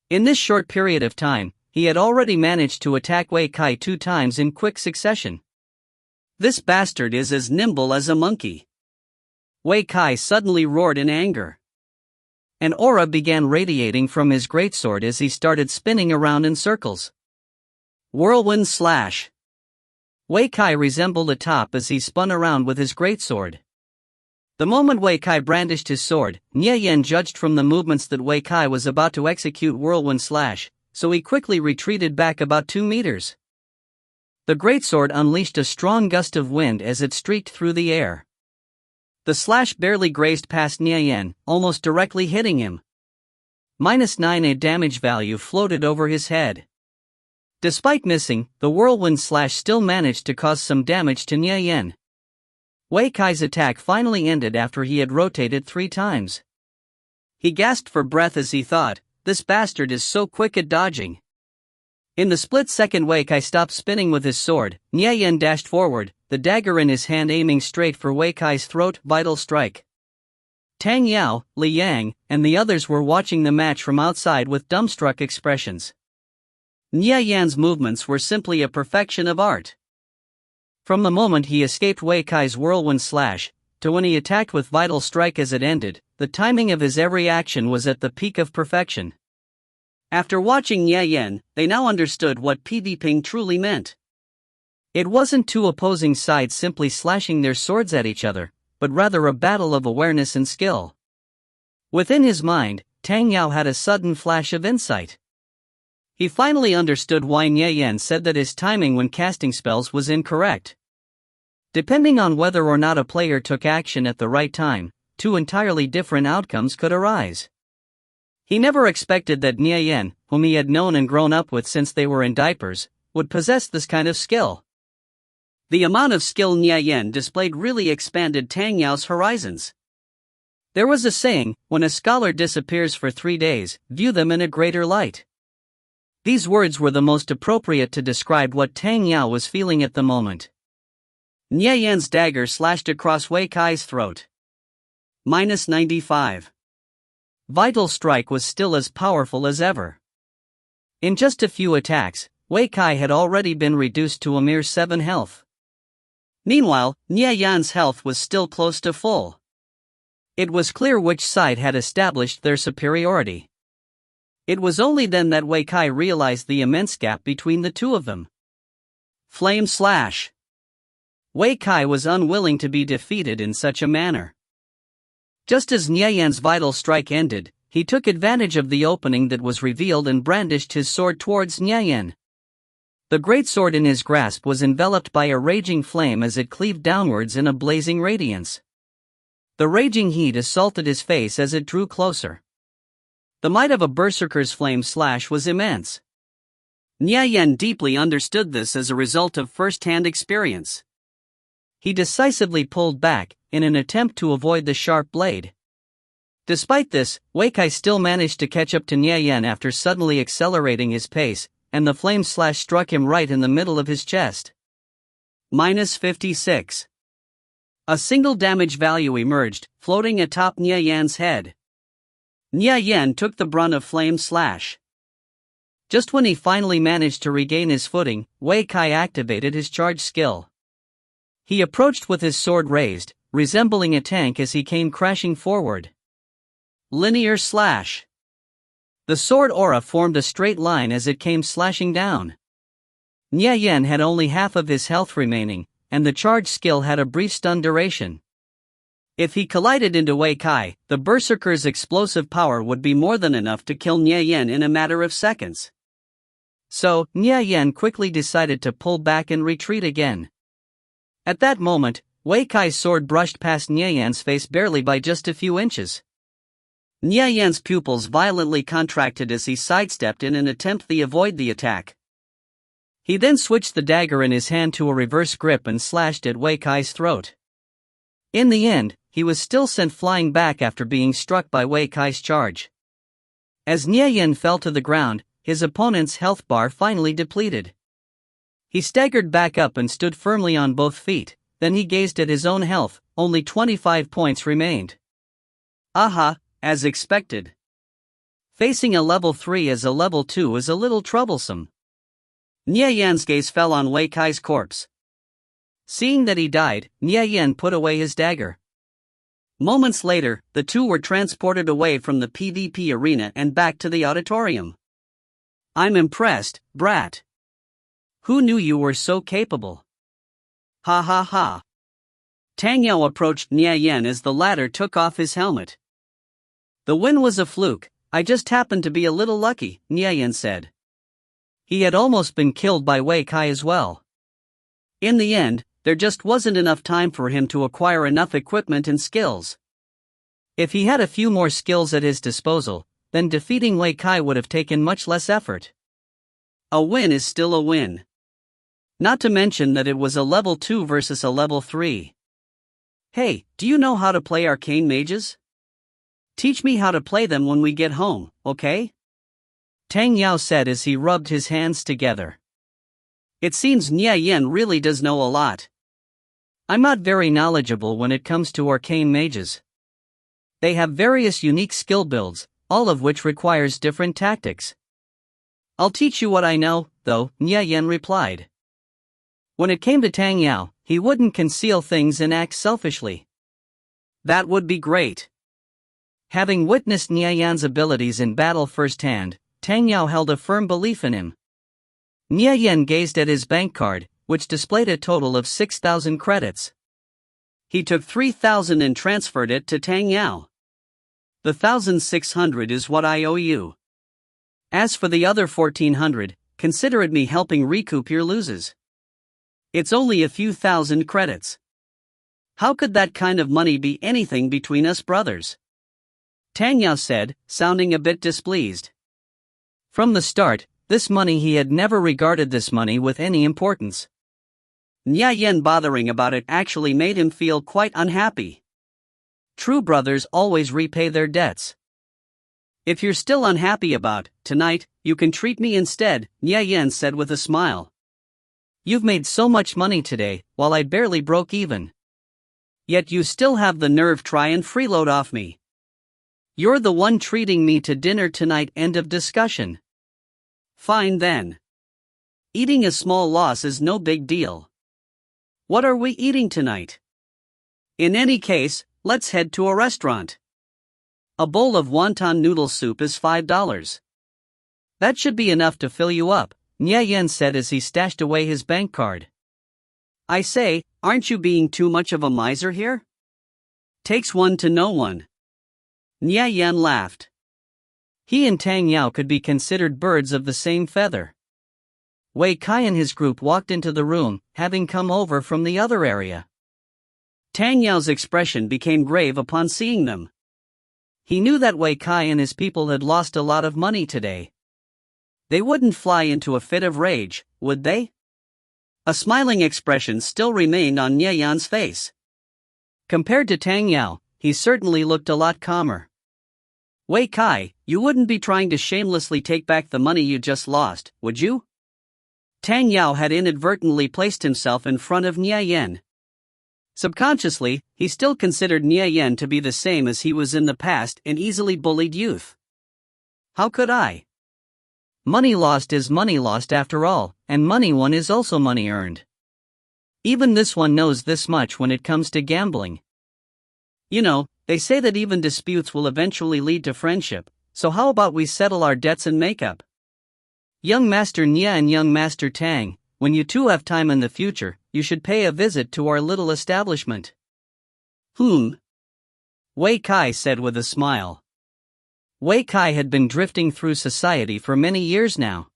In this short period of time, he had already managed to attack Wei Kai 2 times in quick succession. This bastard is as nimble as a monkey. Wei Kai suddenly roared in anger. An aura began radiating from his greatsword as he started spinning around in circles. Whirlwind slash. Wei Kai resembled a top as he spun around with his greatsword. The moment Wei Kai brandished his sword, Nya Yan judged from the movements that Wei Kai was about to execute whirlwind slash, so he quickly retreated back about 2 meters. The greatsword unleashed a strong gust of wind as it streaked through the air. The slash barely grazed past Nya Yan, almost directly hitting him. -9 a damage value floated over his head. Despite missing, the whirlwind slash still managed to cause some damage to Nya Yan. Wei Kai's attack finally ended after he had rotated 3 times. He gasped for breath as he thought, "This bastard is so quick at dodging." In the split second Wei Kai stopped spinning with his sword, Nie Yan dashed forward, the dagger in his hand aiming straight for Wei Kai's throat. Vital strike. Tang Yao, Li Yang, and the others were watching the match from outside with dumbstruck expressions. Nie Yan's movements were simply a perfection of art. From the moment he escaped Wei Kai's whirlwind slash, to when he attacked with vital strike as it ended, the timing of his every action was at the peak of perfection. After watching Nie Yan, they now understood what PvPing truly meant. It wasn't two opposing sides simply slashing their swords at each other, but rather a battle of awareness and skill. Within his mind, Tang Yao had a sudden flash of insight. He finally understood why Nie Yan said that his timing when casting spells was incorrect. Depending on whether or not a player took action at the right time, two entirely different outcomes could arise. He never expected that Nie Yan, whom he had known and grown up with since they were in diapers, would possess this kind of skill. The amount of skill Nie Yan displayed really expanded Tang Yao's horizons. There was a saying, when a scholar disappears for 3 days, view them in a greater light. These words were the most appropriate to describe what Tang Yao was feeling at the moment. Nie Yan's dagger slashed across Wei Kai's throat. -95. Vital strike was still as powerful as ever. In just a few attacks, Wei Kai had already been reduced to a mere 7 health. Meanwhile, Nie Yan's health was still close to full. It was clear which side had established their superiority. It was only then that Wei Kai realized the immense gap between the two of them. Flame slash. Wei Kai was unwilling to be defeated in such a manner. Just as Nie Yan's vital strike ended, he took advantage of the opening that was revealed and brandished his sword towards Nie Yan. The great sword in his grasp was enveloped by a raging flame as it cleaved downwards in a blazing radiance. The raging heat assaulted his face as it drew closer. The might of a berserker's flame slash was immense. Nie Yan deeply understood this as a result of first-hand experience. He decisively pulled back, in an attempt to avoid the sharp blade. Despite this, Wei Kai still managed to catch up to Nie Yan after suddenly accelerating his pace, and the flame slash struck him right in the middle of his chest. -56. A single damage value emerged, floating atop Nie Yan's head. Nie Yan took the brunt of flame slash. Just when he finally managed to regain his footing, Wei Kai activated his charge skill. He approached with his sword raised, resembling a tank as he came crashing forward. Linear slash. The sword aura formed a straight line as it came slashing down. Nie Yan had only half of his health remaining, and the charge skill had a brief stun duration. If he collided into Wei Kai, the berserker's explosive power would be more than enough to kill Nie Yan in a matter of seconds. So, Nie Yan quickly decided to pull back and retreat again. At that moment, Wei Kai's sword brushed past Nie Yan's face barely by just a few inches. Nie Yan's pupils violently contracted as he sidestepped in an attempt to avoid the attack. He then switched the dagger in his hand to a reverse grip and slashed at Wei Kai's throat. In the end, he was still sent flying back after being struck by Wei Kai's charge. As Nie Yan fell to the ground, his opponent's health bar finally depleted. He staggered back up and stood firmly on both feet, then he gazed at his own health, only 25 points remained. Aha, as expected. Facing a level 3 as a level 2 is a little troublesome. Nie Yan's gaze fell on Wei Kai's corpse. Seeing that he died, Nie Yan put away his dagger. Moments later, the two were transported away from the PvP arena and back to the auditorium. I'm impressed, brat. Who knew you were so capable? Ha ha ha. Tang Yao approached Nie Yan as the latter took off his helmet. The win was a fluke, I just happened to be a little lucky, Nie Yan said. He had almost been killed by Wei Kai as well. In the end, there just wasn't enough time for him to acquire enough equipment and skills. If he had a few more skills at his disposal, then defeating Wei Kai would have taken much less effort. A win is still a win. Not to mention that it was a level 2 versus a level 3. Hey, do you know how to play arcane mages? Teach me how to play them when we get home, okay? Tang Yao said as he rubbed his hands together. It seems Nie Yen really does know a lot. I'm not very knowledgeable when it comes to arcane mages. They have various unique skill builds, all of which requires different tactics. I'll teach you what I know, though, Nie Yen replied. When it came to Tang Yao, he wouldn't conceal things and act selfishly. That would be great. Having witnessed Nie Yan's abilities in battle firsthand, Tang Yao held a firm belief in him. Nie Yen gazed at his bank card, which displayed a total of 6,000 credits. He took 3,000 and transferred it to Tang Yao. The 1,600 is what I owe you. As for the other 1,400, consider it me helping recoup your losses. It's only a few thousand credits. How could that kind of money be anything between us brothers? Tang Yao said, sounding a bit displeased. From the start, this money he had never regarded this money with any importance. Nie Yen bothering about it actually made him feel quite unhappy. True brothers always repay their debts. If you're still unhappy about tonight, you can treat me instead, Nie Yen said with a smile. You've made so much money today, while I barely broke even. Yet you still have the nerve try and freeload off me. You're the one treating me to dinner tonight, end of discussion. Fine then. Eating a small loss is no big deal. What are we eating tonight? In any case, let's head to a restaurant. A bowl of wonton noodle soup is $5. That should be enough to fill you up, Nie Yen said as he stashed away his bank card. I say, aren't you being too much of a miser here? Takes one to know one. Nie Yen laughed. He and Tang Yao could be considered birds of the same feather. Wei Kai and his group walked into the room, having come over from the other area. Tang Yao's expression became grave upon seeing them. He knew that Wei Kai and his people had lost a lot of money today. They wouldn't fly into a fit of rage, would they? A smiling expression still remained on Nie Yan's face. Compared to Tang Yao, he certainly looked a lot calmer. Wei Kai, you wouldn't be trying to shamelessly take back the money you just lost, would you? Tang Yao had inadvertently placed himself in front of Nie Yen. Subconsciously, he still considered Nie Yen to be the same as he was in the past, an easily bullied youth. How could I? Money lost is money lost after all, and money won is also money earned. Even this one knows this much when it comes to gambling. You know, they say that even disputes will eventually lead to friendship, so how about we settle our debts and make up? Young Master Nie and Young Master Tang, when you two have time in the future, you should pay a visit to our little establishment. Wei Kai said with a smile. Wei Kai had been drifting through society for many years now.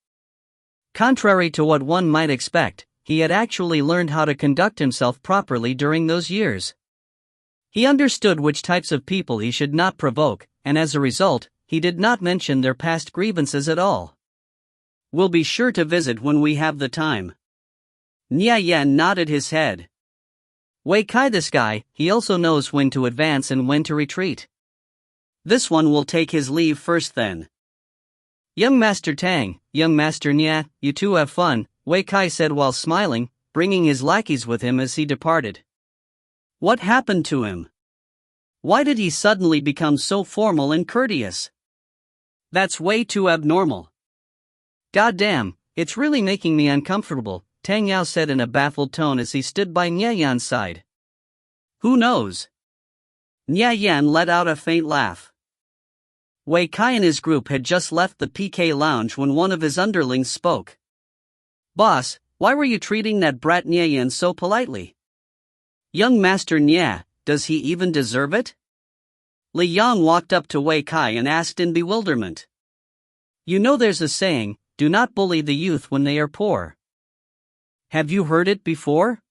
Contrary to what one might expect, he had actually learned how to conduct himself properly during those years. He understood which types of people he should not provoke, and as a result, he did not mention their past grievances at all. We'll be sure to visit when we have the time. Nie Yen nodded his head. Wei Kai, this guy, he also knows when to advance and when to retreat. This one will take his leave first then. Young Master Tang, Young Master Nie, you two have fun, Wei Kai said while smiling, bringing his lackeys with him as he departed. What happened to him? Why did he suddenly become so formal and courteous? That's way too abnormal. Goddamn, it's really making me uncomfortable, Tang Yao said in a baffled tone as he stood by Nie Yan's side. Who knows? Nie Yan let out a faint laugh. Wei Kai and his group had just left the PK lounge when one of his underlings spoke. Boss, why were you treating that brat Nie Yan so politely? Young Master Nie, does he even deserve it? Li Yang walked up to Wei Kai and asked in bewilderment. You know there's a saying, do not bully the youth when they are poor. Have you heard it before?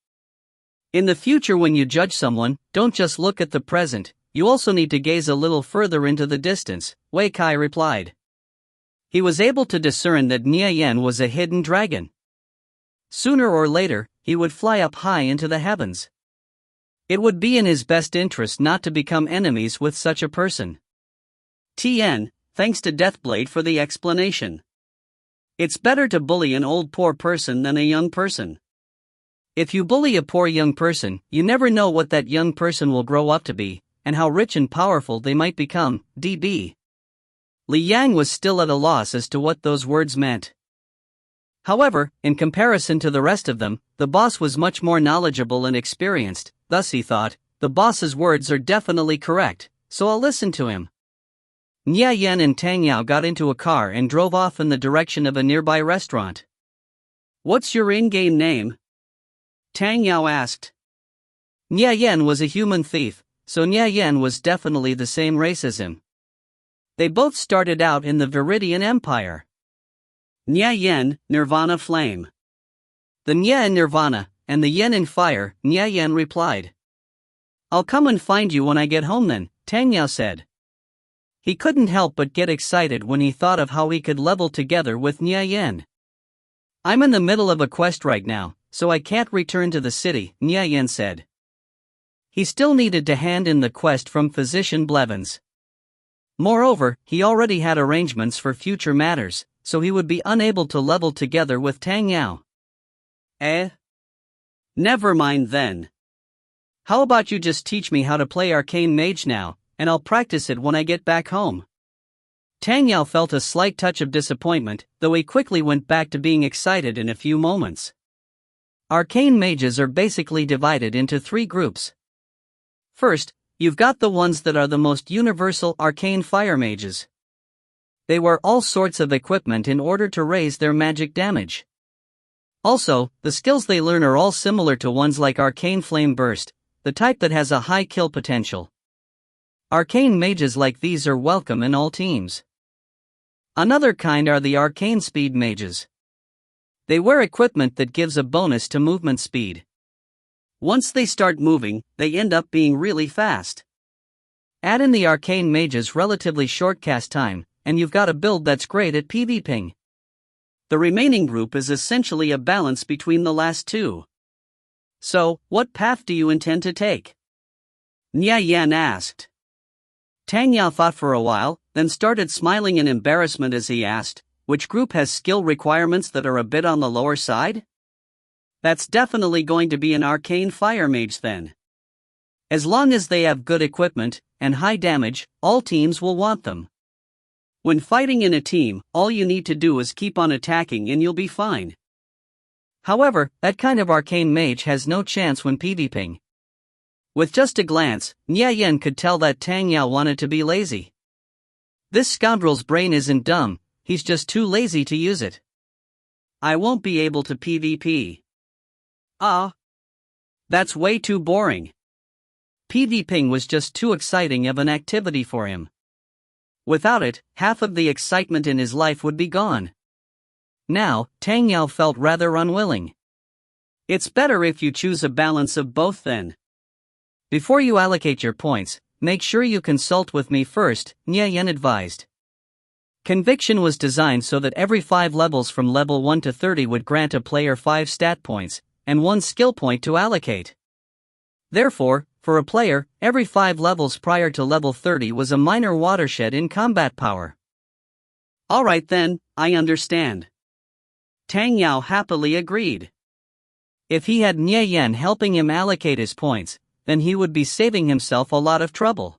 In the future when you judge someone, don't just look at the present, you also need to gaze a little further into the distance, Wei Kai replied. He was able to discern that Nie Yan was a hidden dragon. Sooner or later, he would fly up high into the heavens. It would be in his best interest not to become enemies with such a person. TN, thanks to Deathblade for the explanation. It's better to bully an old poor person than a young person. If you bully a poor young person, you never know what that young person will grow up to be, and how rich and powerful they might become. DB. Li Yang was still at a loss as to what those words meant. However, in comparison to the rest of them, the boss was much more knowledgeable and experienced. Thus he thought, the boss's words are definitely correct, so I'll listen to him. Nya Yen and Tang Yao got into a car and drove off in the direction of a nearby restaurant. What's your in-game name? Tang Yao asked. Nya Yen was a human thief, so Nya Yen was definitely the same race as him. They both started out in the Viridian Empire. Nya Yen, Nirvana Flame. The Nya in Nirvana, and the Yen in Fire, Nya Yen replied. I'll come and find you when I get home then, Tang Yao said. He couldn't help but get excited when he thought of how he could level together with Nya Yen. I'm in the middle of a quest right now, so I can't return to the city, Nya Yen said. He still needed to hand in the quest from Physician Blevins. Moreover, he already had arrangements for future matters, so he would be unable to level together with Tang Yao. Never mind then. How about you just teach me how to play Arcane Mage now, and I'll practice it when I get back home. Tang Yao felt a slight touch of disappointment, though he quickly went back to being excited in a few moments. Arcane mages are basically divided into 3 groups. First, you've got the ones that are the most universal arcane fire mages. They wear all sorts of equipment in order to raise their magic damage. Also, the skills they learn are all similar to ones like Arcane Flame Burst, the type that has a high kill potential. Arcane mages like these are welcome in all teams. Another kind are the Arcane Speed mages. They wear equipment that gives a bonus to movement speed. Once they start moving, they end up being really fast. Add in the Arcane mage's relatively short cast time, and you've got a build that's great at PvPing. The remaining group is essentially a balance between the last two. So, what path do you intend to take? Nya Yan asked. Tang Yao thought for a while, then started smiling in embarrassment as he asked, which group has skill requirements that are a bit on the lower side? That's definitely going to be an Arcane Fire Mage then. As long as they have good equipment and high damage, all teams will want them. When fighting in a team, all you need to do is keep on attacking and you'll be fine. However, that kind of Arcane Mage has no chance when PvPing. With just a glance, Nya Yen could tell that Tang Yao wanted to be lazy. This scoundrel's brain isn't dumb, he's just too lazy to use it. I won't be able to PvP. That's way too boring. PvPing was just too exciting of an activity for him. Without it, half of the excitement in his life would be gone. Now, Tang Yao felt rather unwilling. It's better if you choose a balance of both then. Before you allocate your points, make sure you consult with me first, Nya Yen advised. Conviction was designed so that every 5 levels from level 1 to 30 would grant a player 5 stat points, and 1 skill point to allocate. Therefore, for a player, every 5 levels prior to level 30 was a minor watershed in combat power. Alright then, I understand. Tang Yao happily agreed. If he had Nya Yen helping him allocate his points, then he would be saving himself a lot of trouble.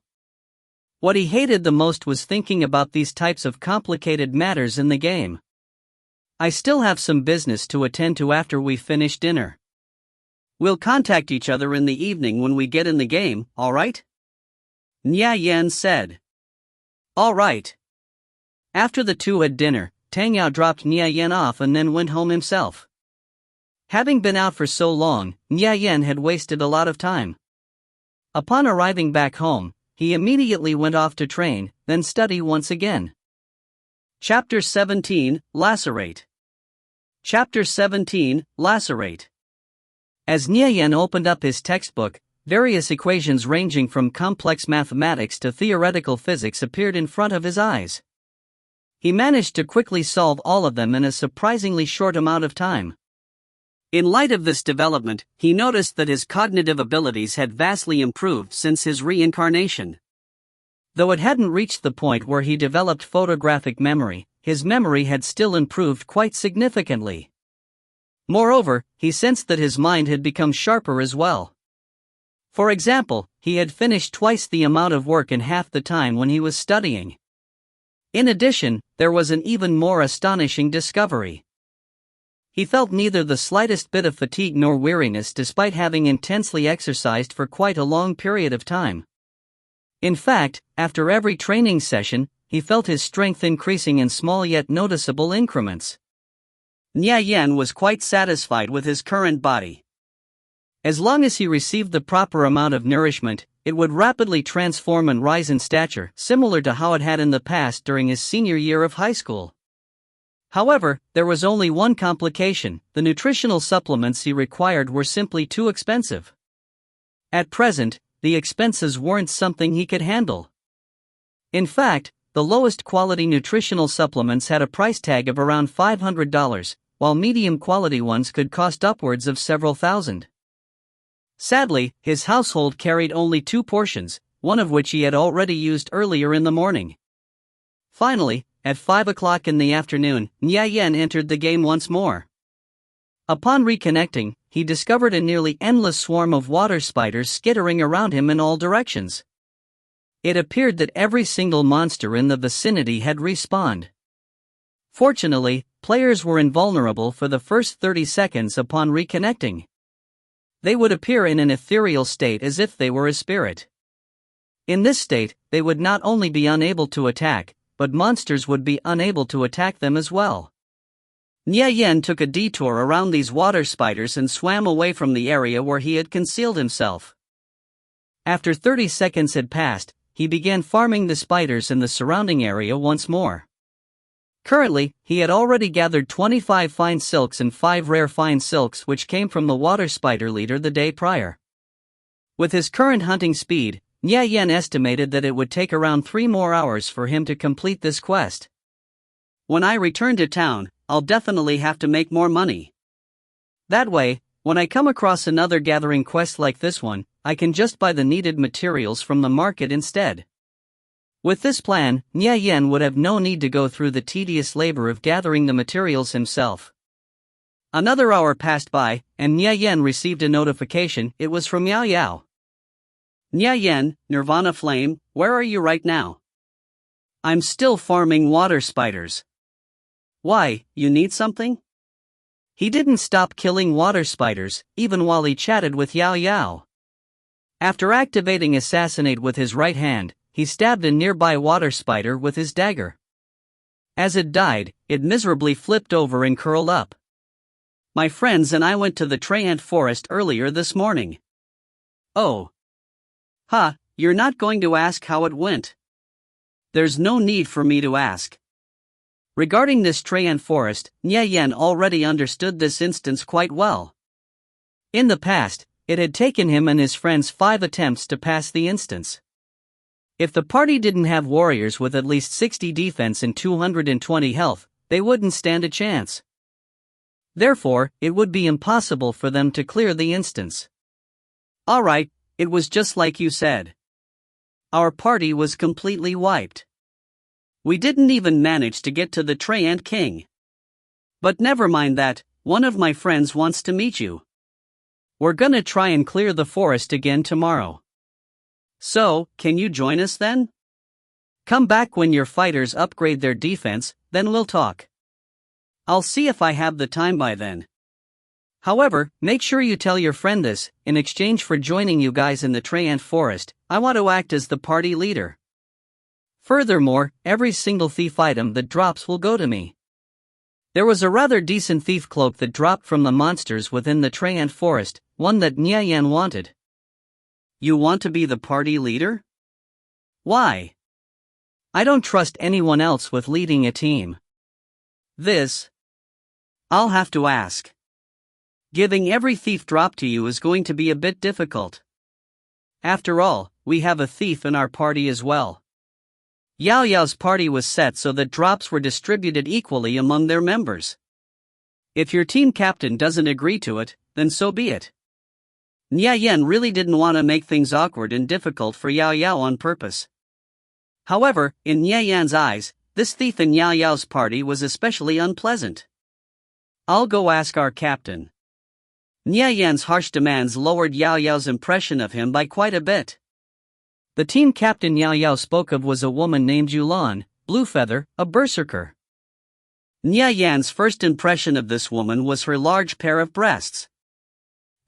What he hated the most was thinking about these types of complicated matters in the game. I still have some business to attend to after we finish dinner. We'll contact each other in the evening when we get in the game, alright? Nya Yen said. Alright. After the two had dinner, Tang Yao dropped Nya Yen off and then went home himself. Having been out for so long, Nya Yen had wasted a lot of time. Upon arriving back home, he immediately went off to train, then study once again. Chapter 17, Lacerate. Chapter 17, Lacerate. As Nya Yen opened up his textbook, various equations ranging from complex mathematics to theoretical physics appeared in front of his eyes. He managed to quickly solve all of them in a surprisingly short amount of time. In light of this development, he noticed that his cognitive abilities had vastly improved since his reincarnation. Though it hadn't reached the point where he developed photographic memory, his memory had still improved quite significantly. Moreover, he sensed that his mind had become sharper as well. For example, he had finished twice the amount of work in half the time when he was studying. In addition, there was an even more astonishing discovery. He felt neither the slightest bit of fatigue nor weariness despite having intensely exercised for quite a long period of time. In fact, after every training session, he felt his strength increasing in small yet noticeable increments. Nya Yan was quite satisfied with his current body. As long as he received the proper amount of nourishment, it would rapidly transform and rise in stature, similar to how it had in the past during his senior year of high school. However, there was only one complication: the nutritional supplements he required were simply too expensive. At present, the expenses weren't something he could handle. In fact, the lowest quality nutritional supplements had a price tag of around $500, while medium quality ones could cost upwards of several thousand. Sadly, his household carried only 2 portions, one of which he had already used earlier in the morning. Finally, at 5 o'clock in the afternoon, Nya Yan entered the game once more. Upon reconnecting, he discovered a nearly endless swarm of water spiders skittering around him in all directions. It appeared that every single monster in the vicinity had respawned. Fortunately, players were invulnerable for the first 30 seconds upon reconnecting. They would appear in an ethereal state as if they were a spirit. In this state, they would not only be unable to attack, but monsters would be unable to attack them as well. Nya Yan took a detour around these water spiders and swam away from the area where he had concealed himself. After 30 seconds had passed, he began farming the spiders in the surrounding area once more. Currently, he had already gathered 25 fine silks and 5 rare fine silks which came from the water spider leader the day prior. With his current hunting speed, Nya Yan estimated that it would take around 3 more hours for him to complete this quest. When I return to town, I'll definitely have to make more money. That way, when I come across another gathering quest like this one, I can just buy the needed materials from the market instead. With this plan, Nya Yan would have no need to go through the tedious labor of gathering the materials himself. Another hour passed by, and Nya Yan received a notification. It was from Yao Yao. Nya Yan, Nirvana Flame, where are you right now? I'm still farming water spiders. Why, you need something? He didn't stop killing water spiders, even while he chatted with Yao Yao. After activating Assassinate with his right hand, he stabbed a nearby water spider with his dagger. As it died, it miserably flipped over and curled up. My friends and I went to the Treant forest earlier this morning. Oh. You're not going to ask how it went. There's no need for me to ask. Regarding this Treant forest, Nya Yan already understood this instance quite well. In the past, it had taken him and his friends 5 attempts to pass the instance. If the party didn't have warriors with at least 60 defense and 220 health, they wouldn't stand a chance. Therefore, it would be impossible for them to clear the instance. Alright, it was just like you said. Our party was completely wiped. We didn't even manage to get to the Treant King. But never mind that, one of my friends wants to meet you. We're gonna try and clear the forest again tomorrow. So, can you join us then? Come back when your fighters upgrade their defense, then we'll talk. I'll see if I have the time by then. However, make sure you tell your friend this. In exchange for joining you guys in the Treant forest, I want to act as the party leader. Furthermore, every single thief item that drops will go to me. There was a rather decent thief cloak that dropped from the monsters within the Treant forest, one that Nya Yan wanted. You want to be the party leader? Why? I don't trust anyone else with leading a team. I'll have to ask. Giving every thief drop to you is going to be a bit difficult. After all, we have a thief in our party as well. Yao Yao's party was set so that drops were distributed equally among their members. If your team captain doesn't agree to it, then so be it. Nya Yan really didn't want to make things awkward and difficult for Yao Yao on purpose. However, in Nya Yan's eyes, this thief in Yao Yao's party was especially unpleasant. I'll go ask our captain. Nye Yan's harsh demands lowered Yao Yao's impression of him by quite a bit. The team captain Yao Yao spoke of was a woman named Yulan, Bluefeather, a berserker. Nye Yan's first impression of this woman was her large pair of breasts.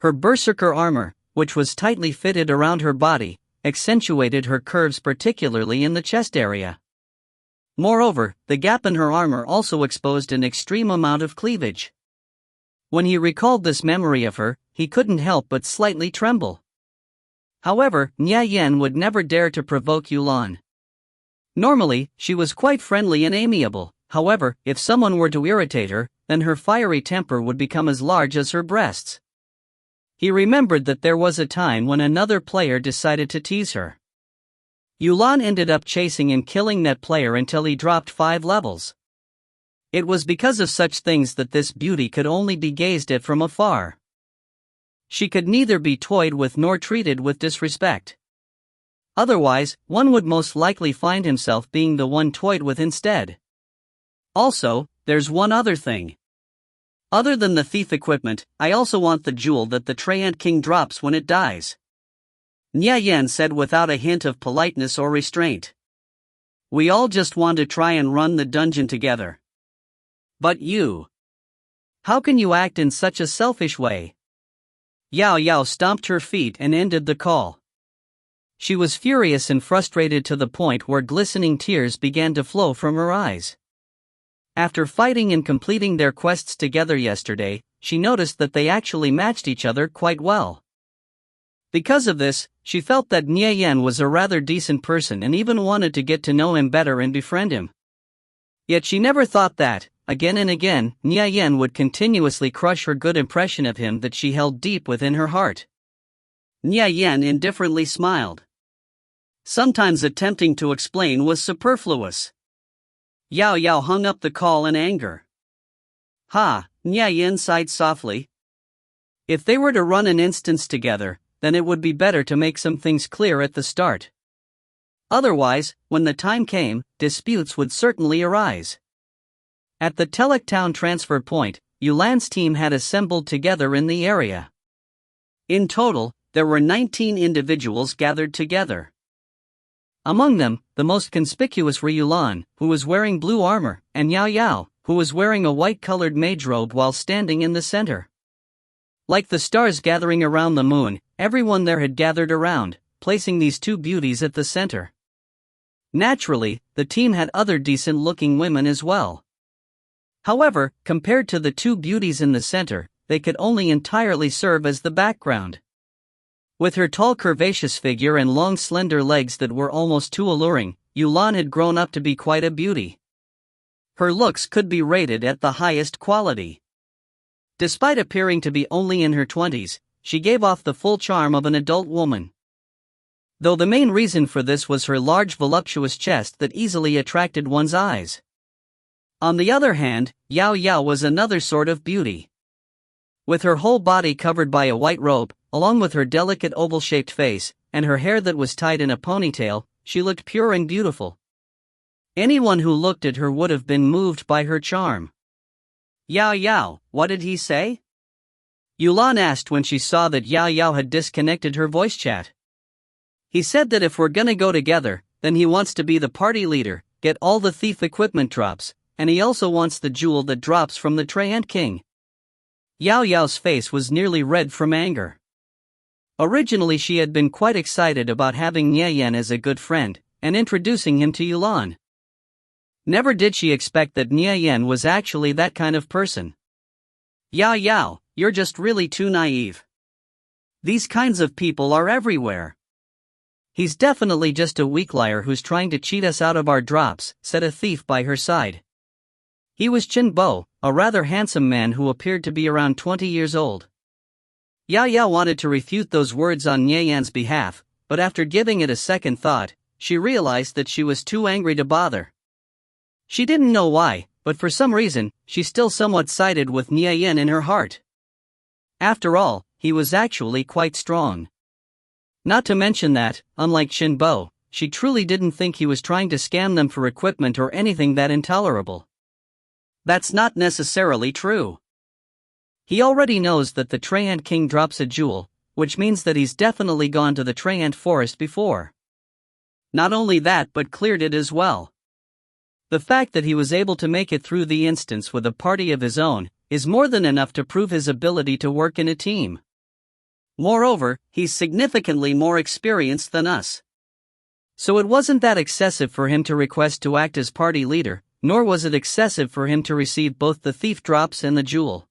Her berserker armor, which was tightly fitted around her body, accentuated her curves particularly in the chest area. Moreover, the gap in her armor also exposed an extreme amount of cleavage. When he recalled this memory of her, he couldn't help but slightly tremble. However, Nye Yan would never dare to provoke Yulan. Normally, she was quite friendly and amiable. However, if someone were to irritate her, then her fiery temper would become as large as her breasts. He remembered that there was a time when another player decided to tease her. Yulan ended up chasing and killing that player until he dropped 5 levels. It was because of such things that this beauty could only be gazed at from afar. She could neither be toyed with nor treated with disrespect. Otherwise, one would most likely find himself being the one toyed with instead. Also, there's one other thing. Other than the thief equipment, I also want the jewel that the Treant King drops when it dies. Nye Yan said without a hint of politeness or restraint. We all just want to try and run the dungeon together. But you. How can you act in such a selfish way? Yao Yao stomped her feet and ended the call. She was furious and frustrated to the point where glistening tears began to flow from her eyes. After fighting and completing their quests together yesterday, she noticed that they actually matched each other quite well. Because of this, she felt that Nye Yan was a rather decent person and even wanted to get to know him better and befriend him. Yet she never thought that, again and again, Nye Yan would continuously crush her good impression of him that she held deep within her heart. Nye Yan indifferently smiled. Sometimes attempting to explain was superfluous. Yao Yao hung up the call in anger. Ha, Nye Yan sighed softly. If they were to run an instance together, then it would be better to make some things clear at the start. Otherwise, when the time came, disputes would certainly arise. At the Telek Town transfer point, Yulan's team had assembled together in the area. In total, there were 19 individuals gathered together. Among them, the most conspicuous were Yulan, who was wearing blue armor, and Yao Yao, who was wearing a white-colored mage robe while standing in the center. Like the stars gathering around the moon, everyone there had gathered around, placing these two beauties at the center. Naturally, the team had other decent-looking women as well. However, compared to the two beauties in the center, they could only entirely serve as the background. With her tall curvaceous figure and long slender legs that were almost too alluring, Yulan had grown up to be quite a beauty. Her looks could be rated at the highest quality. Despite appearing to be only in her 20s, she gave off the full charm of an adult woman. Though the main reason for this was her large voluptuous chest that easily attracted one's eyes. On the other hand, Yao Yao was another sort of beauty. With her whole body covered by a white robe, along with her delicate oval-shaped face, and her hair that was tied in a ponytail, she looked pure and beautiful. Anyone who looked at her would have been moved by her charm. Yao Yao, what did he say? Yulan asked when she saw that Yao Yao had disconnected her voice chat. He said that if we're gonna go together, then he wants to be the party leader, get all the thief equipment drops, and he also wants the jewel that drops from the Treant King. Yao Yao's face was nearly red from anger. Originally she had been quite excited about having Nye Yan as a good friend, and introducing him to Yulan. Never did she expect that Nye Yan was actually that kind of person. Yao Yao, you're just really too naive. These kinds of people are everywhere. He's definitely just a weak liar who's trying to cheat us out of our drops, said a thief by her side. He was Chin Bo, a rather handsome man who appeared to be around 20 years old. Yao Yao wanted to refute those words on Nye Yan's behalf, but after giving it a second thought, she realized that she was too angry to bother. She didn't know why, but for some reason, she still somewhat sided with Nye Yan in her heart. After all, he was actually quite strong. Not to mention that, unlike Chin Bo, she truly didn't think he was trying to scam them for equipment or anything that intolerable. That's not necessarily true. He already knows that the Treant King drops a jewel, which means that he's definitely gone to the Treant Forest before. Not only that, but cleared it as well. The fact that he was able to make it through the instance with a party of his own is more than enough to prove his ability to work in a team. Moreover, he's significantly more experienced than us. So it wasn't that excessive for him to request to act as party leader, nor was it excessive for him to receive both the thief drops and the jewel.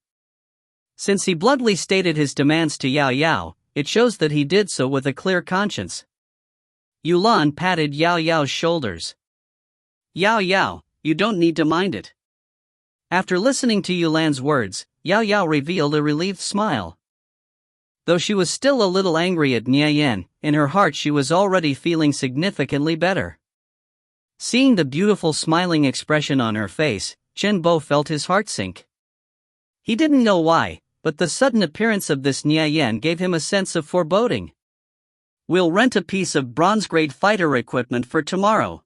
Since he bluntly stated his demands to Yao Yao, it shows that he did so with a clear conscience. Yulan patted Yao Yao's shoulders. Yao Yao, you don't need to mind it. After listening to Yulan's words, Yao Yao revealed a relieved smile. Though she was still a little angry at Nye Yan, in her heart she was already feeling significantly better. Seeing the beautiful smiling expression on her face, Chen Bo felt his heart sink. He didn't know why, but the sudden appearance of this Nye Yan gave him a sense of foreboding. We'll rent a piece of bronze-grade fighter equipment for tomorrow.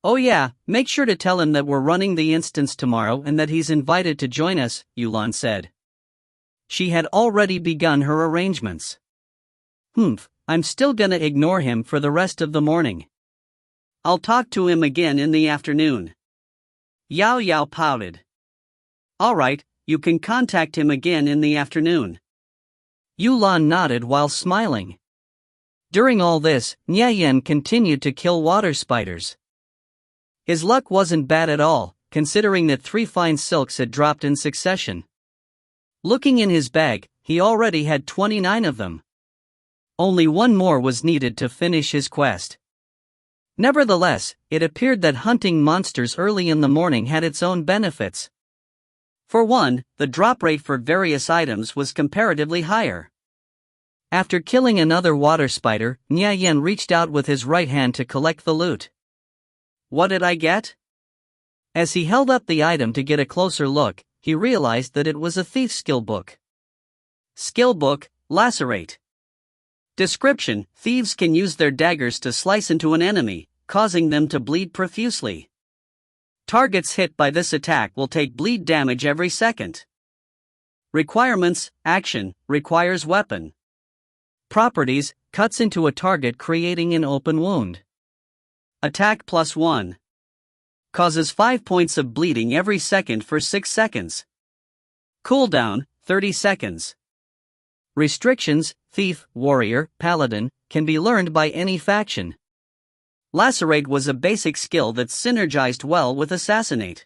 Oh yeah, make sure to tell him that we're running the instance tomorrow and that he's invited to join us, Yulan said. She had already begun her arrangements. I'm still gonna ignore him for the rest of the morning. I'll talk to him again in the afternoon. Yao Yao pouted. Alright, you can contact him again in the afternoon. Yulan nodded while smiling. During all this, Nye Yan continued to kill water spiders. His luck wasn't bad at all, considering that 3 fine silks had dropped in succession. Looking in his bag, he already had 29 of them. Only one more was needed to finish his quest. Nevertheless, it appeared that hunting monsters early in the morning had its own benefits. For one, the drop rate for various items was comparatively higher. After killing another water spider, Nye Yan reached out with his right hand to collect the loot. What did I get? As he held up the item to get a closer look, he realized that it was a thief's skill book. Skill book, Lacerate. Description: thieves can use their daggers to slice into an enemy, causing them to bleed profusely. Targets hit by this attack will take bleed damage every second. Requirements: action, requires weapon. Properties: cuts into a target creating an open wound. Attack +1. Causes 5 points of bleeding every second for 6 seconds. Cooldown, 30 seconds. Restrictions: thief, warrior, paladin, can be learned by any faction. Lacerate was a basic skill that synergized well with Assassinate.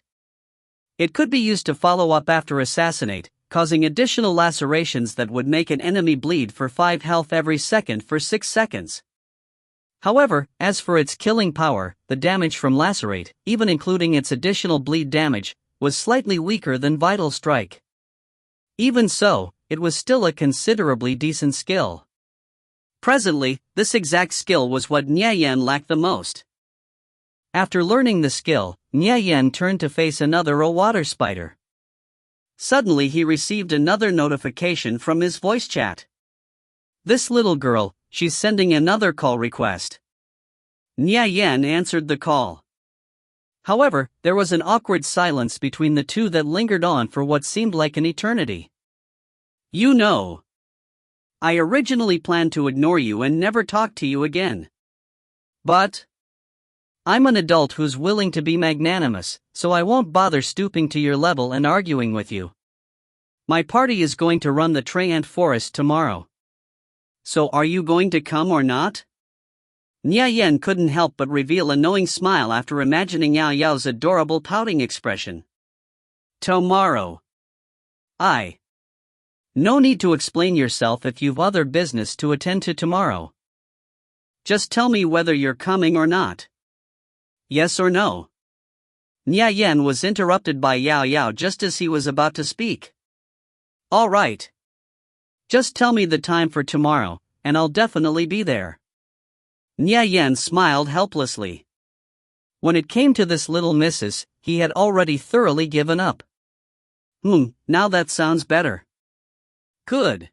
It could be used to follow up after Assassinate, causing additional lacerations that would make an enemy bleed for 5 health every second for 6 seconds. However, as for its killing power, the damage from Lacerate, even including its additional bleed damage, was slightly weaker than Vital Strike. Even so, it was still a considerably decent skill. Presently, this exact skill was what Nye Yan lacked the most. After learning the skill, Nye Yan turned to face another water spider. Suddenly he received another notification from his voice chat. This little girl, she's sending another call request. Nye Yan answered the call. However, there was an awkward silence between the two that lingered on for what seemed like an eternity. You know, I originally planned to ignore you and never talk to you again. But I'm an adult who's willing to be magnanimous, so I won't bother stooping to your level and arguing with you. My party is going to run the Treant Forest tomorrow. So are you going to come or not? Nye Yan couldn't help but reveal a knowing smile after imagining Yao Yao's adorable pouting expression. Tomorrow. No need to explain yourself if you've other business to attend to tomorrow. Just tell me whether you're coming or not. Yes or no? Nye Yan was interrupted by Yao Yao just as he was about to speak. All right. Just tell me the time for tomorrow, and I'll definitely be there. Nye Yan smiled helplessly. When it came to this little missus, he had already thoroughly given up. Now that sounds better. Good.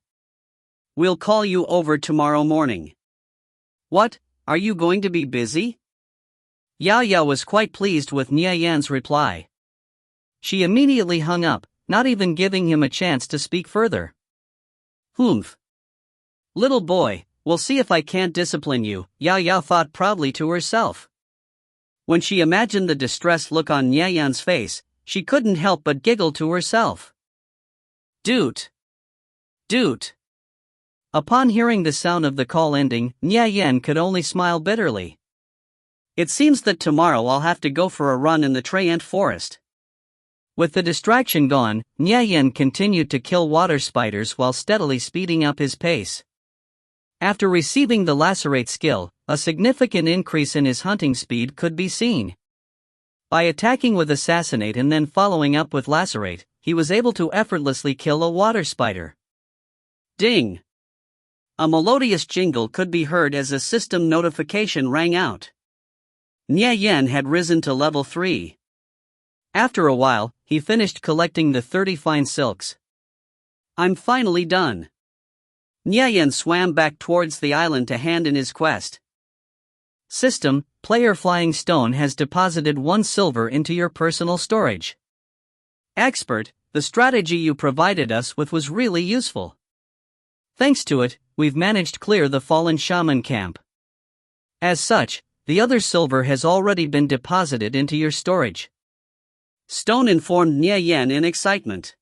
We'll call you over tomorrow morning. What, are you going to be busy? Yaya was quite pleased with Nia Yan's reply. She immediately hung up, not even giving him a chance to speak further. Humph. Little boy, we'll see if I can't discipline you, Yaya thought proudly to herself. When she imagined the distressed look on Nia Yan's face, she couldn't help but giggle to herself. Doot! Doot! Upon hearing the sound of the call ending, Nia Yan could only smile bitterly. It seems that tomorrow I'll have to go for a run in the Trient forest. With the distraction gone, Nia Yan continued to kill water spiders while steadily speeding up his pace. After receiving the Lacerate skill, a significant increase in his hunting speed could be seen. By attacking with Assassinate and then following up with Lacerate, he was able to effortlessly kill a water spider. Ding! A melodious jingle could be heard as a system notification rang out. Nia Yan had risen to level 3. After a while, he finished collecting the 30 fine silks. I'm finally done. Nia Yan swam back towards the island to hand in his quest. System, player Flying Stone has deposited 1 silver into your personal storage. Expert, the strategy you provided us with was really useful. Thanks to it, we've managed to clear the fallen shaman camp. As such, the other silver has already been deposited into your storage. Stone informed Nia Yan in excitement.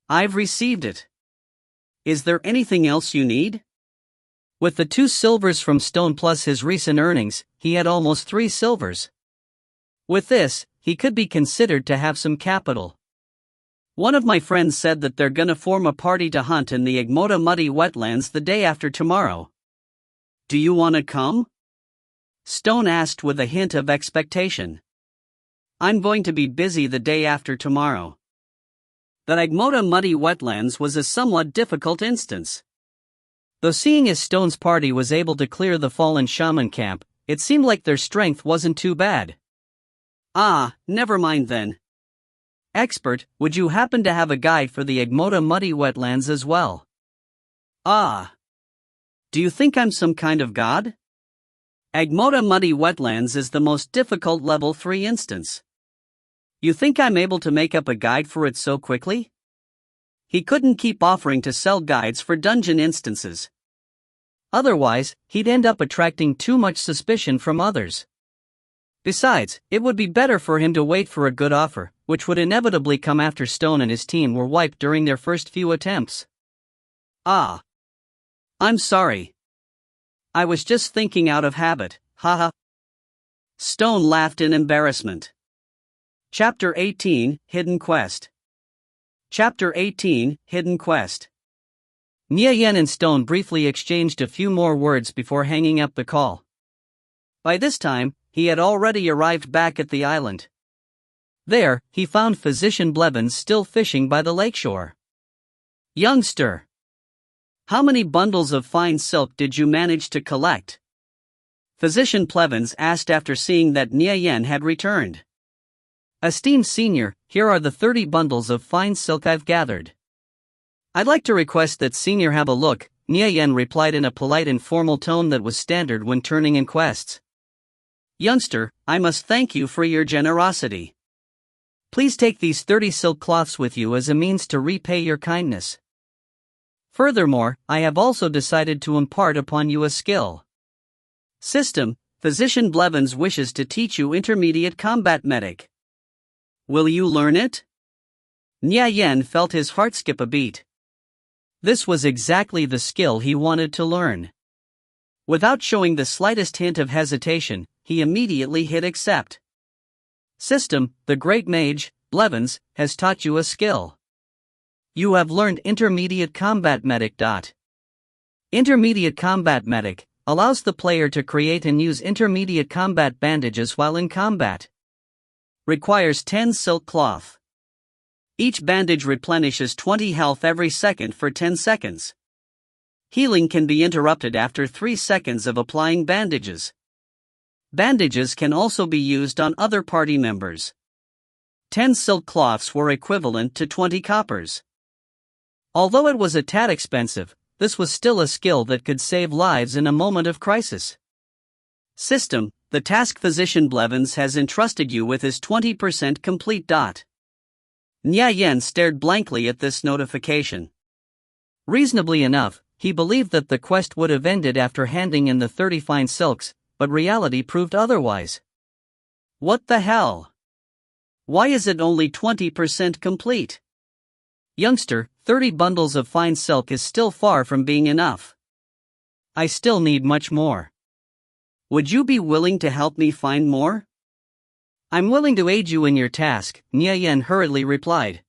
I've received it. Is there anything else you need? With the 2 silvers from Stone plus his recent earnings, he had almost 3 silvers. With this, he could be considered to have some capital. One of my friends said that they're gonna form a party to hunt in the Igmota muddy wetlands the day after tomorrow. Do you wanna come? Stone asked with a hint of expectation. I'm going to be busy the day after tomorrow. The Igmota muddy wetlands was a somewhat difficult instance. Though seeing as Stone's party was able to clear the fallen shaman camp, it seemed like their strength wasn't too bad. Ah, never mind then. Expert, would you happen to have a guide for the Igmota muddy wetlands as well? Ah. Do you think I'm some kind of god? Igmota muddy wetlands is the most difficult level 3 instance. You think I'm able to make up a guide for it so quickly? He couldn't keep offering to sell guides for dungeon instances. Otherwise, he'd end up attracting too much suspicion from others. Besides, it would be better for him to wait for a good offer, which would inevitably come after Stone and his team were wiped during their first few attempts. Ah. I'm sorry. I was just thinking out of habit, haha. Stone laughed in embarrassment. Chapter 18, Hidden Quest. Chapter 18, Hidden Quest. Nia Yan and Stone briefly exchanged a few more words before hanging up the call. By this time, he had already arrived back at the island. There, he found Physician Blevins still fishing by the lakeshore. Youngster! How many bundles of fine silk did you manage to collect? Physician Blevins asked after seeing that Nia Yan had returned. Esteemed Senior, here are the 30 bundles of fine silk I've gathered. I'd like to request that Senior have a look, Nia Yan replied in a polite and formal tone that was standard when turning in quests. Youngster, I must thank you for your generosity. Please take these 30 silk cloths with you as a means to repay your kindness. Furthermore, I have also decided to impart upon you a skill. System, Physician Blevins wishes to teach you Intermediate Combat Medic. Will you learn it? Nia Yan felt his heart skip a beat. This was exactly the skill he wanted to learn. Without showing the slightest hint of hesitation, he immediately hit accept. System, the Great Mage, Blevins, has taught you a skill. You have learned Intermediate Combat Medic. Intermediate Combat Medic allows the player to create and use intermediate combat bandages while in combat. Requires 10 silk cloth. Each bandage replenishes 20 health every second for 10 seconds. Healing can be interrupted after 3 seconds of applying bandages. Bandages can also be used on other party members. 10 silk cloths were equivalent to 20 coppers. Although it was a tad expensive, this was still a skill that could save lives in a moment of crisis. System, the task physician Blevins has entrusted you with is 20% complete. Nya Yen stared blankly at this notification. Reasonably enough, he believed that the quest would have ended after handing in the 30 fine silks, but reality proved otherwise. What the hell? Why is it only 20% complete? Youngster, 30 bundles of fine silk is still far from being enough. I still need much more. Would you be willing to help me find more? I'm willing to aid you in your task, Nya Yen hurriedly replied.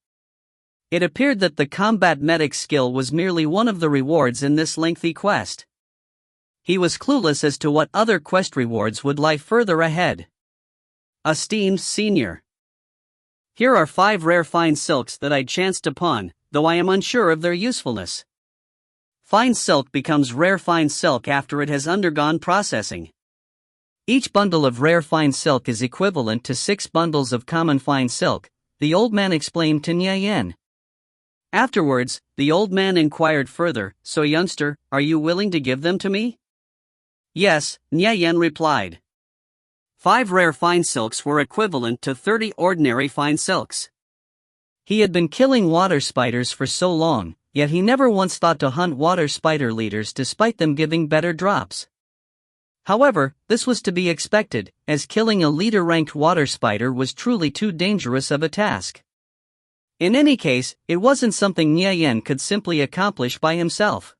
It appeared that the combat medic skill was merely one of the rewards in this lengthy quest. He was clueless as to what other quest rewards would lie further ahead. Esteemed Senior. Here are 5 rare fine silks that I chanced upon, though I am unsure of their usefulness. Fine silk becomes rare fine silk after it has undergone processing. Each bundle of rare fine silk is equivalent to 6 bundles of common fine silk, the old man explained to Nya Yen. Afterwards, the old man inquired further, so youngster, are you willing to give them to me? Yes, Nya Yen replied. 5 rare fine silks were equivalent to 30 ordinary fine silks. He had been killing water spiders for so long, yet he never once thought to hunt water spider leaders despite them giving better drops. However, this was to be expected, as killing a leader-ranked water spider was truly too dangerous of a task. In any case, it wasn't something Nya Yen could simply accomplish by himself.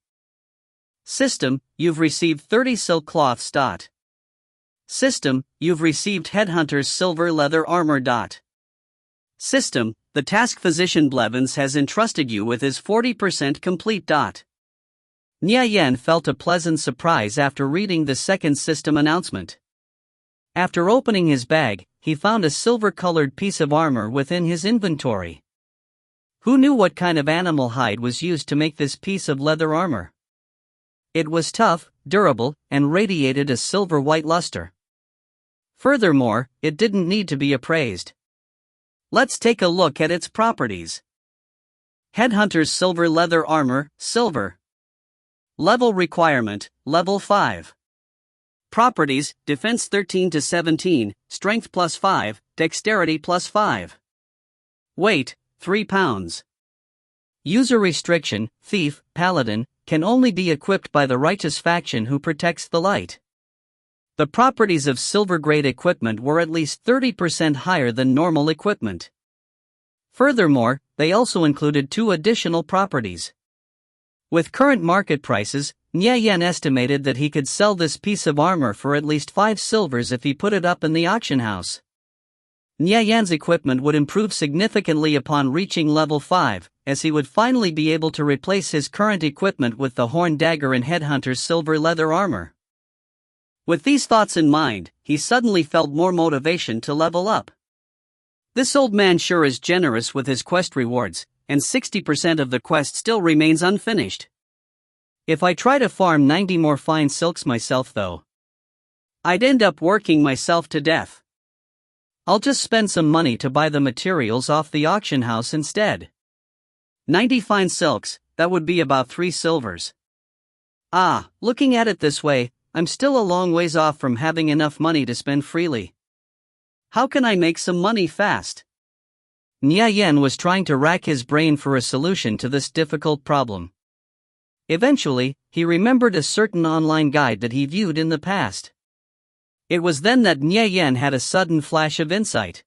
System, you've received 30 silk cloths. System, you've received Headhunter's silver leather armor. System, the task physician Blevins has entrusted you with is 40% complete. Nya Yen felt a pleasant surprise after reading the second system announcement. After opening his bag, he found a silver-colored piece of armor within his inventory. Who knew what kind of animal hide was used to make this piece of leather armor? It was tough, durable, and radiated a silver-white luster. Furthermore, it didn't need to be appraised. Let's take a look at its properties. Headhunter's silver leather armor, silver. Level requirement, level 5. Properties, defense 13 to 17, strength plus 5, dexterity plus 5. Weight, 3 pounds. User restriction, thief, paladin, can only be equipped by the righteous faction who protects the light. The properties of silver-grade equipment were at least 30% higher than normal equipment. Furthermore, they also included 2 additional properties. With current market prices, Nya Yen estimated that he could sell this piece of armor for at least 5 silvers if he put it up in the auction house. Nya Yen's equipment would improve significantly upon reaching level 5, as he would finally be able to replace his current equipment with the horn dagger and Headhunter's silver leather armor. With these thoughts in mind, he suddenly felt more motivation to level up. This old man sure is generous with his quest rewards, and 60% of the quest still remains unfinished. If I try to farm 90 more fine silks myself though, I'd end up working myself to death. I'll just spend some money to buy the materials off the auction house instead. 90 fine silks, that would be about 3 silvers. Looking at it this way, I'm still a long ways off from having enough money to spend freely. How can I make some money fast? Nya Yen was trying to rack his brain for a solution to this difficult problem. Eventually, he remembered a certain online guide that he viewed in the past. It was then that Nya Yen had a sudden flash of insight.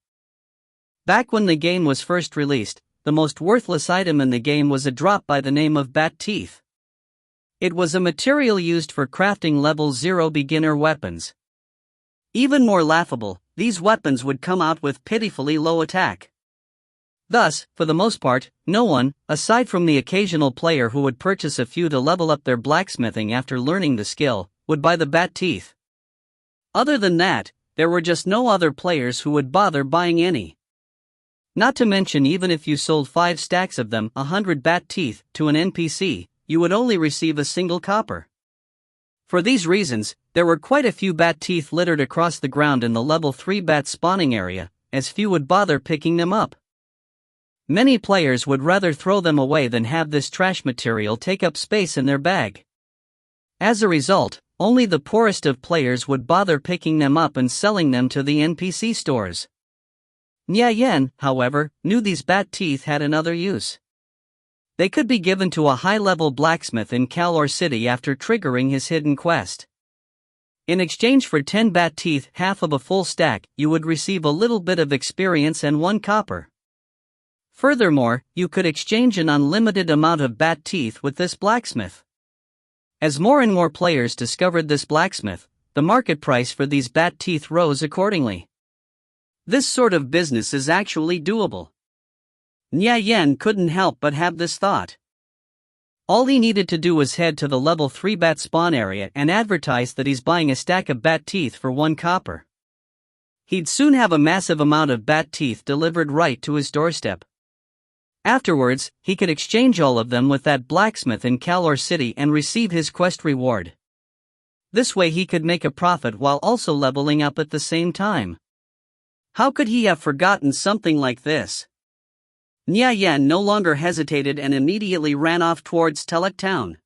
Back when the game was first released, the most worthless item in the game was a drop by the name of bat teeth. It was a material used for crafting level 0 beginner weapons. Even more laughable, these weapons would come out with pitifully low attack. Thus, for the most part, no one, aside from the occasional player who would purchase a few to level up their blacksmithing after learning the skill, would buy the bat teeth. Other than that, there were just no other players who would bother buying any. Not to mention, even if you sold 5 stacks of them, 100 bat teeth, to an NPC, you would only receive a single copper. For these reasons, there were quite a few bat teeth littered across the ground in the level 3 bat spawning area, as few would bother picking them up. Many players would rather throw them away than have this trash material take up space in their bag. As a result, only the poorest of players would bother picking them up and selling them to the NPC stores. Nya Yen, however, knew these bat teeth had another use. They could be given to a high-level blacksmith in Kalor City after triggering his hidden quest. In exchange for 10 bat teeth, half of a full stack, you would receive a little bit of experience and 1 copper. Furthermore, you could exchange an unlimited amount of bat teeth with this blacksmith. As more and more players discovered this blacksmith, the market price for these bat teeth rose accordingly. This sort of business is actually doable. Nya Yen couldn't help but have this thought. All he needed to do was head to the level 3 bat spawn area and advertise that he's buying a stack of bat teeth for 1 copper. He'd soon have a massive amount of bat teeth delivered right to his doorstep. Afterwards, he could exchange all of them with that blacksmith in Kalor City and receive his quest reward. This way he could make a profit while also leveling up at the same time. How could he have forgotten something like this? Nya Yen no longer hesitated and immediately ran off towards Telek town.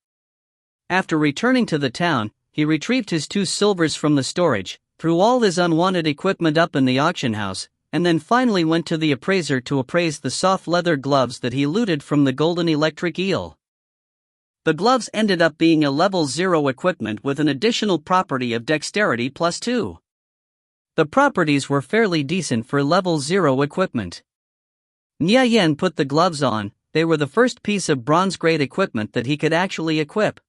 After returning to the town, he retrieved his 2 silvers from the storage, threw all his unwanted equipment up in the auction house, and then finally went to the appraiser to appraise the soft leather gloves that he looted from the golden electric eel. The gloves ended up being a level 0 equipment with an additional property of dexterity plus 2. The properties were fairly decent for level 0 equipment. Nya Yen put the gloves on. They were the first piece of bronze-grade equipment that he could actually equip.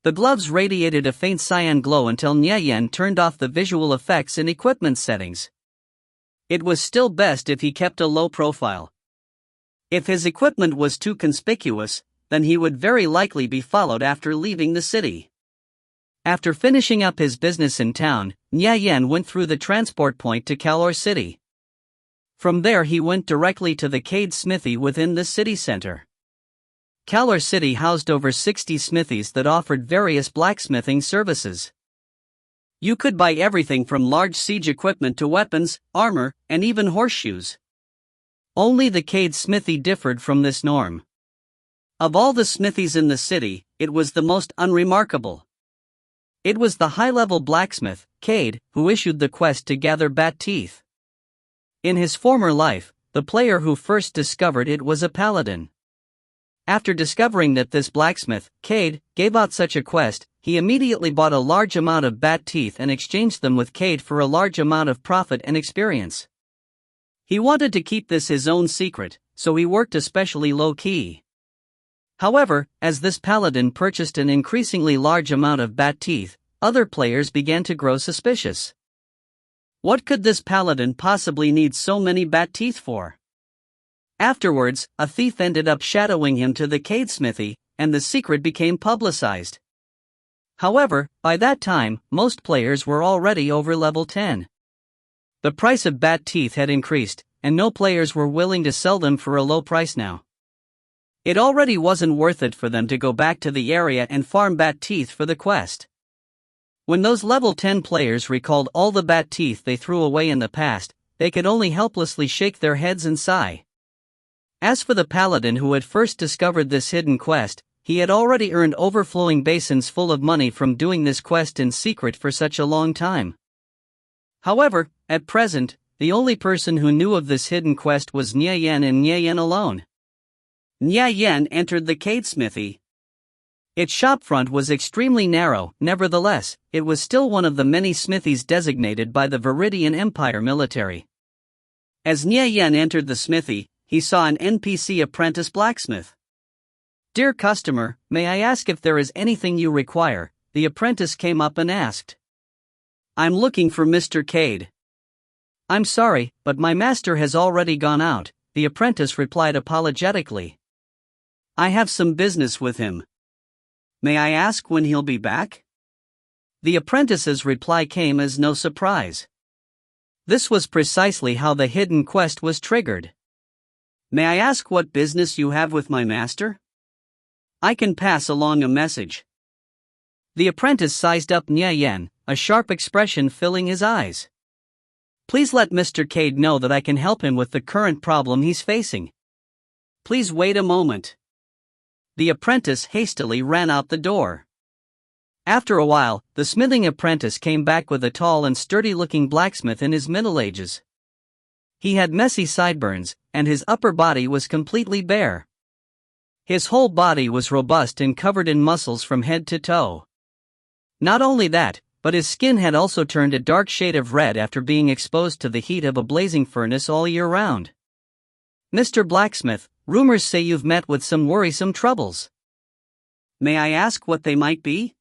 The gloves radiated a faint cyan glow until Nya Yen turned off the visual effects in equipment settings. It was still best if he kept a low profile. If his equipment was too conspicuous, then he would very likely be followed after leaving the city. After finishing up his business in town, Nya Yen went through the transport point to Kalor City. From there he went directly to the Cade Smithy within the city center. Kalor City housed over 60 smithies that offered various blacksmithing services. You could buy everything from large siege equipment to weapons, armor, and even horseshoes. Only the Cade Smithy differed from this norm. Of all the smithies in the city, it was the most unremarkable. It was the high-level blacksmith, Cade, who issued the quest to gather bat teeth. In his former life, the player who first discovered it was a paladin. After discovering that this blacksmith, Cade, gave out such a quest, he immediately bought a large amount of bat teeth and exchanged them with Cade for a large amount of profit and experience. He wanted to keep this his own secret, so he worked especially low-key. However, as this paladin purchased an increasingly large amount of bat teeth, other players began to grow suspicious. What could this paladin possibly need so many bat teeth for? Afterwards, a thief ended up shadowing him to the Cade Smithy, and the secret became publicized. However, by that time, most players were already over level 10. The price of bat teeth had increased, and no players were willing to sell them for a low price now. It already wasn't worth it for them to go back to the area and farm bat teeth for the quest. When those level 10 players recalled all the bat teeth they threw away in the past, they could only helplessly shake their heads and sigh. As for the paladin who had first discovered this hidden quest, he had already earned overflowing basins full of money from doing this quest in secret for such a long time. However, at present, the only person who knew of this hidden quest was Nya Yen and Nya Yen alone. Nya Yen entered the Cade Smithy. Its shopfront was extremely narrow, nevertheless, it was still one of the many smithies designated by the Viridian Empire military. As Nya Yen entered the smithy, he saw an NPC apprentice blacksmith. "Dear customer, may I ask if there is anything you require?" the apprentice came up and asked. "I'm looking for Mr. Cade." "I'm sorry, but my master has already gone out," the apprentice replied apologetically. "I have some business with him. May I ask when he'll be back?" The apprentice's reply came as no surprise. This was precisely how the hidden quest was triggered. "May I ask what business you have with my master? I can pass along a message." The apprentice sized up Nya Yen, a sharp expression filling his eyes. "Please let Mr. Cade know that I can help him with the current problem he's facing. Please wait a moment." The apprentice hastily ran out the door. After a while, the smithing apprentice came back with a tall and sturdy-looking blacksmith in his middle ages. He had messy sideburns, and his upper body was completely bare. His whole body was robust and covered in muscles from head to toe. Not only that, but his skin had also turned a dark shade of red after being exposed to the heat of a blazing furnace all year round. "Mr. Blacksmith, rumors say you've met with some worrisome troubles. May I ask what they might be?"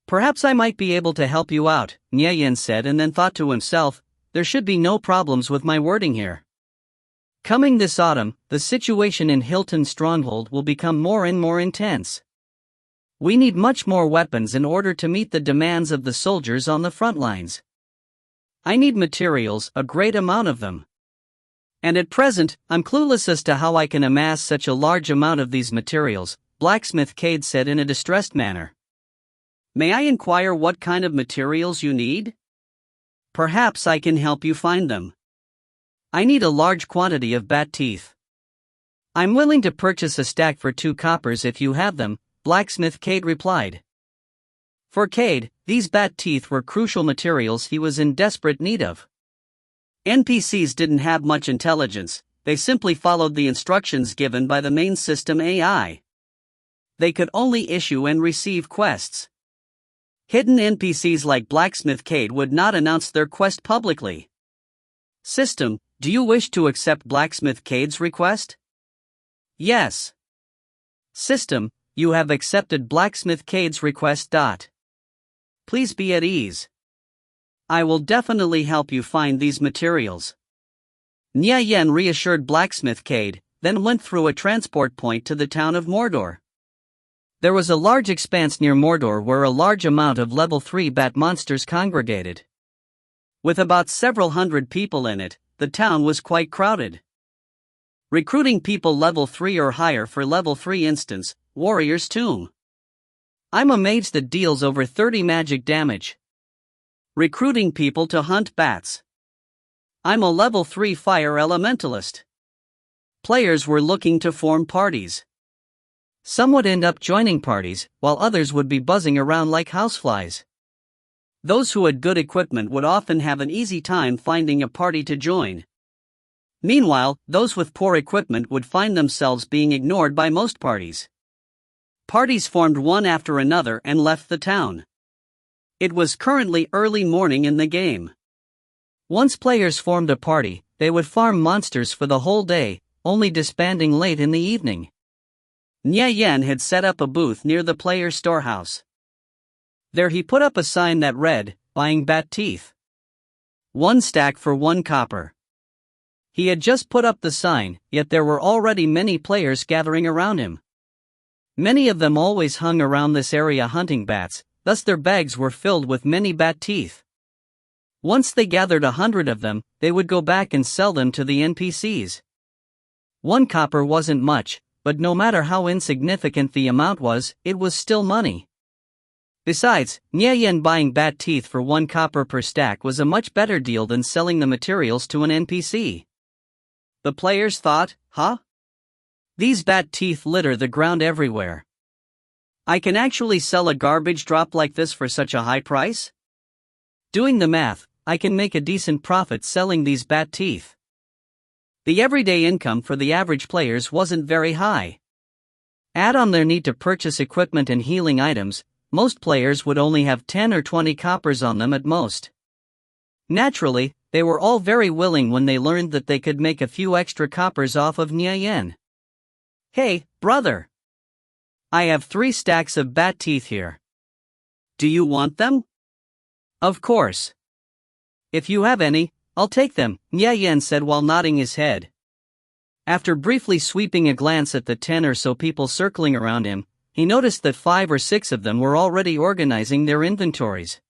"Perhaps I might be able to help you out," Nyeyen said, and then thought to himself, there should be no problems with my wording here. Coming this autumn, the situation in Hilton's stronghold will become more and more intense. We need much more weapons in order to meet the demands of the soldiers on the front lines. I need materials, a great amount of them. And at present, I'm clueless as to how I can amass such a large amount of these materials, Blacksmith Cade said in a distressed manner. "May I inquire what kind of materials you need? Perhaps I can help you find them." "I need a large quantity of bat teeth. I'm willing to purchase a stack for 2 coppers if you have them," Blacksmith Cade replied. For Cade, these bat teeth were crucial materials he was in desperate need of. NPCs didn't have much intelligence, they simply followed the instructions given by the main system AI. They could only issue and receive quests. Hidden NPCs like Blacksmith Cade would not announce their quest publicly. "System, do you wish to accept Blacksmith Cade's request?" "Yes." "System, you have accepted Blacksmith Cade's request. Please be at ease. I will definitely help you find these materials." Nyeyen reassured Blacksmith Cade, then went through a transport point to the town of Mordor. There was a large expanse near Mordor where a large amount of level 3 bat monsters congregated. With about several hundred people in it, the town was quite crowded. Recruiting people level 3 or higher for level 3 instance, Warrior's Tomb. I'm amazed it deals over 30 magic damage. Recruiting people to hunt bats. I'm a level 3 fire elementalist. Players were looking to form parties. Some would end up joining parties, while others would be buzzing around like houseflies. Those who had good equipment would often have an easy time finding a party to join. Meanwhile, those with poor equipment would find themselves being ignored by most parties. Parties formed one after another and left the town. It was currently early morning in the game. Once players formed a party, they would farm monsters for the whole day, only disbanding late in the evening. Nyeyen had set up a booth near the player's storehouse. There he put up a sign that read, "Buying bat teeth. 1 stack for 1 copper." He had just put up the sign, yet there were already many players gathering around him. Many of them always hung around this area hunting bats, thus their bags were filled with many bat teeth. Once they gathered 100 of them, they would go back and sell them to the NPCs. 1 copper wasn't much, but no matter how insignificant the amount was, it was still money. Besides, Nyeyen buying bat teeth for 1 copper per stack was a much better deal than selling the materials to an NPC. The players thought, these bat teeth litter the ground everywhere. I can actually sell a garbage drop like this for such a high price? Doing the math, I can make a decent profit selling these bat teeth. The everyday income for the average players wasn't very high. Add on their need to purchase equipment and healing items, most players would only have 10 or 20 coppers on them at most. Naturally, they were all very willing when they learned that they could make a few extra coppers off of Nyeyen. "Hey, brother. I have 3 stacks of bat teeth here. Do you want them?" "Of course. If you have any, I'll take them," Nyeyen said while nodding his head. After briefly sweeping a glance at the 10 or so people circling around him, he noticed that 5 or 6 of them were already organizing their inventories.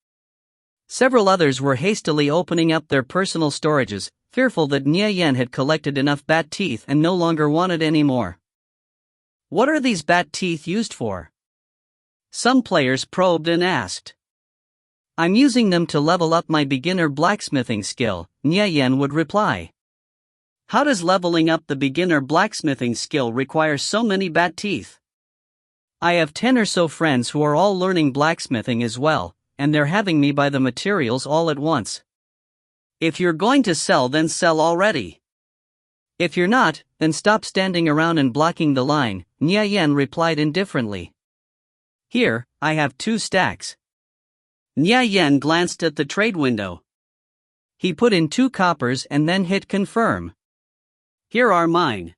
Several others were hastily opening up their personal storages, fearful that Nyeyen had collected enough bat teeth and no longer wanted any more. "What are these bat teeth used for?" Some players probed and asked. "I'm using them to level up my beginner blacksmithing skill," Nyeyen would reply. "How does leveling up the beginner blacksmithing skill require so many bat teeth?" I have 10 or so friends who are all learning blacksmithing as well, and they're having me buy the materials all at once. If you're going to sell, then sell already. If you're not, then stop standing around and blocking the line, Nya Yen replied indifferently. Here, I have 2 stacks. Nya Yen glanced at the trade window. He put in 2 coppers and then hit confirm. Here are mine.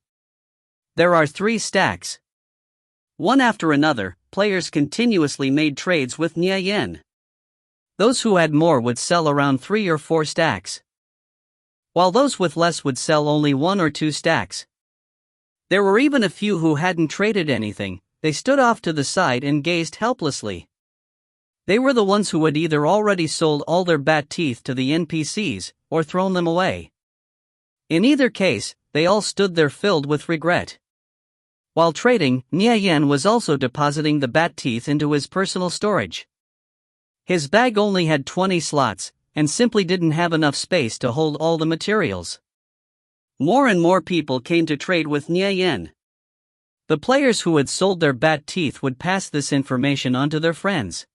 There are 3 stacks. One after another, players continuously made trades with Nya Yen. Those who had more would sell around 3 or 4 stacks, while those with less would sell only 1 or 2 stacks. There were even a few who hadn't traded anything. They stood off to the side and gazed helplessly. They were the ones who had either already sold all their bat teeth to the NPCs, or thrown them away. In either case, they all stood there filled with regret. While trading, Nya Yen was also depositing the bat teeth into his personal storage. His bag only had 20 slots, and simply didn't have enough space to hold all the materials. More and more people came to trade with Nya Yen. The players who had sold their bat teeth would pass this information on to their friends.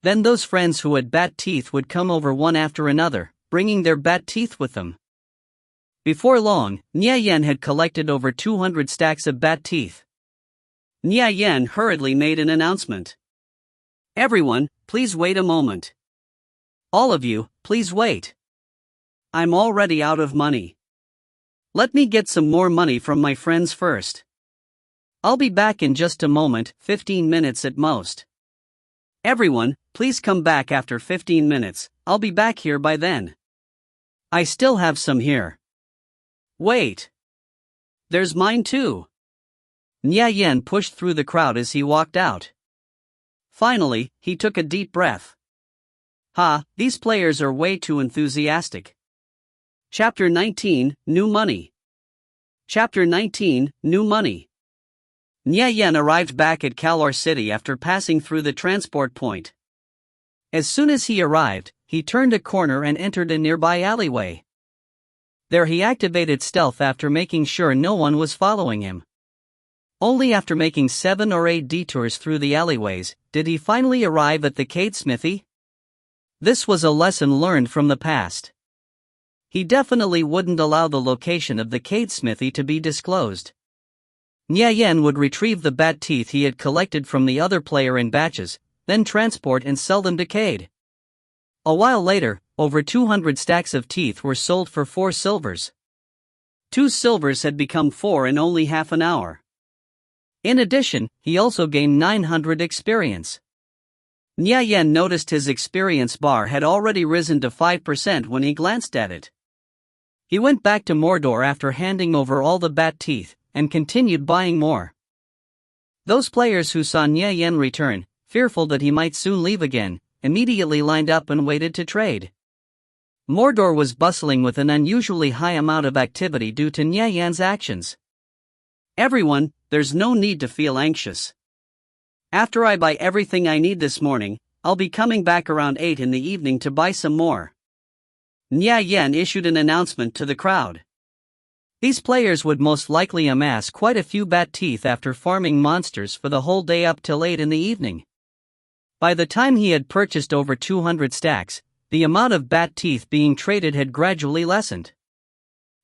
Then those friends who had bat teeth would come over one after another, bringing their bat teeth with them. Before long, Nya Yen had collected over 200 stacks of bat teeth. Nya Yen hurriedly made an announcement. Everyone, please wait a moment. All of you, please wait. I'm already out of money. Let me get some more money from my friends first. I'll be back in just a moment, 15 minutes at most. Everyone, please come back after 15 minutes, I'll be back here by then. I still have some here. Wait. There's mine too. Nya Yen pushed through the crowd as he walked out. Finally, he took a deep breath. These players are way too enthusiastic. Chapter 19, New Money. Chapter 19, New Money. Nya Yen arrived back at Kalor City after passing through the transport point. As soon as he arrived, he turned a corner and entered a nearby alleyway. There he activated stealth after making sure no one was following him. Only after making 7 or 8 detours through the alleyways, did he finally arrive at the Cade Smithy. This was a lesson learned from the past. He definitely wouldn't allow the location of the Cade Smithy to be disclosed. Nya Yen would retrieve the bat teeth he had collected from the other player in batches, then transport and sell them to Cade. A while later, over 200 stacks of teeth were sold for 4 silvers. 2 silvers had become 4 in only half an hour. In addition, he also gained 900 experience. Nya Yen noticed his experience bar had already risen to 5% when he glanced at it. He went back to Mordor after handing over all the bat teeth, and continued buying more. Those players who saw Nya Yen return, fearful that he might soon leave again, immediately lined up and waited to trade. Mordor was bustling with an unusually high amount of activity due to Nya Yen's actions. Everyone, there's no need to feel anxious. After I buy everything I need this morning, I'll be coming back around 8 in the evening to buy some more. Nya Yen issued an announcement to the crowd. These players would most likely amass quite a few bat teeth after farming monsters for the whole day up till 8 in the evening. By the time he had purchased over 200 stacks, the amount of bat teeth being traded had gradually lessened.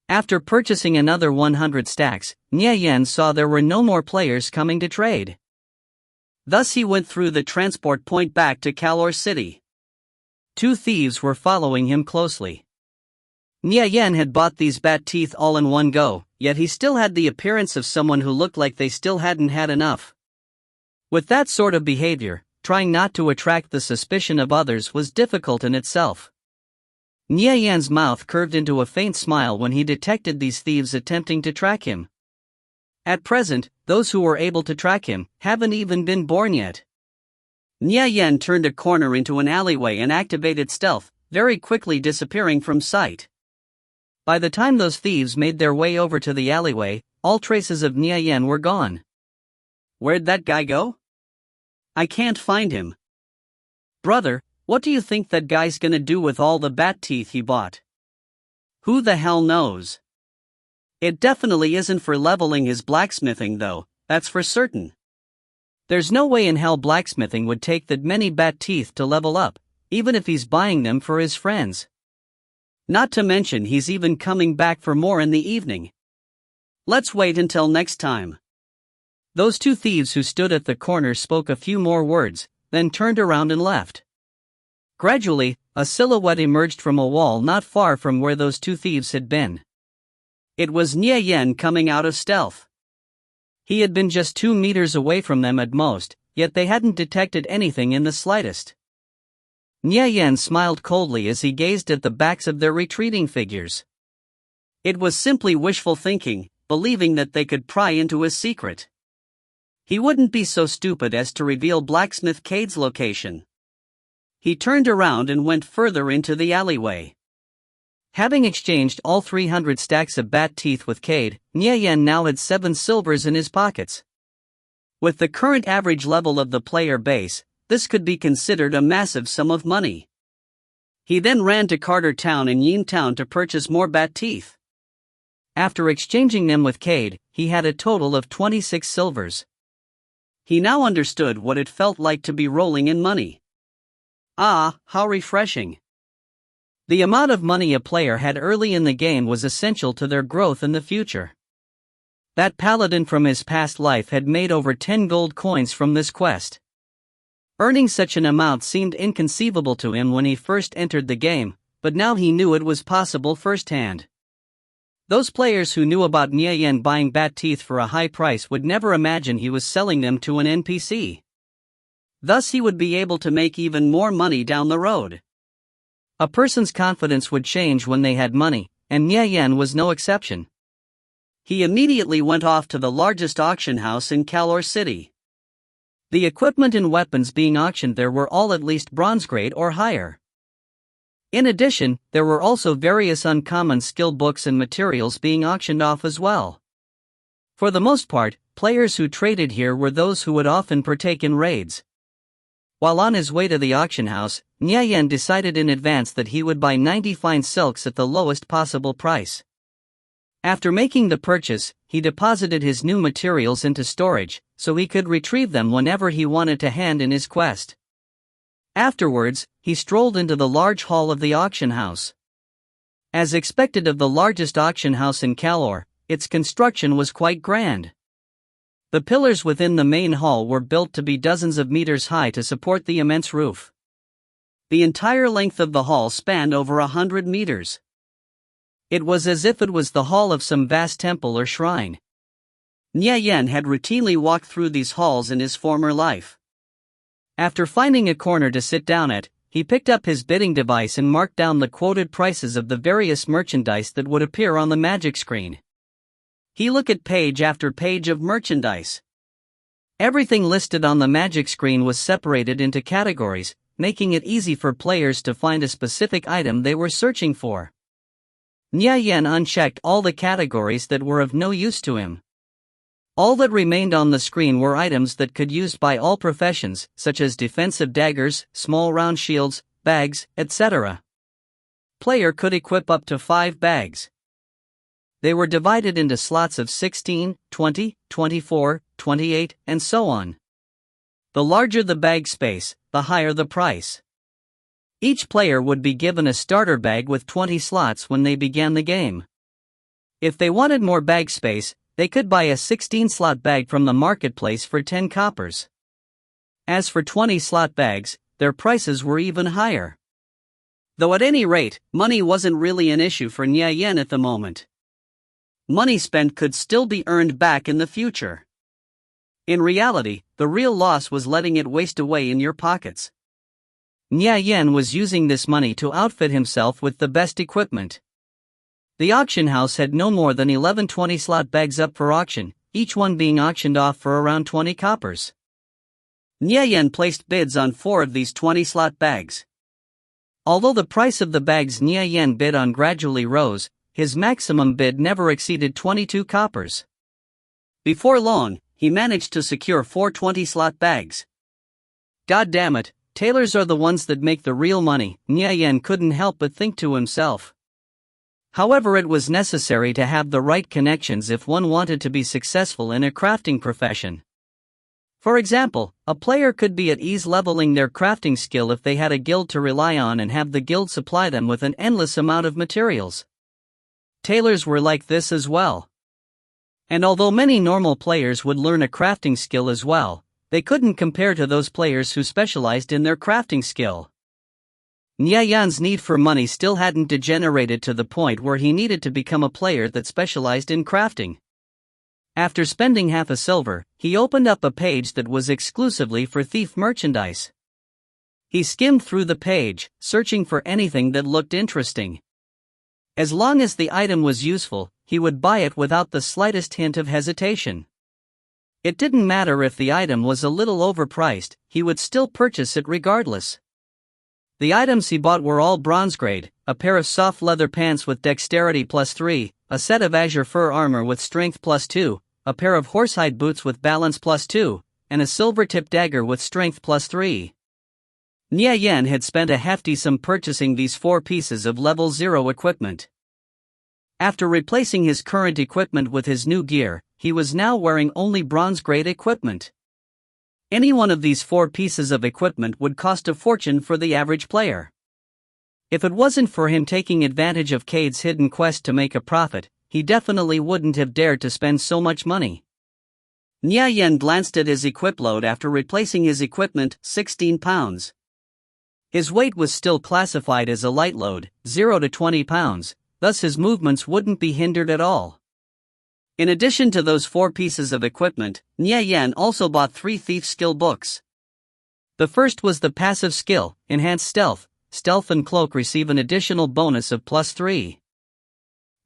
After purchasing another 100 stacks, Nya Yen saw there were no more players coming to trade. Thus he went through the transport point back to Kalor City. 2 thieves were following him closely. Nya Yen had bought these bat teeth all in one go, yet he still had the appearance of someone who looked like they still hadn't had enough. With that sort of behavior, trying not to attract the suspicion of others was difficult in itself. Nya Yen's mouth curved into a faint smile when he detected these thieves attempting to track him. At present, those who were able to track him haven't even been born yet. Nya Yen turned a corner into an alleyway and activated stealth, very quickly disappearing from sight. By the time those thieves made their way over to the alleyway, all traces of Nya Yen were gone. Where'd that guy go? I can't find him. Brother, what do you think that guy's gonna do with all the bat teeth he bought? Who the hell knows? It definitely isn't for leveling his blacksmithing though, that's for certain. There's no way in hell blacksmithing would take that many bat teeth to level up, even if he's buying them for his friends. Not to mention he's even coming back for more in the evening. Let's wait until next time. Those two thieves who stood at the corner spoke a few more words, then turned around and left. Gradually, a silhouette emerged from a wall not far from where those two thieves had been. It was Nie Yen coming out of stealth. He had been just 2 meters away from them at most, yet they hadn't detected anything in the slightest. Nie Yen smiled coldly as he gazed at the backs of their retreating figures. It was simply wishful thinking, believing that they could pry into his secret. He wouldn't be so stupid as to reveal Blacksmith Cade's location. He turned around and went further into the alleyway. Having exchanged all 300 stacks of bat teeth with Cade, Nie Yen now had 7 silvers in his pockets. With the current average level of the player base, this could be considered a massive sum of money. He then ran to Carter Town and Yin Town to purchase more bat teeth. After exchanging them with Cade, he had a total of 26 silvers. He now understood what it felt like to be rolling in money. Ah, how refreshing. The amount of money a player had early in the game was essential to their growth in the future. That paladin from his past life had made over 10 gold coins from this quest. Earning such an amount seemed inconceivable to him when he first entered the game, but now he knew it was possible firsthand. Those players who knew about Nie Yen buying bat teeth for a high price would never imagine he was selling them to an NPC. Thus he would be able to make even more money down the road. A person's confidence would change when they had money, and Nie Yen was no exception. He immediately went off to the largest auction house in Kalor City. The equipment and weapons being auctioned there were all at least bronze grade or higher. In addition, there were also various uncommon skill books and materials being auctioned off as well. For the most part, players who traded here were those who would often partake in raids. While on his way to the auction house, Nie Yen decided in advance that he would buy 90 fine silks at the lowest possible price. After making the purchase, he deposited his new materials into storage, so he could retrieve them whenever he wanted to hand in his quest. Afterwards, he strolled into the large hall of the auction house. As expected of the largest auction house in Kalor, its construction was quite grand. The pillars within the main hall were built to be dozens of meters high to support the immense roof. The entire length of the hall spanned over 100 meters. It was as if it was the hall of some vast temple or shrine. Nie Yen had routinely walked through these halls in his former life. After finding a corner to sit down at, he picked up his bidding device and marked down the quoted prices of the various merchandise that would appear on the magic screen. He looked at page after page of merchandise. Everything listed on the magic screen was separated into categories, making it easy for players to find a specific item they were searching for. Nie Yen unchecked all the categories that were of no use to him. All that remained on the screen were items that could be used by all professions, such as defensive daggers, small round shields, bags, etc. Player could equip up to 5 bags. They were divided into slots of 16, 20, 24, 28, and so on. The larger the bag space, the higher the price. Each player would be given a starter bag with 20 slots when they began the game. If they wanted more bag space, they could buy a 16-slot bag from the marketplace for 10 coppers. As for 20-slot bags, their prices were even higher. Though at any rate, money wasn't really an issue for Nie Yen at the moment. Money spent could still be earned back in the future. In reality, the real loss was letting it waste away in your pockets. Nie Yen was using this money to outfit himself with the best equipment. The auction house had no more than 11 20-slot bags up for auction, each one being auctioned off for around 20 coppers. Nie Yen placed bids on 4 of these 20-slot bags. Although the price of the bags Nie Yen bid on gradually rose, his maximum bid never exceeded 22 coppers. Before long, he managed to secure 4 20-slot bags. God damn it, tailors are the ones that make the real money, Nie Yen couldn't help but think to himself. However, it was necessary to have the right connections if one wanted to be successful in a crafting profession. For example, a player could be at ease leveling their crafting skill if they had a guild to rely on and have the guild supply them with an endless amount of materials. Tailors were like this as well. And although many normal players would learn a crafting skill as well, they couldn't compare to those players who specialized in their crafting skill. Nyayan's need for money still hadn't degenerated to the point where he needed to become a player that specialized in crafting. After spending half a silver, he opened up a page that was exclusively for thief merchandise. He skimmed through the page, searching for anything that looked interesting. As long as the item was useful, he would buy it without the slightest hint of hesitation. It didn't matter if the item was a little overpriced, he would still purchase it regardless. The items he bought were all bronze grade: a pair of soft leather pants with dexterity +3, a set of azure fur armor with strength +2, a pair of horsehide boots with balance +2, and a silver-tipped dagger with strength +3. Nyayan had spent a hefty sum purchasing these 4 pieces of level 0 equipment. After replacing his current equipment with his new gear, he was now wearing only bronze-grade equipment. Any one of these 4 pieces of equipment would cost a fortune for the average player. If it wasn't for him taking advantage of Cade's hidden quest to make a profit, he definitely wouldn't have dared to spend so much money. Nyayan glanced at his equip load after replacing his equipment, 16 pounds. His weight was still classified as a light load, 0 to 20 pounds, thus his movements wouldn't be hindered at all. In addition to those 4 pieces of equipment, Nyayan also bought 3 thief skill books. The first was the passive skill, Enhanced Stealth. Stealth and Cloak receive an additional bonus of +3.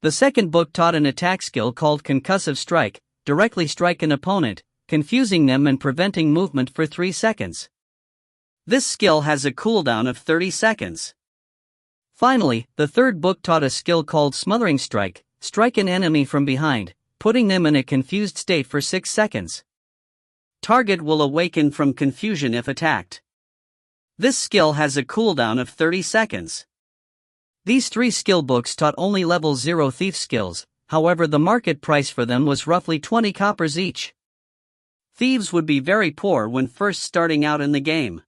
The second book taught an attack skill called Concussive Strike. Directly strike an opponent, confusing them and preventing movement for 3 seconds. This skill has a cooldown of 30 seconds. Finally, the third book taught a skill called Smothering Strike. Strike an enemy from behind, putting them in a confused state for 6 seconds. Target will awaken from confusion if attacked. This skill has a cooldown of 30 seconds. These 3 skill books taught only level 0 thief skills, however the market price for them was roughly 20 coppers each. Thieves would be very poor when first starting out in the game.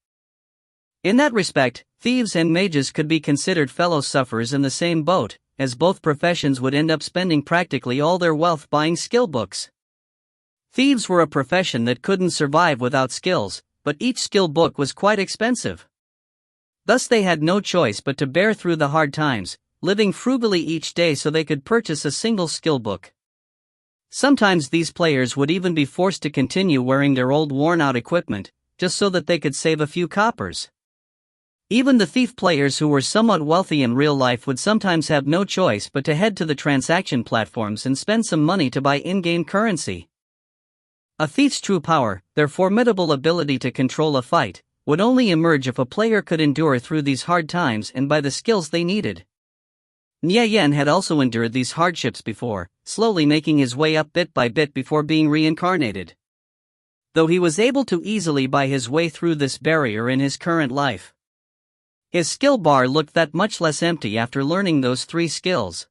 In that respect, thieves and mages could be considered fellow sufferers in the same boat, as both professions would end up spending practically all their wealth buying skill books. Thieves were a profession that couldn't survive without skills, but each skill book was quite expensive. Thus they had no choice but to bear through the hard times, living frugally each day so they could purchase a single skill book. Sometimes these players would even be forced to continue wearing their old worn-out equipment, just so that they could save a few coppers. Even the thief players who were somewhat wealthy in real life would sometimes have no choice but to head to the transaction platforms and spend some money to buy in-game currency. A thief's true power, their formidable ability to control a fight, would only emerge if a player could endure through these hard times and buy the skills they needed. Nyayan had also endured these hardships before, slowly making his way up bit by bit before being reincarnated. Though he was able to easily buy his way through this barrier in his current life. His skill bar looked that much less empty after learning those 3 skills.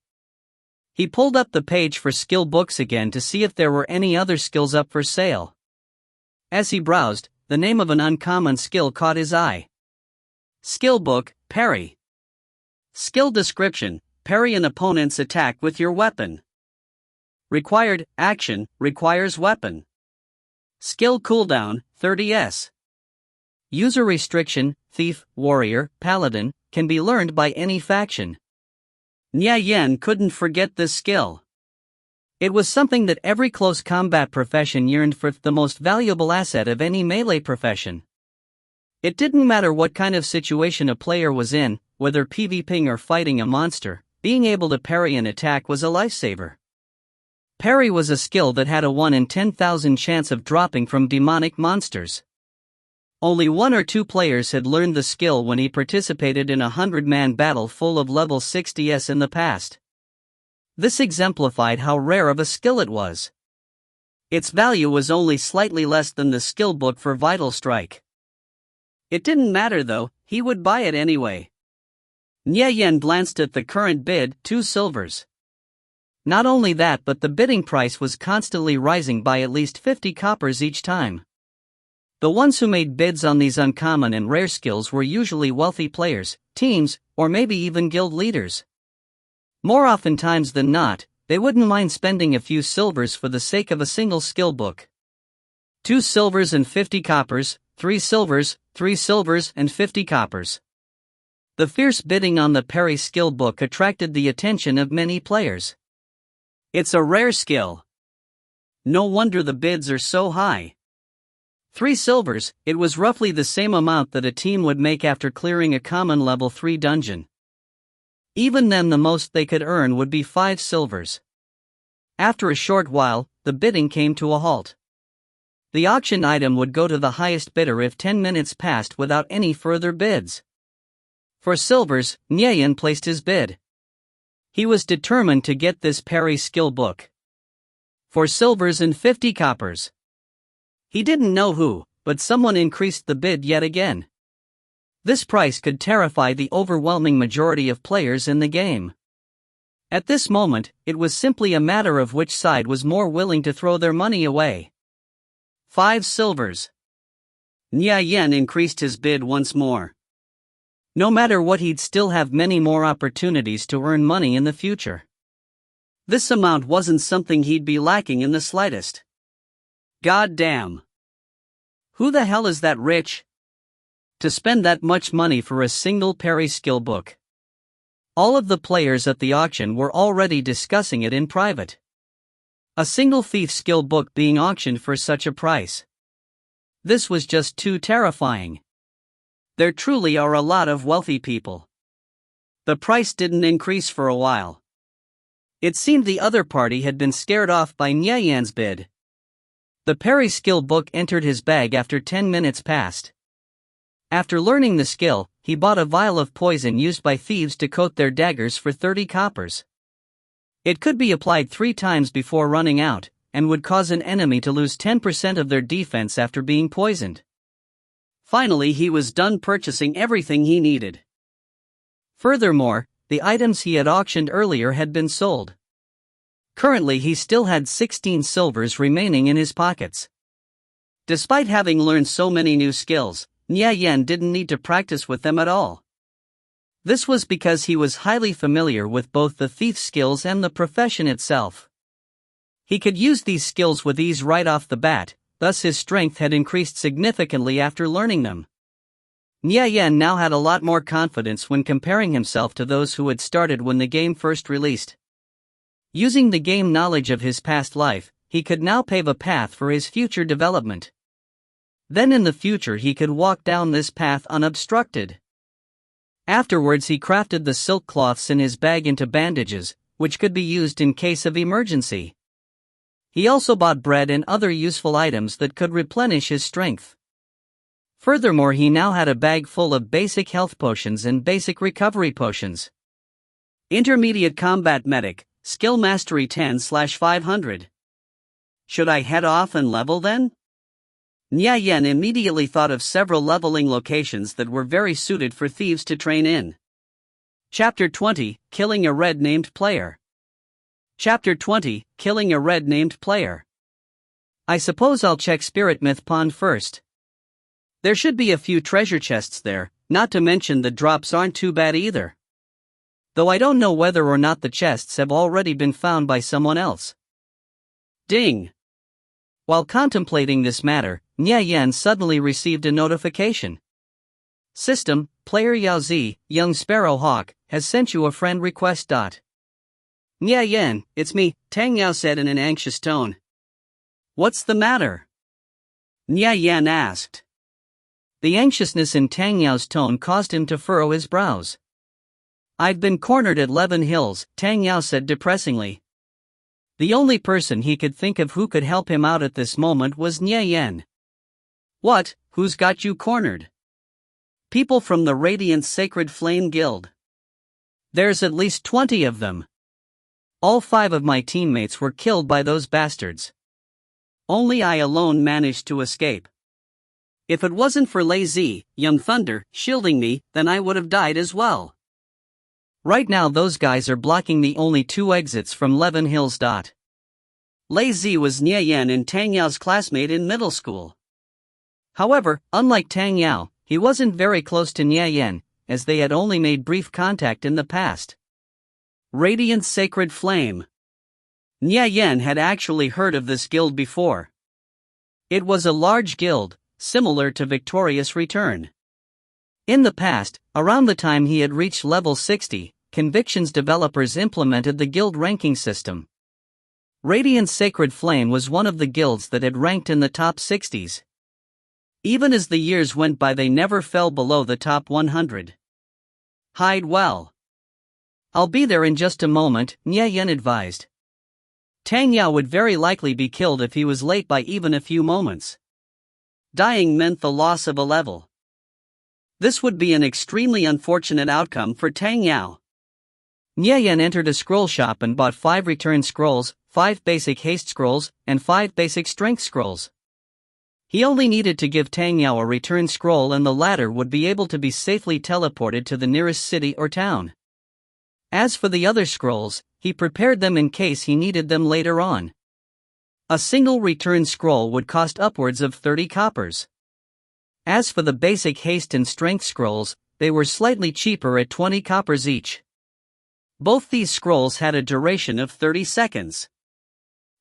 He pulled up the page for skill books again to see if there were any other skills up for sale. As he browsed, the name of an uncommon skill caught his eye. Skill book, Parry. Skill description: parry an opponent's attack with your weapon. Required action: requires weapon. Skill cooldown: 30s. User restriction: thief, warrior, paladin, can be learned by any faction. Nyayan couldn't forget this skill. It was something that every close combat profession yearned for, the most valuable asset of any melee profession. It didn't matter what kind of situation a player was in, whether PvPing or fighting a monster, being able to parry an attack was a lifesaver. Parry was a skill that had a 1 in 10,000 chance of dropping from demonic monsters. Only 1 or 2 players had learned the skill when he participated in a 100-man battle full of level 60s in the past. This exemplified how rare of a skill it was. Its value was only slightly less than the skill book for Vital Strike. It didn't matter though, he would buy it anyway. Nyayan glanced at the current bid, 2 silvers. Not only that, but the bidding price was constantly rising by at least 50 coppers each time. The ones who made bids on these uncommon and rare skills were usually wealthy players, teams, or maybe even guild leaders. More oftentimes than not, they wouldn't mind spending a few silvers for the sake of a single skill book. 2 silvers and 50 coppers, 3 silvers, 3 silvers and 50 coppers. The fierce bidding on the parry skill book attracted the attention of many players. It's a rare skill. No wonder the bids are so high. 3 silvers, it was roughly the same amount that a team would make after clearing a common level 3 dungeon. Even then, the most they could earn would be 5 silvers. After a short while, the bidding came to a halt. The auction item would go to the highest bidder if 10 minutes passed without any further bids. For silvers, Nyeyen placed his bid. He was determined to get this parry skill book. For silvers and 50 coppers. He didn't know who, but someone increased the bid yet again. This price could terrify the overwhelming majority of players in the game. At this moment, it was simply a matter of which side was more willing to throw their money away. 5 silvers. Nyeyen increased his bid once more. No matter what, he'd still have many more opportunities to earn money in the future. This amount wasn't something he'd be lacking in the slightest. God damn. Who the hell is that rich? To spend that much money for a single parry skill book. All of the players at the auction were already discussing it in private. A single thief skill book being auctioned for such a price. This was just too terrifying. There truly are a lot of wealthy people. The price didn't increase for a while. It seemed the other party had been scared off by Nyeyen's bid. The parry skill book entered his bag after 10 minutes passed. After learning the skill, he bought a vial of poison used by thieves to coat their daggers for 30 coppers. It could be applied 3 times before running out, and would cause an enemy to lose 10% of their defense after being poisoned. Finally, he was done purchasing everything he needed. Furthermore, the items he had auctioned earlier had been sold. Currently, he still had 16 silvers remaining in his pockets. Despite having learned so many new skills, Nyeyen didn't need to practice with them at all. This was because he was highly familiar with both the thief skills and the profession itself. He could use these skills with ease right off the bat, thus his strength had increased significantly after learning them. Nyeyen now had a lot more confidence when comparing himself to those who had started when the game first released. Using the game knowledge of his past life, he could now pave a path for his future development. Then in the future he could walk down this path unobstructed. Afterwards he crafted the silk cloths in his bag into bandages, which could be used in case of emergency. He also bought bread and other useful items that could replenish his strength. Furthermore, he now had a bag full of basic health potions and basic recovery potions. Intermediate Combat Medic, Skill Mastery 10/500. Should I head off and level then? Nyeyen immediately thought of several leveling locations that were very suited for thieves to train in. Chapter 20, Killing a Red Named Player. Chapter 20, Killing a Red Named Player. I suppose I'll check Spirit Myth Pond first. There should be a few treasure chests there, not to mention the drops aren't too bad either. Though I don't know whether or not the chests have already been found by someone else. Ding! While contemplating this matter, Nyeyen suddenly received a notification. System, player Yaozi, Young Sparrow Hawk, has sent you a friend request. Nyeyen, it's me, Tang Yao said in an anxious tone. What's the matter? Nyeyen asked. The anxiousness in Tang Yao's tone caused him to furrow his brows. I've been cornered at Levin Hills, Tang Yao said depressingly. The only person he could think of who could help him out at this moment was Nyeyen. What, who's got you cornered? People from the Radiant Sacred Flame Guild. There's at least 20 of them. All 5 of my teammates were killed by those bastards. Only I alone managed to escape. If it wasn't for Lazy, Young Thunder, shielding me, then I would have died as well. Right now those guys are blocking the only 2 exits from Levin Hills. Lazy was Nyeyen and Tang Yao's classmate in middle school. However, unlike Tang Yao, he wasn't very close to Nye Yan, as they had only made brief contact in the past. Radiant Sacred Flame. Nye Yan had actually heard of this guild before. It was a large guild, similar to Victorious Return. In the past, around the time he had reached level 60, Conviction's developers implemented the guild ranking system. Radiant Sacred Flame was one of the guilds that had ranked in the top 60s. Even as the years went by, they never fell below the top 100. Hide well. I'll be there in just a moment, Nye Yan advised. Tang Yao would very likely be killed if he was late by even a few moments. Dying meant the loss of a level. This would be an extremely unfortunate outcome for Tang Yao. Nye Yan entered a scroll shop and bought 5 return scrolls, 5 basic haste scrolls, and 5 basic strength scrolls. He only needed to give Tang Yao a return scroll and the latter would be able to be safely teleported to the nearest city or town. As for the other scrolls, he prepared them in case he needed them later on. A single return scroll would cost upwards of 30 coppers. As for the basic haste and strength scrolls, they were slightly cheaper at 20 coppers each. Both these scrolls had a duration of 30 seconds.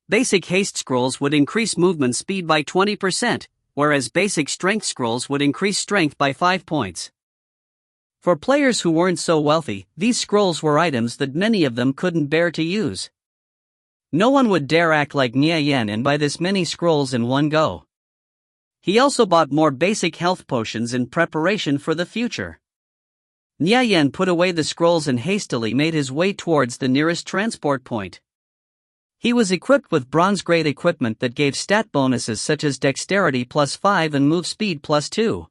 Basic haste scrolls would increase movement speed by 20%, whereas basic strength scrolls would increase strength by 5 points. For players who weren't so wealthy, these scrolls were items that many of them couldn't bear to use. No one would dare act like Nye Yan and buy this many scrolls in one go. He also bought more basic health potions in preparation for the future. Nye Yan put away the scrolls and hastily made his way towards the nearest transport point. He was equipped with bronze-grade equipment that gave stat bonuses such as dexterity +5 and move speed +2.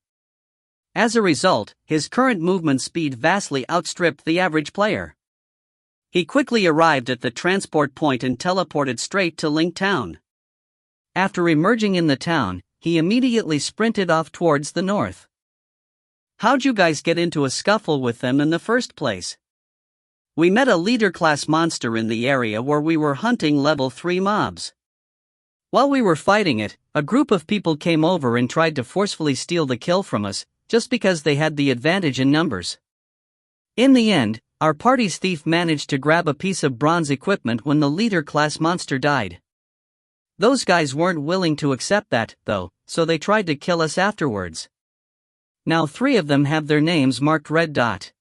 As a result, his current movement speed vastly outstripped the average player. He quickly arrived at the transport point and teleported straight to Link Town. After emerging in the town, he immediately sprinted off towards the north. How'd you guys get into a scuffle with them in the first place? We met a leader-class monster in the area where we were hunting level 3 mobs. While we were fighting it, a group of people came over and tried to forcefully steal the kill from us, just because they had the advantage in numbers. In the end, our party's thief managed to grab a piece of bronze equipment when the leader-class monster died. Those guys weren't willing to accept that, though, so they tried to kill us afterwards. Now 3 of them have their names marked red dot.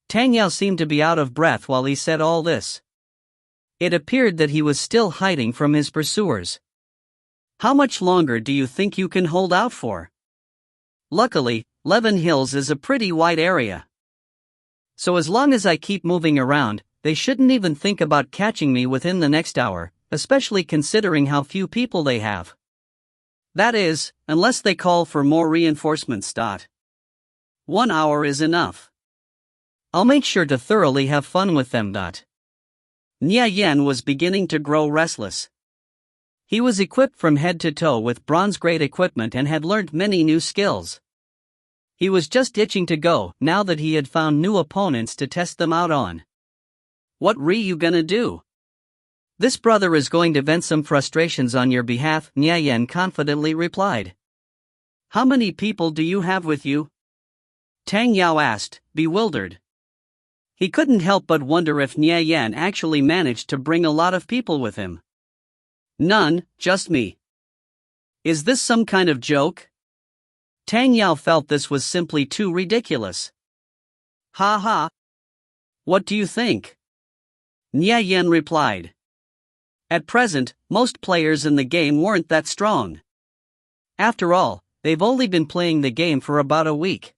Tang Yao seemed to be out of breath while he said all this. It appeared that he was still hiding from his pursuers. How much longer do you think you can hold out for? Luckily, Levin Hills is a pretty wide area. So as long as I keep moving around, they shouldn't even think about catching me within the next hour, especially considering how few people they have. That is, unless they call for more reinforcements. 1 hour is enough. I'll make sure to thoroughly have fun with them. Nye Yan was beginning to grow restless. He was equipped from head to toe with bronze-grade equipment and had learned many new skills. He was just itching to go now that he had found new opponents to test them out on. What you gonna do? This brother is going to vent some frustrations on your behalf, Nye Yan confidently replied. How many people do you have with you? Tang Yao asked, bewildered. He couldn't help but wonder if Nye Yan actually managed to bring a lot of people with him. None, just me. Is this some kind of joke? Tang Yao felt this was simply too ridiculous. Ha ha. What do you think? Nye Yan replied. At present, most players in the game weren't that strong. After all, they've only been playing the game for about a week.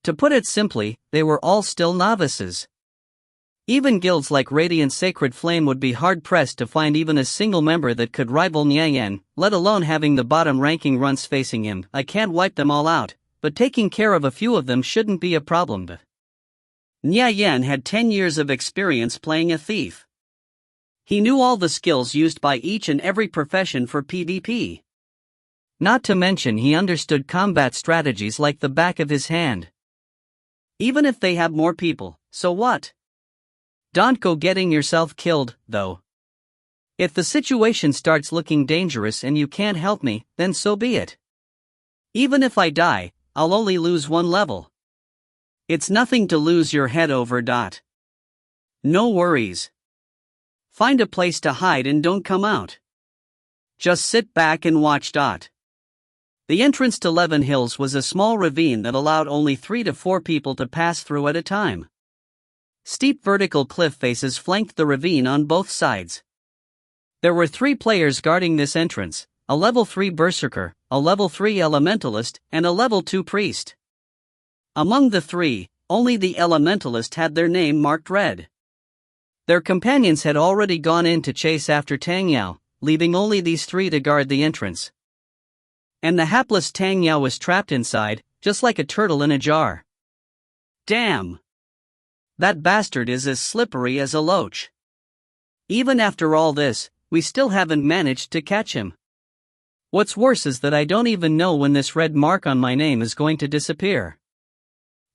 To put it simply, they were all still novices. Even guilds like Radiant Sacred Flame would be hard-pressed to find even a single member that could rival Nye Yan, let alone having the bottom-ranking runs facing him. I can't wipe them all out, but taking care of a few of them shouldn't be a problem. Nye Yan had 10 years of experience playing a thief. He knew all the skills used by each and every profession for PvP. Not to mention he understood combat strategies like the back of his hand. Even if they have more people, so what? Don't go getting yourself killed, though. If the situation starts looking dangerous and you can't help me, then so be it. Even if I die, I'll only lose one level. It's nothing to lose your head over. No worries. Find a place to hide and don't come out. Just sit back and watch. The entrance to Levin Hills was a small ravine that allowed only 3 to 4 people to pass through at a time. Steep vertical cliff faces flanked the ravine on both sides. There were 3 players guarding this entrance, a level 3 berserker, a level 3 elementalist, and a level 2 priest. Among the 3, only the elementalist had their name marked red. Their companions had already gone in to chase after Tang Yao, leaving only these 3 to guard the entrance. And the hapless Tang Yao was trapped inside, just like a turtle in a jar. Damn! That bastard is as slippery as a loach. Even after all this, we still haven't managed to catch him. What's worse is that I don't even know when this red mark on my name is going to disappear.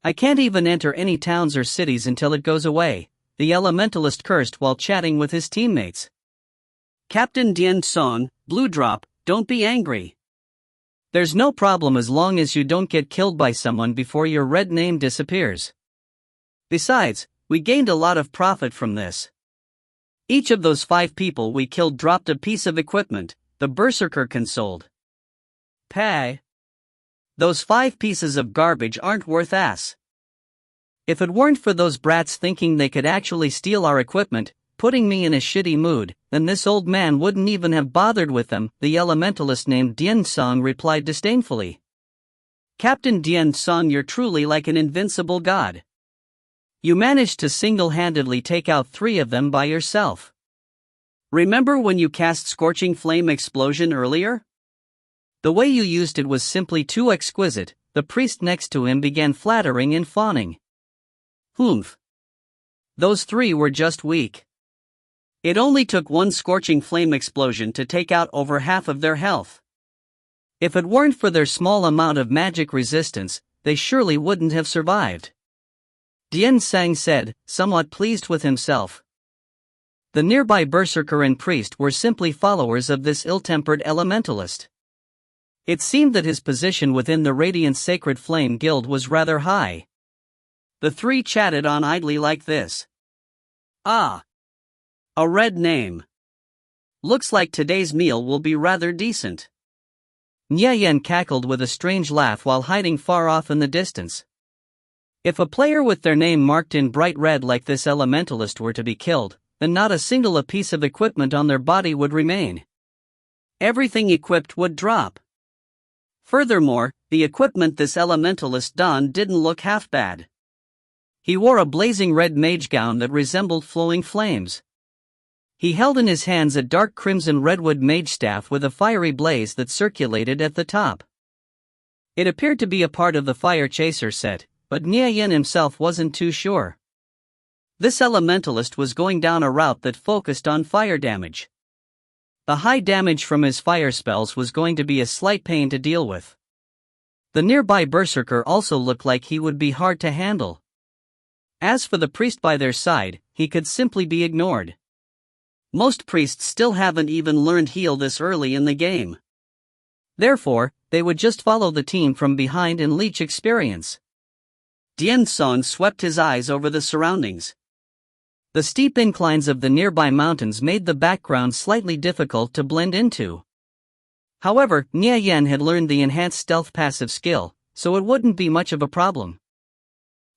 I can't even enter any towns or cities until it goes away, the elementalist cursed while chatting with his teammates. Captain Dian Song, Blue Drop, don't be angry. There's no problem as long as you don't get killed by someone before your red name disappears. Besides, we gained a lot of profit from this. Each of those 5 people we killed dropped a piece of equipment, the berserker consoled. Pay. Those 5 pieces of garbage aren't worth ass. If it weren't for those brats thinking they could actually steal our equipment, putting me in a shitty mood, then this old man wouldn't even have bothered with them, the elementalist named Dian Song replied disdainfully. Captain Dian Song, you're truly like an invincible god. You managed to single-handedly take out 3 of them by yourself. Remember when you cast Scorching Flame Explosion earlier? The way you used it was simply too exquisite. The priest next to him began flattering and fawning. Humph. Those 3 were just weak. It only took 1 Scorching Flame Explosion to take out over half of their health. If it weren't for their small amount of magic resistance, they surely wouldn't have survived. Dian Sang said, somewhat pleased with himself. The nearby berserker and priest were simply followers of this ill-tempered elementalist. It seemed that his position within the Radiant Sacred Flame Guild was rather high. The 3 chatted on idly like this. Ah! A red name. Looks like today's meal will be rather decent. Nye Yen cackled with a strange laugh while hiding far off in the distance. If a player with their name marked in bright red like this elementalist were to be killed, then not a single piece of equipment on their body would remain. Everything equipped would drop. Furthermore, the equipment this elementalist donned didn't look half bad. He wore a blazing red mage gown that resembled flowing flames. He held in his hands a dark crimson redwood mage staff with a fiery blaze that circulated at the top. It appeared to be a part of the fire chaser set, but Nye Yen himself wasn't too sure. This elementalist was going down a route that focused on fire damage. The high damage from his fire spells was going to be a slight pain to deal with. The nearby berserker also looked like he would be hard to handle. As for the priest by their side, he could simply be ignored. Most priests still haven't even learned heal this early in the game. Therefore, they would just follow the team from behind and leech experience. Dian Song swept his eyes over the surroundings. The steep inclines of the nearby mountains made the background slightly difficult to blend into. However, Nye Yen had learned the enhanced stealth passive skill, so it wouldn't be much of a problem.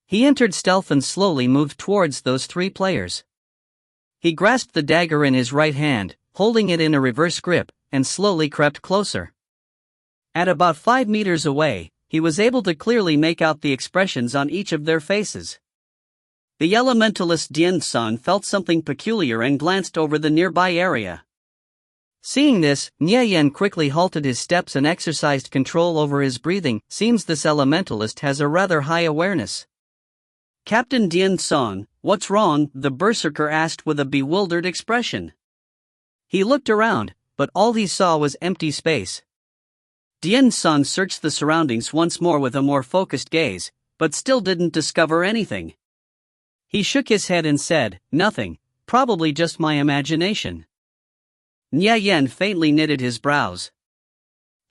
He entered stealth and slowly moved towards those 3 players. He grasped the dagger in his right hand, holding it in a reverse grip, and slowly crept closer. At about 5 meters away, he was able to clearly make out the expressions on each of their faces. The elementalist Dian Song felt something peculiar and glanced over the nearby area. Seeing this, Nye Yen quickly halted his steps and exercised control over his breathing. Seems this elementalist has a rather high awareness. Captain Dian Song, what's wrong? The berserker asked with a bewildered expression. He looked around, but all he saw was empty space. Dian Song searched the surroundings once more with a more focused gaze, but still didn't discover anything. He shook his head and said, nothing, probably just my imagination. Nye Yen faintly knitted his brows.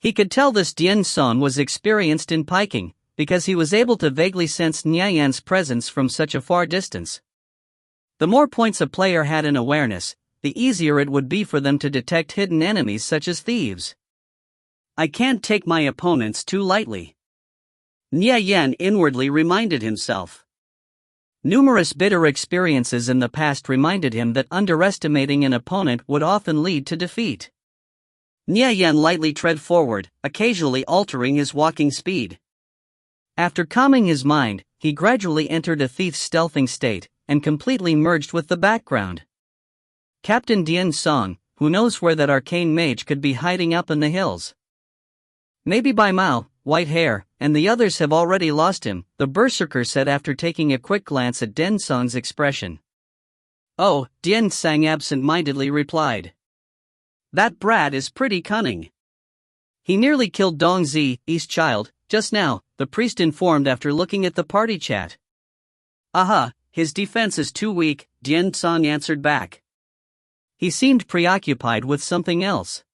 He could tell this Dian Song was experienced in piking, because he was able to vaguely sense Niayan's presence from such a far distance. The more points a player had in awareness, the easier it would be for them to detect hidden enemies such as thieves. I can't take my opponents too lightly, Niayan inwardly reminded himself. Numerous bitter experiences in the past reminded him that underestimating an opponent would often lead to defeat. Niayan lightly tread forward, occasionally altering his walking speed. After calming his mind, he gradually entered a thief's stealthing state, and completely merged with the background. Captain Dian Song, who knows where that arcane mage could be hiding up in the hills? Maybe Bai Mao, White Hair, and the others have already lost him, the berserker said after taking a quick glance at Dian Song's expression. Oh, Dian Sang absent-mindedly replied. That brat is pretty cunning. He nearly killed Dong Zi, East Child, just now, the priest informed after looking at the party chat. Aha, his defense is too weak, Dian Song answered back. He seemed preoccupied with something else.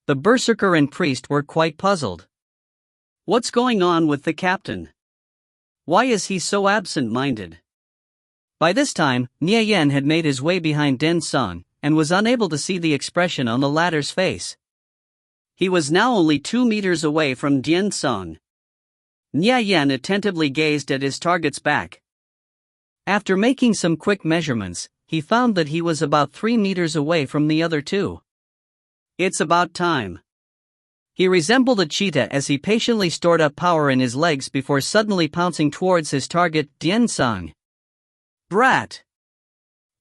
The berserker and priest were quite puzzled. What's going on with the captain? Why is he so absent-minded? By this time, Niayan had made his way behind Dian Song, and was unable to see the expression on the latter's face. He was now only 2 meters away from Dian Song. Niayan attentively gazed at his target's back. After making some quick measurements, he found that he was about 3 meters away from the other two. It's about time. He resembled a cheetah as he patiently stored up power in his legs before suddenly pouncing towards his target, Dian Song. Brat!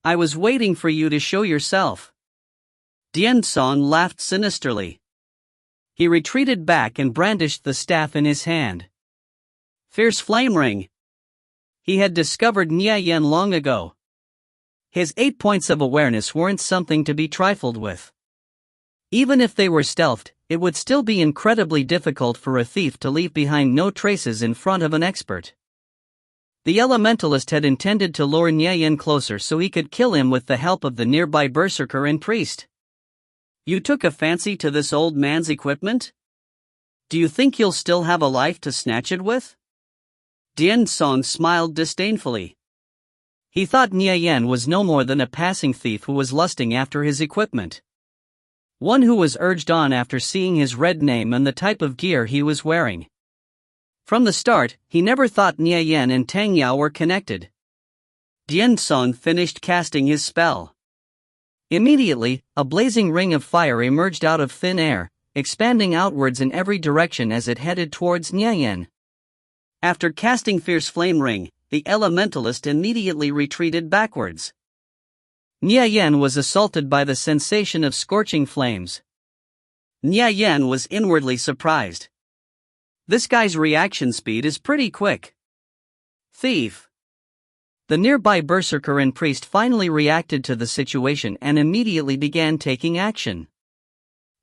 I was waiting for you to show yourself. Dian Song laughed sinisterly. He retreated back and brandished the staff in his hand. Fierce flame ring. He had discovered Niayan long ago. His 8 points of awareness weren't something to be trifled with. Even if they were stealthed, it would still be incredibly difficult for a thief to leave behind no traces in front of an expert. The elementalist had intended to lure Niayan closer so he could kill him with the help of the nearby berserker and priest. You took a fancy to this old man's equipment? Do you think you'll still have a life to snatch it with? Dian Song smiled disdainfully. He thought Niayan was no more than a passing thief who was lusting after his equipment. One who was urged on after seeing his red name and the type of gear he was wearing. From the start, he never thought Niayan and Tang Yao were connected. Dian Song finished casting his spell. Immediately, a blazing ring of fire emerged out of thin air, expanding outwards in every direction as it headed towards Niayan. After casting Fierce Flame Ring, the elementalist immediately retreated backwards. Niayan was assaulted by the sensation of scorching flames. Niayan was inwardly surprised. This guy's reaction speed is pretty quick. Thief! The nearby berserker and priest finally reacted to the situation and immediately began taking action.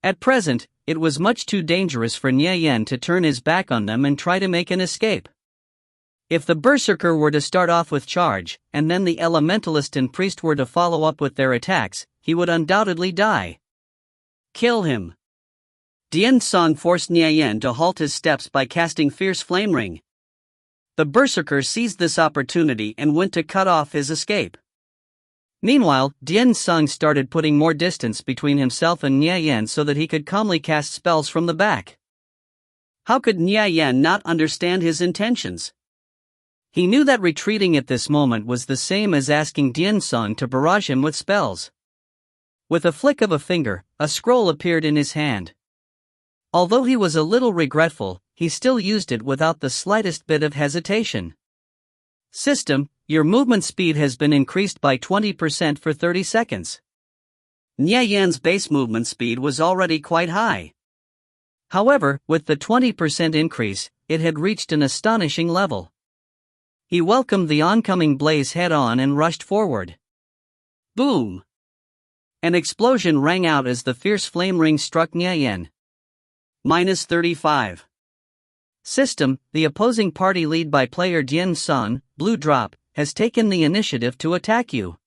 At present, it was much too dangerous for Niayan to turn his back on them and try to make an escape. If the berserker were to start off with charge, and then the elementalist and priest were to follow up with their attacks, he would undoubtedly die. Kill him! Dian Song forced Niayan to halt his steps by casting Fierce Flame Ring. The berserker seized this opportunity and went to cut off his escape. Meanwhile, Dian Song started putting more distance between himself and Niayan so that he could calmly cast spells from the back. How could Niayan not understand his intentions? He knew that retreating at this moment was the same as asking Dian Song to barrage him with spells. With a flick of a finger, a scroll appeared in his hand. Although he was a little regretful, he still used it without the slightest bit of hesitation. System, your movement speed has been increased by 20% for 30 seconds. Niayan's base movement speed was already quite high. However, with the 20% increase, it had reached an astonishing level. He welcomed the oncoming blaze head-on and rushed forward. Boom! An explosion rang out as the Fierce Flame Ring struck Niayan. -35. System, the opposing party lead by player Dian Song, Blue Drop, has taken the initiative to attack you.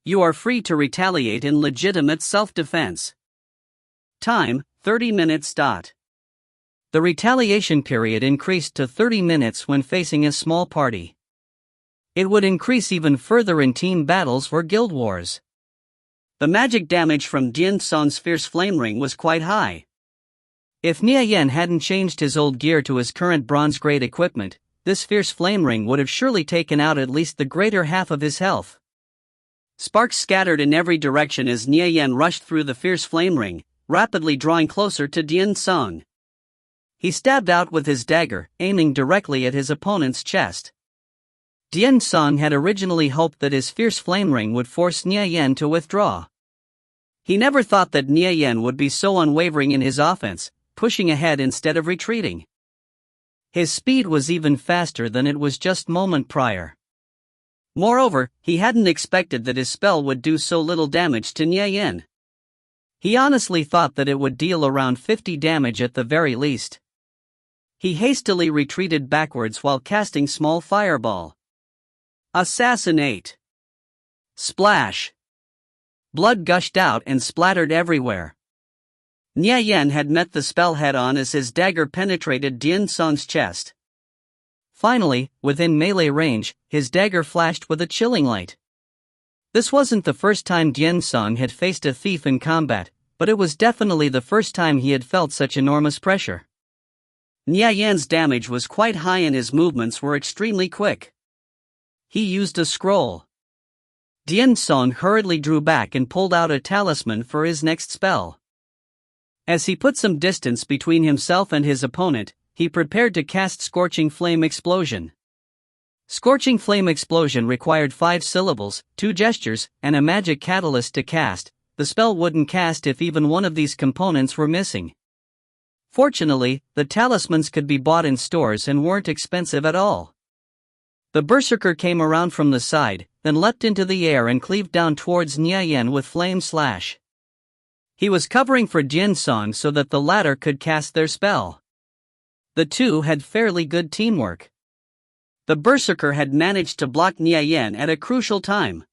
You are free to retaliate in legitimate self-defense. Time, 30 minutes. The retaliation period increased to 30 minutes when facing a small party. It would increase even further in team battles or guild wars. The magic damage from Dian Song's fierce flame ring was quite high. If Nia Yan hadn't changed his old gear to his current bronze-grade equipment, this fierce flame ring would have surely taken out at least the greater half of his health. Sparks scattered in every direction as Nia Yan rushed through the fierce flame ring, rapidly drawing closer to Dian Song. He stabbed out with his dagger, aiming directly at his opponent's chest. Dian Song had originally hoped that his fierce flame ring would force Nia Yan to withdraw. He never thought that Nia Yan would be so unwavering in his offense, pushing ahead instead of retreating. His speed was even faster than it was just moment prior. Moreover, he hadn't expected that his spell would do so little damage to Nia Yan. He honestly thought that it would deal around 50 damage at the very least. He hastily retreated backwards while casting small fireball. Assassinate! Splash! Blood gushed out and splattered everywhere. Nia Yan had met the spell head-on as his dagger penetrated Dian Song's chest. Finally, within melee range, his dagger flashed with a chilling light. This wasn't the first time Dian Song had faced a thief in combat, but it was definitely the first time he had felt such enormous pressure. Nia Yan's damage was quite high and his movements were extremely quick. He used a scroll. Dian Song hurriedly drew back and pulled out a talisman for his next spell. As he put some distance between himself and his opponent, he prepared to cast Scorching Flame Explosion. Scorching Flame Explosion required 5 syllables, 2 gestures, and a magic catalyst to cast. The spell wouldn't cast if even one of these components were missing. Fortunately, the talismans could be bought in stores and weren't expensive at all. The berserker came around from the side, then leapt into the air and cleaved down towards Nia Yan with Flame Slash. He was covering for Dian Song so that the latter could cast their spell. The two had fairly good teamwork. The berserker had managed to block Nia Yan at a crucial time.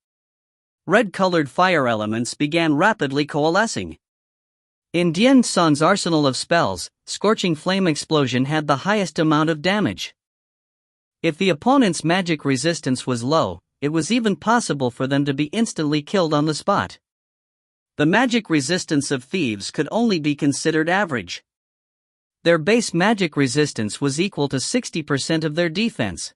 Red-colored fire elements began rapidly coalescing. In Dian Song's arsenal of spells, Scorching Flame Explosion had the highest amount of damage. If the opponent's magic resistance was low, it was even possible for them to be instantly killed on the spot. The magic resistance of thieves could only be considered average. Their base magic resistance was equal to 60% of their defense.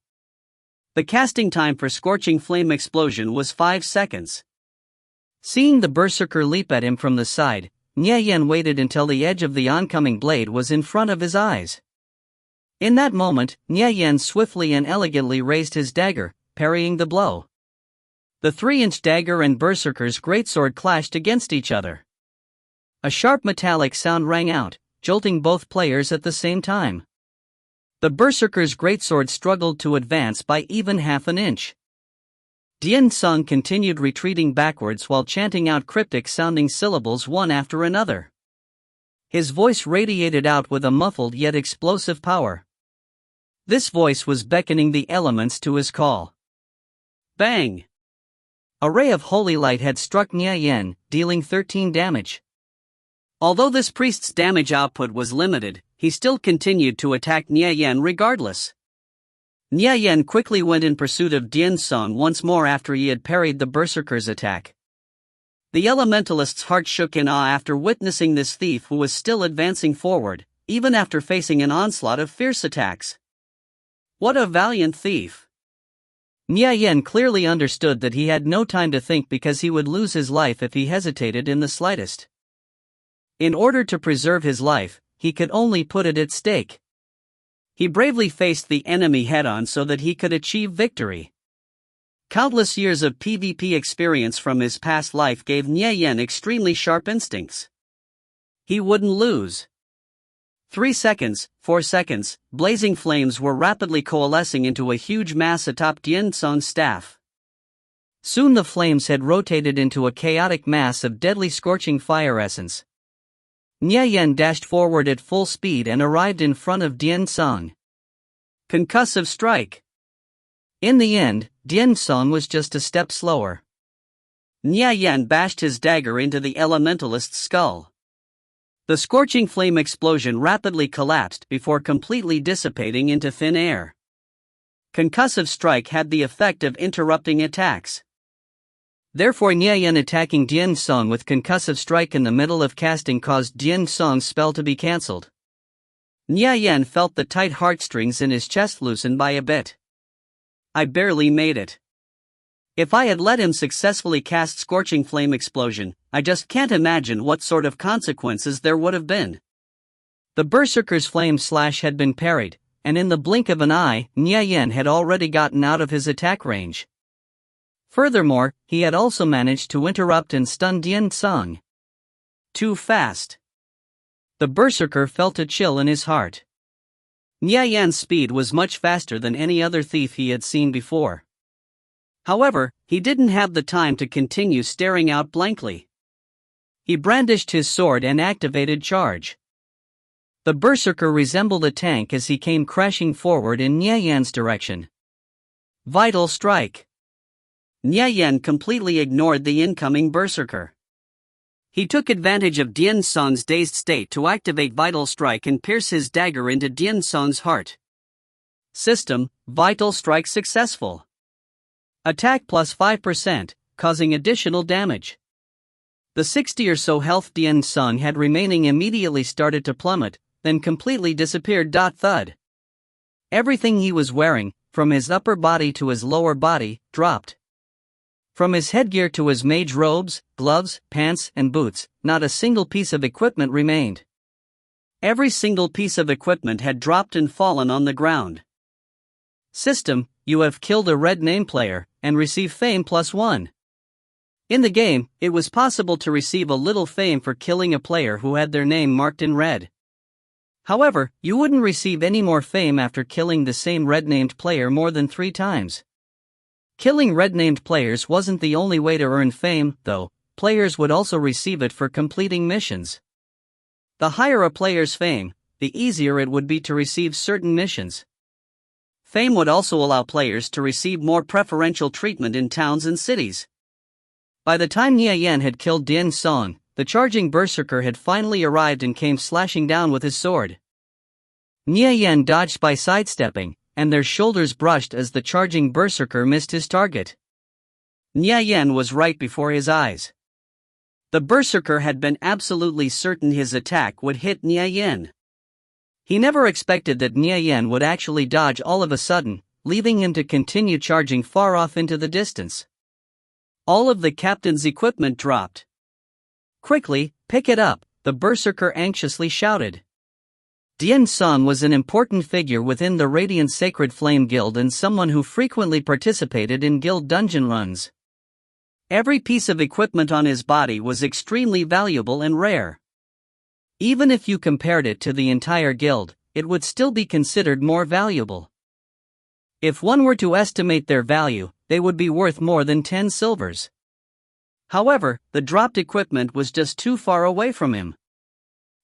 The casting time for Scorching Flame Explosion was 5 seconds. Seeing the berserker leap at him from the side, Nia Yan waited until the edge of the oncoming blade was in front of his eyes. In that moment, Nia Yan swiftly and elegantly raised his dagger, parrying the blow. The 3-inch dagger and berserker's greatsword clashed against each other. A sharp metallic sound rang out, jolting both players at the same time. The berserker's greatsword struggled to advance by even half an inch. Dian Song continued retreating backwards while chanting out cryptic-sounding syllables one after another. His voice radiated out with a muffled yet explosive power. This voice was beckoning the elements to his call. Bang! A ray of holy light had struck Nia Yan, dealing 13 damage. Although this priest's damage output was limited, he still continued to attack Nia Yan regardless. Nia Yan quickly went in pursuit of Dian Song once more after he had parried the berserker's attack. The elementalist's heart shook in awe after witnessing this thief who was still advancing forward, even after facing an onslaught of fierce attacks. What a valiant thief! Nia Yan clearly understood that he had no time to think because he would lose his life if he hesitated in the slightest. In order to preserve his life, he could only put it at stake. He bravely faced the enemy head-on so that he could achieve victory. Countless years of PvP experience from his past life gave Nia Yan extremely sharp instincts. He wouldn't lose. 3 seconds, 4 seconds, blazing flames were rapidly coalescing into a huge mass atop Dian Song's staff. Soon the flames had rotated into a chaotic mass of deadly scorching fire essence. Nia Yan dashed forward at full speed and arrived in front of Dian Song. Concussive strike. In the end, Dian Song was just a step slower. Nia Yan bashed his dagger into the elementalist's skull. The scorching flame explosion rapidly collapsed before completely dissipating into thin air. Concussive strike had the effect of interrupting attacks. Therefore, Niayen attacking Dian Song with concussive strike in the middle of casting caused Dian Song's spell to be cancelled. Niayen felt the tight heartstrings in his chest loosen by a bit. I barely made it. If I had let him successfully cast Scorching Flame Explosion, I just can't imagine what sort of consequences there would have been. The Berserker's flame slash had been parried, and in the blink of an eye, Niayen had already gotten out of his attack range. Furthermore, he had also managed to interrupt and stun Dian Song. Too fast. The Berserker felt a chill in his heart. Niayen's speed was much faster than any other thief he had seen before. However, he didn't have the time to continue staring out blankly. He brandished his sword and activated charge. The Berserker resembled a tank as he came crashing forward in Niayen's direction. Vital Strike. Niayen completely ignored the incoming Berserker. He took advantage of Dian Song's dazed state to activate Vital Strike and pierce his dagger into Dian Song's heart. System: Vital Strike successful. Attack plus 5%, causing additional damage. The 60 or so health Dian Song had remaining immediately started to plummet, then completely disappeared. Thud. Everything he was wearing, from his upper body to his lower body, dropped. From his headgear to his mage robes, gloves, pants, and boots, not a single piece of equipment remained. Every single piece of equipment had dropped and fallen on the ground. System: You have killed a red name player, and receive fame +1. In the game, it was possible to receive a little fame for killing a player who had their name marked in red. However, you wouldn't receive any more fame after killing the same red-named player more than 3 times. Killing red-named players wasn't the only way to earn fame, though. Players would also receive it for completing missions. The higher a player's fame, the easier it would be to receive certain missions. Fame would also allow players to receive more preferential treatment in towns and cities. By the time Niayen had killed Dian Song, the charging Berserker had finally arrived and came slashing down with his sword. Niayen dodged by sidestepping, and their shoulders brushed as the charging Berserker missed his target. Niayen was right before his eyes. The Berserker had been absolutely certain his attack would hit Niayen. He never expected that Niayen would actually dodge all of a sudden, leaving him to continue charging far off into the distance. All of the captain's equipment dropped. Quickly, pick it up, the Berserker anxiously shouted. Dian Song was an important figure within the Radiant Sacred Flame Guild and someone who frequently participated in guild dungeon runs. Every piece of equipment on his body was extremely valuable and rare. Even if you compared it to the entire guild, it would still be considered more valuable. If one were to estimate their value, they would be worth more than 10 silvers. However, the dropped equipment was just too far away from him.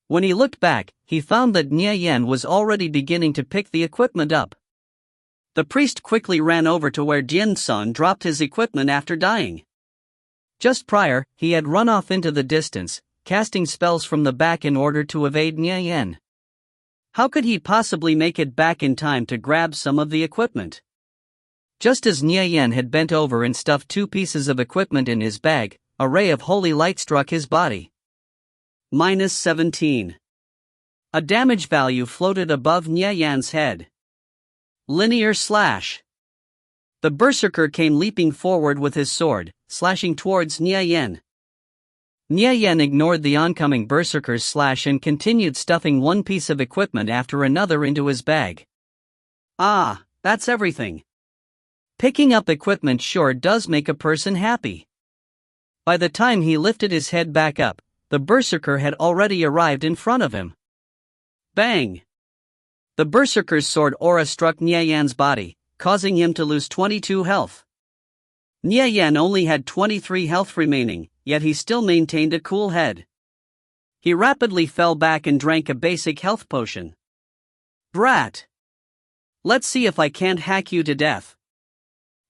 When he looked back, he found that Niayen was already beginning to pick the equipment up. The priest quickly ran over to where Dian Song dropped his equipment after dying. Just prior, he had run off into the distance, casting spells from the back in order to evade Niayen. How could he possibly make it back in time to grab some of the equipment? Just as Niayen had bent over and stuffed 2 pieces of equipment in his bag, a ray of holy light struck his body. -17. A damage value floated above Niayen's head. Linear slash. The Berserker came leaping forward with his sword, slashing towards Niayen. Niayen ignored the oncoming Berserker's slash and continued stuffing one piece of equipment after another into his bag. Ah, that's everything. Picking up equipment sure does make a person happy. By the time he lifted his head back up, the Berserker had already arrived in front of him. Bang! The Berserker's sword aura struck Niayen's body, causing him to lose 22 health. Niayen only had 23 health remaining, yet he still maintained a cool head. He rapidly fell back and drank a basic health potion. Brat! Let's see if I can't hack you to death.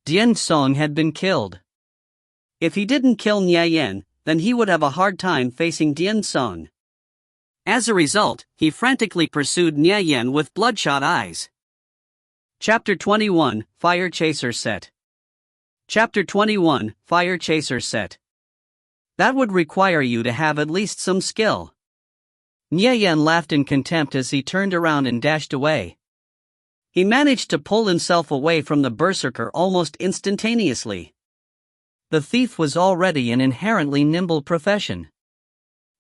Dian Song had been killed. If he didn't kill Niayen, then he would have a hard time facing Dian Song. As a result, he frantically pursued Nye Yen with bloodshot eyes. Chapter 21, Fire Chaser Set. Chapter 21, Fire Chaser Set. That would require you to have at least some skill. Nye Yen laughed in contempt as he turned around and dashed away. He managed to pull himself away from the berserker almost instantaneously. The thief was already an inherently nimble profession.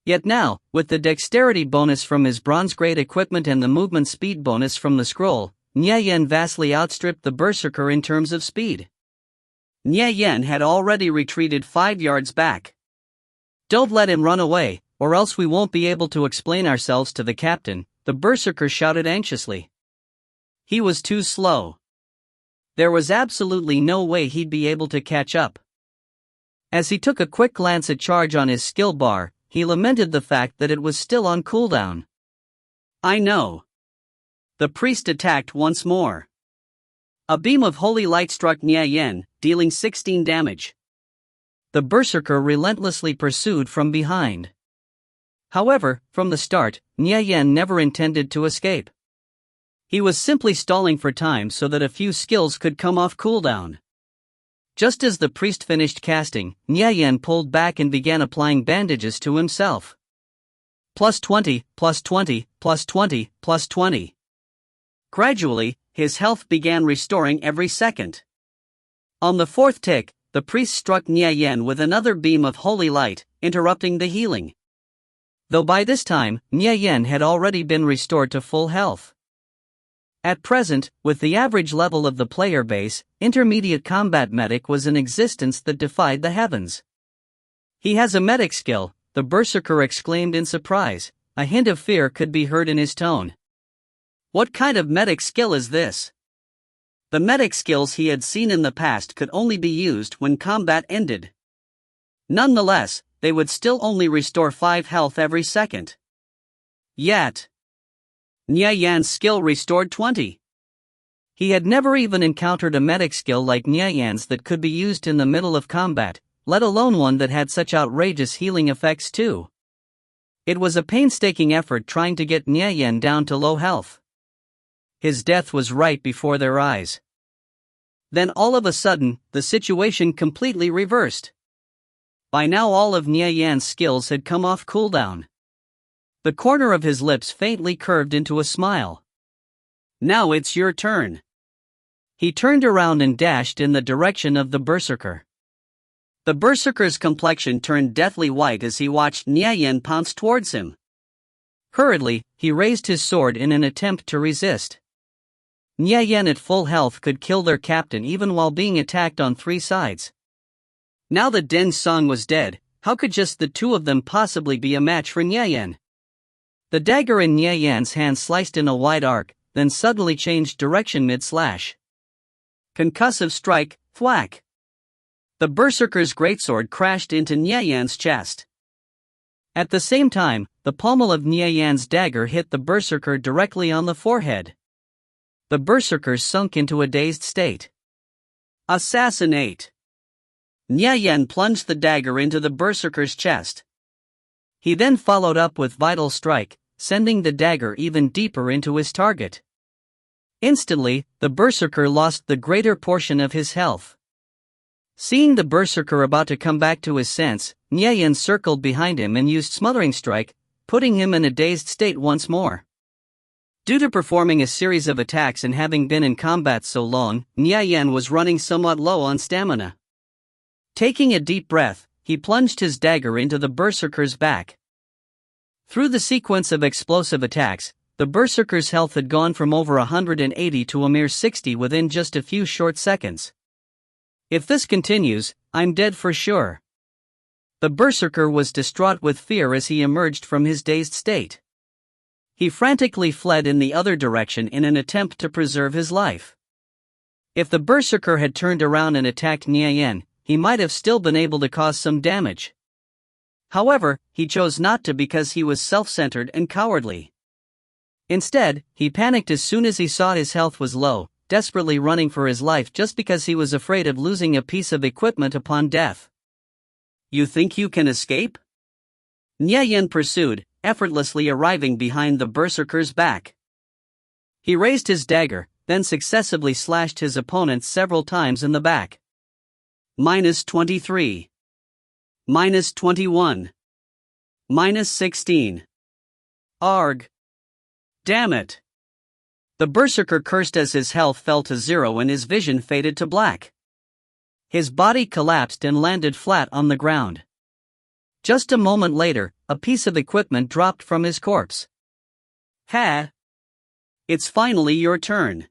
Yet now, with the dexterity bonus from his bronze-grade equipment and the movement speed bonus from the scroll, Nye Yen vastly outstripped the berserker in terms of speed. Nye Yen had already retreated 5 yards back. "Don't let him run away, or else we won't be able to explain ourselves to the captain," the berserker shouted anxiously. He was too slow. There was absolutely no way he'd be able to catch up. As he took a quick glance at charge on his skill bar, he lamented the fact that it was still on cooldown. "I know." The priest attacked once more. A beam of holy light struck Nye Yen, dealing 16 damage. The berserker relentlessly pursued from behind. However, from the start, Nye Yen never intended to escape. He was simply stalling for time so that a few skills could come off cooldown. Just as the priest finished casting, Nye Yen pulled back and began applying bandages to himself. +20, +20, +20, +20. Gradually, his health began restoring every second. On the 4th tick, the priest struck Nye Yen with another beam of holy light, interrupting the healing. Though by this time, Nye Yen had already been restored to full health. At present, with the average level of the player base, intermediate combat medic was an existence that defied the heavens. "He has a medic skill," the berserker exclaimed in surprise. A hint of fear could be heard in his tone. What kind of medic skill is this? The medic skills he had seen in the past could only be used when combat ended. Nonetheless, they would still only restore 5 health every second. Yet, Nye Yan's skill restored 20. He had never even encountered a medic skill like Nye Yan's that could be used in the middle of combat, let alone one that had such outrageous healing effects too. It was a painstaking effort trying to get Nye Yan down to low health. His death was right before their eyes. Then all of a sudden, the situation completely reversed. By now all of Nye Yan's skills had come off cooldown. The corner of his lips faintly curved into a smile. "Now it's your turn." He turned around and dashed in the direction of the berserker. The berserker's complexion turned deathly white as he watched Nye Yan pounce towards him. Hurriedly, he raised his sword in an attempt to resist. Nye Yan at full health could kill their captain even while being attacked on 3 sides. Now that Den Song was dead, how could just the two of them possibly be a match for Nye Yan? The dagger in Nye Yan's hand sliced in a wide arc, then suddenly changed direction mid-slash. Concussive strike, thwack. The berserker's greatsword crashed into Nye Yan's chest. At the same time, the pommel of Nye Yan's dagger hit the berserker directly on the forehead. The berserker sunk into a dazed state. Assassinate! Nye Yan plunged the dagger into the berserker's chest. He then followed up with Vital Strike, sending the dagger even deeper into his target. Instantly, the berserker lost the greater portion of his health. Seeing the berserker about to come back to his sense, Nye Yan circled behind him and used Smothering Strike, putting him in a dazed state once more. Due to performing a series of attacks and having been in combat so long, Nye Yan was running somewhat low on stamina. Taking a deep breath, he plunged his dagger into the berserker's back. Through the sequence of explosive attacks, the berserker's health had gone from over 180 to a mere 60 within just a few short seconds. If this continues, I'm dead for sure. The berserker was distraught with fear as he emerged from his dazed state. He frantically fled in the other direction in an attempt to preserve his life. If the berserker had turned around and attacked Nye Yan, he might have still been able to cause some damage. However, he chose not to because he was self-centered and cowardly. Instead, he panicked as soon as he saw his health was low, desperately running for his life just because he was afraid of losing a piece of equipment upon death. "You think you can escape?" Nye Yan pursued, effortlessly arriving behind the berserker's back. He raised his dagger, then successively slashed his opponent several times in the back. -23. -21. -16. Arg. Damn it. The berserker cursed as his health fell to 0 and his vision faded to black. His body collapsed and landed flat on the ground. Just a moment later, a piece of equipment dropped from his corpse. Ha! It's finally your turn.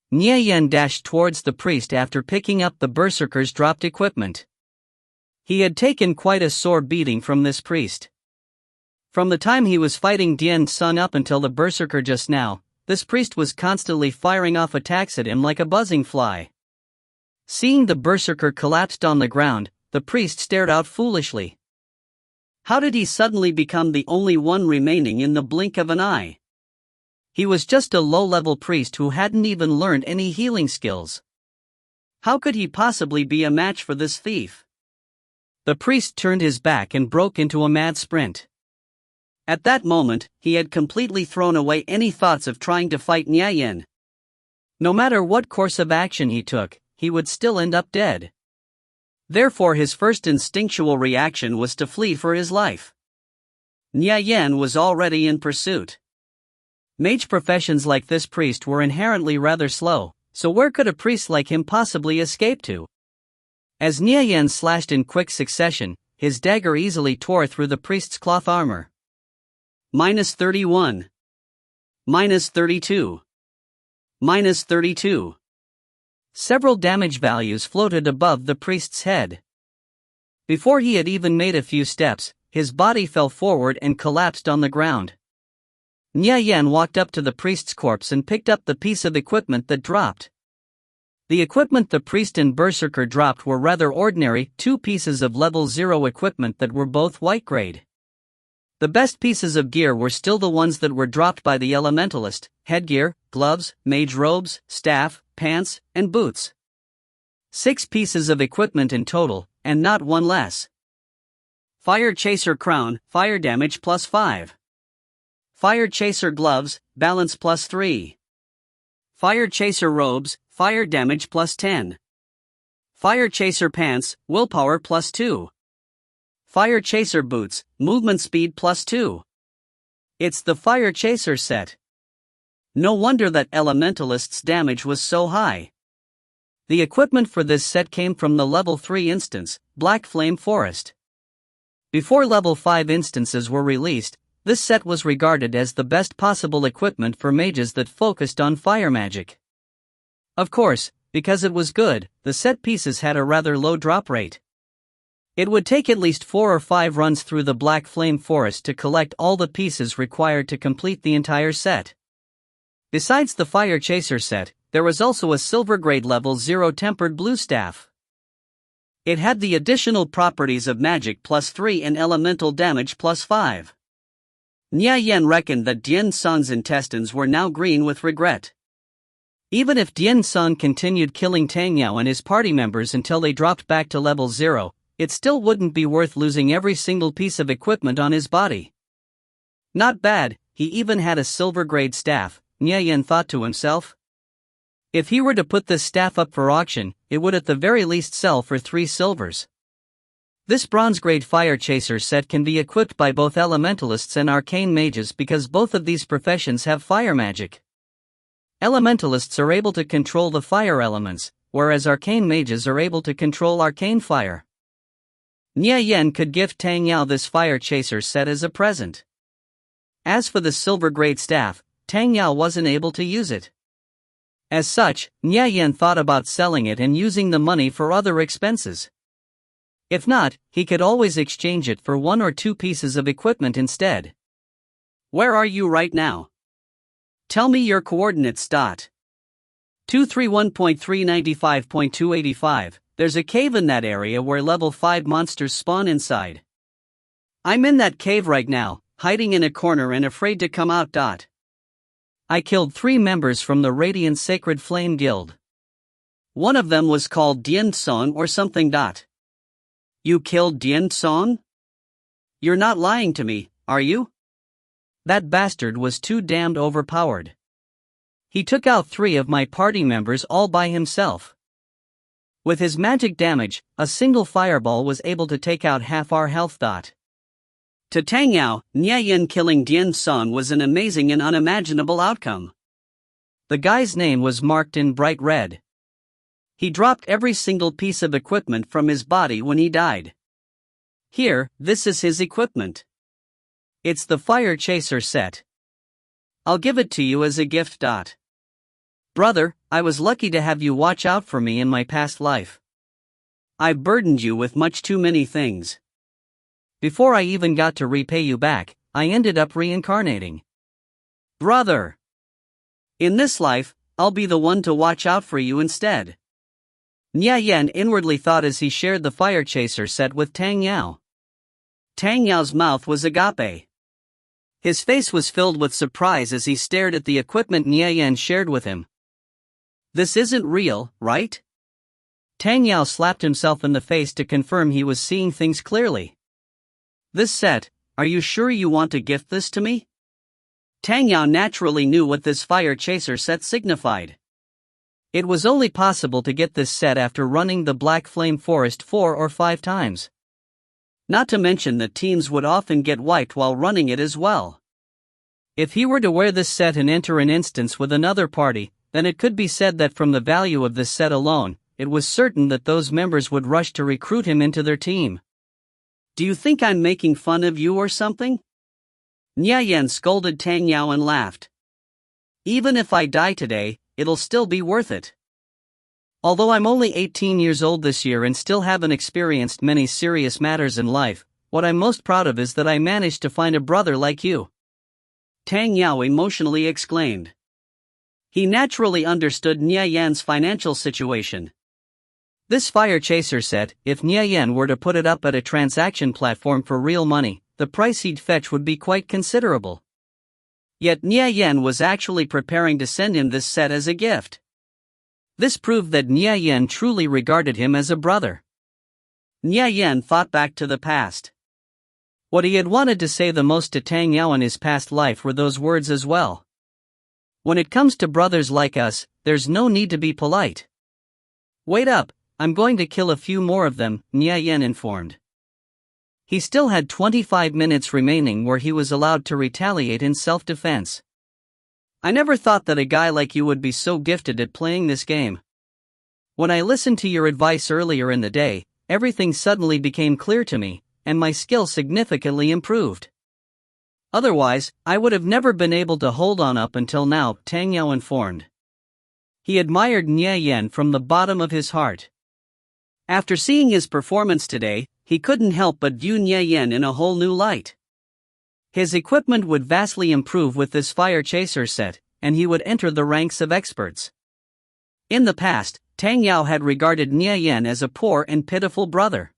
Nye Yen dashed towards the priest after picking up the berserker's dropped equipment. He had taken quite a sore beating from this priest. From the time he was fighting Dian Sun up until the berserker just now, this priest was constantly firing off attacks at him like a buzzing fly. Seeing the berserker collapsed on the ground, the priest stared out foolishly. How did he suddenly become the only one remaining in the blink of an eye? He was just a low-level priest who hadn't even learned any healing skills. How could he possibly be a match for this thief? The priest turned his back and broke into a mad sprint. At that moment, he had completely thrown away any thoughts of trying to fight Nye Yen. No matter what course of action he took, he would still end up dead. Therefore his first instinctual reaction was to flee for his life. Nye Yen was already in pursuit. Mage professions like this priest were inherently rather slow, so where could a priest like him possibly escape to? As Nye Yen slashed in quick succession, his dagger easily tore through the priest's cloth armor. -31. -32. -32. Several damage values floated above the priest's head. Before he had even made a few steps, his body fell forward and collapsed on the ground. Nye Yen walked up to the priest's corpse and picked up the piece of equipment that dropped. The equipment the priest and berserker dropped were rather ordinary, 2 pieces of level 0 equipment that were both white grade. The best pieces of gear were still the ones that were dropped by the elementalist: headgear, gloves, mage robes, staff, pants, and boots. 6 pieces of equipment in total, and not one less. Fire Chaser Crown, fire damage +5. Fire Chaser Gloves, balance +3. Fire Chaser Robes, fire damage +10. Fire Chaser Pants, willpower +2. Fire Chaser Boots, movement speed +2. It's the Fire Chaser set. No wonder that Elementalist's damage was so high. The equipment for this set came from the level 3 instance, Black Flame Forest. Before level 5 instances were released, this set was regarded as the best possible equipment for mages that focused on fire magic. Of course, because it was good, the set pieces had a rather low drop rate. It would take at least 4 or 5 runs through the Black Flame Forest to collect all the pieces required to complete the entire set. Besides the Fire Chaser set, there was also a silver grade level 0 tempered blue staff. It had the additional properties of magic +3 and elemental damage +5. Nye Yen reckoned that Dian Sun's intestines were now green with regret. Even if Dian Sun continued killing Tang Yao and his party members until they dropped back to level 0, it still wouldn't be worth losing every single piece of equipment on his body. Not bad, he even had a silver grade staff, Nye Yen thought to himself. If he were to put this staff up for auction, it would at the very least sell for 3 silvers. This bronze grade Fire Chaser set can be equipped by both elementalists and arcane mages because both of these professions have fire magic. Elementalists are able to control the fire elements, whereas arcane mages are able to control arcane fire. Nye Yen could give Tang Yao this Fire Chaser set as a present. As for the silver grade staff, Tang Yao wasn't able to use it. As such, Nye Yen thought about selling it and using the money for other expenses. If not, he could always exchange it for 1 or 2 pieces of equipment instead. Where are you right now? Tell me your coordinates. 231.395.285. There's a cave in that area where level 5 monsters spawn inside. I'm in that cave right now, hiding in a corner and afraid to come out. I killed 3 members from the Radiant Sacred Flame Guild. One of them was called Dian Sun or something. You killed Dian Sun? You're not lying to me, are you? That bastard was too damned overpowered. He took out 3 of my party members all by himself. With his magic damage, a single fireball was able to take out half our health. To Tang Yao, Nye Yin killing Dian Son was an amazing and unimaginable outcome. The guy's name was marked in bright red. He dropped every single piece of equipment from his body when he died. Here, this is his equipment. It's the Fire Chaser set. I'll give it to you as a gift. Brother, I was lucky to have you watch out for me in my past life. I've burdened you with much too many things. Before I even got to repay you back, I ended up reincarnating. Brother! In this life, I'll be the one to watch out for you instead. Nye Yin inwardly thought as he shared the Fire Chaser set with Tang Yao. Tang Yao's mouth was agape. His face was filled with surprise as he stared at the equipment Nye Yin shared with him. This isn't real, right? Tang Yao slapped himself in the face to confirm he was seeing things clearly. This set, are you sure you want to gift this to me? Tang Yao naturally knew what this Fire Chaser set signified. It was only possible to get this set after running the Black Flame Forest 4 or 5 times. Not to mention that teams would often get wiped while running it as well. If he were to wear this set and enter an instance with another party, then it could be said that from the value of this set alone, it was certain that those members would rush to recruit him into their team. Do you think I'm making fun of you or something? Nye Yin scolded Tang Yao and laughed. Even if I die today, it'll still be worth it. Although I'm only 18 years old this year and still haven't experienced many serious matters in life, what I'm most proud of is that I managed to find a brother like you. Tang Yao emotionally exclaimed. He naturally understood Nye Yin's financial situation. This Fire Chaser set, if Nye Yin were to put it up at a transaction platform for real money, the price he'd fetch would be quite considerable. Yet Nye Yin was actually preparing to send him this set as a gift. This proved that Nye Yin truly regarded him as a brother. Nye Yin thought back to the past. What he had wanted to say the most to Tang Yao in his past life were those words as well. When it comes to brothers like us, there's no need to be polite. Wait up, I'm going to kill a few more of them, Nye Yin informed. He still had 25 minutes remaining where he was allowed to retaliate in self-defense. I never thought that a guy like you would be so gifted at playing this game. When I listened to your advice earlier in the day, everything suddenly became clear to me, and my skill significantly improved. Otherwise, I would have never been able to hold on up until now, Tang Yao informed. He admired Nye Yin from the bottom of his heart. After seeing his performance today, he couldn't help but view Nye Yin in a whole new light. His equipment would vastly improve with this Fire Chaser set, and he would enter the ranks of experts. In the past, Tang Yao had regarded Nye Yin as a poor and pitiful brother.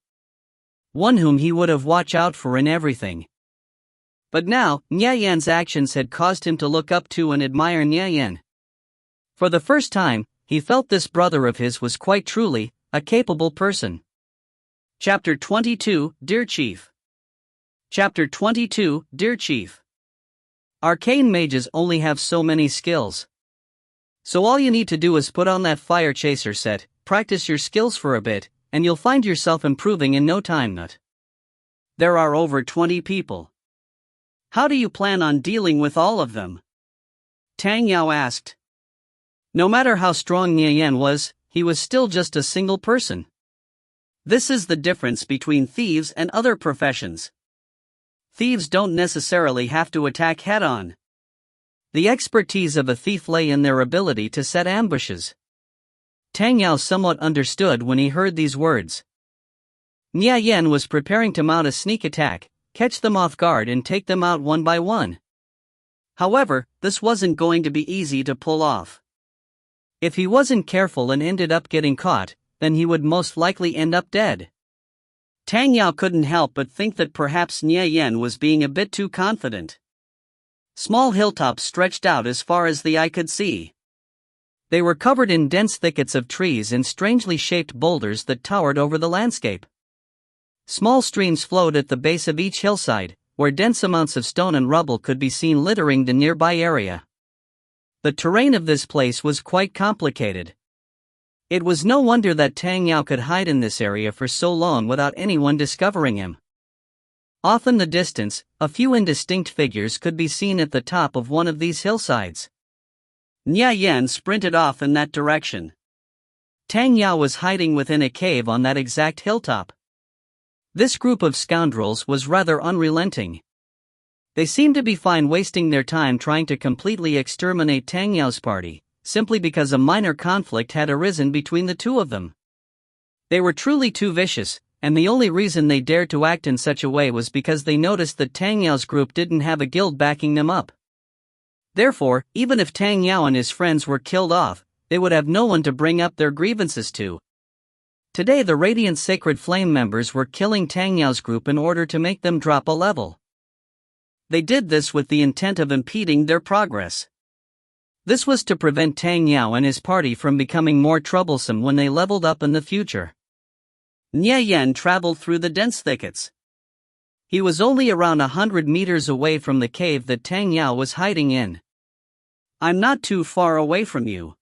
One whom he would have watched out for in everything. But now, Nye Yin's actions had caused him to look up to and admire Nye Yin. For the first time, he felt this brother of his was quite truly a capable person. Chapter 22, Dear Chief. Chapter 22, Dear Chief. Arcane mages only have so many skills. So all you need to do is put on that Fire Chaser set, practice your skills for a bit, and you'll find yourself improving in no time. There are over 20 people. How do you plan on dealing with all of them? Tang Yao asked. No matter how strong Nye Yin was, he was still just a single person. This is the difference between thieves and other professions. Thieves don't necessarily have to attack head-on. The expertise of a thief lay in their ability to set ambushes. Tang Yao somewhat understood when he heard these words. Nye Yin was preparing to mount a sneak attack, catch them off guard and take them out one by one. However, this wasn't going to be easy to pull off. If he wasn't careful and ended up getting caught, then he would most likely end up dead. Tang Yao couldn't help but think that perhaps Nye Yin was being a bit too confident. Small hilltops stretched out as far as the eye could see. They were covered in dense thickets of trees and strangely shaped boulders that towered over the landscape. Small streams flowed at the base of each hillside, where dense amounts of stone and rubble could be seen littering the nearby area. The terrain of this place was quite complicated. It was no wonder that Tang Yao could hide in this area for so long without anyone discovering him. Off in the distance, a few indistinct figures could be seen at the top of one of these hillsides. Nya Yan sprinted off in that direction. Tang Yao was hiding within a cave on that exact hilltop. This group of scoundrels was rather unrelenting. They seemed to be fine wasting their time trying to completely exterminate Tang Yao's party, simply because a minor conflict had arisen between the two of them. They were truly too vicious, and the only reason they dared to act in such a way was because they noticed that Tang Yao's group didn't have a guild backing them up. Therefore, even if Tang Yao and his friends were killed off, they would have no one to bring up their grievances to. Today the Radiant Sacred Flame members were killing Tang Yao's group in order to make them drop a level. They did this with the intent of impeding their progress. This was to prevent Tang Yao and his party from becoming more troublesome when they leveled up in the future. Nya Yan traveled through the dense thickets. He was only around 100 meters away from the cave that Tang Yao was hiding in. "I'm not too far away from you.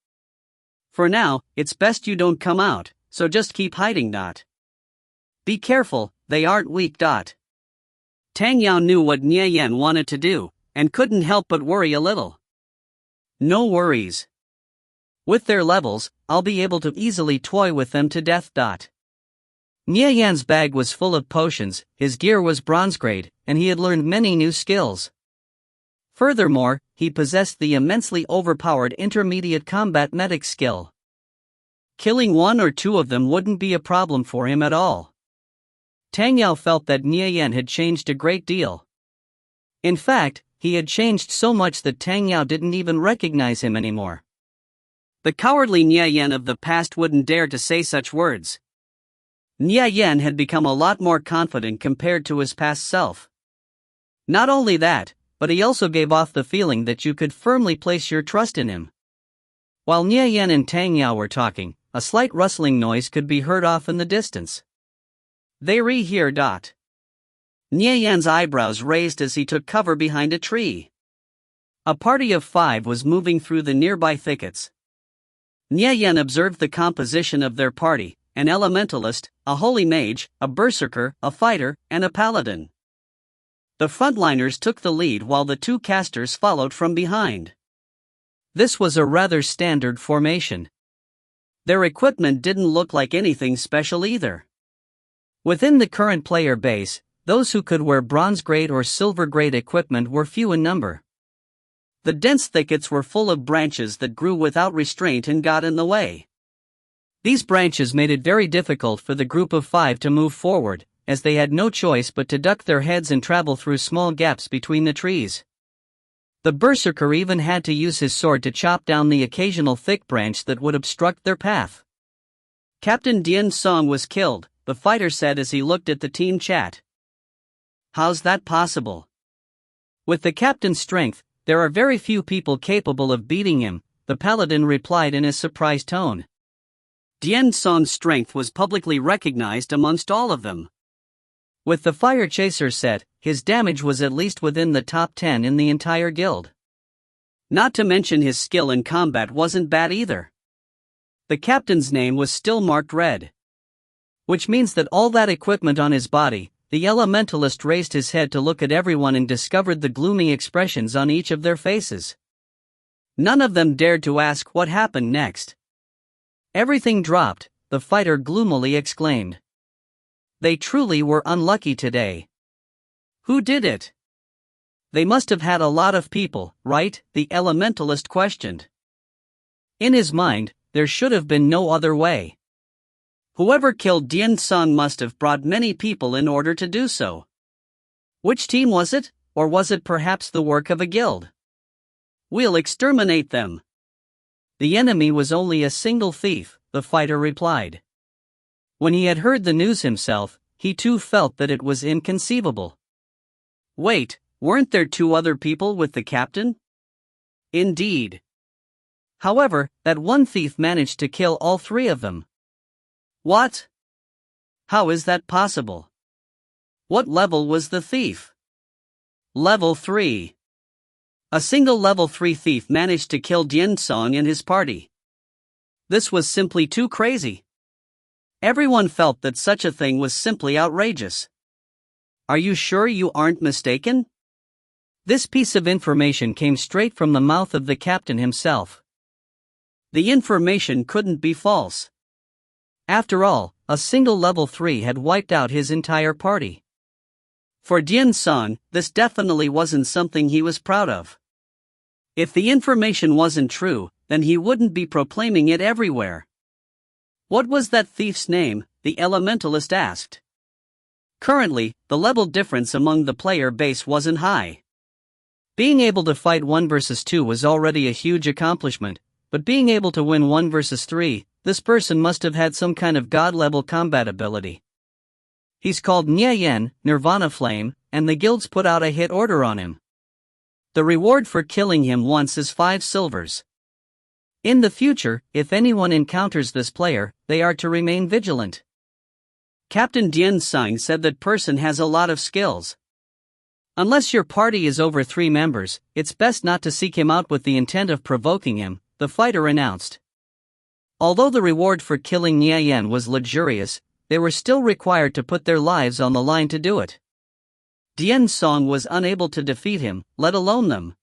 For now, it's best you don't come out, so just keep hiding. Be careful, they aren't weak. Tang Yao knew what Nya Yan wanted to do, and couldn't help but worry a little. "No worries. With their levels, I'll be able to easily toy with them to death. Nya Yan's bag was full of potions, his gear was bronze grade, and he had learned many new skills. Furthermore, he possessed the immensely overpowered intermediate combat medic skill. Killing one or two of them wouldn't be a problem for him at all. Tang Yao felt that Nya Yan had changed a great deal. In fact, he had changed so much that Tang Yao didn't even recognize him anymore. The cowardly Nya Yan of the past wouldn't dare to say such words. Nya Yan had become a lot more confident compared to his past self. Not only that, but he also gave off the feeling that you could firmly place your trust in him. While Nya Yan and Tang Yao were talking, a slight rustling noise could be heard off in the distance. "They re-here. Nya Yan's eyebrows raised as he took cover behind a tree. A party of 5 was moving through the nearby thickets. Nya Yan observed the composition of their party: an elementalist, a holy mage, a berserker, a fighter, and a paladin. The frontliners took the lead while the 2 casters followed from behind. This was a rather standard formation. Their equipment didn't look like anything special either. Within the current player base, those who could wear bronze grade or silver grade equipment were few in number. The dense thickets were full of branches that grew without restraint and got in the way. These branches made it very difficult for the group of 5 to move forward, as they had no choice but to duck their heads and travel through small gaps between the trees. The berserker even had to use his sword to chop down the occasional thick branch that would obstruct their path. "Captain Dian Song was killed," the fighter said as he looked at the team chat. "How's that possible? With the captain's strength, there are very few people capable of beating him," the paladin replied in a surprised tone. Dian Song's strength was publicly recognized amongst all of them. With the fire chaser set, his damage was at least within the top 10 in the entire guild. Not to mention his skill in combat wasn't bad either. The captain's name was still marked red. Which means that all that equipment on his body, the elementalist raised his head to look at everyone and discovered the gloomy expressions on each of their faces. None of them dared to ask what happened next. "Everything dropped," the fighter gloomily exclaimed. "They truly were unlucky today." "Who did it?" "They must have had a lot of people, right?" the elementalist questioned. In his mind, there should have been no other way. Whoever killed Dian Song must have brought many people in order to do so. Which team was it, or was it perhaps the work of a guild? "We'll exterminate them." "The enemy was only a single thief," the fighter replied. When he had heard the news himself, he too felt that it was inconceivable. "Wait, weren't there 2 other people with the captain?" "Indeed. However, that one thief managed to kill all 3 of them." "What? How is that possible? What level was the thief?" Level 3. A single level 3 thief managed to kill Dian Song and his party. This was simply too crazy. Everyone felt that such a thing was simply outrageous. Are you sure you aren't mistaken? This piece of information came straight from the mouth of the captain himself. The information couldn't be false. After all, a single level 3 had wiped out his entire party. For Dian Song, this definitely wasn't something he was proud of. If the information wasn't true, then he wouldn't be proclaiming it everywhere. What was that thief's name? The elementalist asked. Currently, the level difference among the player base wasn't high. Being able to fight 1 versus 2 was already a huge accomplishment, but being able to win 1 versus 3, this person must have had some kind of god-level combat ability. He's called Nye Yen, Nirvana Flame, and the guilds put out a hit order on him. The reward for killing him once is 5 silvers. In the future, if anyone encounters this player, they are to remain vigilant. Captain Dian Song said that person has a lot of skills. Unless your party is over 3 members, it's best not to seek him out with the intent of provoking him, the fighter announced. Although the reward for killing Nye Yen was luxurious, they were still required to put their lives on the line to do it. Dian Song was unable to defeat him, let alone them.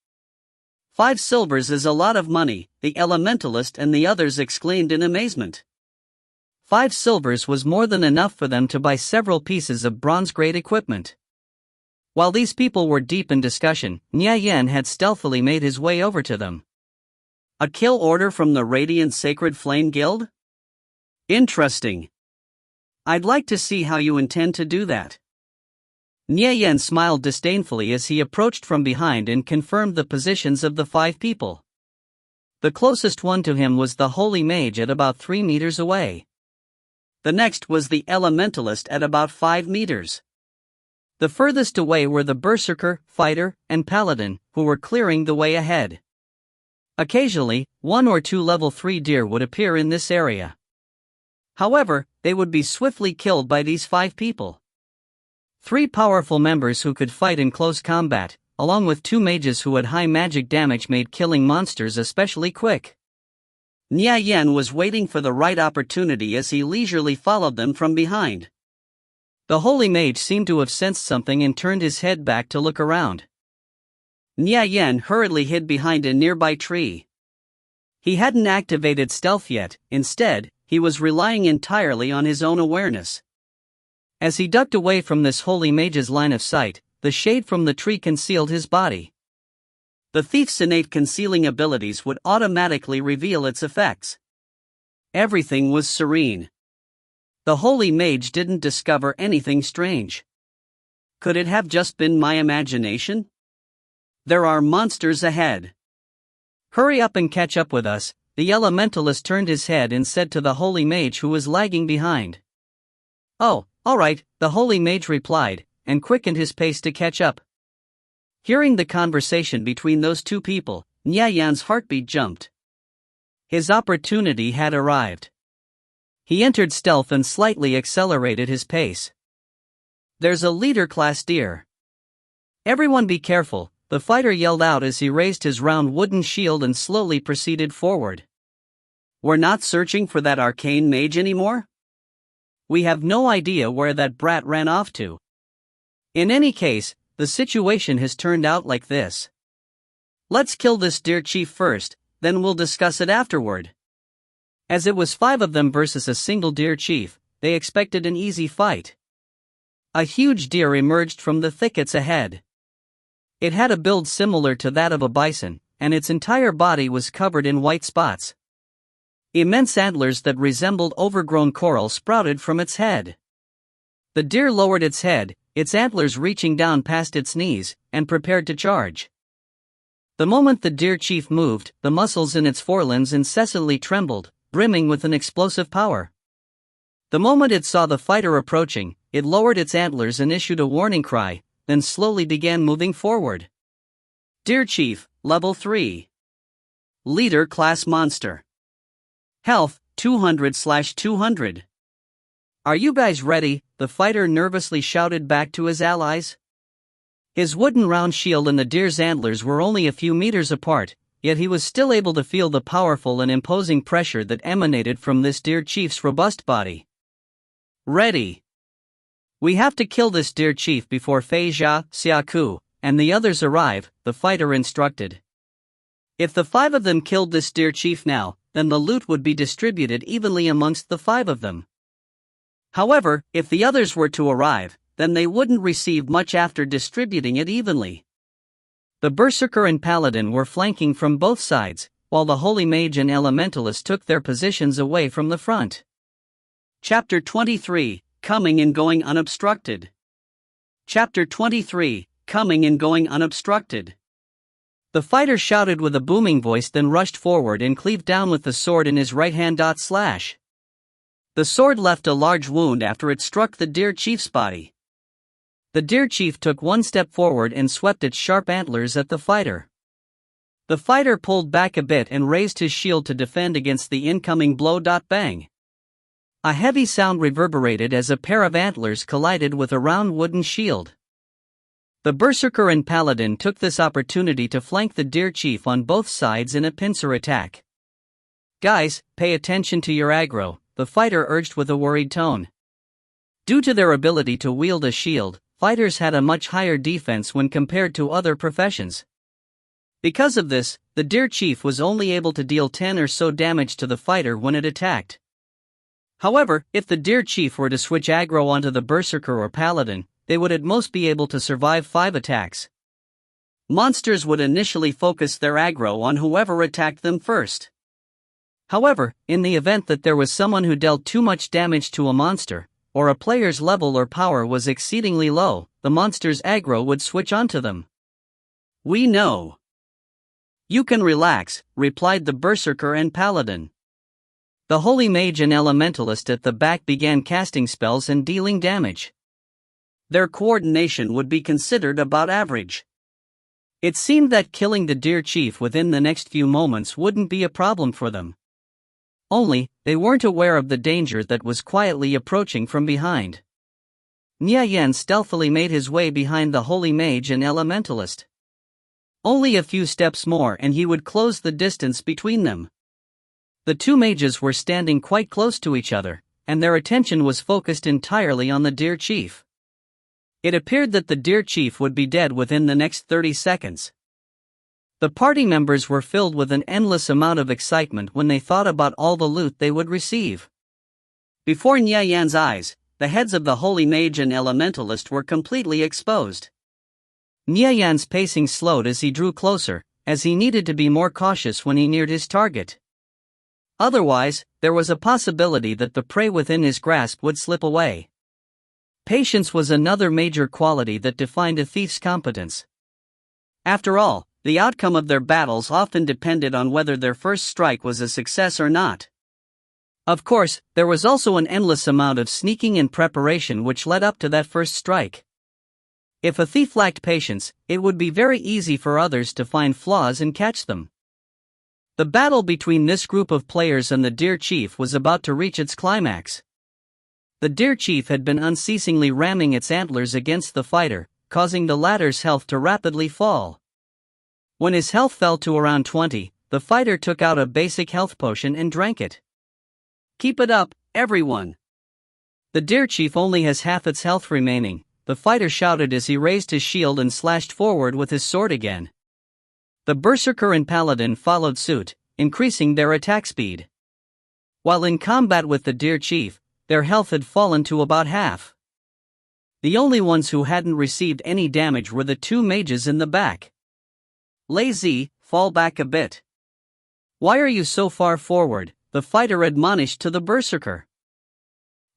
5 silvers is a lot of money, the elementalist and the others exclaimed in amazement. 5 silvers was more than enough for them to buy several pieces of bronze-grade equipment. While these people were deep in discussion, Nye Yen had stealthily made his way over to them. A kill order from the Radiant Sacred Flame Guild? Interesting. I'd like to see how you intend to do that. Nye Yen smiled disdainfully as he approached from behind and confirmed the positions of the 5 people. The closest one to him was the Holy Mage at about 3 meters away. The next was the Elementalist at about 5 meters. The furthest away were the Berserker, Fighter, and Paladin, who were clearing the way ahead. Occasionally, 1 or 2 level 3 deer would appear in this area. However, they would be swiftly killed by these 5 people. 3 powerful members who could fight in close combat, along with 2 mages who had high magic damage, made killing monsters especially quick. Nye Yen was waiting for the right opportunity as he leisurely followed them from behind. The Holy Mage seemed to have sensed something and turned his head back to look around. Nye Yen hurriedly hid behind a nearby tree. He hadn't activated stealth yet, instead, he was relying entirely on his own awareness. As he ducked away from this Holy Mage's line of sight, the shade from the tree concealed his body. The thief's innate concealing abilities would automatically reveal its effects. Everything was serene. The Holy Mage didn't discover anything strange. Could it have just been my imagination? There are monsters ahead. Hurry up and catch up with us, the Elementalist turned his head and said to the Holy Mage who was lagging behind. Oh, all right, the Holy Mage replied, and quickened his pace to catch up. Hearing the conversation between those 2 people, Nye Yen's heartbeat jumped. His opportunity had arrived. He entered stealth and slightly accelerated his pace. There's a leader-class deer. Everyone be careful, the fighter yelled out as he raised his round wooden shield and slowly proceeded forward. We're not searching for that arcane mage anymore? We have no idea where that brat ran off to. In any case, the situation has turned out like this. Let's kill this deer chief first, then we'll discuss it afterward. As it was 5 of them versus a single deer chief, they expected an easy fight. A huge deer emerged from the thickets ahead. It had a build similar to that of a bison, and its entire body was covered in white spots. Immense antlers that resembled overgrown coral sprouted from its head. The deer lowered its head, its antlers reaching down past its knees, and prepared to charge. The moment the deer chief moved, the muscles in its forelimbs incessantly trembled, brimming with an explosive power. The moment it saw the fighter approaching, it lowered its antlers and issued a warning cry, then slowly began moving forward. Deer Chief, Level 3. Leader Class Monster. Health, 200/200. Are you guys ready? The fighter nervously shouted back to his allies. His wooden round shield and the deer's antlers were only a few meters apart, yet he was still able to feel the powerful and imposing pressure that emanated from this deer chief's robust body. Ready. We have to kill this deer chief before Fei Jia, Xiaku, and the others arrive, the fighter instructed. If the 5 of them killed this deer chief now, then the loot would be distributed evenly amongst the 5 of them. However, if the others were to arrive, then they wouldn't receive much after distributing it evenly. The Berserker and Paladin were flanking from both sides, while the Holy Mage and Elementalist took their positions away from the front. Chapter 23, Coming and Going Unobstructed. Chapter 23, Coming and Going Unobstructed. The fighter shouted with a booming voice, then rushed forward and cleaved down with the sword in his right hand. Slash. The sword left a large wound after it struck the deer chief's body. The deer chief took one step forward and swept its sharp antlers at the fighter. The fighter pulled back a bit and raised his shield to defend against the incoming blow. Bang. A heavy sound reverberated as a pair of antlers collided with a round wooden shield. The Berserker and Paladin took this opportunity to flank the deer chief on both sides in a pincer attack. Guys, pay attention to your aggro, the fighter urged with a worried tone. Due to their ability to wield a shield, fighters had a much higher defense when compared to other professions. Because of this, the deer chief was only able to deal 10 or so damage to the fighter when it attacked. However, if the deer chief were to switch aggro onto the Berserker or Paladin, they would at most be able to survive 5 attacks. Monsters would initially focus their aggro on whoever attacked them first. However, in the event that there was someone who dealt too much damage to a monster, or a player's level or power was exceedingly low, the monster's aggro would switch onto them. We know. You can relax, replied the Berserker and Paladin. The Holy Mage and Elementalist at the back began casting spells and dealing damage. Their coordination would be considered about average. It seemed that killing the deer chief within the next few moments wouldn't be a problem for them. Only, they weren't aware of the danger that was quietly approaching from behind. Nia Yan stealthily made his way behind the Holy Mage and Elementalist. Only a few steps more and he would close the distance between them. The two mages were standing quite close to each other, and their attention was focused entirely on the deer chief. It appeared that the deer chief would be dead within the next 30 seconds. The party members were filled with an endless amount of excitement when they thought about all the loot they would receive. Before Nia Yan's eyes, the heads of the Holy Mage and Elementalist were completely exposed. Nia Yan's pacing slowed as he drew closer, as he needed to be more cautious when he neared his target. Otherwise, there was a possibility that the prey within his grasp would slip away. Patience was another major quality that defined a thief's competence. After all, the outcome of their battles often depended on whether their first strike was a success or not. Of course, there was also an endless amount of sneaking and preparation which led up to that first strike. If a thief lacked patience, it would be very easy for others to find flaws and catch them. The battle between this group of players and the deer chief was about to reach its climax. The deer chief had been unceasingly ramming its antlers against the fighter, causing the latter's health to rapidly fall. When his health fell to around 20, the fighter took out a basic health potion and drank it. Keep it up, everyone. The deer chief only has half its health remaining, the fighter shouted as he raised his shield and slashed forward with his sword again. The Berserker and Paladin followed suit, increasing their attack speed. While in combat with the deer chief, their health had fallen to about half. The only ones who hadn't received any damage were the two mages in the back. Lazy, fall back a bit. Why are you so far forward? The fighter admonished to the Berserker.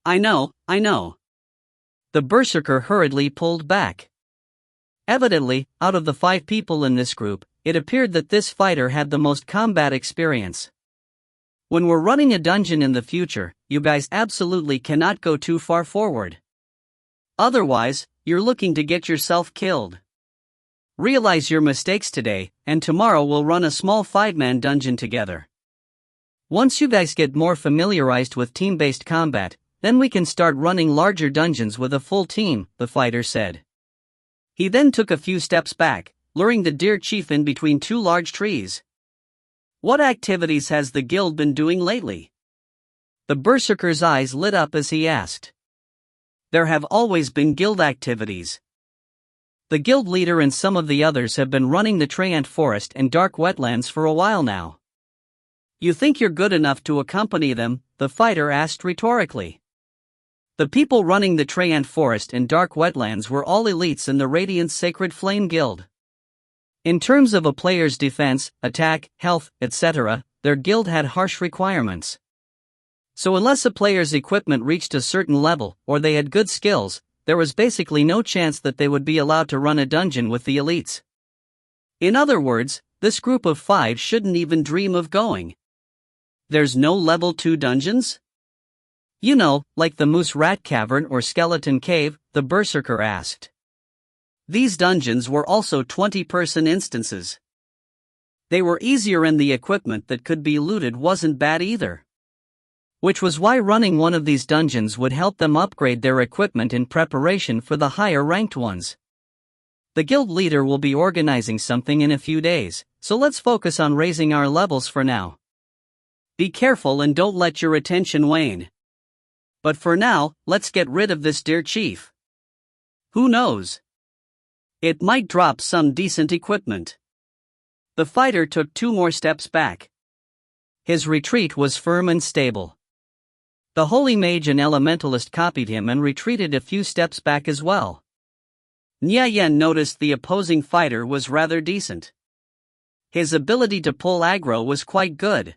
I know. The Berserker hurriedly pulled back. Evidently, out of the 5 people in this group, it appeared that this fighter had the most combat experience. When we're running a dungeon in the future, you guys absolutely cannot go too far forward. Otherwise, you're looking to get yourself killed. Realize your mistakes today, and tomorrow we'll run a small 5-man dungeon together. Once you guys get more familiarized with team-based combat, then we can start running larger dungeons with a full team, the fighter said. He then took a few steps back, luring the deer chief in between two large trees. What activities has the guild been doing lately? The berserker's eyes lit up as he asked. There have always been guild activities. The guild leader and some of the others have been running the Treant Forest and dark wetlands for a while now. You think you're good enough to accompany them? The fighter asked rhetorically. The people running the Treant Forest and dark wetlands were all elites in the Radiant Sacred Flame Guild. In terms of a player's defense, attack, health, etc., their guild had harsh requirements. So unless a player's equipment reached a certain level, or they had good skills, there was basically no chance that they would be allowed to run a dungeon with the elites. In other words, this group of 5 shouldn't even dream of going. There's no level 2 dungeons? You know, like the Moose Rat Cavern or Skeleton Cave, the berserker asked. These dungeons were also 20-person instances. They were easier and the equipment that could be looted wasn't bad either. Which was why running one of these dungeons would help them upgrade their equipment in preparation for the higher ranked ones. The guild leader will be organizing something in a few days, so let's focus on raising our levels for now. Be careful and don't let your attention wane. But for now, let's get rid of this deer chief. Who knows? It might drop some decent equipment. The fighter took 2 more steps back. His retreat was firm and stable. The holy mage and elementalist copied him and retreated a few steps back as well. Nyayen noticed the opposing fighter was rather decent. His ability to pull aggro was quite good.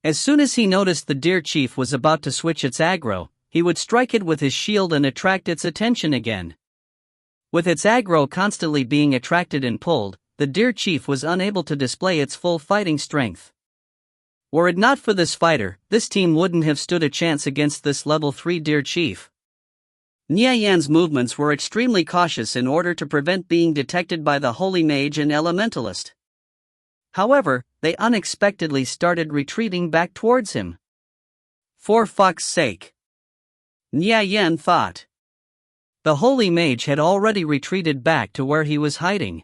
As soon as he noticed the deer chief was about to switch its aggro, he would strike it with his shield and attract its attention again. With its aggro constantly being attracted and pulled, the deer chief was unable to display its full fighting strength. Were it not for this fighter, this team wouldn't have stood a chance against this level 3 deer chief. Nyayan's movements were extremely cautious in order to prevent being detected by the holy mage and elementalist. However, they unexpectedly started retreating back towards him. For fuck's sake! Nyayan thought. The holy mage had already retreated back to where he was hiding.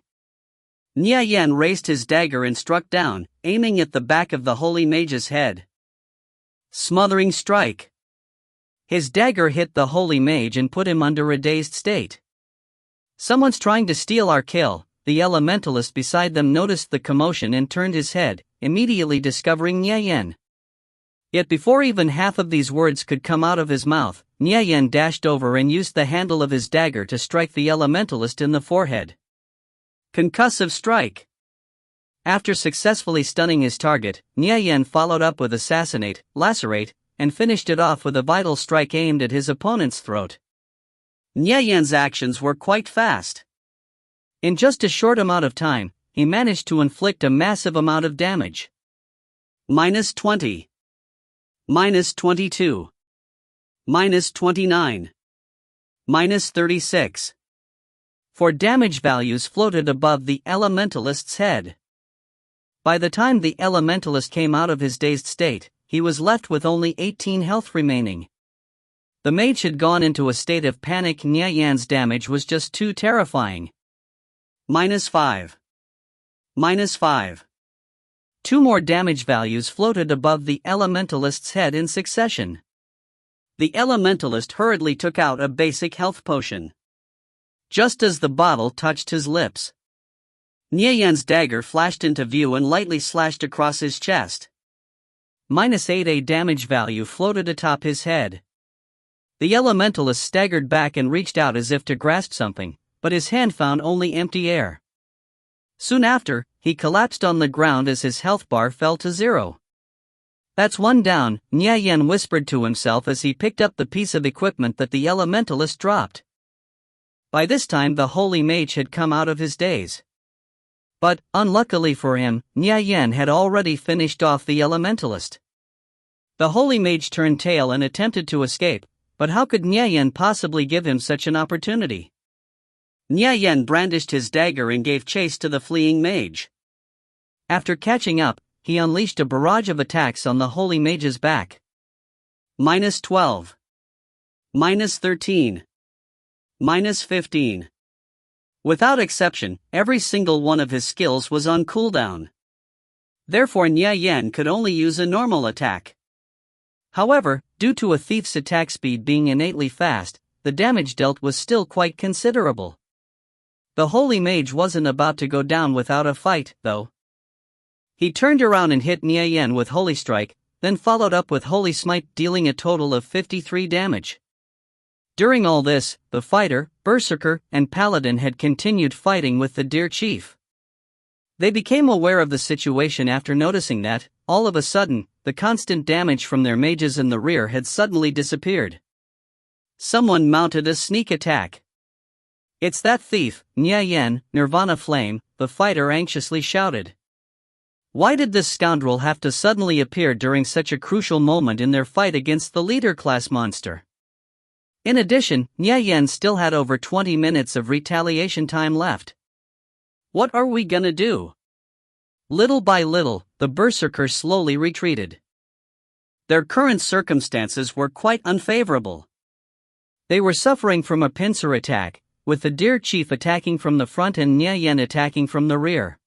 Nyayan raised his dagger and struck down, aiming at the back of the holy mage's head. Smothering strike. His dagger hit the holy mage and put him under a dazed state. Someone's trying to steal our kill. The elementalist beside them noticed the commotion and turned his head, immediately discovering Nyayan. Yet before even half of these words could come out of his mouth, Nyayan dashed over and used the handle of his dagger to strike the elementalist in the forehead. Concussive strike. After successfully stunning his target, Nyayan followed up with assassinate, lacerate, and finished it off with a vital strike aimed at his opponent's throat. Nyayan's actions were quite fast. In just a short amount of time, he managed to inflict a massive amount of damage. -20. -22. -29. -36. 4 damage values floated above the elementalist's head. By the time the elementalist came out of his dazed state, he was left with only 18 health remaining. The mage had gone into a state of panic. Nyayan's damage was just too terrifying. -5. -5. 2 more damage values floated above the elementalist's head in succession. The elementalist hurriedly took out a basic health potion. Just as the bottle touched his lips, Nyayan's dagger flashed into view and lightly slashed across his chest. -8 a damage value floated atop his head. The elementalist staggered back and reached out as if to grasp something, but his hand found only empty air. Soon after, he collapsed on the ground as his health bar fell to 0. That's 1 down, Nyayan whispered to himself as he picked up the piece of equipment that the elementalist dropped. By this time the holy mage had come out of his daze. But, unluckily for him, Nyayan had already finished off the elementalist. The holy mage turned tail and attempted to escape, but how could Nyayan possibly give him such an opportunity? Nyayan brandished his dagger and gave chase to the fleeing mage. After catching up, he unleashed a barrage of attacks on the holy mage's back. -12. -13. -15. Without exception, every single one of his skills was on cooldown. Therefore Nya Yan could only use a normal attack. However, due to a thief's attack speed being innately fast, the damage dealt was still quite considerable. The Holy Mage wasn't about to go down without a fight, though. He turned around and hit Nya Yan with Holy Strike, then followed up with Holy Smite, dealing a total of 53 damage. During all this, the fighter, Berserker, and Paladin had continued fighting with the Deer Chief. They became aware of the situation after noticing that, all of a sudden, the constant damage from their mages in the rear had suddenly disappeared. Someone mounted a sneak attack. "It's that thief, Nya Yan, Nirvana Flame," the fighter anxiously shouted. Why did this scoundrel have to suddenly appear during such a crucial moment in their fight against the leader-class monster? In addition, Nya Yan still had over 20 minutes of retaliation time left. What are we gonna do? Little by little, the Berserkers slowly retreated. Their current circumstances were quite unfavorable. They were suffering from a pincer attack, with the Deer Chief attacking from the front and Nya Yan attacking from the rear.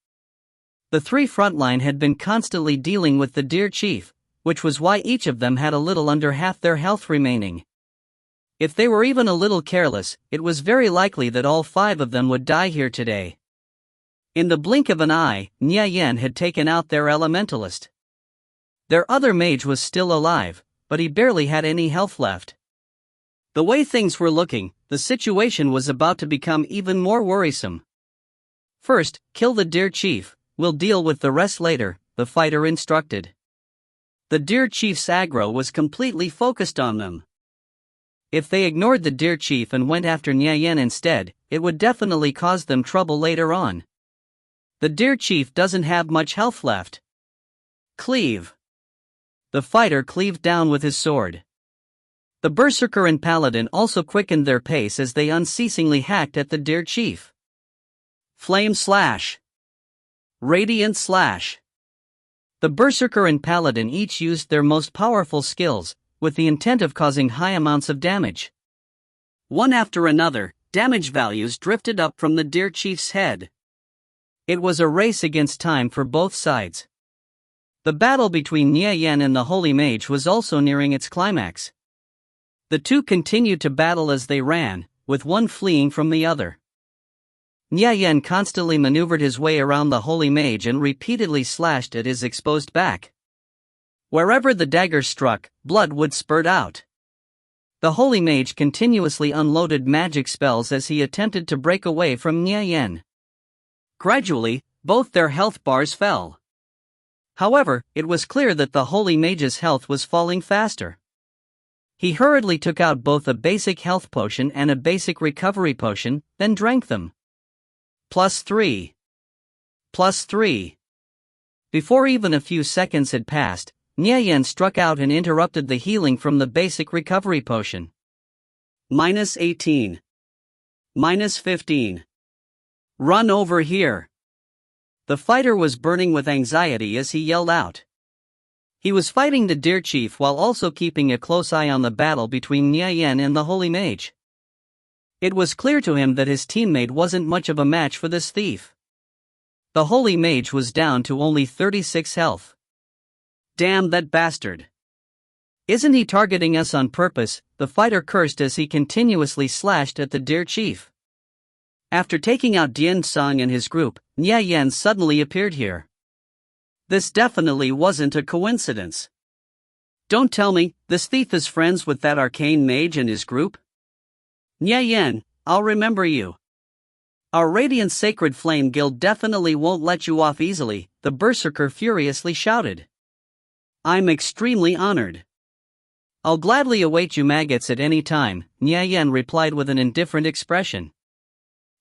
The three frontline had been constantly dealing with the Deer Chief, which was why each of them had a little under half their health remaining. If they were even a little careless, it was very likely that all 5 of them would die here today. In the blink of an eye, Nya Yan had taken out their elementalist. Their other mage was still alive, but he barely had any health left. The way things were looking, the situation was about to become even more worrisome. "First, kill the Deer Chief, we'll deal with the rest later," the fighter instructed. The Deer Chief's aggro was completely focused on them. If they ignored the Deer Chief and went after Nya Yan instead, it would definitely cause them trouble later on. The Deer Chief doesn't have much health left. Cleave. The fighter cleaved down with his sword. The Berserker and Paladin also quickened their pace as they unceasingly hacked at the Deer Chief. Flame Slash. Radiant Slash. The Berserker and Paladin each used their most powerful skills, with the intent of causing high amounts of damage. One after another, damage values drifted up from the Deer Chief's head. It was a race against time for both sides. The battle between Nya Yan and the Holy Mage was also nearing its climax. The two continued to battle as they ran, with one fleeing from the other. Nya Yan constantly maneuvered his way around the Holy Mage and repeatedly slashed at his exposed back. Wherever the dagger struck, blood would spurt out. The Holy Mage continuously unloaded magic spells as he attempted to break away from Nya Yan. Gradually, both their health bars fell. However, it was clear that the Holy Mage's health was falling faster. He hurriedly took out both a basic health potion and a basic recovery potion, then drank them. +3. +3. Before even a few seconds had passed, Nya Yan struck out and interrupted the healing from the basic recovery potion. -18. -15. Run over here. The fighter was burning with anxiety as he yelled out. He was fighting the Deer Chief while also keeping a close eye on the battle between Nya Yan and the Holy Mage. It was clear to him that his teammate wasn't much of a match for this thief. The Holy Mage was down to only 36 health. Damn that bastard. Isn't he targeting us on purpose? The fighter cursed as he continuously slashed at the Deer Chief. After taking out Dian Song and his group, Nya Yan suddenly appeared here. This definitely wasn't a coincidence. Don't tell me, this thief is friends with that arcane mage and his group? Nya Yan, I'll remember you. Our Radiant Sacred Flame Guild definitely won't let you off easily, the Berserker furiously shouted. I'm extremely honored. I'll gladly await you maggots at any time, Nya Yan replied with an indifferent expression.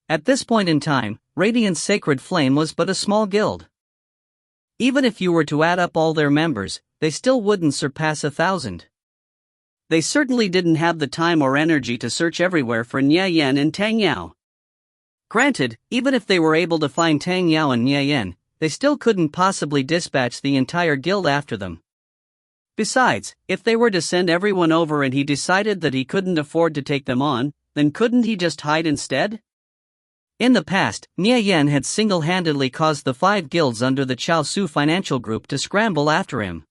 At this point in time, Radiant Sacred Flame was but a small guild. Even if you were to add up all their members, they still wouldn't surpass 1,000. They certainly didn't have the time or energy to search everywhere for Nya Yan and Tang Yao. Granted, even if they were able to find Tang Yao and Nya Yan, they still couldn't possibly dispatch the entire guild after them. Besides, if they were to send everyone over and he decided that he couldn't afford to take them on, then couldn't he just hide instead? In the past, Nie Yen had single-handedly caused the 5 guilds under the Chaosu financial group to scramble after him.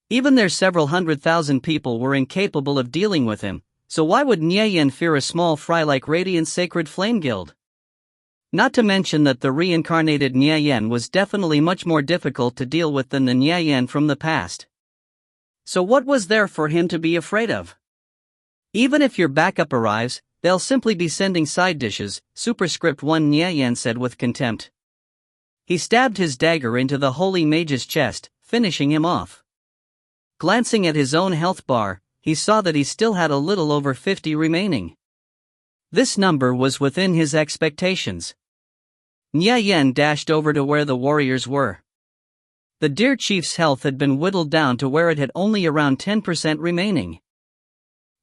Even their several 100,000 people were incapable of dealing with him, so why would Nie Yen fear a small fry like Radiant Sacred Flame Guild? Not to mention that the reincarnated Nie Yen was definitely much more difficult to deal with than the Nie Yen from the past. So what was there for him to be afraid of? Even if your backup arrives, they'll simply be sending side dishes, superscript 1 Nie Yen said with contempt. He stabbed his dagger into the holy mage's chest, finishing him off. Glancing at his own health bar, he saw that he still had a little over 50 remaining. This number was within his expectations. Nie Yen dashed over to where the warriors were. The dear chief's health had been whittled down to where it had only around 10% remaining.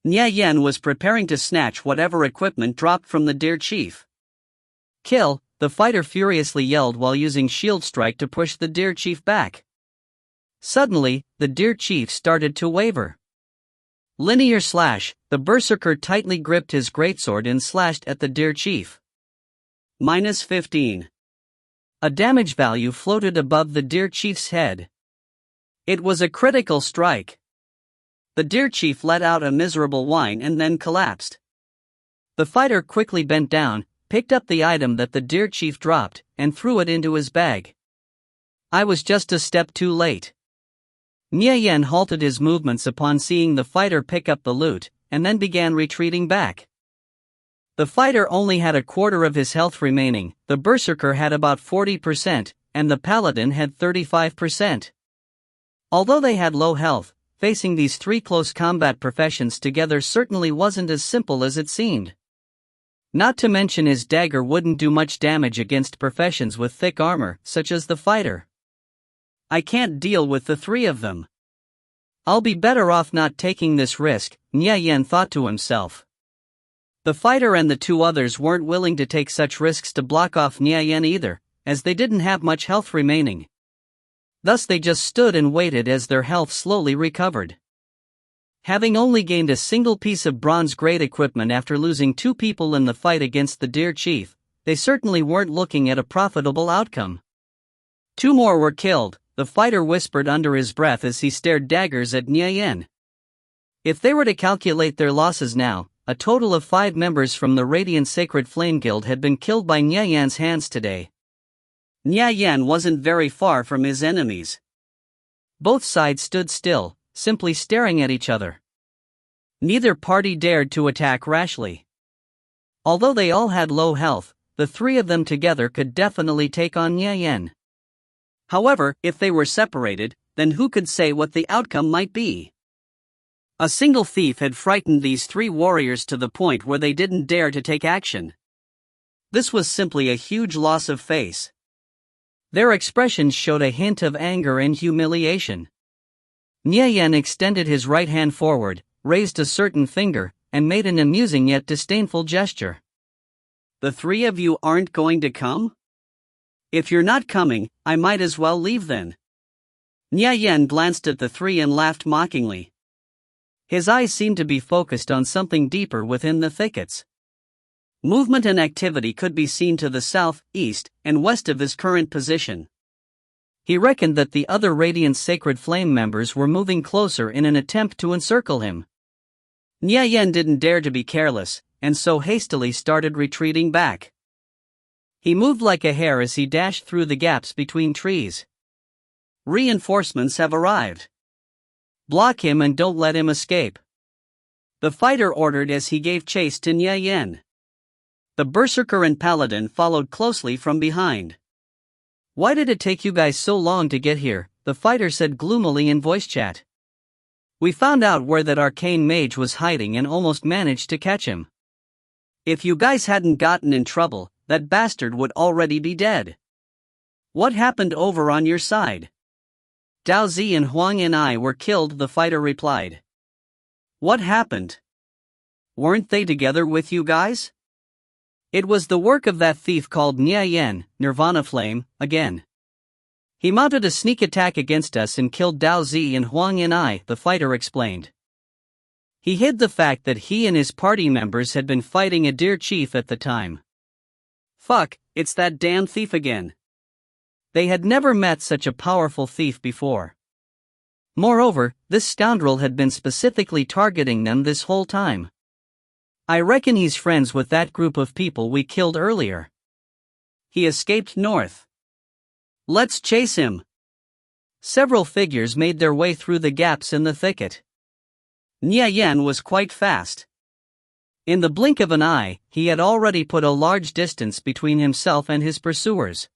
Nie Yen was preparing to snatch whatever equipment dropped from the dear chief. Kill, the fighter furiously yelled while using shield strike to push the dear chief back. Suddenly, the dear chief started to waver. Linear slash, the berserker tightly gripped his greatsword and slashed at the dear chief. -15. A damage value floated above the dear chief's head. It was a critical strike. The dear chief let out a miserable whine and then collapsed. The fighter quickly bent down, picked up the item that the dear chief dropped, and threw it into his bag. I was just a step too late. Nie Yen halted his movements upon seeing the fighter pick up the loot, and then began retreating back. The fighter only had a quarter of his health remaining, the berserker had about 40%, and the paladin had 35%. Although they had low health, facing these 3 close combat professions together certainly wasn't as simple as it seemed. Not to mention his dagger wouldn't do much damage against professions with thick armor, such as the fighter. I can't deal with the 3 of them. I'll be better off not taking this risk, Nie Yen thought to himself. The fighter and the 2 others weren't willing to take such risks to block off Nie Yen either, as they didn't have much health remaining. Thus they just stood and waited as their health slowly recovered. Having only gained a single piece of bronze grade equipment after losing 2 people in the fight against the dear chief, they certainly weren't looking at a profitable outcome. 2 more were killed, the fighter whispered under his breath as he stared daggers at Nie Yen. If they were to calculate their losses now, a total of 5 members from the Radiant Sacred Flame Guild had been killed by Nie Yen's hands today. Nie Yen wasn't very far from his enemies. Both sides stood still, simply staring at each other. Neither party dared to attack rashly. Although they all had low health, the 3 of them together could definitely take on Nie Yen. However, if they were separated, then who could say what the outcome might be? A single thief had frightened these 3 warriors to the point where they didn't dare to take action. This was simply a huge loss of face. Their expressions showed a hint of anger and humiliation. Nie Yen extended his right hand forward, raised a certain finger, and made an amusing yet disdainful gesture. The 3 of you aren't going to come? If you're not coming, I might as well leave then. Nie Yen glanced at the 3 and laughed mockingly. His eyes seemed to be focused on something deeper within the thickets. Movement and activity could be seen to the south, east, and west of his current position. He reckoned that the other Radiant Sacred Flame members were moving closer in an attempt to encircle him. Nie Yen didn't dare to be careless, and so hastily started retreating back. He moved like a hare as he dashed through the gaps between trees. Reinforcements have arrived. Block him and don't let him escape. The fighter ordered as he gave chase to Nie Yen. The berserker and paladin followed closely from behind. Why did it take you guys so long to get here? The fighter said gloomily in voice chat. We found out where that arcane mage was hiding and almost managed to catch him. If you guys hadn't gotten in trouble, that bastard would already be dead. What happened over on your side? Dao Zi and Huang and I were killed, the fighter replied. What happened? Weren't they together with you guys? It was the work of that thief called Nie Yen, Nirvana Flame, again. He mounted a sneak attack against us and killed Dao Zi and Huang and I, the fighter explained. He hid the fact that he and his party members had been fighting a deer chief at the time. Fuck, it's that damn thief again. They had never met such a powerful thief before. Moreover, this scoundrel had been specifically targeting them this whole time. I reckon he's friends with that group of people we killed earlier. He escaped north. Let's chase him. Several figures made their way through the gaps in the thicket. Nye Yen was quite fast. In the blink of an eye, he had already put a large distance between himself and his pursuers.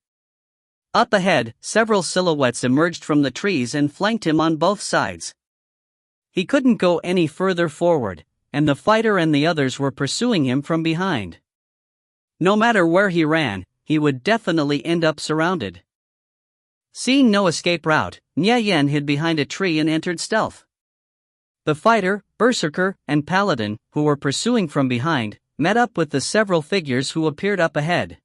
Up ahead, several silhouettes emerged from the trees and flanked him on both sides. He couldn't go any further forward, and the fighter and the others were pursuing him from behind. No matter where he ran, he would definitely end up surrounded. Seeing no escape route, Nye Yen hid behind a tree and entered stealth. The fighter, berserker, and paladin, who were pursuing from behind, met up with the several figures who appeared up ahead.